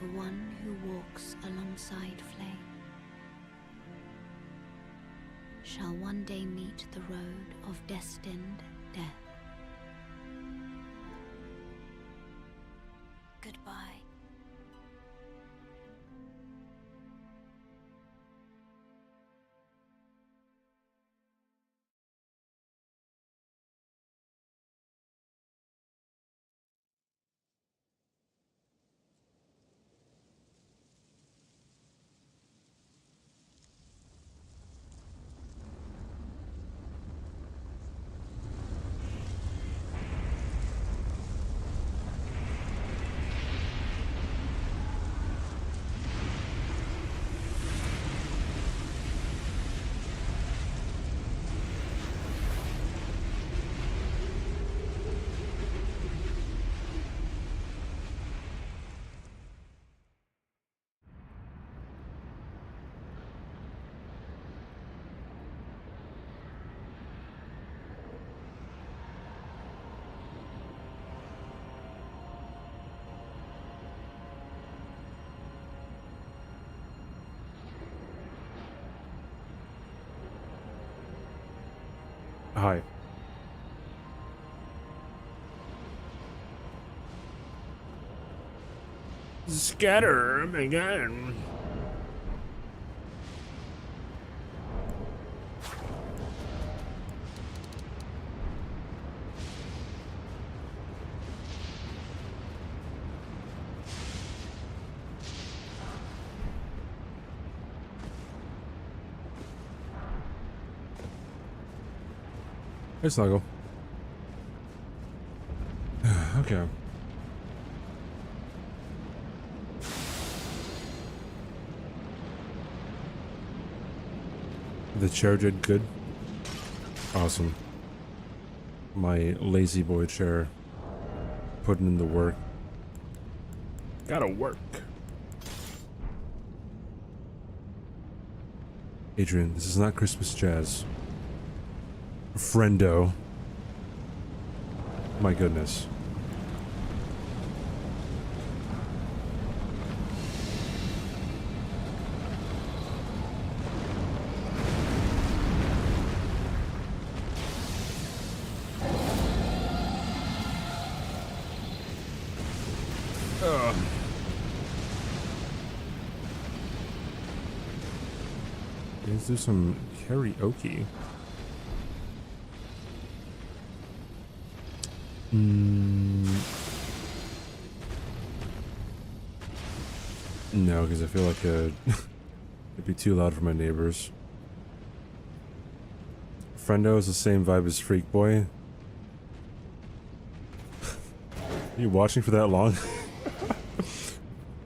The one who walks alongside flame shall one day meet the road of destined death. Goodbye. Hi. Scatter again. Hey, Snuggle. Okay. The chair did good. Awesome. My lazy boy chair putting in the work. Gotta work. Adrian, this is not Christmas jazz. Friendo. My goodness. Let's do some karaoke. No, because I feel like it'd be too loud for my neighbors. Friendo is the same vibe as Freak Boy. Are you watching for that long?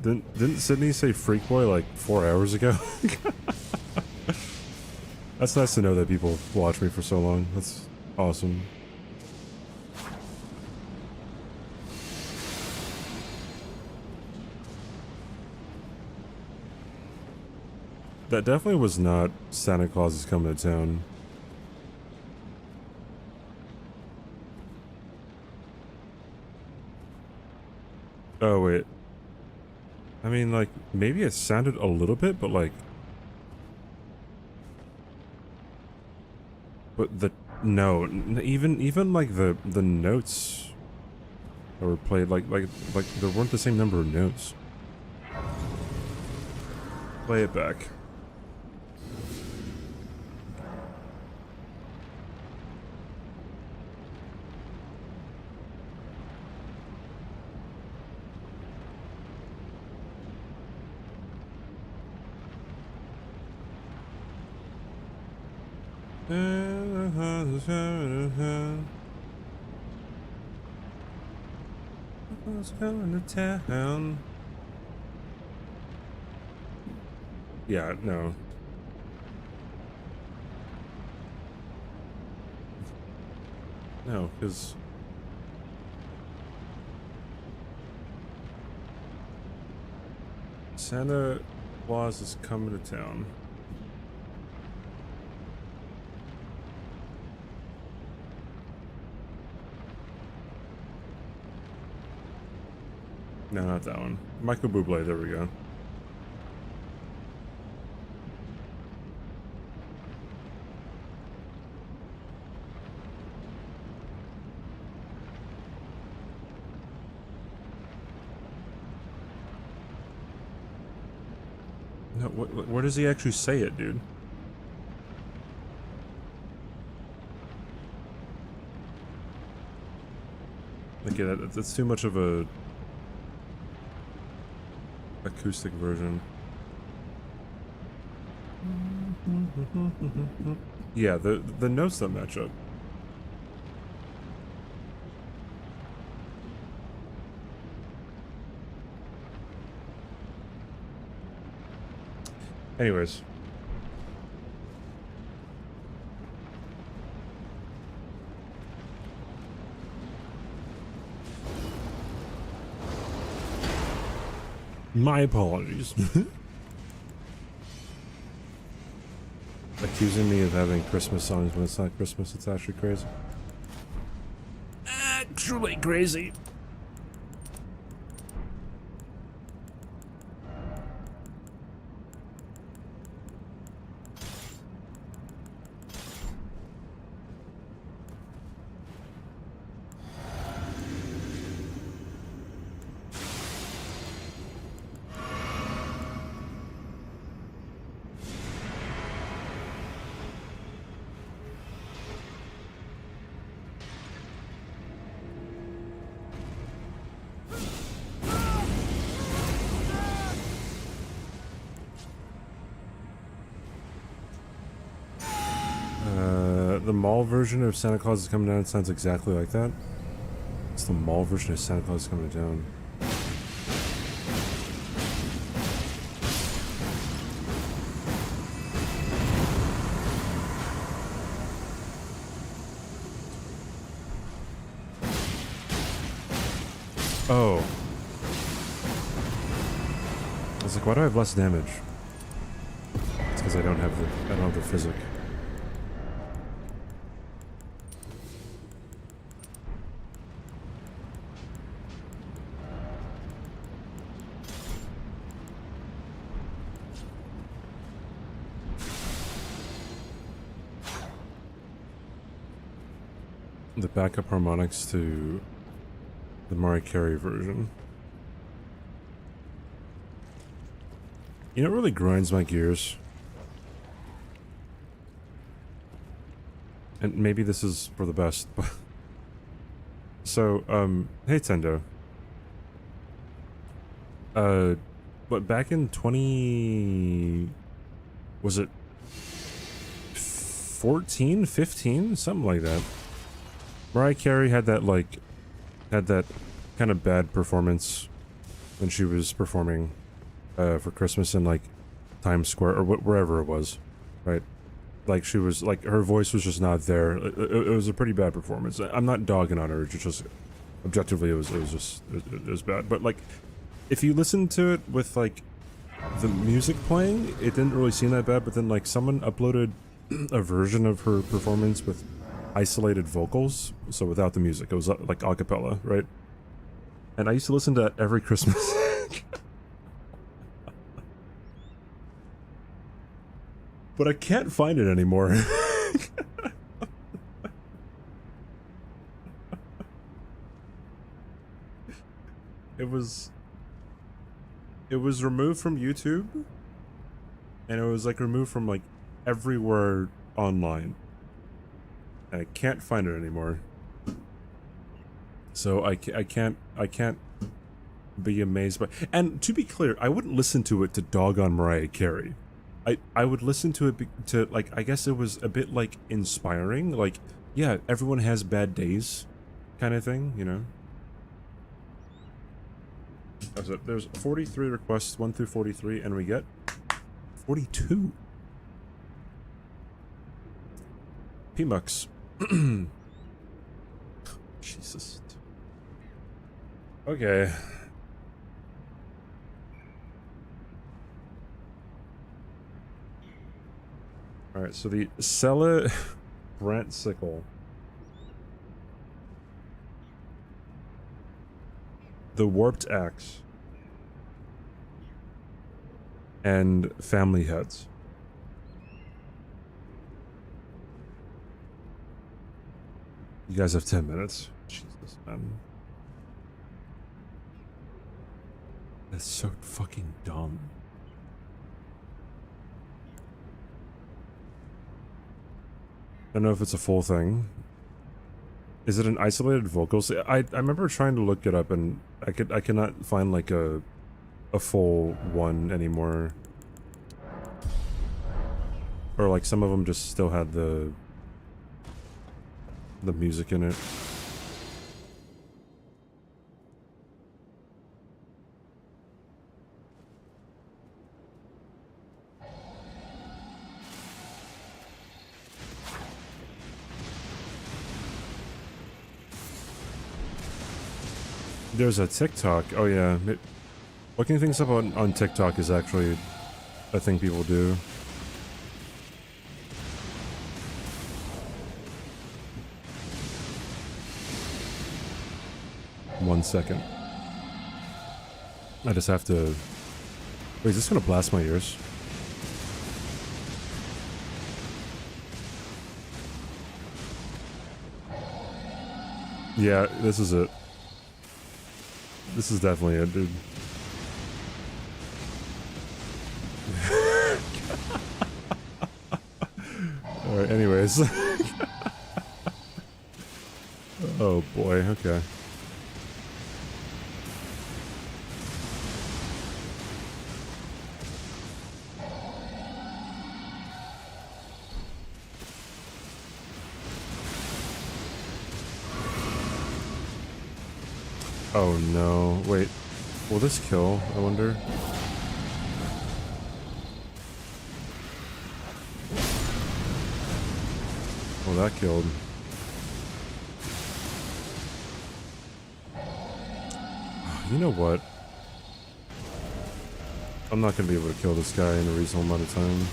Didn't Sydney say Freak Boy like 4 hours ago? That's nice to know that people watch me for so long. That's awesome. That definitely was not Santa Claus is Coming to Town. Oh, wait. I mean, like, maybe it sounded a little bit, but like... But the... No, even like the notes that were played, like there weren't the same number of notes. Play it back. Who's coming to town? Yeah, no. No, because... Santa Claus is coming to town. No, not that one. Michael Bublé, there we go. No, where does he actually say it, dude? Like, yeah, that's too much of a acoustic version. Yeah, the notes don't match up. Anyways. My apologies. Accusing me of having Christmas songs when it's not Christmas, it's actually crazy. Actually crazy. the mall version of Santa Claus is Coming Down sounds exactly like that. It's the mall version of Santa Claus is Coming Down. Oh. I was like, why do I have less damage? It's because I don't have the physic. The backup harmonics to the Mariah Carey version. You know what really grinds my gears? And maybe this is for the best, but... So, hey Tendo. But back in 20... Was it 14, 15? Something like that. Mariah Carey had that, like... Had that kind of bad performance when she was performing for Christmas in, like, Times Square, or wherever it was, right? Like, she was, like, her voice was just not there. It was a pretty bad performance. I'm not dogging on her, it's just, objectively, it was bad. But, like, if you listen to it with, like, the music playing, it didn't really seem that bad, but then, like, someone uploaded a version of her performance with isolated vocals, so without the music. It was, like, a cappella, right? And I used to listen to that every Christmas. But I can't find it anymore. It was removed from YouTube, and it was like removed from like everywhere online. And I can't find it anymore. So I can't be amazed by. And to be clear, I wouldn't listen to it to dog on Mariah Carey. I would listen to it to, like, I guess it was a bit, like, inspiring. Like, yeah, everyone has bad days kind of thing, you know? There's 43 requests, 1 through 43, and we get 42. P-Mux. Jesus. Okay. Alright, so the Sella Brant Sickle. The Warped Axe. And Family Heads. You guys have 10 minutes. Jesus, man. That's so fucking dumb. I don't know if it's a full thing. Is it an isolated vocals? I remember trying to look it up and I cannot find like a full one anymore. Or like some of them just still had the music in it. There's a TikTok. Oh yeah. Looking things up on TikTok is actually a thing people do. One second. I just have to... Wait, is this gonna blast my ears? Yeah, this is it. This is definitely it, dude. Alright, anyways. Oh boy, okay. Oh no, wait. Will this kill, I wonder? Well, that killed. You know what? I'm not gonna be able to kill this guy in a reasonable amount of time.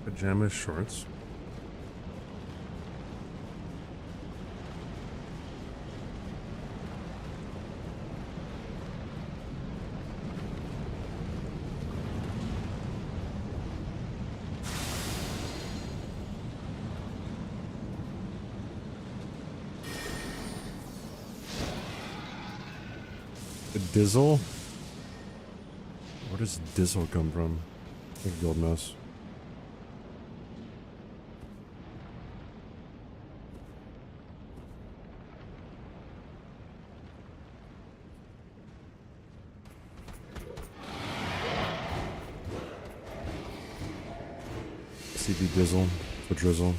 Pajama shorts. The Dizzle? Where does Dizzle come from? I think gold mouse. CB Dizzle for Drizzle.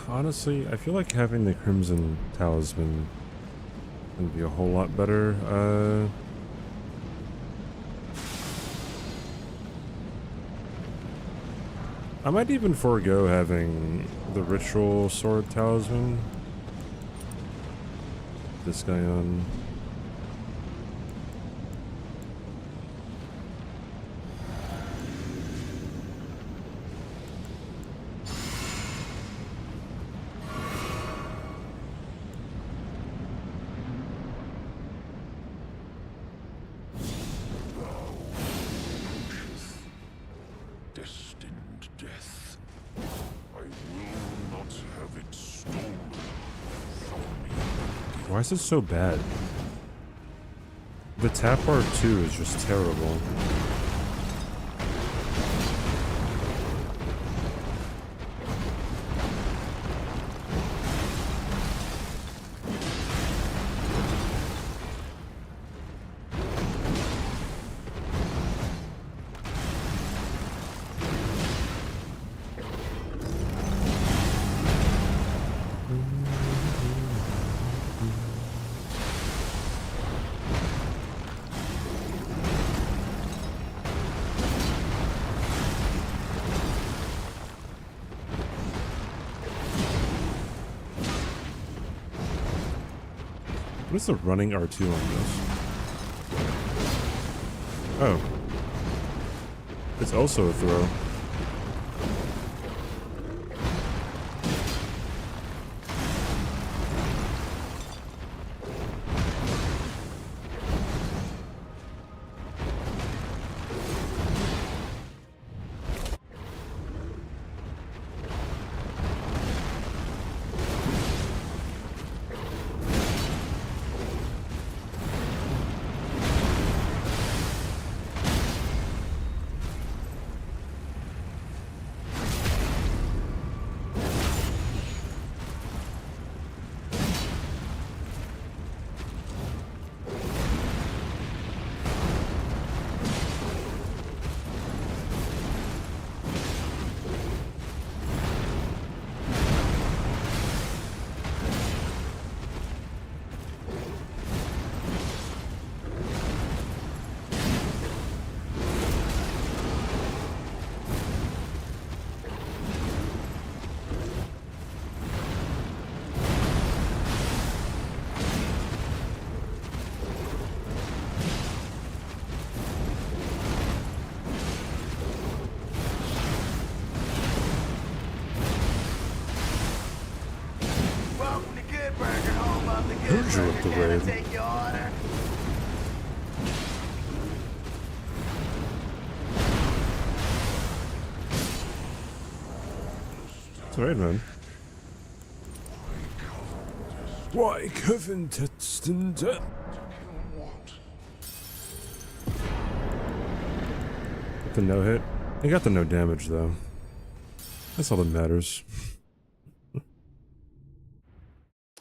Honestly, I feel like having the Crimson Talisman would be a whole lot better. I might even forego having the Ritual Sword Talisman. This guy on. Destined death. I will not have it stolen from me. Why is it so bad? The tap bar too is just terrible. What is the running R2 on this? Oh. It's also a throw. the Can I raid. take your order? It's alright, man. Why Kevin Texton? Got the no hit. I got the no damage though. That's all that matters.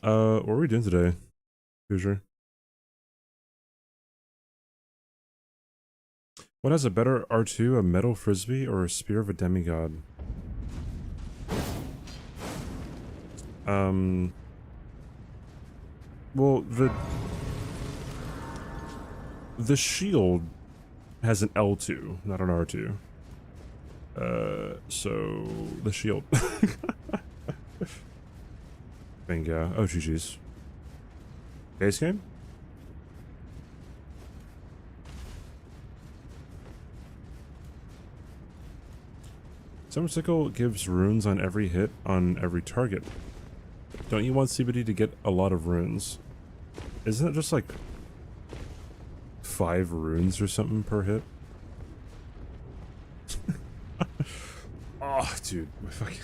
What are we doing today, Hoosier? What has a better R2, a metal frisbee, or a spear of a demigod? Well, the shield has an L2, not an R2. So the shield. Bingo. Oh, GG's. Base game? Summer Sickle gives runes on every hit on every target. Don't you want CBD to get a lot of runes? Isn't it just like 5 runes or something per hit? Oh, dude, my fucking...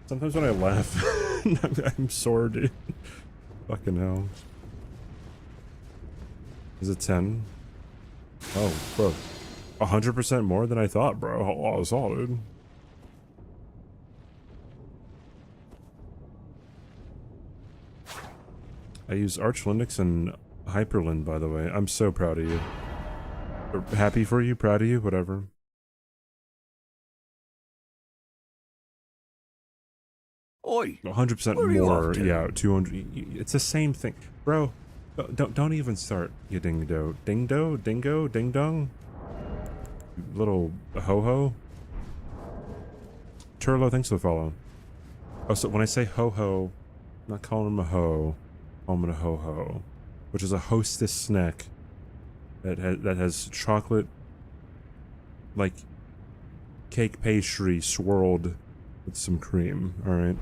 Sometimes when I laugh, I'm sore, dude. Fucking hell. Is it 10? Oh, bro. 100% more than I thought, bro. Oh, that's all, dude. I use Arch Linux and Hyperlin, by the way. I'm so proud of you. Or happy for you, proud of you, whatever. Oi! 100% Where are you more, off to? yeah, 200. It's the same thing. Bro, don't even start, you ding-do. Ding-do? Dingo? Ding-dong? Little ho-ho? Turlo, thanks for the follow. Oh, so when I say ho-ho, I'm not calling him a ho. I'm a ho-ho. Which is a hostess snack that has chocolate, like, cake pastry swirled with some cream, alright?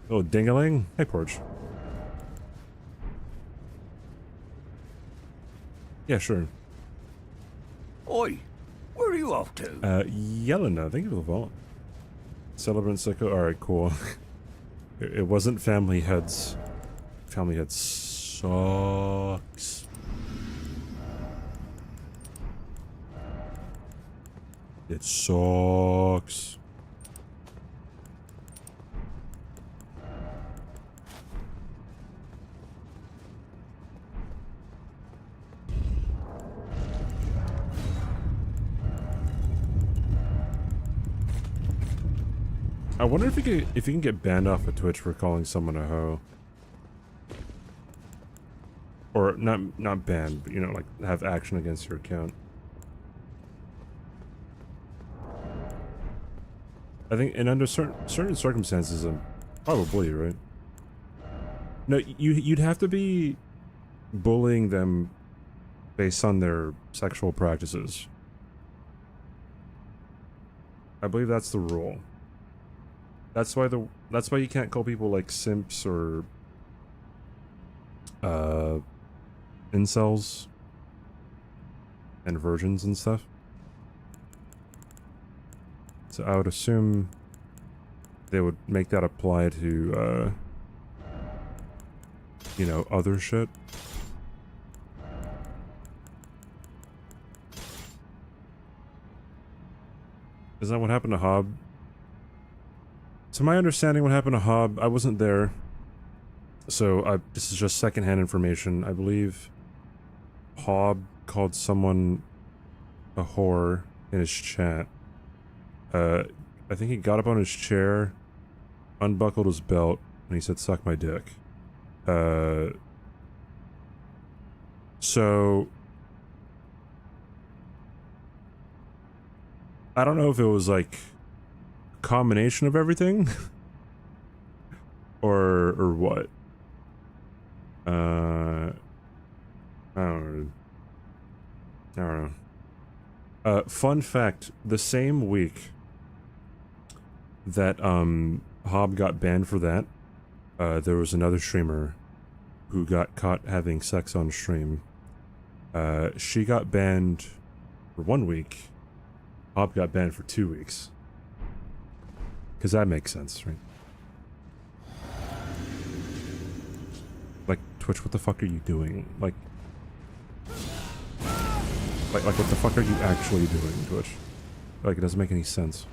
Oh, ding-a-ling? Hey, Porch. Yeah, sure. Oi! Where are you off to? Yelena, thank you for the follow. Celebrant Sicko, alright, cool. It wasn't Family Heads. Family Heads sucks. It sucks. I wonder if you can get banned off of Twitch for calling someone a hoe. Or not banned, but you know, like have action against your account. I think, and under certain circumstances, probably, right? No, you'd have to be bullying them based on their sexual practices. I believe that's the rule. That's why you can't call people like simps or incels and virgins and stuff. So I would assume they would make that apply to you know, other shit. Is that what happened to Hob? To my understanding, what happened to Hob, I wasn't there, so this is just secondhand information. I believe Hob called someone a whore in his chat. I think he got up on his chair, unbuckled his belt, and he said, "Suck my dick." So I don't know if it was like combination of everything or what. I don't know. Fun fact, the same week that Hob got banned for that. There was another streamer who got caught having sex on stream. She got banned for 1 week. Hob got banned for 2 weeks. Because that makes sense, right? Like, Twitch, what the fuck are you doing? Like, what the fuck are you actually doing, Twitch? Like, it doesn't make any sense.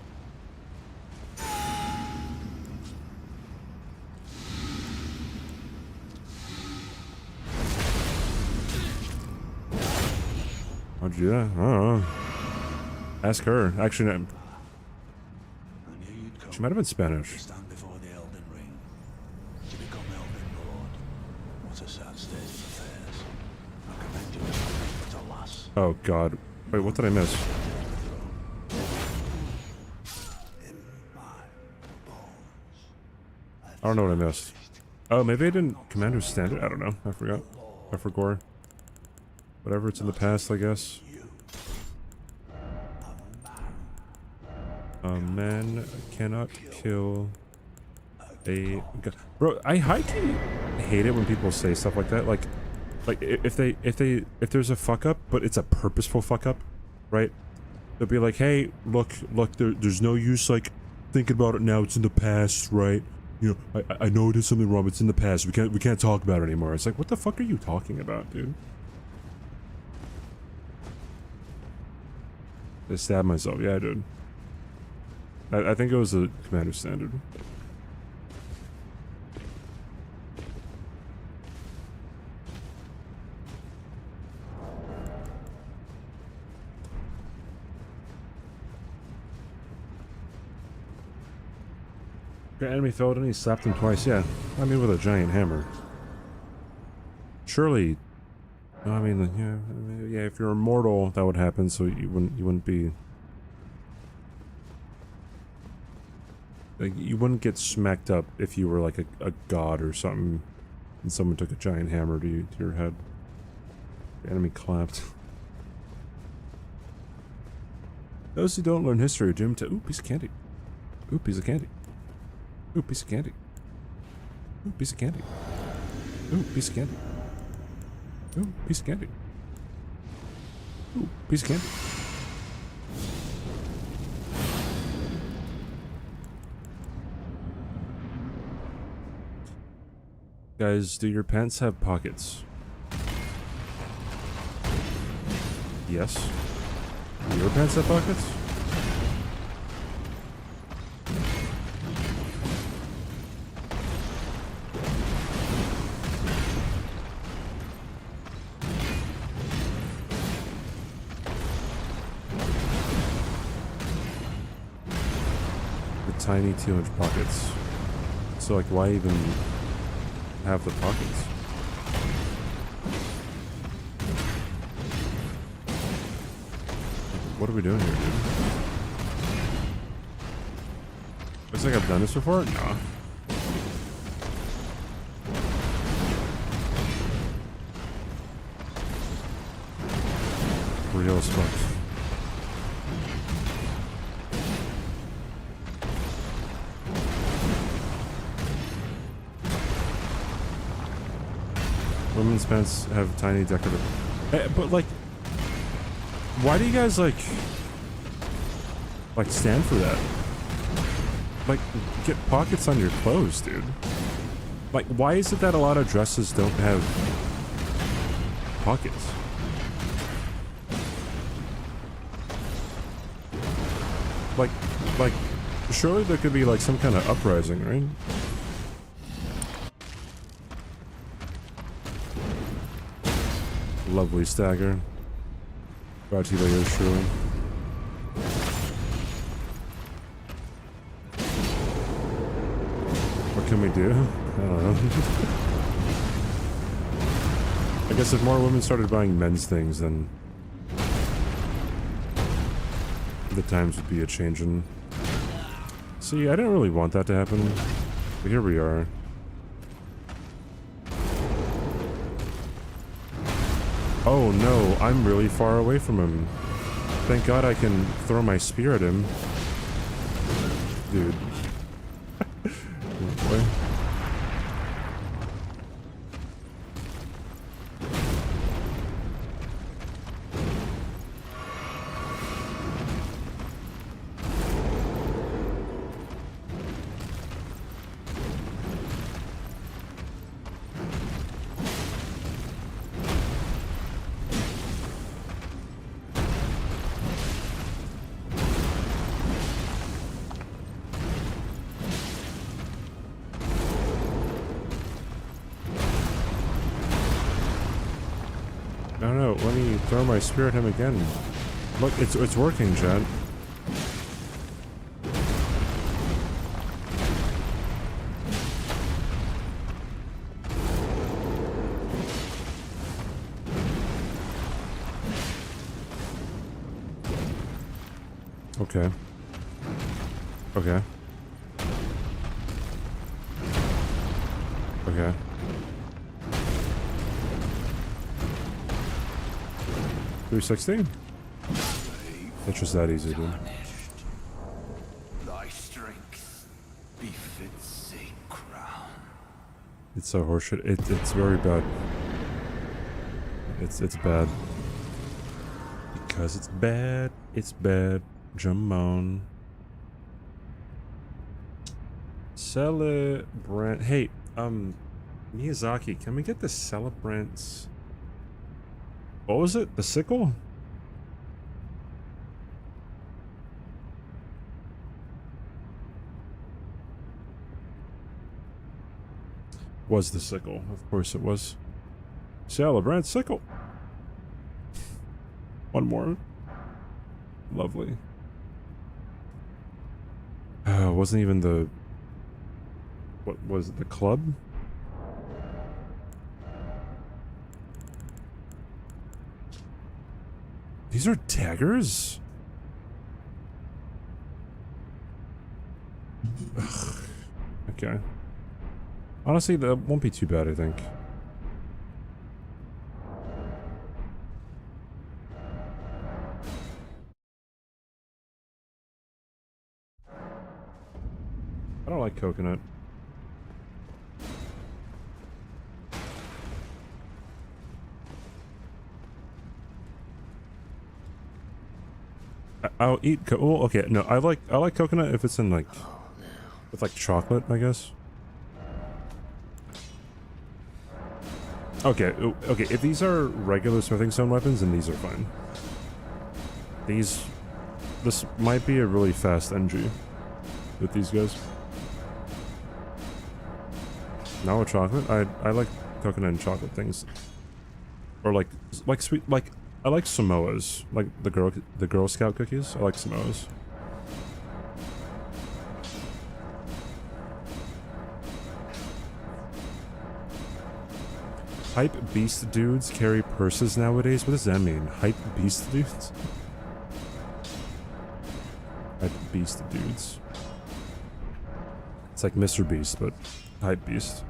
How'd you do that? I don't know. Ask her. Actually, no. I knew you'd come. She might have been Spanish. To stand before the Elden Ring. To become Elden Lord. What a sad state of affairs. I commend you to lass. Oh god. Wait, what did I miss? I don't know what I missed. Oh, maybe I didn't Commander Standard? I don't know. I forgot. I forgot. Whatever, it's in the past, I guess. A man cannot kill a god. Bro, I high-key hate it when people say stuff like that. Like if there's a fuck up, but it's a purposeful fuck up, right? They'll be like, hey, look, there's no use like thinking about it now. It's in the past, right? You know, I know there's something wrong, but it's in the past. We can't talk about it anymore. It's like, what the fuck are you talking about, dude? I stabbed myself. Yeah, dude. I think it was a Commander Standard. Your enemy fell and he slapped him twice. Yeah, I mean with a giant hammer. Surely, I mean, yeah. If you're immortal, that would happen. So you wouldn't be. Like, you wouldn't get smacked up if you were like a god or something, and someone took a giant hammer to your head. The enemy clapped. Those who don't learn history are doomed to ooh, piece of candy. Ooh, piece of candy. Ooh, piece of candy. Ooh, piece of candy. Ooh, piece of candy. Ooh, piece of candy. Ooh, piece of candy. Guys, do your pants have pockets? Yes. Do your pants have pockets? The tiny 2-inch pockets. So, like, why even have the pockets? What are we doing here, dude? Looks like I've done this before? No. Real as fuck. Women's pants have tiny decorative... but like... Why do you guys like stand for that? Like, get pockets on your clothes, dude. Like, why is it that a lot of dresses don't have pockets? Like, surely there could be like some kind of uprising, right? Lovely stagger. Brought to you by yours truly. What can we do? I don't know. I guess if more women started buying men's things, then the times would be a changing. See, I didn't really want that to happen, but here we are. Oh no, I'm really far away from him. Thank God I can throw my spear at him. Dude. way. I don't know, let me throw my spear at him again. Look, it's working, Chad. Okay. Okay. Okay. $316? It's just that easy, dude. Thy strength befits a crown. It's so horseshit. It's very bad. It's bad. Because it's bad. It's bad. Jamon. Celebrant. Hey, Miyazaki, can we get the celebrants? What was it? The sickle? Was the sickle. Of course it was. Celebrant sickle. One more. Lovely. Wasn't even the... What was it? The club? These are daggers? Ugh. Okay. Honestly, that won't be too bad, I think. I don't like coconut. I'll eat oh, okay, no, I like coconut if it's in like with like chocolate, I guess. Okay, okay, if these are regular smithing stone weapons, then these are fine. This might be a really fast NG with these guys. Not with chocolate. I like coconut and chocolate things. Or like sweet, like I like Samoas, like the Girl Scout cookies. I like Samoas. Hype beast dudes carry purses nowadays. What does that mean? Hype beast dudes? Hype beast dudes. It's like Mr. Beast, but hype beast.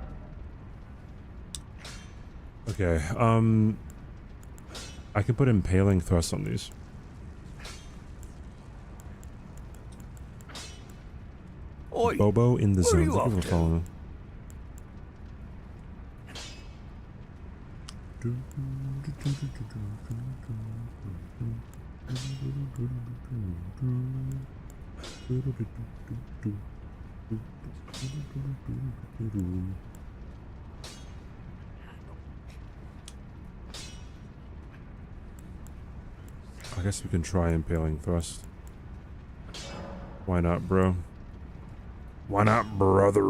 Okay, I can put impaling thrust on these. Oi, Bobo in the where are zone. you Thank you off for to? following. I guess we can try impaling thrust. Why not, bro? Why not, brother?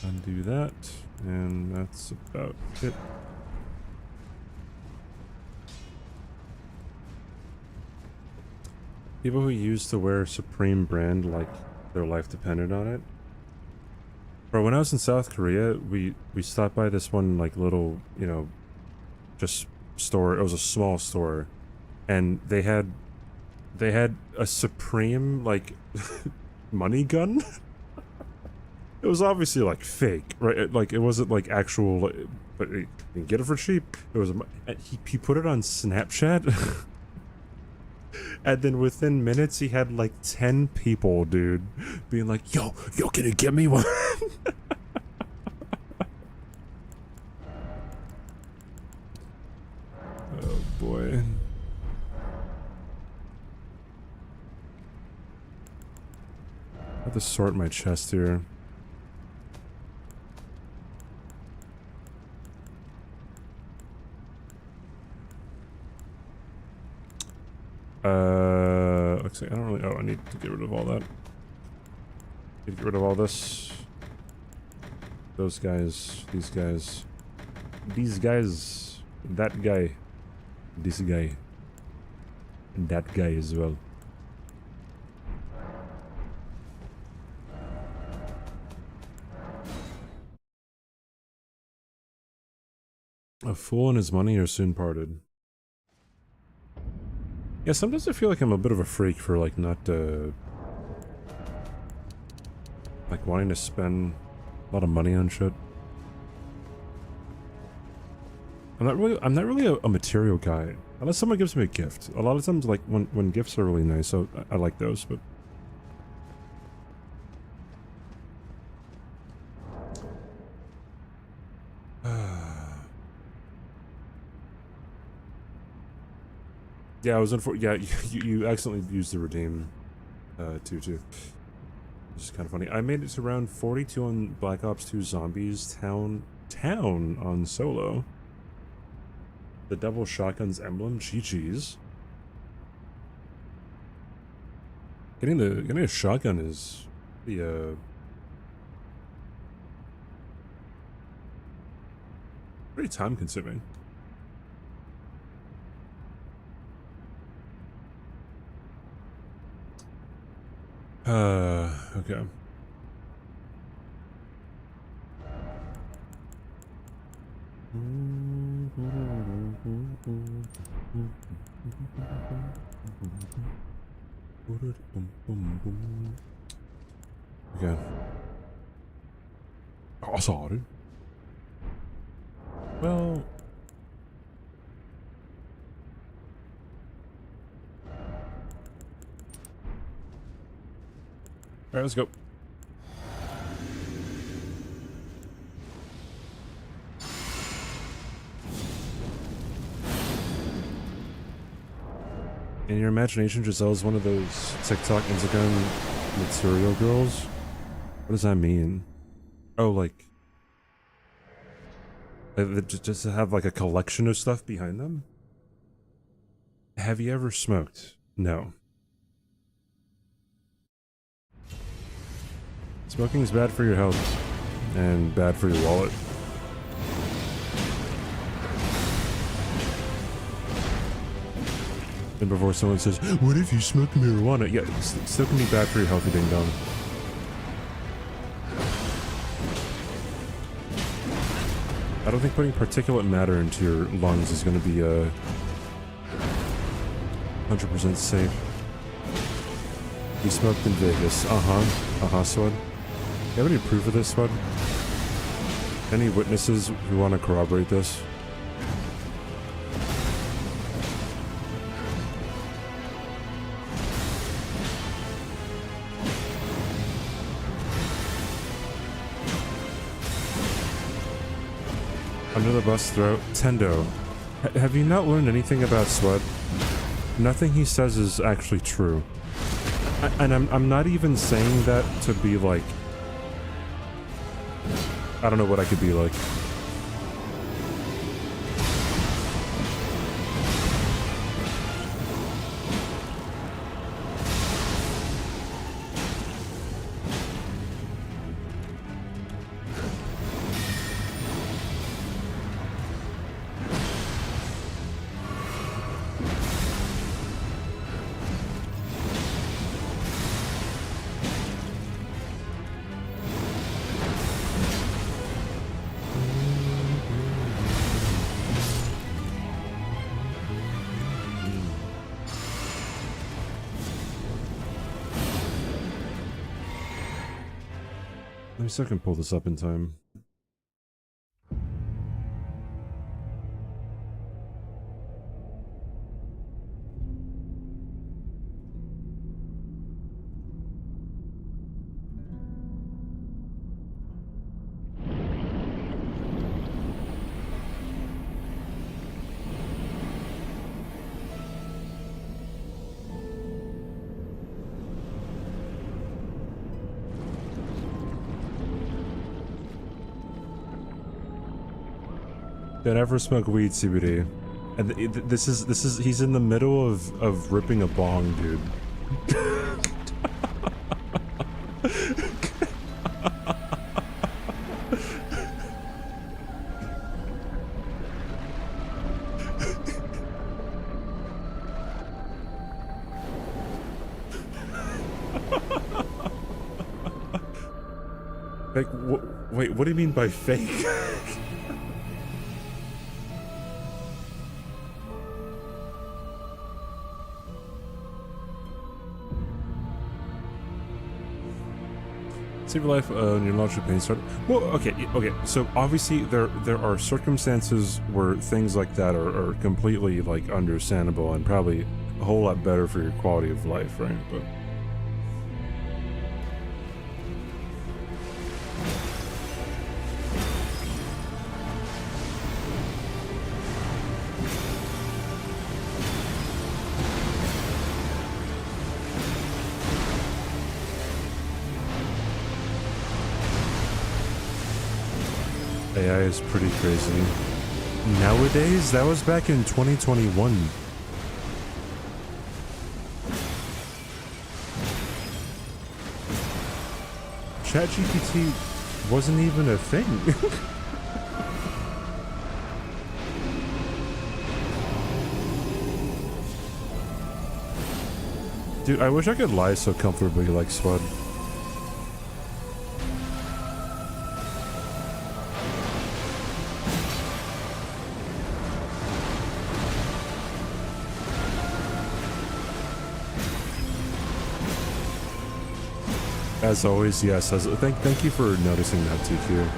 Undo that, and that's about it. People who used to wear Supreme brand like their life depended on it. Bro, when I was in South Korea, we stopped by this one like little, you know, just store. It was a small store, and they had a Supreme like money gun. It was obviously like fake, right? Like it wasn't like actual, but you can get it for cheap. It was he put it on Snapchat. And then within minutes, he had like 10 people, dude, being like, yo, can you get me one? Oh, boy. I have to sort my chest here. Looks like I don't really. Oh, I need to get rid of all that. Need to get rid of all this. Those guys. These guys. These guys. That guy. This guy. And that guy as well. A fool and his money are soon parted. Yeah, sometimes I feel like I'm a bit of a freak for like not like wanting to spend a lot of money on shit. I'm not really a material guy unless someone gives me a gift. A lot of times, like when gifts are really nice, so I like those. But yeah, I was yeah, you accidentally used the redeem too. Which is kind of funny. I made it to round 42 on Black Ops 2 Zombies Town on solo. The double shotgun's emblem, GG's. Getting a shotgun is the pretty time consuming. Okay. Okay. Oh, sorry. Well... Alright, let's go. In your imagination, Giselle's one of those TikTok, Instagram material girls? What does that mean? Oh, like... just to have like a collection of stuff behind them? Have you ever smoked? No. Smoking is bad for your health and bad for your wallet. And before someone says, what if you smoked marijuana? Yeah, it still can be bad for your health, you ding dong. I don't think putting particulate matter into your lungs is going to be 100% safe. You smoked in Vegas. Swud. You have any proof of this, Swud? Any witnesses who want to corroborate this? Under the bus throat. Tendo. Have you not learned anything about Swud? Nothing he says is actually true. And I'm not even saying that to be like... I don't know what I could be like. Let me see if I can pull this up in time. Don't ever smoke weed, CBD. And this is he's in the middle of ripping a bong, dude. Like, wait, what do you mean by fake? Save your life when your launch pain started. Well, okay, so obviously there are circumstances where things like that are completely like understandable and probably a whole lot better for your quality of life, right? But AI is pretty crazy. Nowadays, that was back in 2021. ChatGPT wasn't even a thing. Dude, I wish I could lie so comfortably like Swud. As always, yes. Thank you for noticing that, TQ.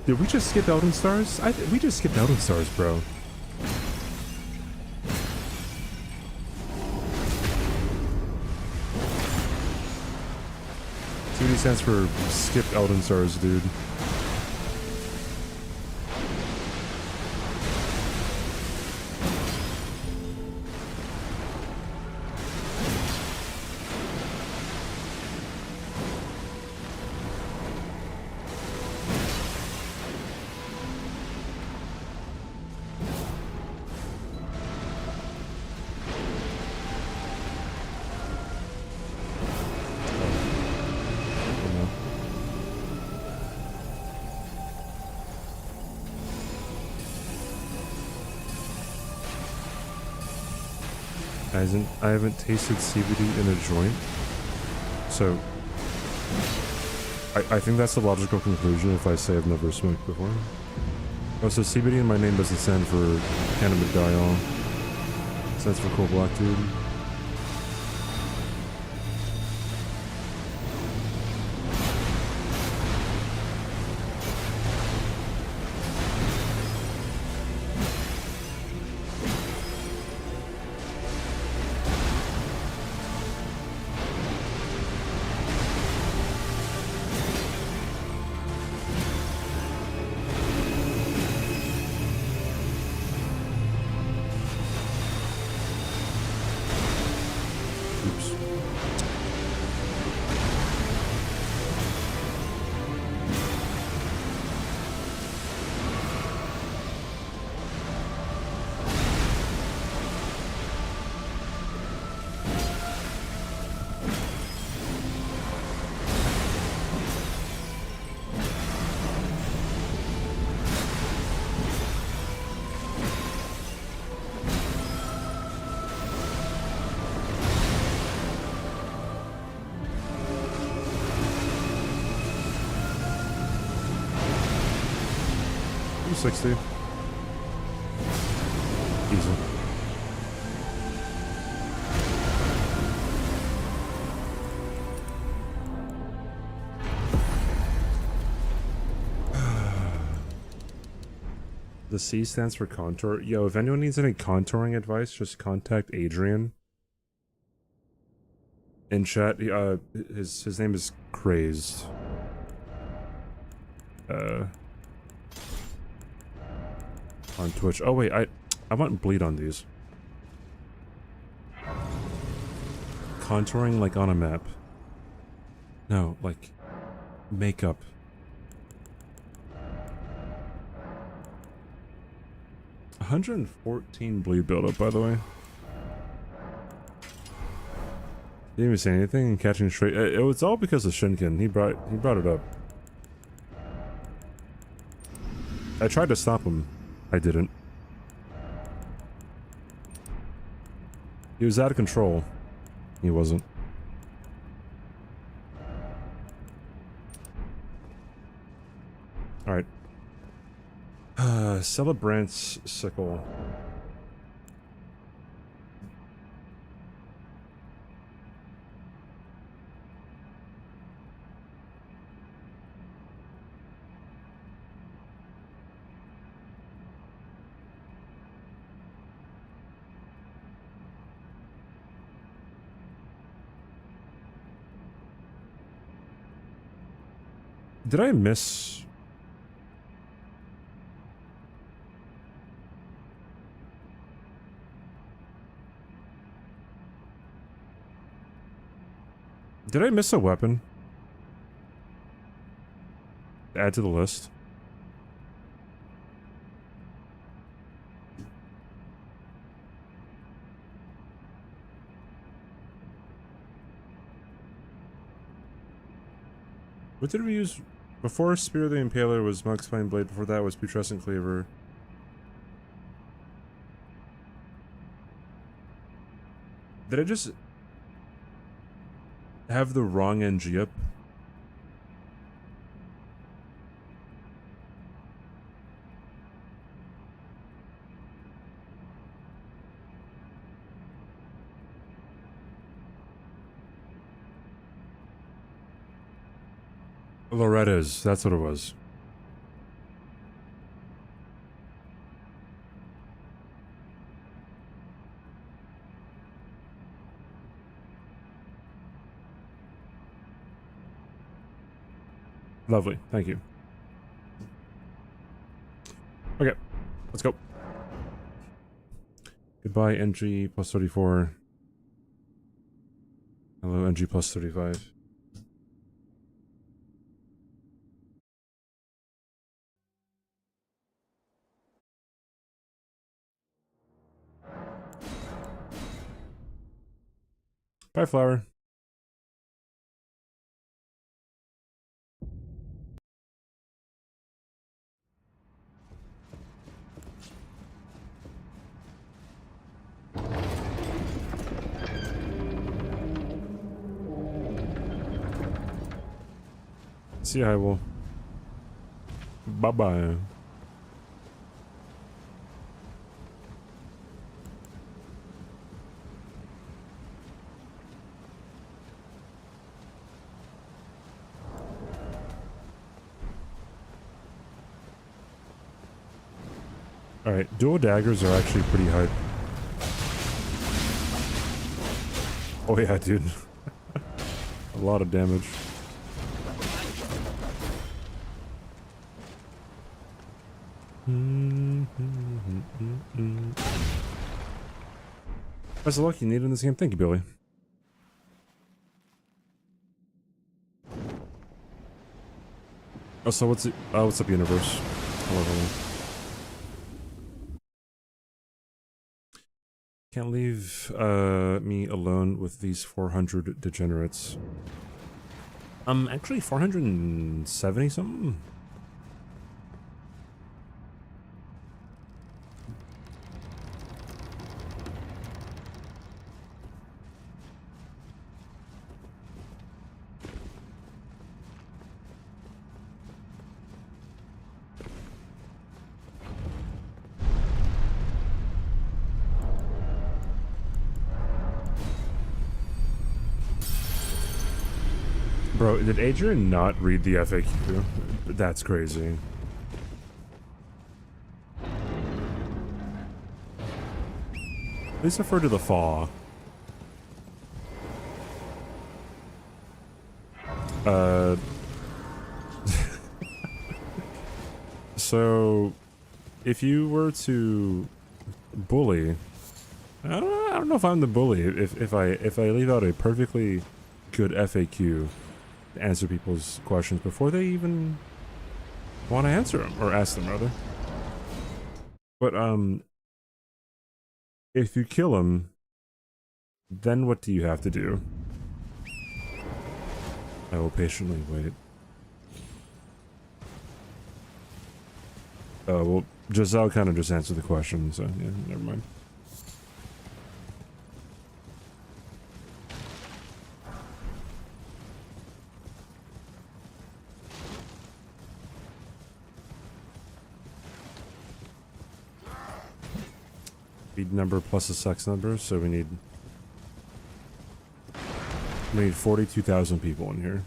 Did we just skip Elden Stars? We just skipped Elden Stars, bro. CBD stands for skip Elden Stars, dude. I haven't tasted CBD in a joint, so I think that's the logical conclusion if I say I've never smoked before. Oh, so CBD in my name doesn't stand for cannabidiol. It stands for cool black dude. 60. Easy. The C stands for contour. Yo, if anyone needs any contouring advice, just contact Adrian. In chat, his name is Crazed. On Twitch. Oh wait, I want bleed on these. Contouring like on a map. No, like makeup. $114 bleed buildup, by the way. Didn't even say anything and catching straight. It was all because of Shinken. He brought it up. I tried to stop him. I didn't. He was out of control. He wasn't. Alright. Celebrant's sickle. Did I miss? Did I miss a weapon? Add to the list. What did we use? Before Spear the Impaler was Monk's Flame Blade, before that was Putrescent Cleaver. Did I just have the wrong NG up? Loretta's, that's what it was. Lovely, thank you. Okay, let's go. Goodbye, NG plus 34. Hello, NG plus 35. Bye, Flower. See you, Hyrule. Bye-bye. Alright, dual daggers are actually pretty hype. Oh yeah, dude. A lot of damage. That's the luck you need in this game. Thank you, Billy. Oh, so what's up, universe? Hello. Can't leave me alone with these 400 degenerates. Actually 470 something. Bro, did Adrian not read the FAQ? That's crazy. Please refer to the fall. So, if you were to bully, I don't know if I'm the bully. If I leave out a perfectly good FAQ to answer people's questions before they even want to answer them or ask them rather. But if you kill them, then what do you have to do? I will patiently wait. Well, Giselle kind of just answered the question, so yeah, never mind. Feed number plus a sex number, so we need 42,000 people in here.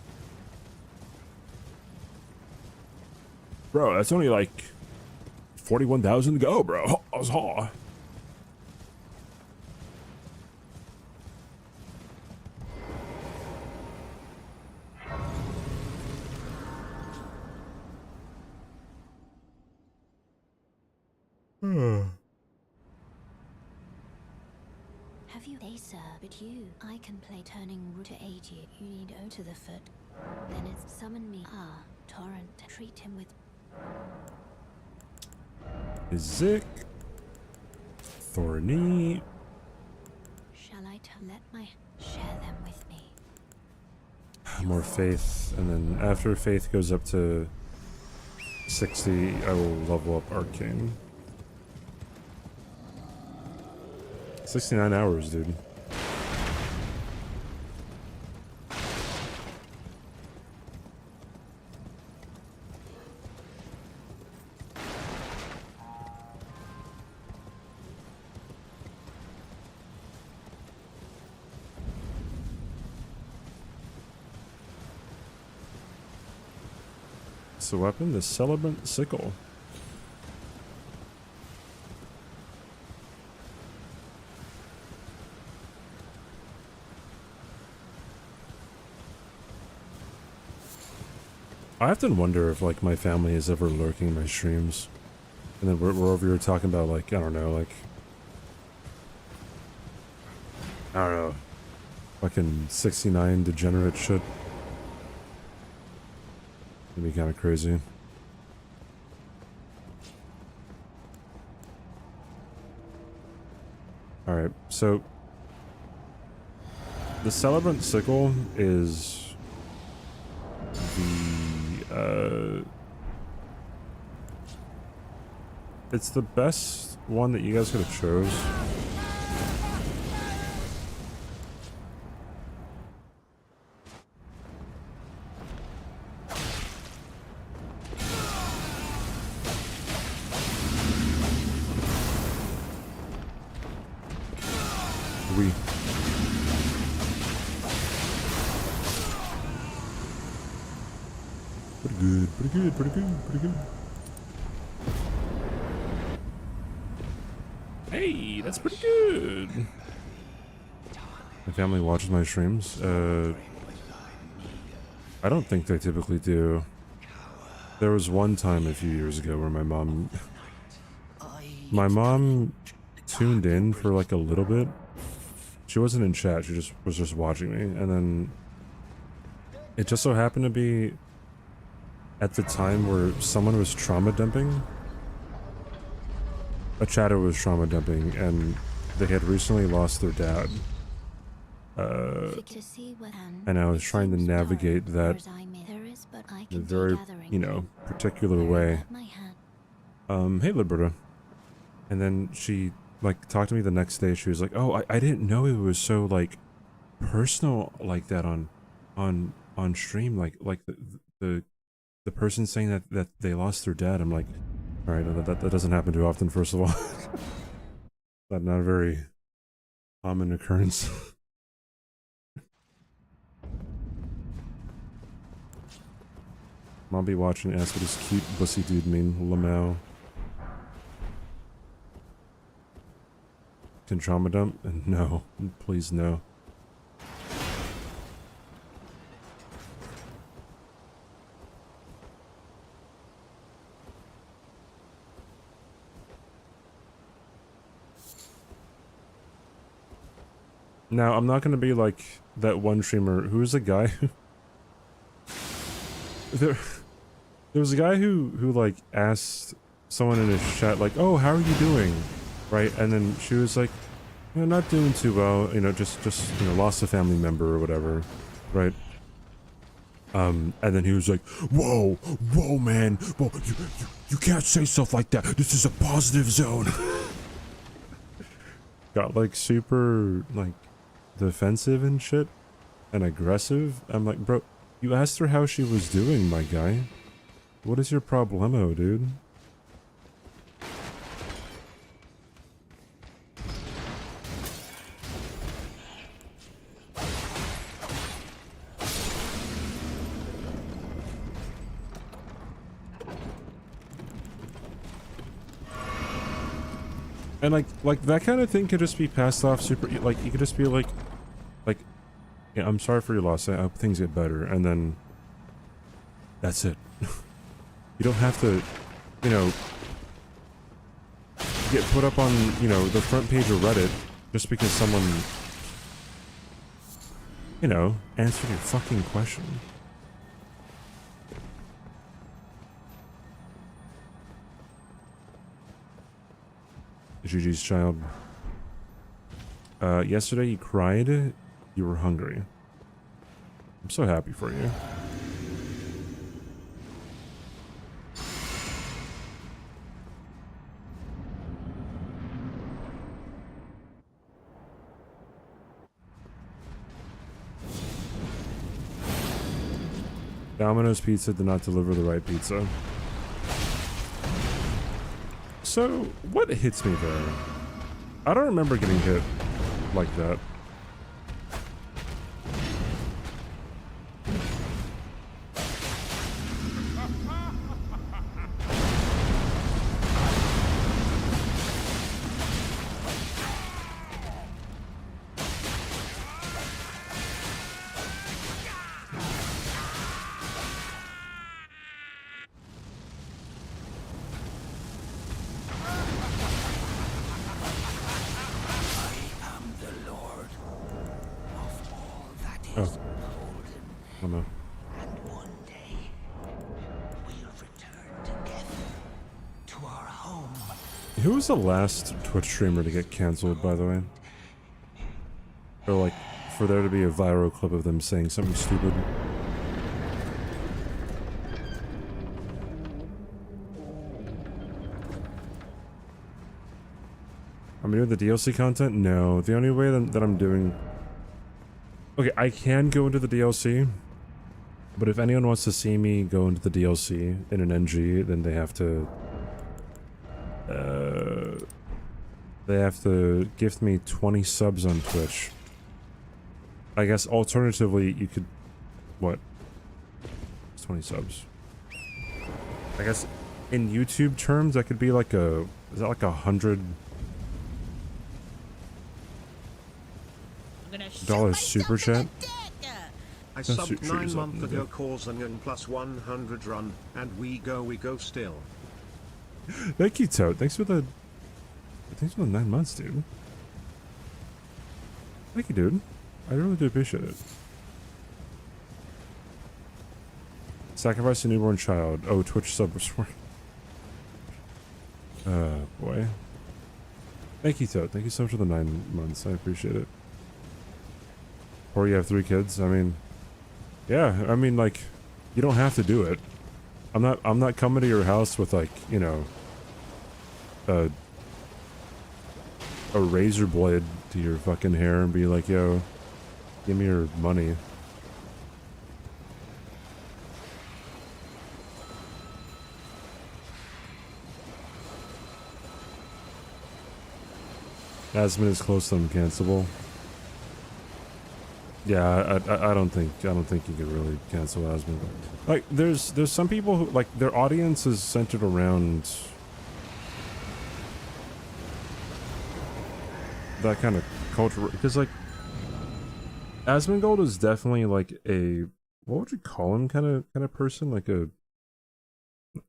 Bro, that's only like 41,000 to go, bro. I was haw. Have you? They sir, but you. I can play turning root to aid you. You need O to the foot. Then it's summon me. Ah, torrent. Treat him with. Zik. Thorny. Shall I let my share them with me? More faith, and then after faith goes up to 60, I will level up arcane. 69 hours, dude. It's the weapon, the Celebrant Sickle. I often wonder if, like, my family is ever lurking my streams. And then we're over here talking about, like, I don't know, like... I don't know. Fucking 69 degenerate shit. It'd be kind of crazy. Alright, so... The Celebrant Sickle is... it's the best one that you guys could have chose. We. Pretty good, pretty good, pretty good, pretty good. Hey, that's pretty good. My family watches my streams. I don't think they typically do. There was one time a few years ago where my mom tuned in for like a little bit. She wasn't in chat, she was just watching me, and then it just so happened to be at the time where someone was trauma dumping. A chatter was trauma dumping, and they had recently lost their dad. And I was trying to navigate that in a very, you know, particular way. Hey Liberta. And then she, like, talked to me the next day. She was like, oh, I didn't know it was so, like, personal like that on stream. Like the person saying that they lost their dad. I'm like, alright, that doesn't happen too often, first of all. Not a very common occurrence. I'll be watching. Ask what does cute bussy dude mean? Lamau. Can trauma dump? No. Please no. Now, I'm not gonna be like that one streamer. Who was a guy who... there was a guy who like asked someone in his chat like, oh, how are you doing? Right? And then she was like, you know, not doing too well, you know, just you know, lost a family member or whatever. Right? And then he was like, whoa, man, whoa, you can't say stuff like that. This is a positive zone. Got like super like defensive and shit and aggressive. I'm like, bro, you asked her how she was doing, my guy. What is your problemo, dude? And like that kind of thing could just be passed off super, like you could just be like, yeah, I'm sorry for your loss. I hope things get better, and then that's it. You don't have to, you know, get put up on, you know, the front page of Reddit just because someone, you know, answered your fucking question. GG's child. Yesterday you cried. You were hungry. I'm so happy for you. Domino's Pizza did not deliver the right pizza. So, what hits me there? I don't remember getting hit like that. Who was the last Twitch streamer to get cancelled, by the way? Or like, for there to be a viral clip of them saying something stupid? I'm doing the DLC content? No. The only way that I'm doing... Okay, I can go into the DLC, but if anyone wants to see me go into the DLC in an NG, then they have to... they have to gift me 20 subs on Twitch. I guess alternatively you could... What? It's 20 subs. I guess in YouTube terms that could be like a... Is that like $100 super chat? I subbed 9 months ago, calls an NG-+100 run, and we go still. Thank you, Toad. Thanks for the 9 months, dude. Thank you, dude. I really do appreciate it. Sacrifice a newborn child. Oh, Twitch sub restore. Boy. Thank you, Toad. Thank you so much for the 9 months. I appreciate it. Or you have 3 kids. I mean, yeah. I mean, like, you don't have to do it. I'm not coming to your house with, like, you know, a razor blade to your fucking hair and be like, yo, give me your money. Asmin is close to uncancelable. Yeah, I don't think you can really cancel Asmund. Like, there's some people who, like, their audience is centered around that kind of culture, because, like, Asmongold is definitely like a, what would you call him, kind of person, like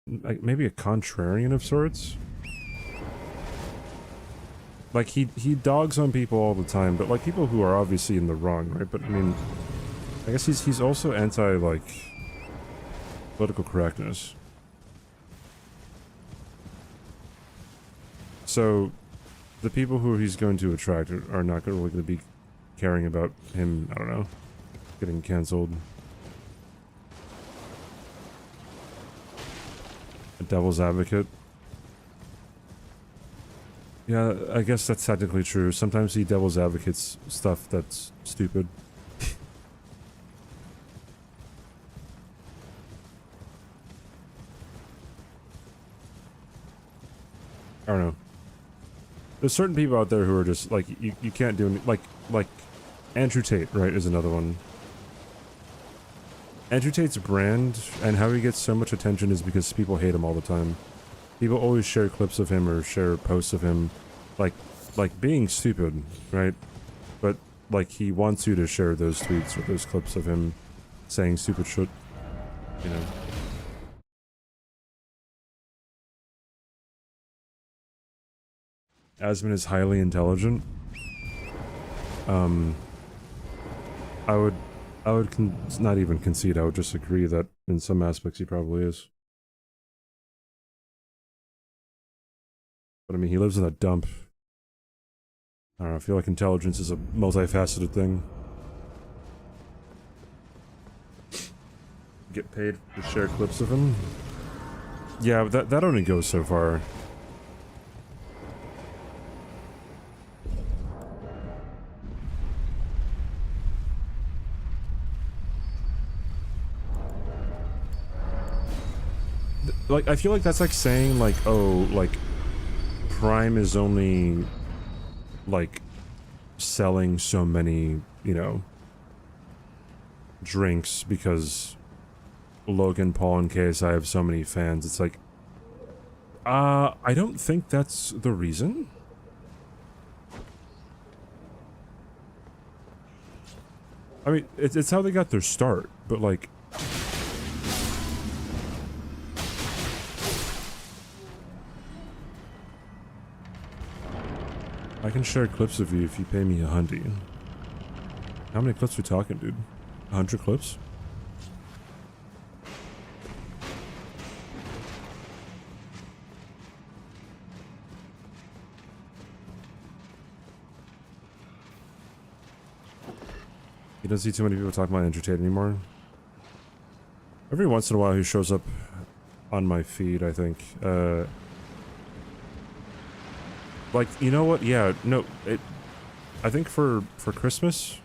maybe a contrarian of sorts. Like, he dogs on people all the time, but like people who are obviously in the wrong, right? But I mean, I guess he's also anti, like, political correctness. So the people who he's going to attract are not really going to be caring about him, I don't know, getting cancelled. A devil's advocate. Yeah, I guess that's technically true. Sometimes he devil's advocates stuff that's stupid. I don't know. There's certain people out there who are just like, you can't do any, like Andrew Tate, right, is another one. Andrew Tate's brand and how he gets so much attention is because people hate him all the time. People always share clips of him or share posts of him, like being stupid, right? But like, he wants you to share those tweets or those clips of him saying stupid shit, you know. Asmund is highly intelligent. I would not even concede, I would just agree that in some aspects he probably is. But I mean, he lives in a dump. I don't know, I feel like intelligence is a multifaceted thing. Get paid to share clips of him? Yeah, but that only goes so far. Like, I feel like that's like saying, like, oh, like, Prime is only, like, selling so many, you know, drinks because Logan Paul and KSI have so many fans. It's like, I don't think that's the reason. I mean, it's how they got their start, but like, I can share clips of you if you pay me $100. How many clips are we talking, dude? 100 clips? He doesn't see too many people talking about Andrew Tate anymore. Every once in a while he shows up on my feed, I think. Like, you know what? Yeah, no, I think for Christmas,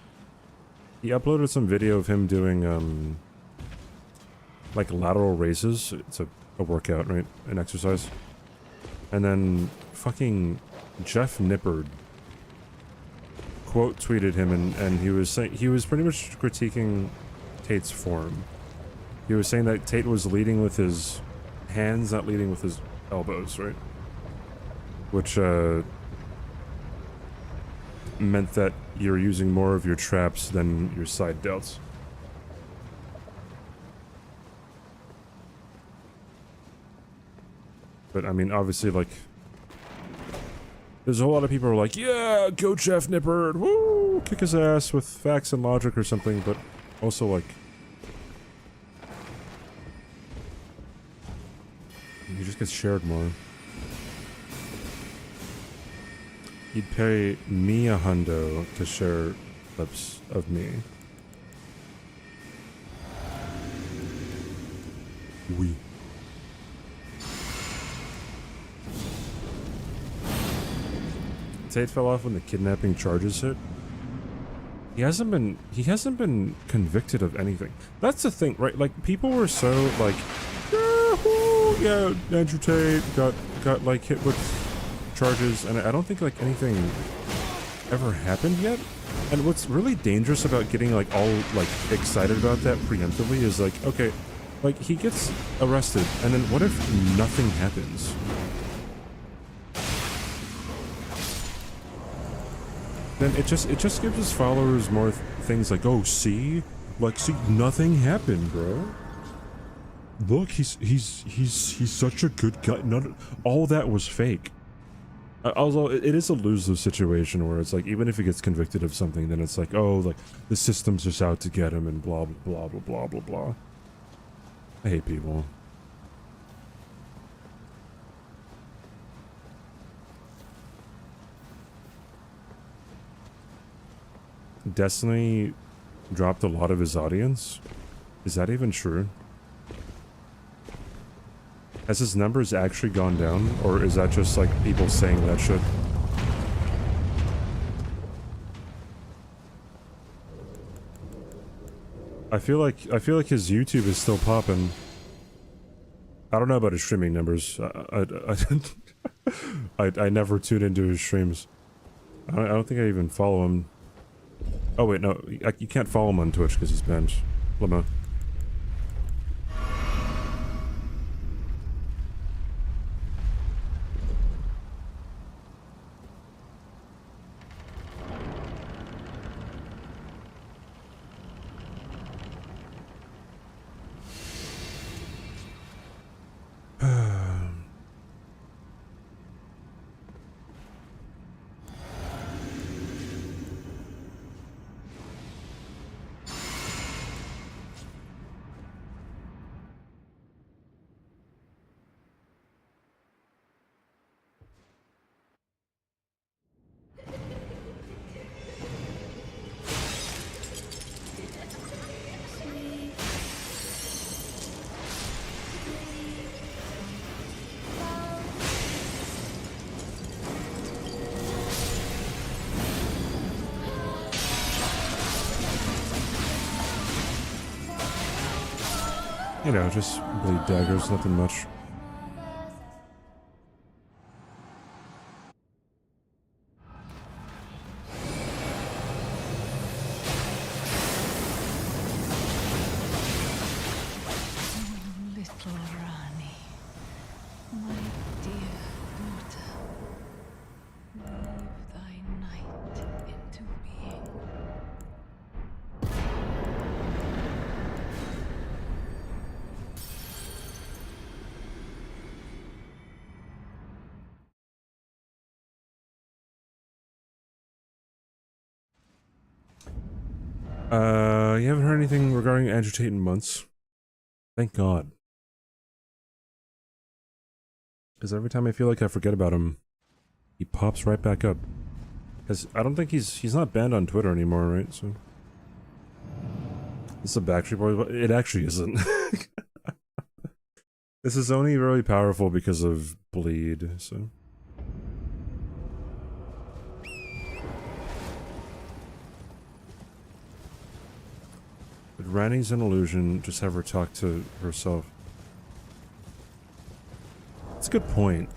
he uploaded some video of him doing, like, lateral raises. It's a workout, right? An exercise. And then fucking Jeff Nippard quote tweeted him, and he was saying, he was pretty much critiquing Tate's form. He was saying that Tate was leading with his hands, not leading with his elbows, right? Which, meant that you're using more of your traps than your side delts. But, I mean, obviously, like, there's a whole lot of people who are like, yeah, go Jeff Nippard, woo, kick his ass with facts and logic or something, but also, like, he just gets shared more. You'd pay me $100 to share clips of me. Oui. Tate fell off when the kidnapping charges hit. He hasn't been convicted of anything. That's the thing, right? Like, people were so like, yeah, Andrew Tate got like hit with charges, and I don't think like anything ever happened yet. And what's really dangerous about getting like all like excited about that preemptively is like, okay, like he gets arrested and then what if nothing happens? Then it just gives his followers more things like, oh, see, nothing happened, bro. Look, he's such a good guy. None, all that was fake. Although it is a lose-lose situation where it's like, even if he gets convicted of something, then it's like, oh, like the system's just out to get him and blah blah blah blah blah blah. I hate people. Destiny dropped a lot of his audience. Is that even true? Has his numbers actually gone down, or is that just like people saying that shit? I feel like his YouTube is still popping. I don't know about his streaming numbers. I never tune into his streams. I don't think I even follow him. Oh wait, no, you can't follow him on Twitch because he's banned. Limo. You know, just bleed daggers, nothing much. Little Rani, my dear daughter, weave thy night into being. You haven't heard anything regarding Agitate in months. Thank God. Because every time I feel like I forget about him, he pops right back up. Because I don't think he's not banned on Twitter anymore, right? So it's a Backstreet Boy, but it actually isn't. This is only really powerful because of bleed, so. But Rani's an illusion, just have her talk to herself. That's a good point.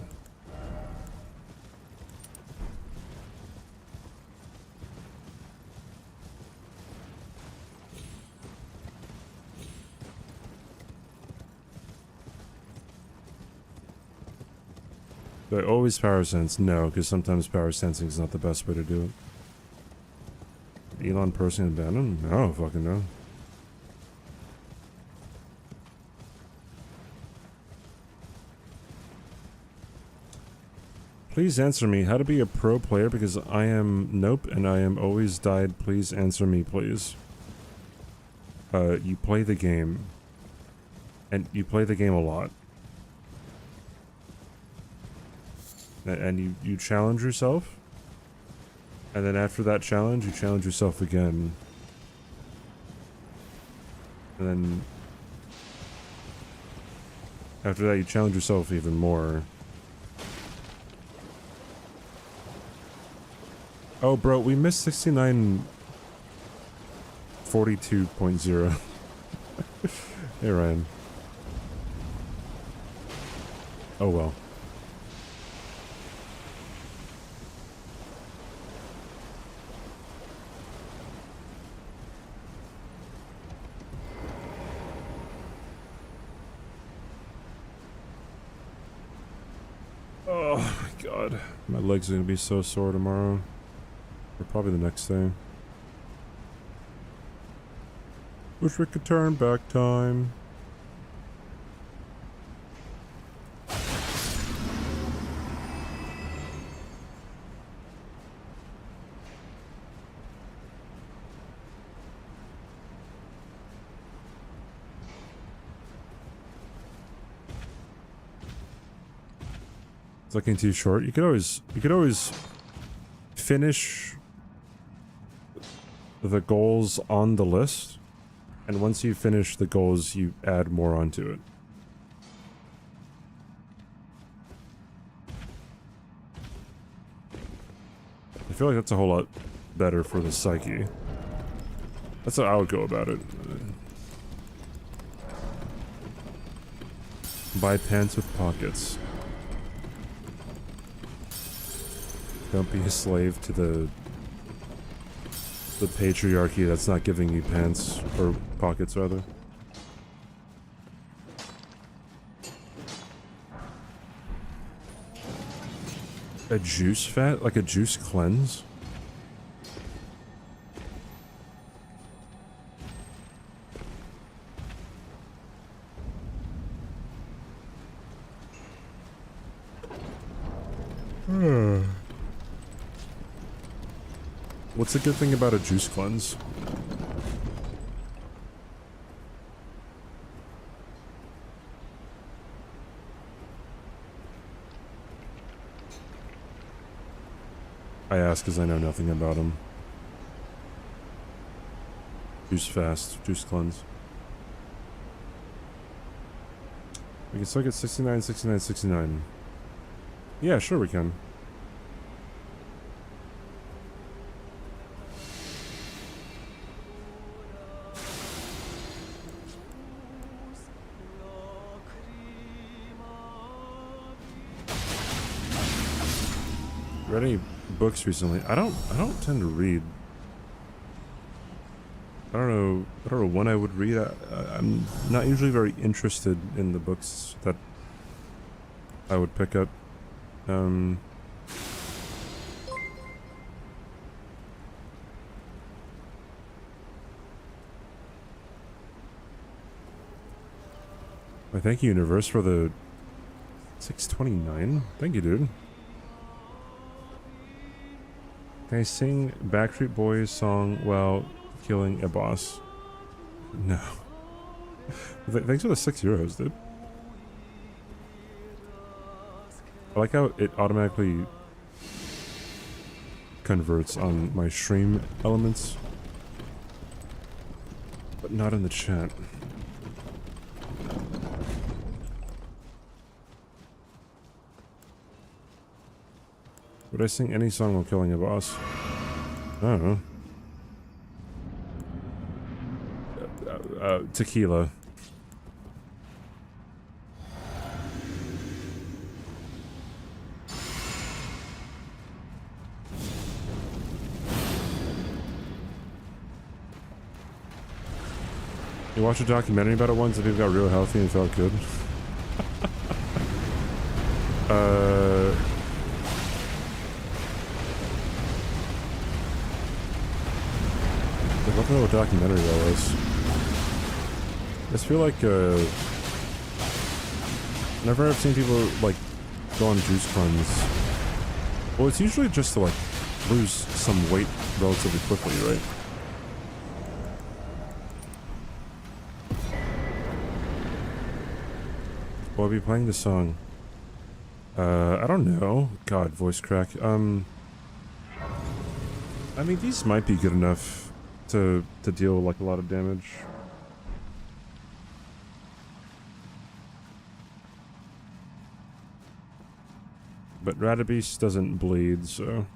Do I always power sense? No, because sometimes power sensing is not the best way to do it. Did Elon personally ban him? No, fucking no. Please answer me how to be a pro player because I am nope and I am always died. Please answer me, please. You play the game. And you play the game a lot. And you challenge yourself. And then after that challenge, you challenge yourself again. And then after that, you challenge yourself even more. Oh, bro, we missed 6942.0. Hey, Ryan. Oh, well. God, my legs are gonna be so sore tomorrow. Or probably the next day. Wish we could turn back time. It's looking too short. You could always finish the goals on the list, and once you finish the goals, you add more onto it. I feel like that's a whole lot better for the psyche. That's how I would go about it. Buy pants with pockets. Don't be a slave to the patriarchy that's not giving you pants, or pockets rather. A juice fat? Like a juice cleanse? What's the good thing about a juice cleanse? I ask because I know nothing about them. Juice fast, juice cleanse. We can still get 69, 69, 69. Yeah, sure we can. Read any books recently? I don't tend to read. I don't know when I would read. I'm not usually very interested in the books that I would pick up. Well, thank you, Universe, for the 629. Thank you, dude. Can I sing Backstreet Boys song while killing a boss? No. Thanks for the €6, dude. I like how it automatically converts on my stream elements, but not in the chat. Would I sing any song while killing a boss? I don't know. Tequila. You watched a documentary about it once and people got real healthy and felt good? I don't know what documentary that was. I just feel like, whenever I've seen people, like, go on juice cleanse, well, it's usually just to, like, lose some weight relatively quickly, right? Will I be playing the song? I don't know. God, voice crack. I mean, these might be good enough to deal with, like, a lot of damage. But Radabeast doesn't bleed, so...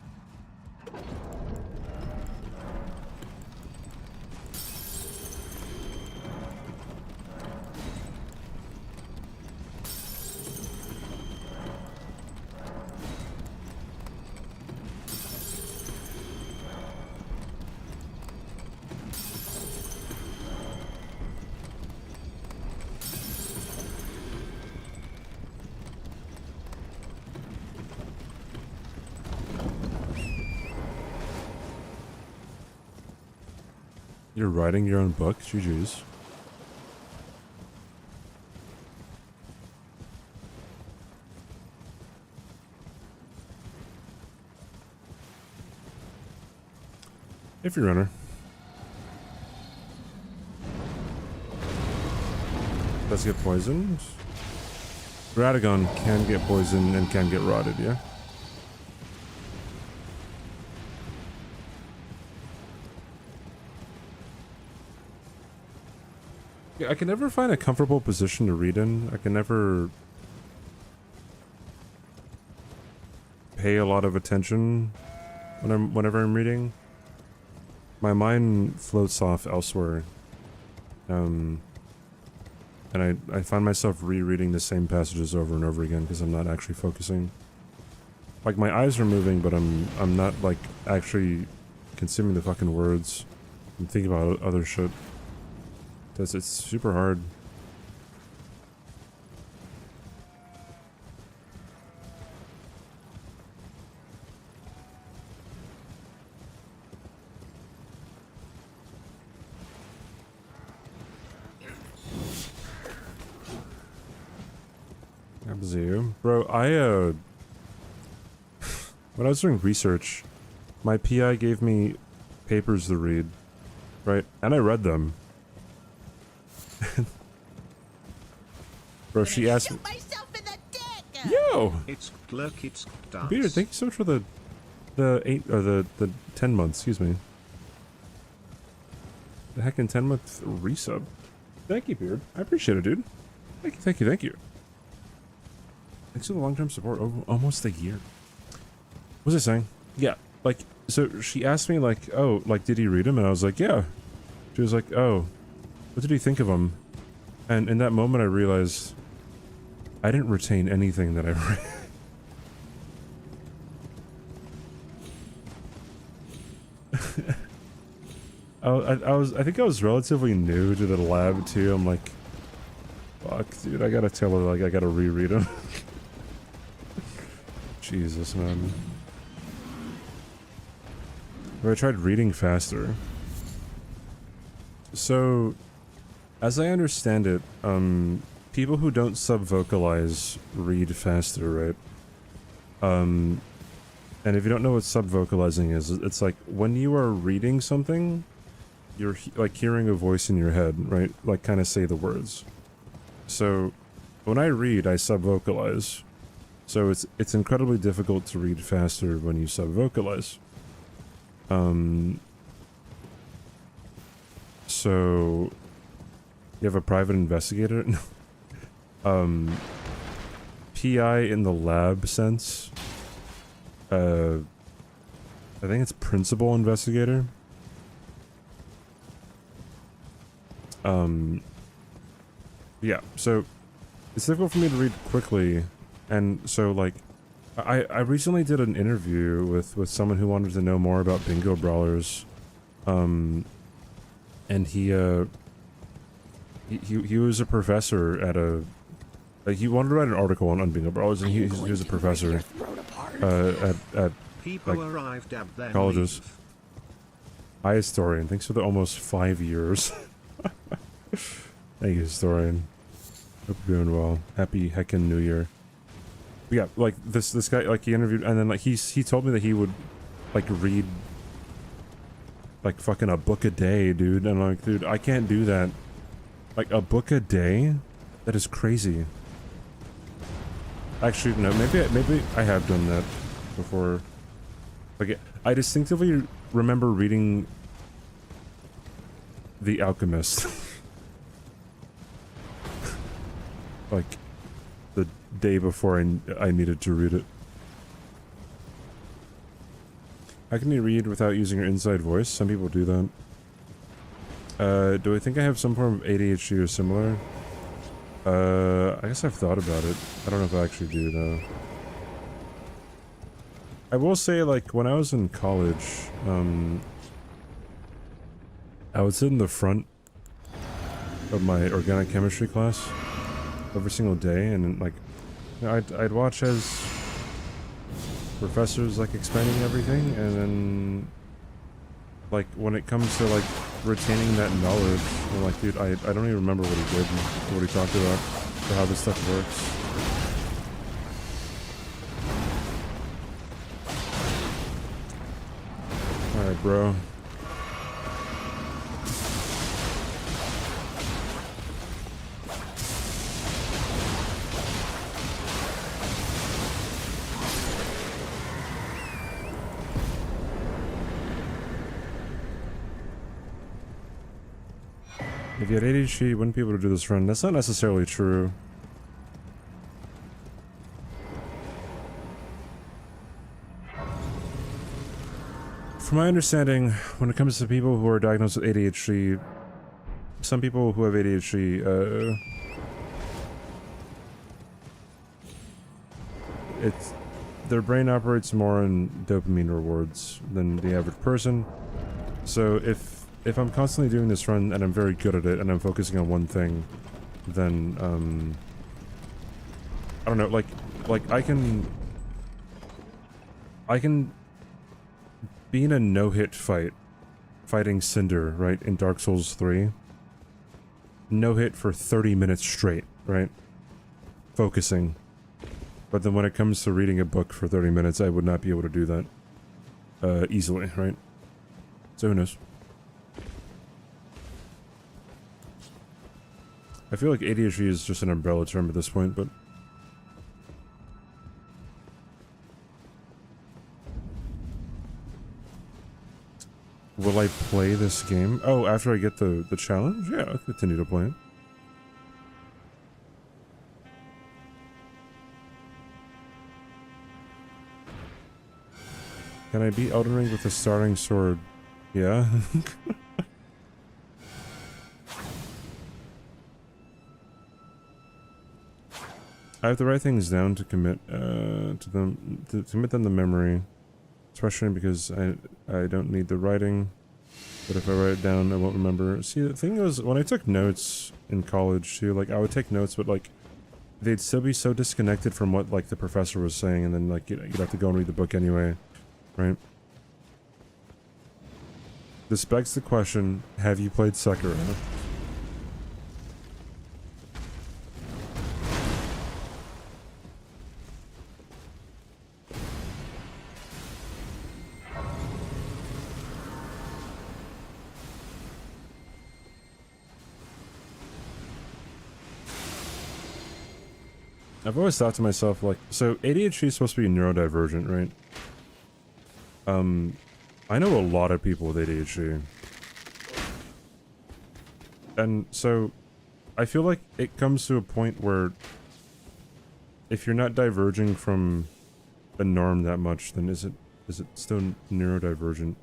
You're writing your own book? GG's. If you're runner. Does get poisoned. Radagon can get poisoned and can get rotted, yeah? Yeah, I can never find a comfortable position to read in. I can never pay a lot of attention whenever I'm reading. My mind floats off elsewhere. And I find myself rereading the same passages over and over again because I'm not actually focusing. Like, my eyes are moving, but I'm not, like, actually consuming the fucking words. I'm thinking about other shit. It's super hard. Abzu. Bro, when I was doing research, my PI gave me papers to read, right? And I read them. Bro, she asked me. Yo! It's Glurk, it's dance. Peter, thank you so much for the 8 or the 10 months, excuse me. The heckin' 10-month resub. Thank you, Beard. I appreciate it, dude. Thank you, thank you, thank you. Thanks for the long-term support over almost a year. What was I saying? Yeah, like, so she asked me, like, oh, like, did he read him? And I was like, yeah. She was like, oh, what did he think of him? And in that moment I realized I didn't retain anything that I read. I think I was relatively new to the lab too. I'm like, fuck, dude, I gotta tell her, like, I gotta reread them. Jesus, man. But I tried reading faster. So, as I understand it, people who don't sub-vocalize read faster, right? And if you don't know what sub-vocalizing is, it's like when you are reading something, you're like hearing a voice in your head, right? Like, kind of say the words. So, when I read, I sub-vocalize. So it's incredibly difficult to read faster when you sub-vocalize. So you have a private investigator? PI in the lab sense. I think it's principal investigator. Yeah, so it's difficult for me to read quickly, and so, like, I recently did an interview with someone who wanted to know more about bingo brawlers, and he was a professor at a, he wanted to write an article on bingo brawlers, and he was a professor at People like, arrived at their colleges. leave. Hi, historian. Thanks for the almost 5 years. Thank you, historian. Hope you're doing well. Happy heckin' New Year. But yeah, like this guy, like, he interviewed, and then, like, he told me that he would, like, read like fucking a book a day, dude. And I'm like, dude, I can't do that. Like, a book a day? That is crazy. Actually, no, maybe I have done that before. Like, I distinctively remember reading The Alchemist. Like, the day before I needed to read it. How can you read without using your inside voice? Some people do that. Do I think I have some form of ADHD or similar? I guess I've thought about it. I don't know if I actually do, though. I will say, like, when I was in college, I would sit in the front of my organic chemistry class every single day, and, like, you know, I'd watch as professors, like, explaining everything, and then like, when it comes to, like, retaining that knowledge, I'm like, dude, I don't even remember what he did, what he talked about, or how this stuff works. Alright, bro. If you had ADHD, you wouldn't be able to do this run. That's not necessarily true. From my understanding, when it comes to people who are diagnosed with ADHD, some people who have ADHD, their brain operates more in dopamine rewards than the average person. So if I'm constantly doing this run and I'm very good at it and I'm focusing on one thing, then I don't know, like I can be in a no-hit fight fighting Cinder, right, in Dark Souls 3. No hit for 30 minutes straight, right? Focusing. But then when it comes to reading a book for 30 minutes, I would not be able to do that easily, right? So who knows? I feel like ADHD is just an umbrella term at this point, but... Will I play this game? Oh, after I get the challenge? Yeah, I'll continue to play it. Can I beat Elden Ring with a starting sword? Yeah. I have to write things down to commit to commit them to memory, especially because I don't need the writing. But if I write it down, I won't remember. See, the thing was, when I took notes in college too, like I would take notes, but like they'd still be so disconnected from what like the professor was saying, and then like you'd have to go and read the book anyway, right? This begs the question: have you played Sekiro? I've always thought to myself, like, so ADHD is supposed to be neurodivergent, right? I know a lot of people with ADHD. And so, I feel like it comes to a point where if you're not diverging from the norm that much, then is it still neurodivergent?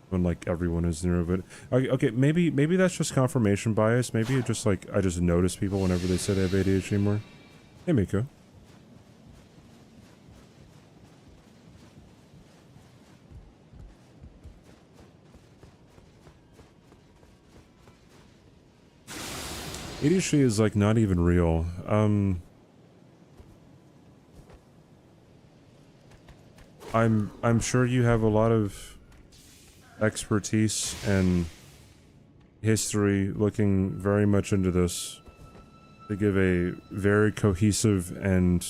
When like everyone is neurodivergent. Okay, maybe that's just confirmation bias. Maybe it just like I just notice people whenever they say they have ADHD more. Hey, Miko. ADHD is like not even real. I'm sure you have a lot of expertise and history looking very much into this to give a very cohesive and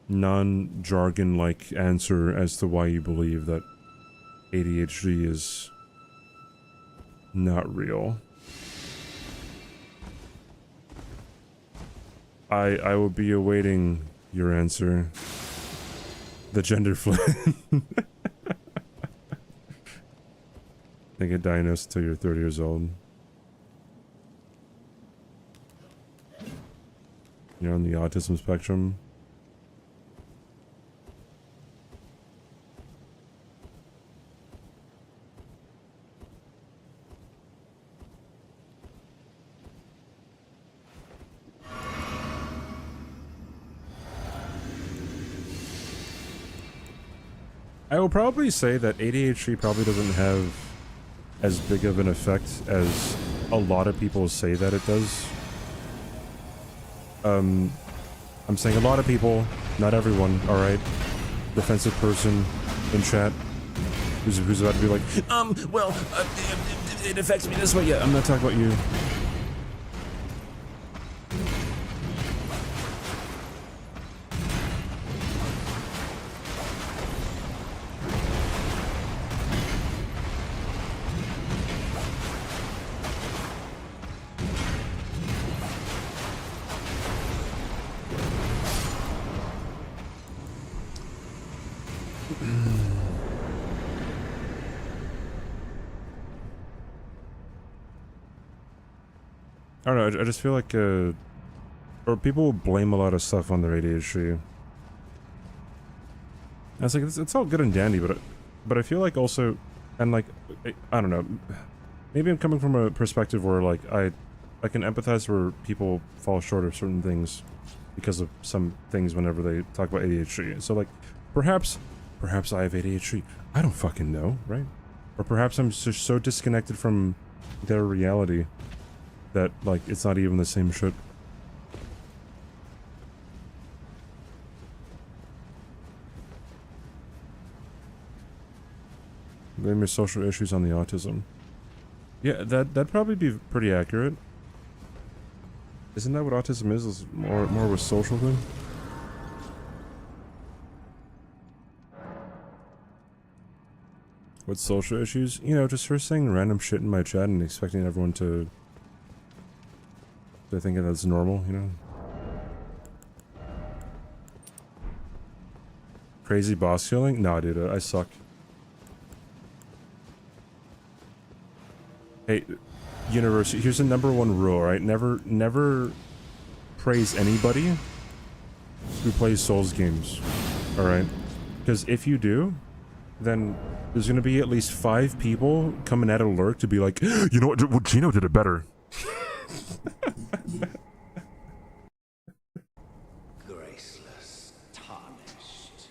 non-jargon-like answer as to why you believe that ADHD is not real. I will be awaiting your answer. The gender flip. They get diagnosed until you're 30 years old. You're on the autism spectrum. I will probably say that ADHD probably doesn't have as big of an effect as a lot of people say that it does. I'm saying a lot of people, not everyone, alright? Defensive person in chat. Who's about to be like, well, it affects me this way. yeah, I'm not talking about you. I don't know, I just feel like, or people will blame a lot of stuff on their ADHD. And it's like, it's all good and dandy, but I feel like also, and like, I don't know, maybe I'm coming from a perspective where like, I can empathize where people fall short of certain things because of some things whenever they talk about ADHD. So like, perhaps I have ADHD. I don't fucking know, right? Or perhaps I'm just so disconnected from their reality that, like, it's not even the same shit. Blame your social issues on the autism. Yeah, that'd probably be pretty accurate. Isn't that what autism is? Is more of a social thing? What social issues? You know, just her saying random shit in my chat and expecting everyone to think that's normal, you know? Crazy boss killing? Nah, dude, I suck. Hey, University, here's the #1 rule, right? Never praise anybody who plays Souls games, alright? Because if you do, then there's gonna be at least 5 people coming at alert to be like, you know what, well, Gino did it better. Graceless, tarnished.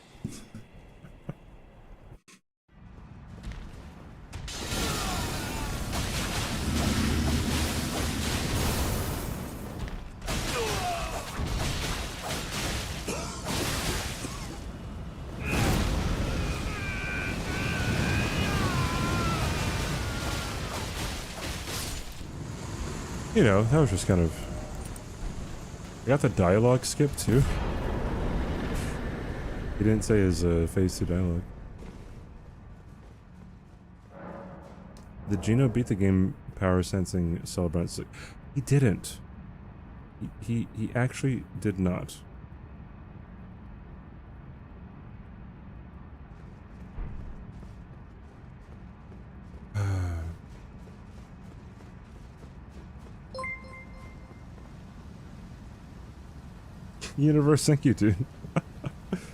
You know, that was just kind of... I got the dialogue skip too. He didn't say his phase 2 dialogue. Did Gino beat the game power sensing Celebrant? He didn't. He actually did not. Universe, thank you, dude.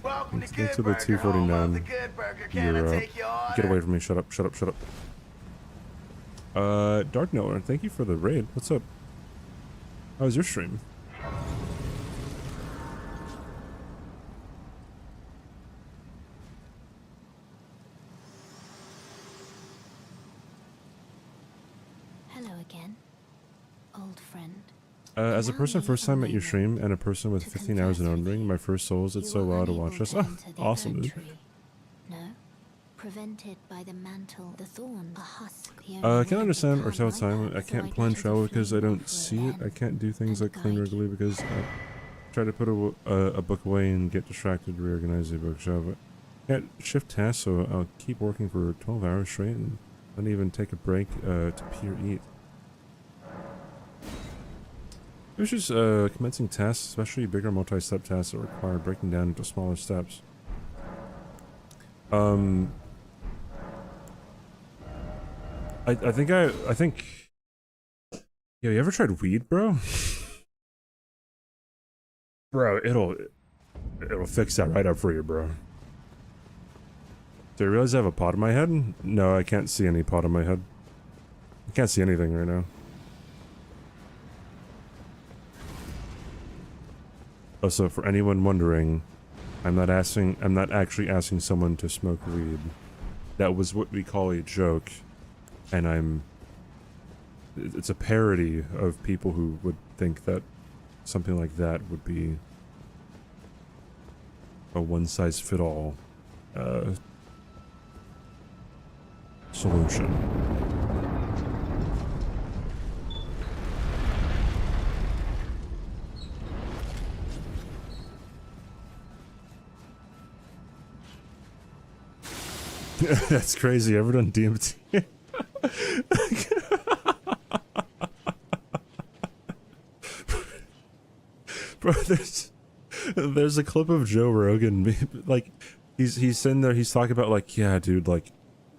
Welcome Let's to go Good to the Burger, home of the 249 Good Burger. Can I Euro. take your order? Get away from me, shut up, shut up, shut up. Dark Noah, thank you for the raid. What's up? How was your stream? Hello again, old friend. As a person first time at your stream and a person with 15 hours in Elden Ring, my first Souls, it's so wild to watch us. Oh, awesome, dude. No, prevented by the mantle, the thorn, a husk. I can't understand or tell time. I can't plan travel because I don't see it. I can't do things like clean regularly because I try to put a book away and get distracted, reorganize the bookshelf. Can't shift tasks, so I'll keep working for 12 hours straight and not even take a break to pee or eat. It was just commencing tasks, especially bigger multi-step tasks that require breaking down into smaller steps. I think yo, you ever tried weed, bro? Bro, it'll fix that right up for you, bro. Do I realize I have a pot in my head? No, I can't see any pot in my head. I can't see anything right now. Also, for anyone wondering, I'm not actually asking someone to smoke weed. That was what we call a joke, and it's a parody of people who would think that something like that would be a one-size-fit-all solution. That's crazy. Ever done DMT? Bro, there's a clip of Joe Rogan, like he's sitting there, he's talking about like, yeah, dude, like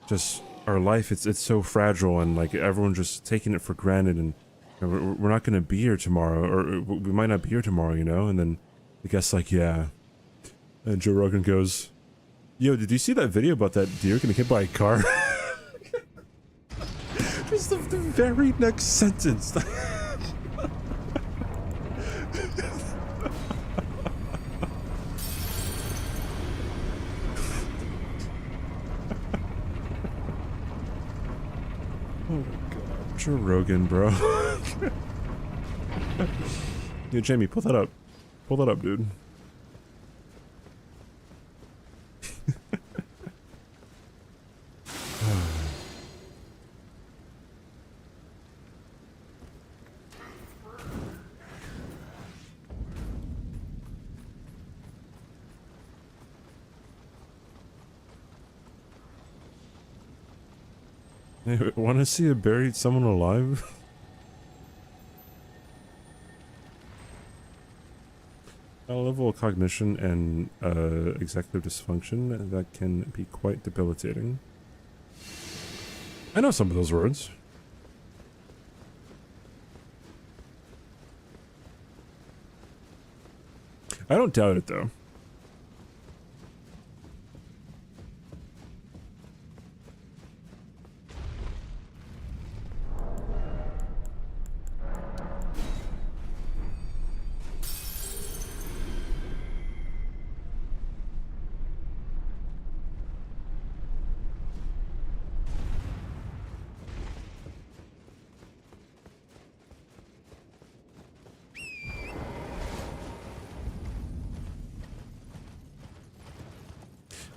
just our life, it's so fragile, and like everyone's just taking it for granted, and you know, we're not gonna be here tomorrow, or we might not be here tomorrow, you know. And then the guest's like, yeah, and Joe Rogan goes, yo, did you see that video about that deer getting hit by a car? Just the very next sentence. Oh god, Joe Rogan, bro. Yo, Jamie, pull that up. Pull that up, dude. Hey, want to see a buried someone alive? A level of cognition and executive dysfunction that can be quite debilitating. I know some of those words. I don't doubt it though.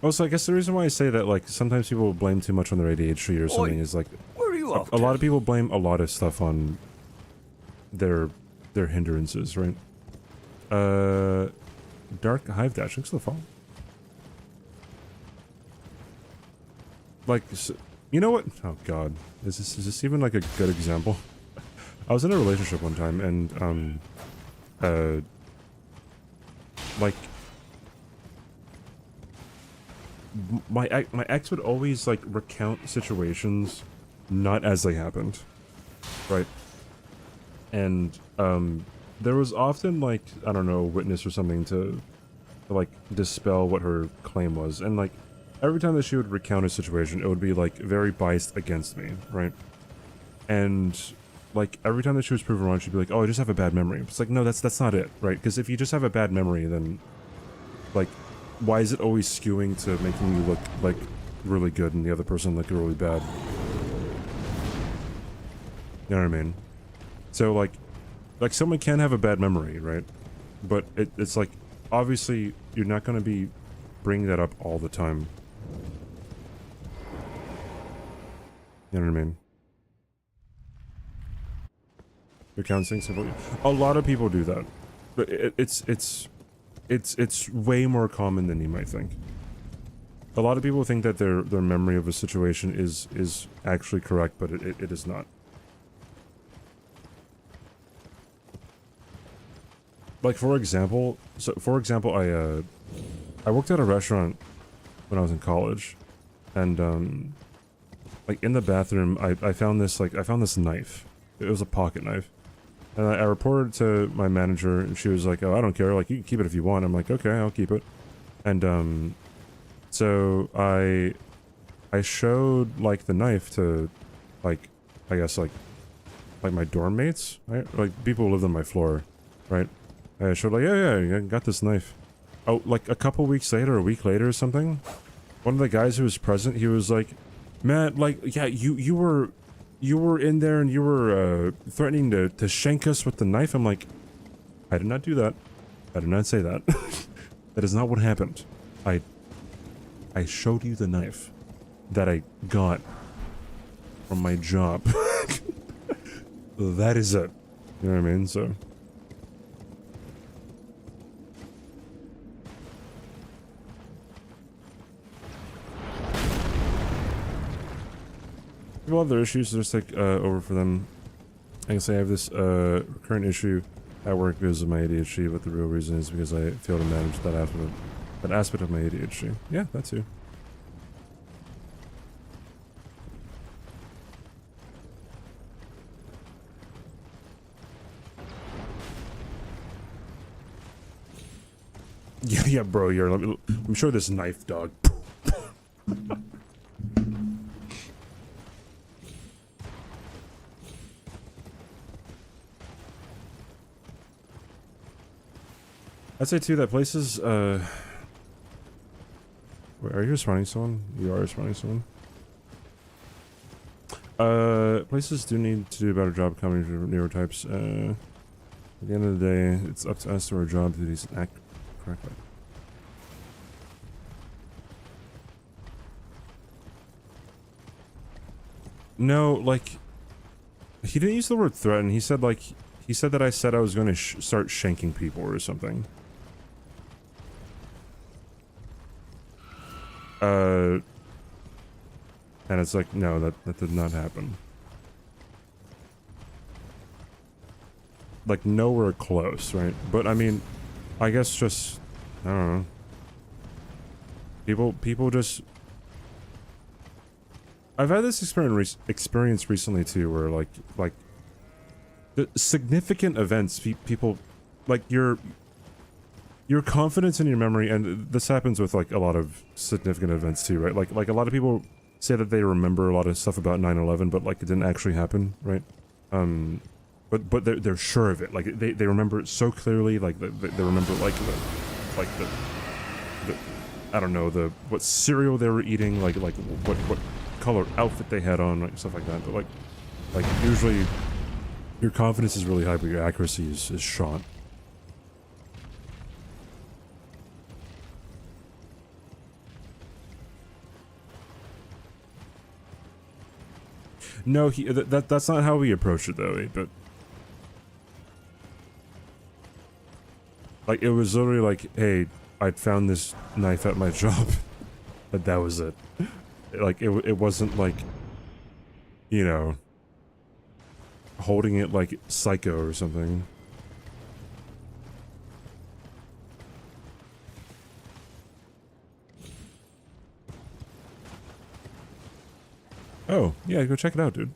Also, I guess the reason why I say that, like, sometimes people blame too much on their ADHD or something is, like, Where are you off a lot of people blame a lot of stuff on their hindrances, right? Dark Hive Dash, thanks for the follow. Like, you know what? Oh god, is this even like a good example? I was in a relationship one time, and like, my ex would always like recount situations not as they happened, right? And there was often like, I don't know, a witness or something to like dispel what her claim was, and like every time that she would recount a situation, it would be like very biased against me, right? And like every time that she was proven wrong, she'd be like, "Oh, I just have a bad memory." It's like, no, that's not it, right? Because if you just have a bad memory, then like, why is it always skewing to making you look like really good and the other person look really bad? You know what I mean? So like someone can have a bad memory, right? But it's like, obviously you're not going to be bringing that up all the time. You know what I mean? You're counting simply. A lot of people do that, but it's way more common than you might think. A lot of people think that their memory of a situation is actually correct, but it is not. Like for example, I worked at a restaurant when I was in college, and like in the bathroom I found this knife. It was a pocket knife. And I reported to my manager, and she was like, "Oh, I don't care. Like, you can keep it if you want." I'm like, "Okay, I'll keep it." And so I showed like the knife to, like, I guess like my dorm mates, right? Like people who lived on my floor, right? I showed like, yeah, I got this knife. Oh, like a couple weeks later, a week later or something, one of the guys who was present, he was like, "Man, like, yeah, you were in there and you were threatening to shank us with the knife." I'm like, I did not do that. I did not say that. That is not what happened. I showed you the knife that I got from my job. That is it. You know what I mean? So. People have their issues, so just take over for them. I can say I have this recurrent issue at work because of my ADHD, but the real reason is because I fail to manage that aspect of my ADHD. Yeah, that too. Yeah, bro, I'm sure this knife dog. I'd say too that places, wait, are you responding to someone? You are responding to someone? Places do need to do a better job coming to neurotypes. At the end of the day, it's up to us to our job duties and act correctly. No, like, he didn't use the word threaten. He said, like, he said that I said I was going to start shanking people or something. And it's like, no, that did not happen. Like, nowhere close, right? But, I mean, I guess just, I don't know. People just... I've had this experience recently, too, where, like, the significant events, people, like, your confidence in your memory, and this happens with, like, a lot of significant events, too, right? Like a lot of people say that they remember a lot of stuff about 9/11, but, like, it didn't actually happen, right? But they're sure of it. Like, they remember it so clearly, like, they remember, like, the I don't know, what cereal they were eating, like, what color outfit they had on, like, stuff like that. But, like, usually, your confidence is really high, but your accuracy is shot. No, that's not how we approach it, though, but... Like, it was literally like, hey, I'd found this knife at my job. But that was it. Like, it wasn't like, you know, holding it like Psycho or something. Oh, yeah, go check it out, dude.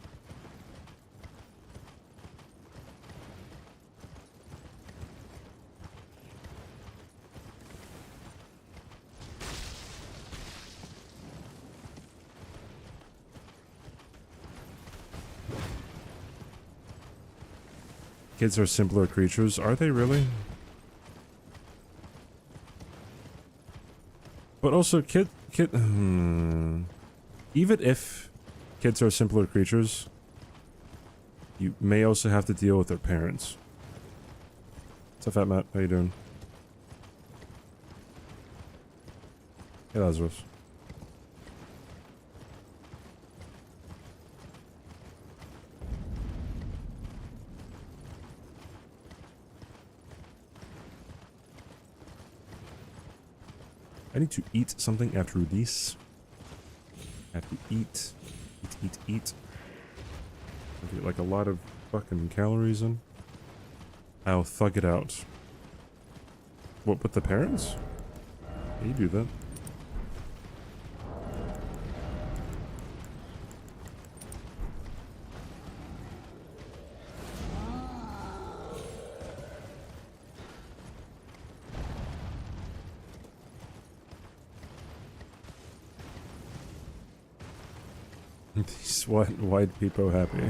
Kids are simpler creatures. Are they really? But also, even if kids are simpler creatures, you may also have to deal with their parents. What's up, Fat Matt? How you doing? Hey, Lazarus. I need to eat something after this. I have to eat. Eat. I get like a lot of fucking calories in. I'll thug it out. What, with the parents? Yeah, you do that. These white people happy.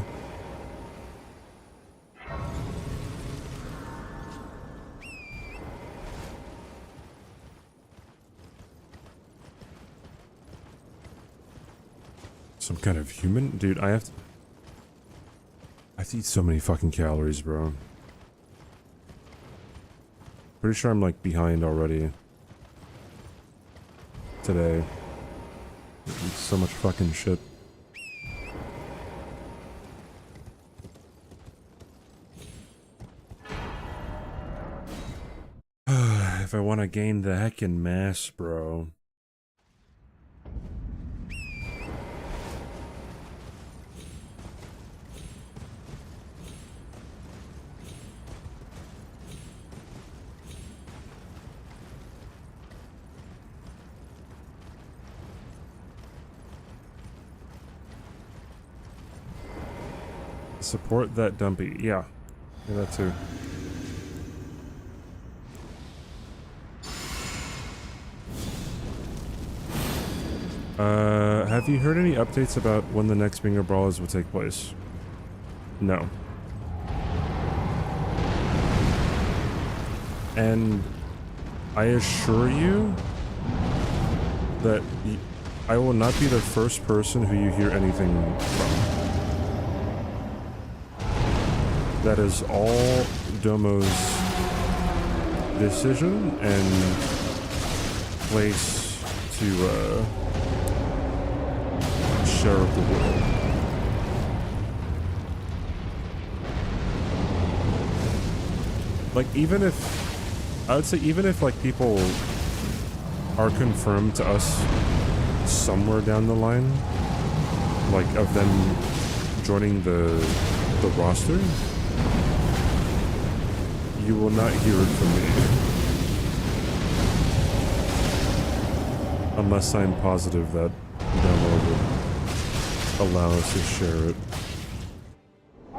Some kind of human? Dude, I have to eat so many fucking calories, bro. Pretty sure I'm like behind already. Today. I eat so much fucking shit. If I want to gain the heckin' mass, bro. Support that dumpy. Yeah. Yeah, that too. Have you heard any updates about when the next Binger Brawlers will take place? No. And I assure you that I will not be the first person who you hear anything from. That is all Domo's decision and place to share of the world. Like, even if I would say even if like people are confirmed to us somewhere down the line, like of them joining the roster, you will not hear it from me. Unless I'm positive that Domo would allow us to share it.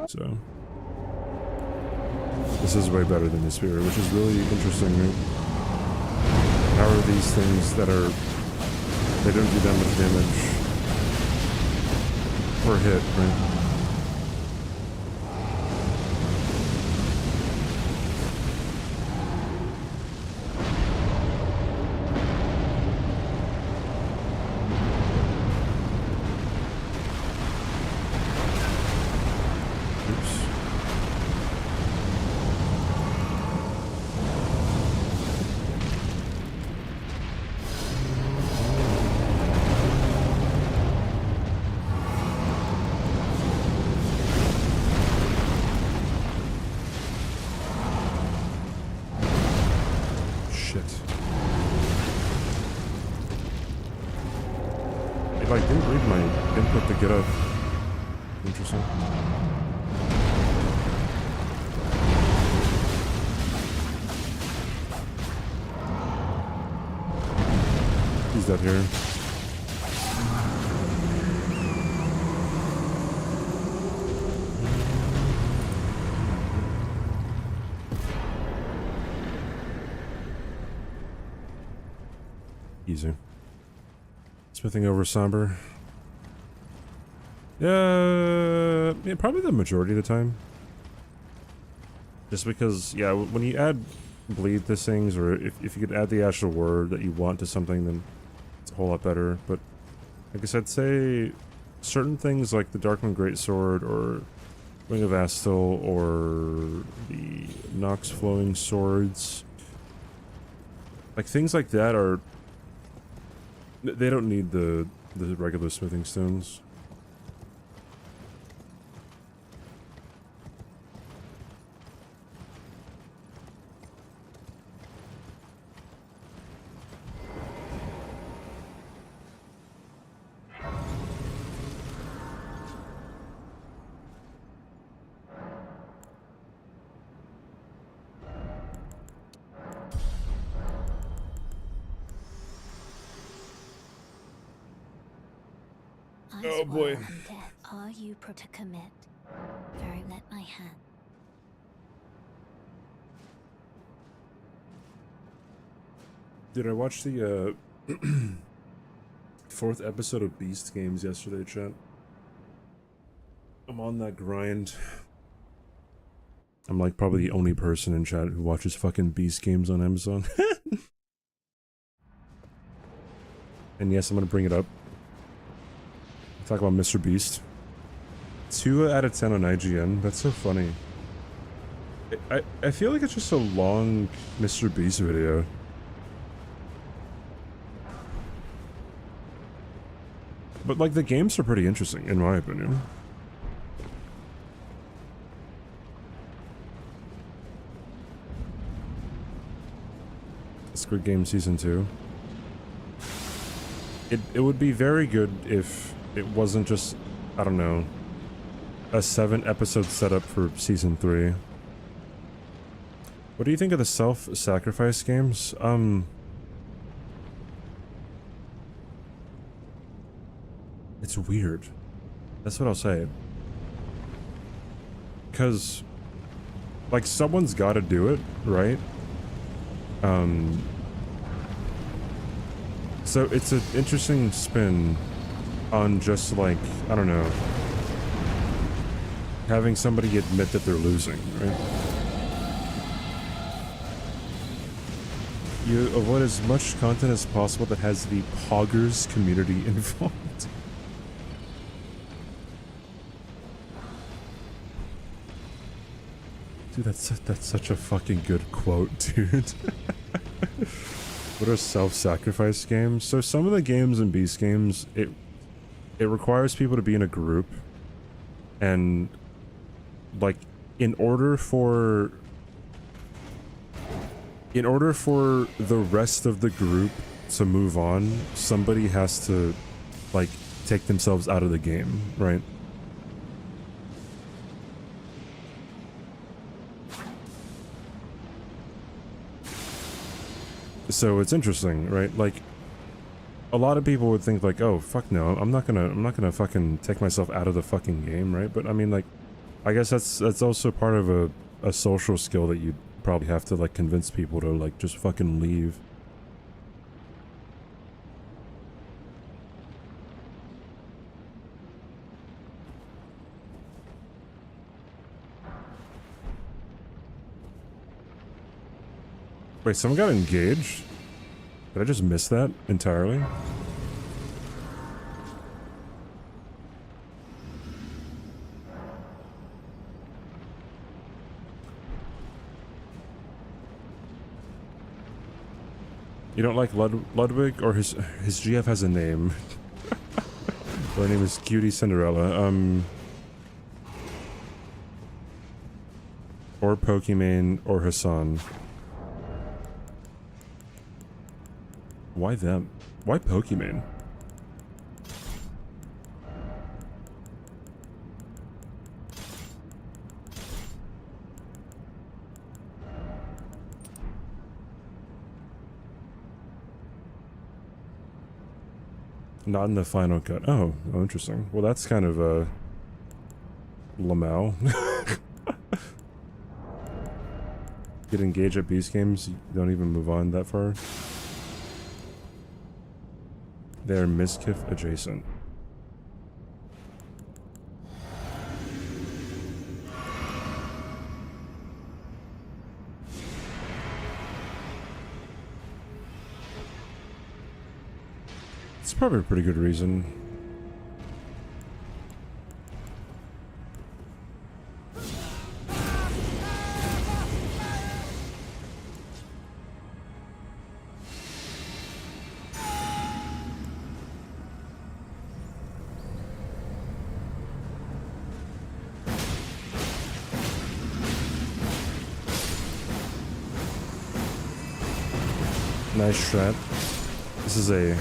So this is way better than the Spirit, which is really interesting. Right? How are these things that are they don't do that much damage per hit, right? If I didn't read my input to get up, interesting. He's dead here. Easy. Smithing over Somber. Yeah, probably the majority of the time. Just because, yeah, when you add bleed to things, or if you could add the actual word that you want to something, then it's a whole lot better. But I guess I'd say certain things like the Darkmoon Greatsword, or Ring of Astil, or the Nox Flowing Swords, like things like that are... They don't need the regular smithing stones. Oh boy. Are you to commit? Very let my hand. Did I watch the 4th episode of Beast Games yesterday, chat? I'm on that grind. I'm like probably the only person in chat who watches fucking Beast Games on Amazon. And yes, I'm gonna bring it up. Talk about Mr. Beast. 2 out of 10 on IGN. That's so funny. I feel like it's just a long Mr. Beast video. But like the games are pretty interesting, in my opinion. Squid Game Season 2. It would be very good if it wasn't just, I don't know, a 7-episode setup for Season 3. What do you think of the self-sacrifice games? It's weird. That's what I'll say. Because, like, someone's gotta do it, right? So it's an interesting spin on just, like, I don't know, having somebody admit that they're losing, right? You avoid as much content as possible that has the poggers community involved. Dude, that's such a fucking good quote, dude. What are self-sacrifice games? So some of the games in Beast games, it requires people to be in a group, and like in order for the rest of the group to move on, somebody has to like take themselves out of the game, right? So it's interesting, right? Like, a lot of people would think like, oh, fuck no, I'm not gonna fucking take myself out of the fucking game, right? But I mean, like, I guess that's also part of a social skill that you probably have to like convince people to like just fucking leave. Wait, someone got engaged? Did I just miss that entirely? You don't like Ludwig, or his GF has a name? Her name is Cutie Cinderella. Or Pokimane, or Hassan. Why them? Why Pokimane? Not in the final cut. Oh, interesting. Well, that's kind of a Lamau. Get engaged at Beast games, you don't even move on that far. They're Miskiff adjacent. It's probably a pretty good reason. Nice strat. This is a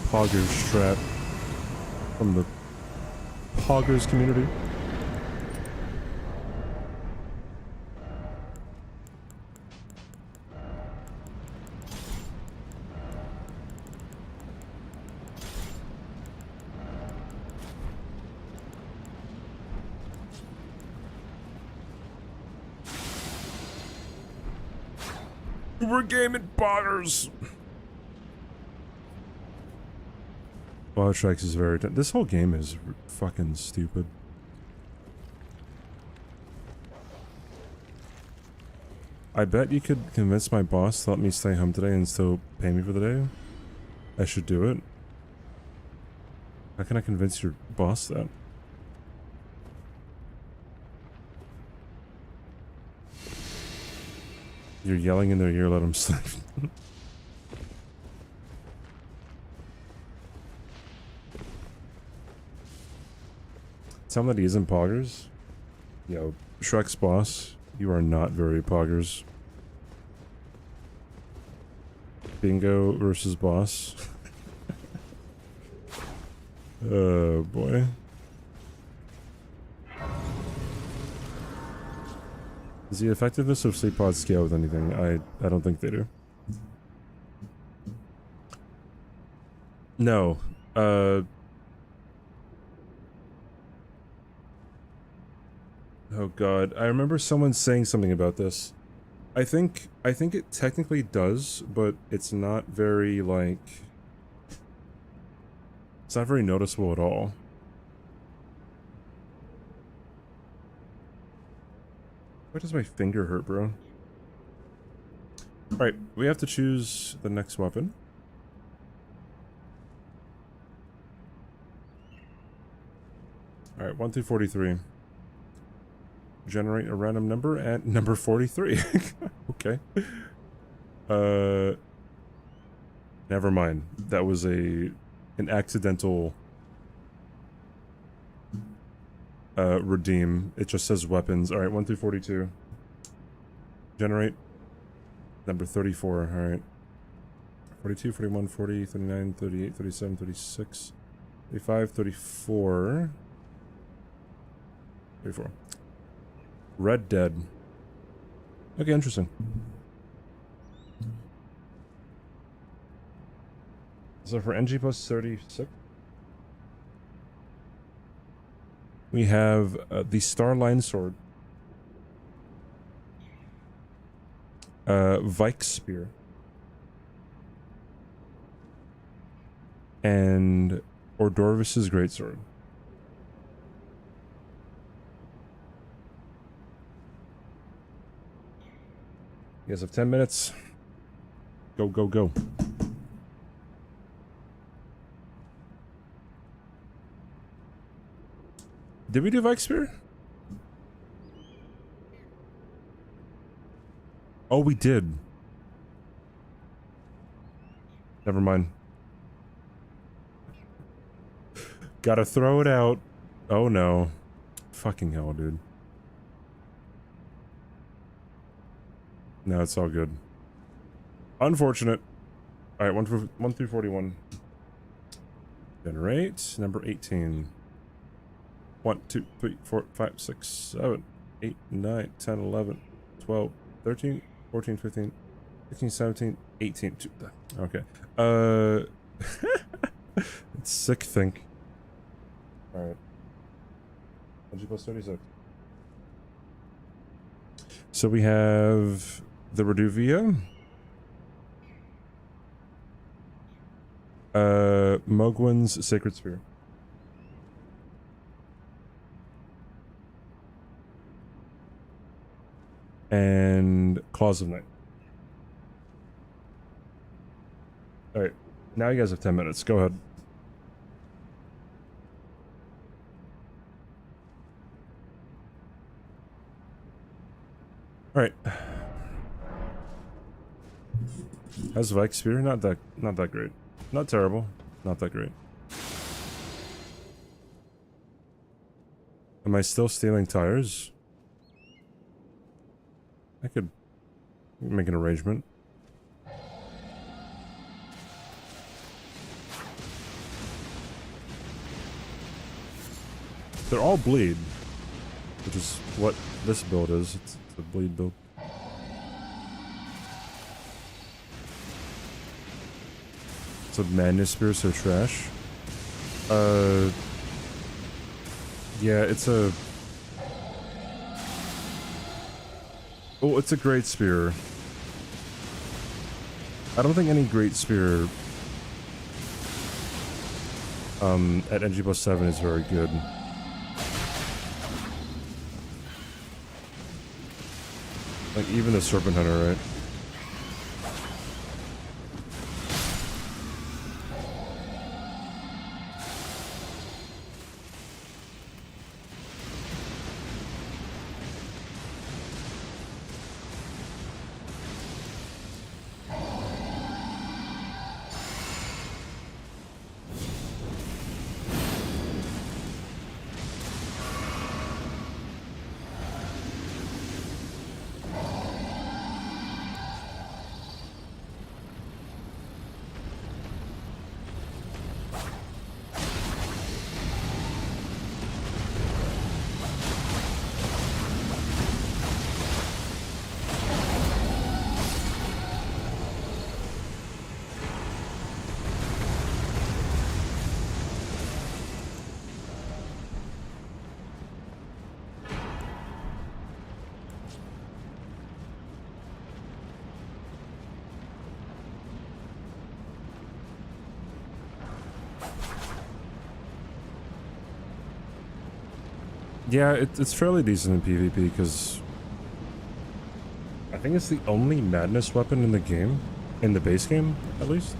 Poggers strat from the Poggers community. We're gaming Poggers. Wild Strikes is very... This whole game is fucking stupid. I bet you could convince my boss to let me stay home today and still pay me for the day. I should do it. How can I convince your boss that? You're yelling in their ear, let them sleep. Tell him that he isn't Poggers. Yo, Shrek's boss, you are not very Poggers. Bingo versus boss. Oh boy. Does the effectiveness of sleep pods scale with anything? I don't think they do. No. Oh god, I remember someone saying something about this. I think it technically does, but it's not very, like... It's not very noticeable at all. Why does my finger hurt, bro? Alright, we have to choose the next weapon. Alright, 1 through 43. Generate a random number at number 43. Okay. Never mind. That was an accidental redeem. It just says weapons. Alright, 1 through 42. Generate number 34. Alright. 42, 41, 40, 39, 38, 37, 36, 35, 34. 34. Red Dead. Okay, interesting. So for NG plus 36, we have the Starline Sword, Vike Spear, and Ordorvis's Greatsword. You guys have 10 minutes. Go, go, go. Did we do Vike Spear? Oh, we did. Never mind. Gotta throw it out. Oh no. Fucking hell, dude. No, it's all good. Unfortunate. Alright, 1 through 41. Generate. Number 18. 1, 2, 3, 4, 5, 6, 7, 8, 9, 10, 11, 12, 13, 14, 15, 16, 17, 18. Okay. It's sick think. Alright. NG plus 36. So we have the Reduvia. Mogwin's Sacred Spear. And Claws of Night. Alright, now you guys have 10 minutes. Go ahead. Alright. How's Vike Spear? Not that great. Not terrible. Not that great. Am I still stealing tires? I could make an arrangement. They're all bleed, which is what this build is. It's a bleed build. So Madness Spear so trash. Yeah, it's a... Oh, it's a great spear. I don't think any great spear at NG plus 7 is very good. Like even the Serpent Hunter, right? Yeah, it's fairly decent in PvP because I think it's the only madness weapon in the game, in the base game at least.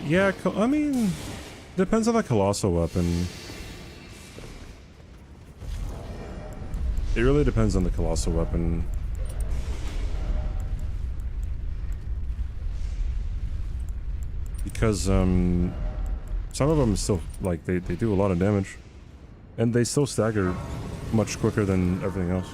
Yeah, I mean, depends on the colossal weapon. It really depends on the colossal weapon. Because, some of them still, like, they do a lot of damage. And they still stagger much quicker than everything else.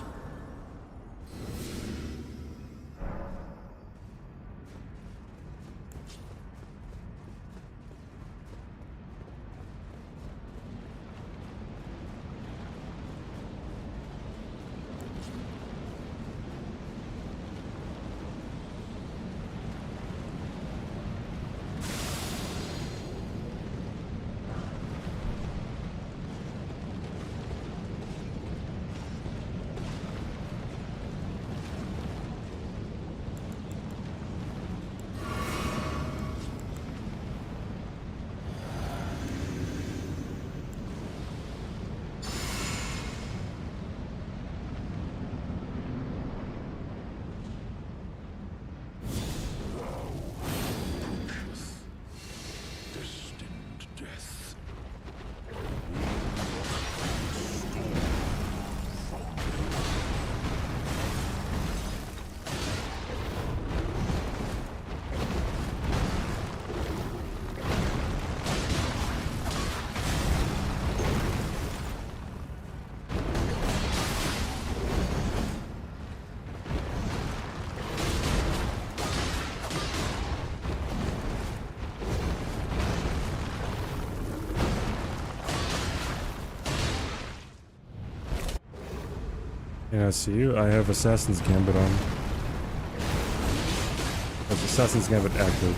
Yeah, I see you. I have Assassin's Gambit on. That's Assassin's Gambit active.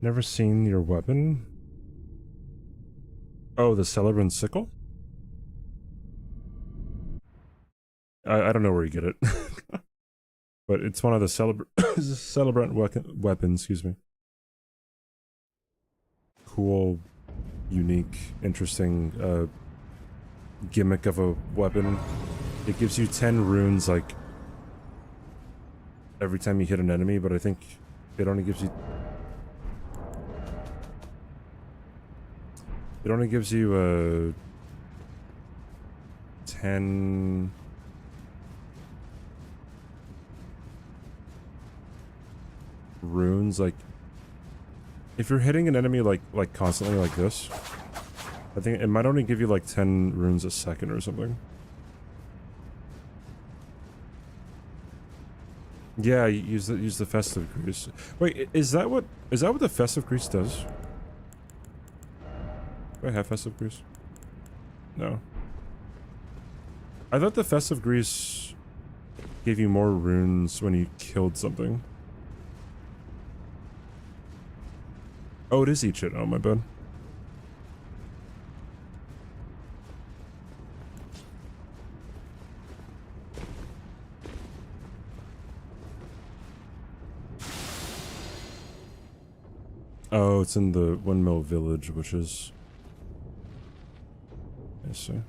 Never seen your weapon? Oh, the Celebrant Sickle? I don't know where you get it. But it's one of the Celebrant weapons, excuse me. Cool, unique, interesting gimmick of a weapon. It gives you 10 runes, like, every time you hit an enemy, but I think it only gives you... It only gives you 10 runes. Like, if you're hitting an enemy like constantly like this, I think it might only give you like 10 runes a second or something. Yeah, use the festive grease. Wait, is that what the festive grease does? Do I have festive grease? No. I thought the festive grease gave you more runes when you killed something. Oh, it is eat shit. Oh, my bad. Oh, it's in the Windmill Village, which is... I see.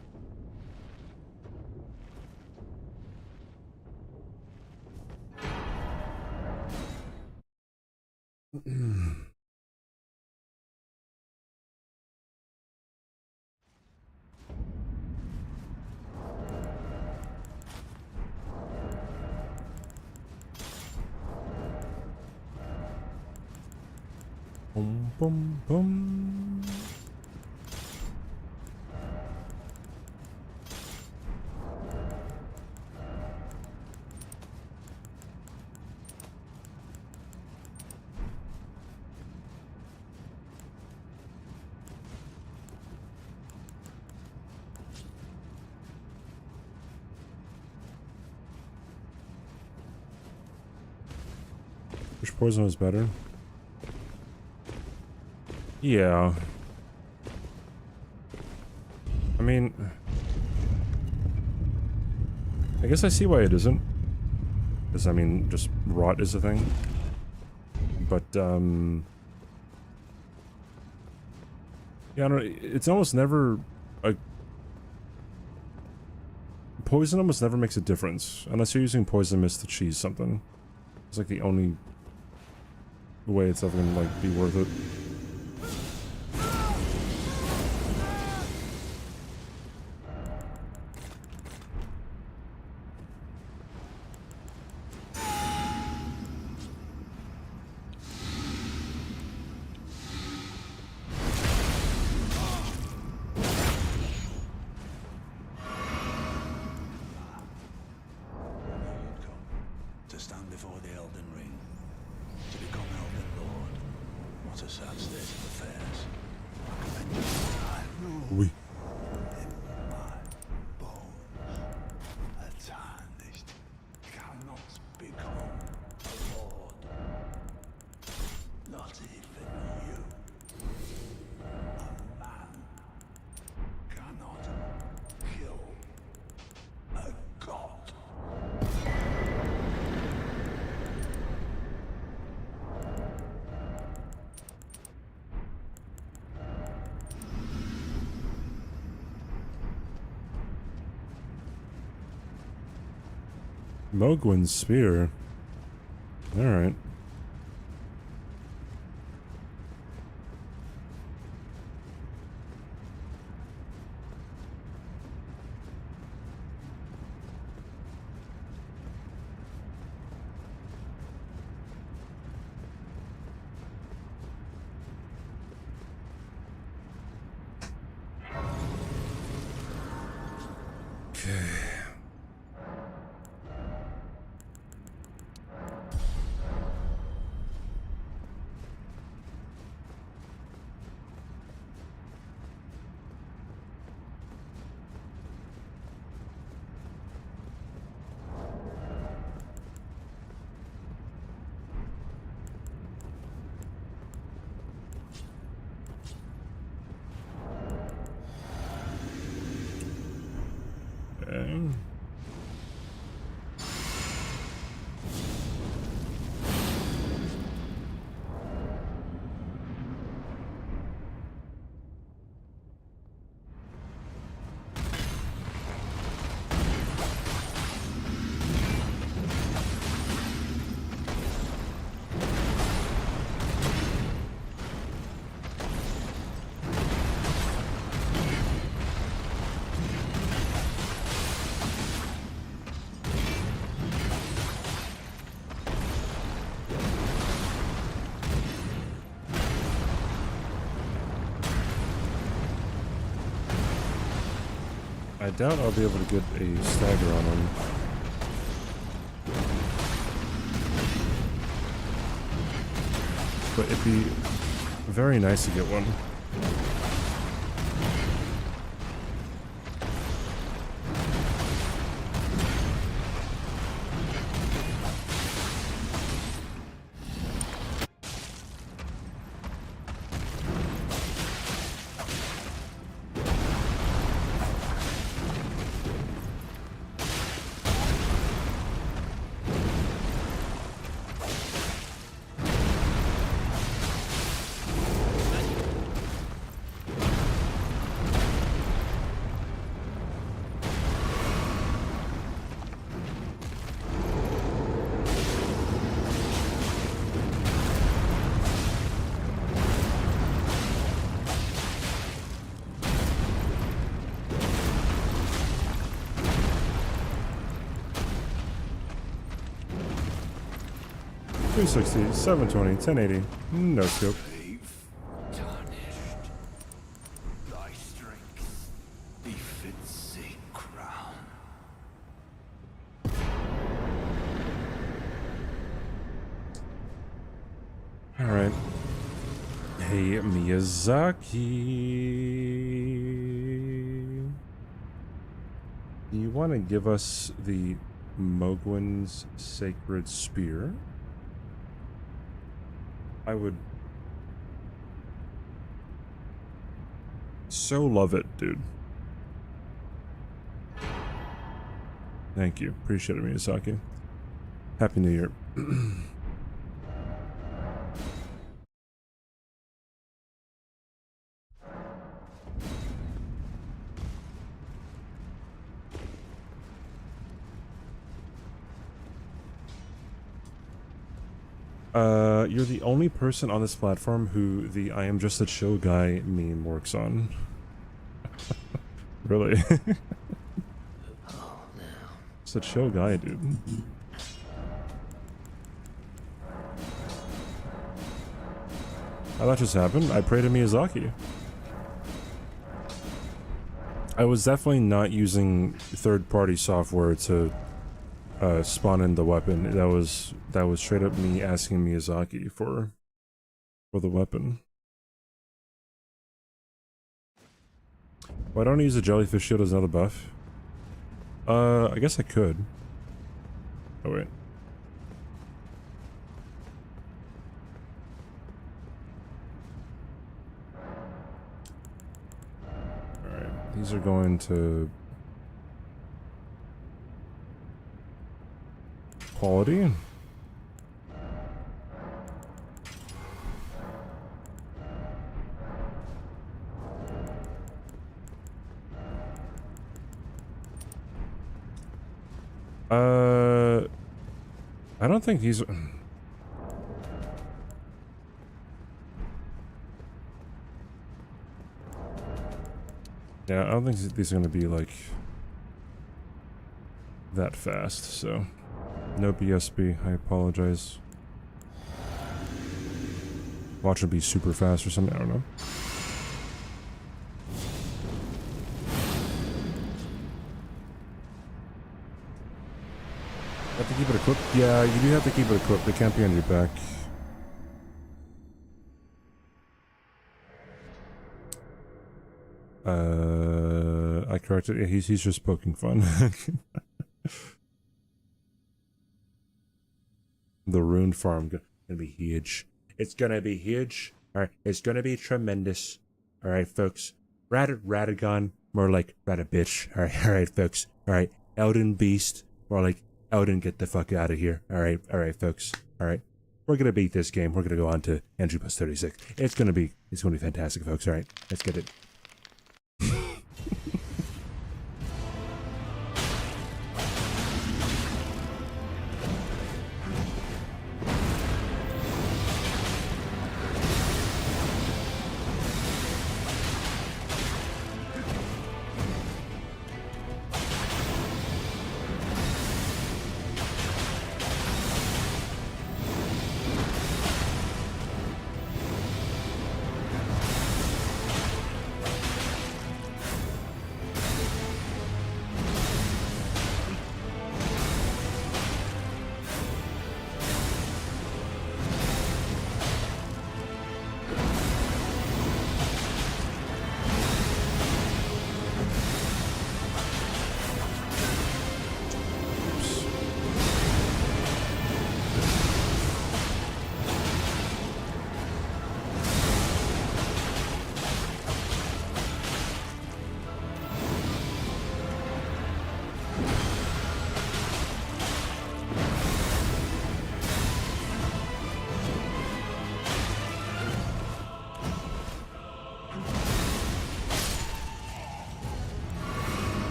Boom, boom, boom. Which poison is better? Yeah. I mean... I guess I see why it isn't. Because, I mean, just rot is a thing. But, yeah, I don't know, it's almost never... Poison almost never makes a difference. Unless you're using poison mist to cheese something. It's like the only way it's ever gonna, like, be worth it. To stand before the Elden Ring, to become Elden Lord. What a sad state of affairs. I commend you. I know Oui. in my bones, a tarnished cannot become a lord. Not even you. A man cannot kill a god. Mogwin's spear. Alright. Okay. I doubt I'll be able to get a stagger on him. But it'd be very nice to get one. 360, 720, 1080, no scope. Tarnished. Thy strength befits a crown. All right. Hey, Miyazaki. Do you want to give us the Mogwin's Sacred Spear? I would so love it, dude. Thank you. Appreciate it, Miyazaki. Happy New Year. You're the only person on this platform who the I am just a chill guy meme works on. Really? Just a chill guy, dude. How'd that just happen? I pray to Miyazaki. I was definitely not using third-party software to spawn in the weapon. That was straight up me asking Miyazaki for the weapon. Why don't I use the jellyfish shield as another buff? I guess I could. Oh wait. Alright, these are going to quality. I don't think these are... Yeah, I don't think these are going to be, like, that fast, so... No BSB, I apologize. Watch it be super fast or something, I don't know. Have to keep it equipped? Yeah, you do have to keep it equipped. It can't be on your back. I corrected. Yeah, he's just poking fun. The Rune Farm gonna be huge. It's gonna be huge. All right, it's gonna be tremendous. All right, folks. Radagon, more like Radabitch. All right, folks. All right, Elden Beast, more like Elden. Get the fuck out of here. All right, folks. All right, we're gonna beat this game. We're gonna go on to NG+36. It's gonna be fantastic, folks. All right, let's get it.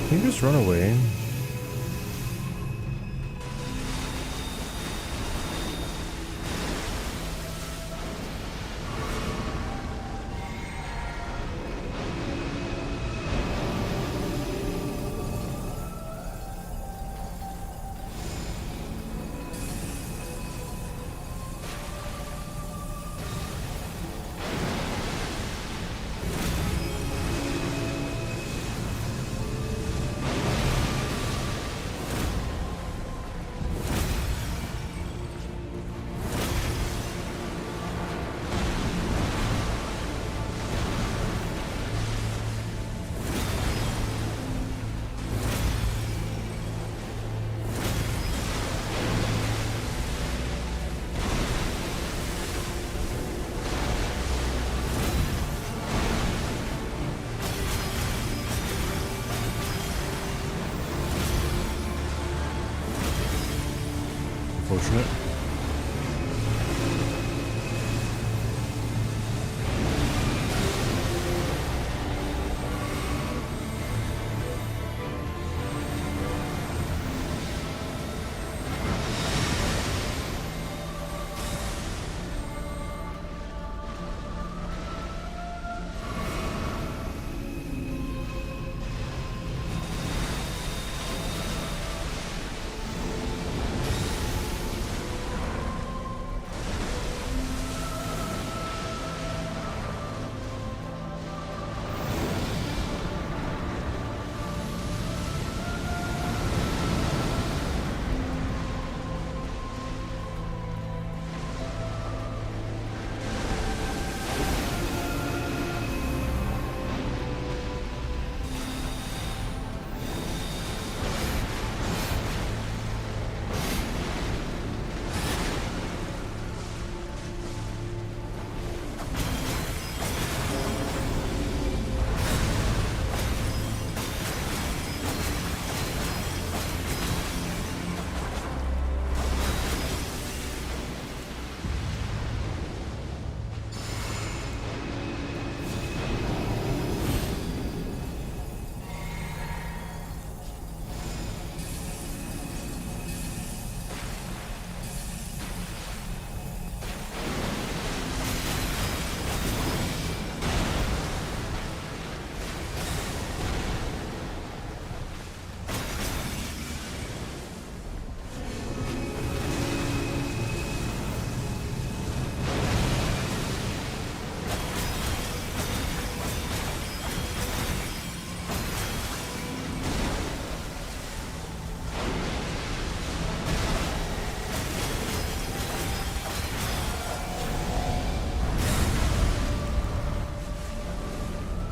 Can you just run away? Unfortunate.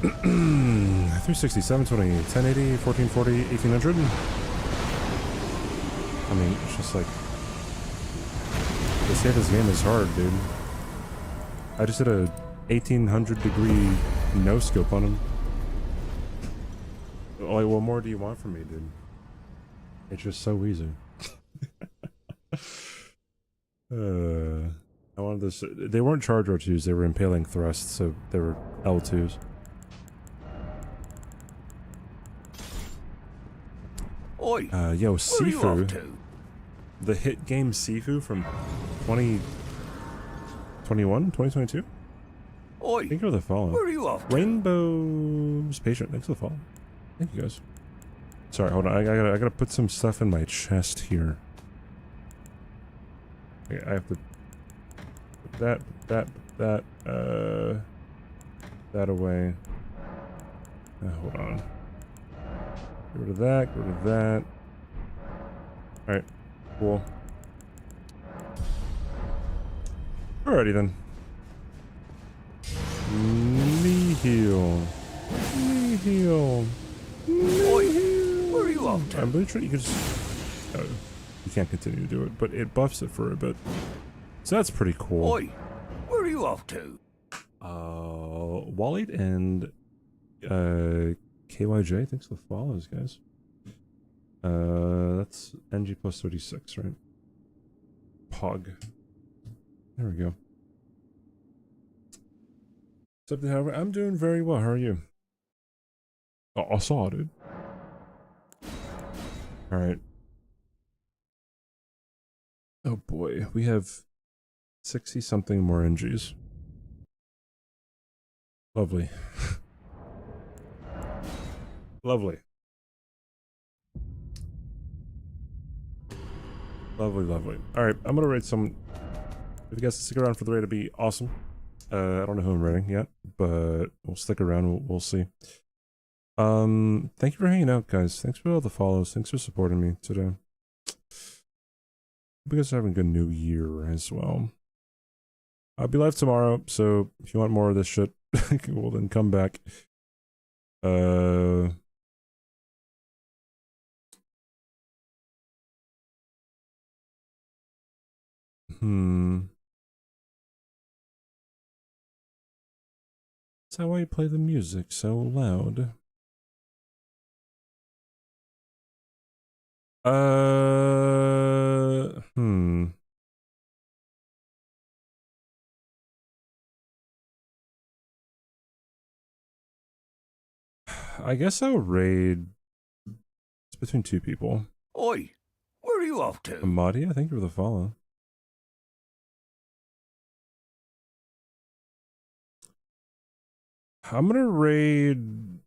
Hmm, 360, 720, 1080, 1440, 1800. I mean, it's just like, they say this game is hard, dude. I just did a 1800 degree no scope on him. Like, what more do you want from me, dude? It's just so easy. I wanted this. They weren't charge R2s, they were impaling thrusts, so they were L2s. Oi, Yo, where are you off Sifu, to? the hit game Sifu from 2021, 2022? Oi, Thank you for the follow. where are you off to? Rainbow's Patient, thanks for the follow. Thank you guys. Sorry, hold on, I gotta put some stuff in my chest here. Okay, I have to put that away. Hold on. Get rid of that, get rid of that. Alright, cool. Alrighty then. Knee heel. Knee heel. Oi, where are you off to? I'm pretty sure you can just... you can't continue to do it, but it buffs it for a bit. So that's pretty cool. Oi, where are you off to? Wallet and KYJ, thanks for the follows, guys. That's NG+36, right? Pog. There we go. What's up, however? I'm doing very well. How are you? Oh, I saw, dude. All right. Oh boy, we have 60 something more NGs. Lovely. Lovely. Lovely, lovely. All right, I'm gonna raid some. If you guys stick around for the raid, it'd be awesome. I don't know who I'm raiding yet, but we'll stick around. We'll see. Thank you for hanging out, guys. Thanks for all the follows. Thanks for supporting me today. Hope you guys are having a good new year as well. I'll be live tomorrow, so if you want more of this shit, well then come back. That's how I play the music so loud. I guess I'll raid. It's between two people. Oi, where are you off to? Amadi, thank you for the follow. I'm gonna raid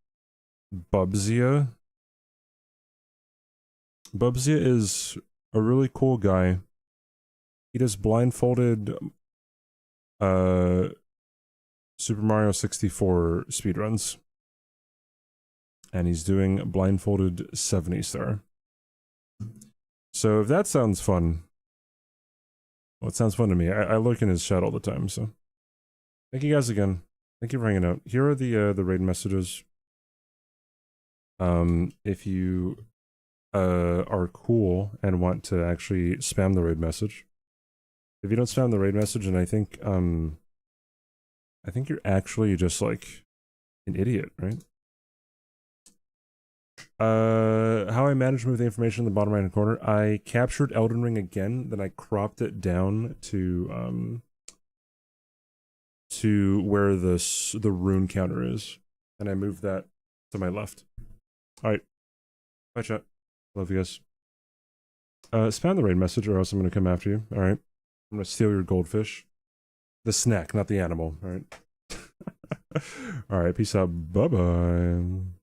Bubzia. Bubzia is a really cool guy. He does blindfolded Super Mario 64 speedruns. And he's doing blindfolded 70 star. So if that sounds fun, well, it sounds fun to me. I look in his chat all the time, so thank you guys again. Thank you for hanging out. Here are the raid messages. If you are cool and want to actually spam the raid message. If you don't spam the raid message, and I think you're actually just like an idiot, right? How I managed to move the information in the bottom right hand corner. I captured Elden Ring again, then I cropped it down to where the rune counter is, and I moved that to my left. All right, bye chat. Love you guys. Spam the raid message, or else I'm gonna come after you. All right, I'm gonna steal your goldfish, the snack, not the animal. All right. All right, peace out. Bye bye.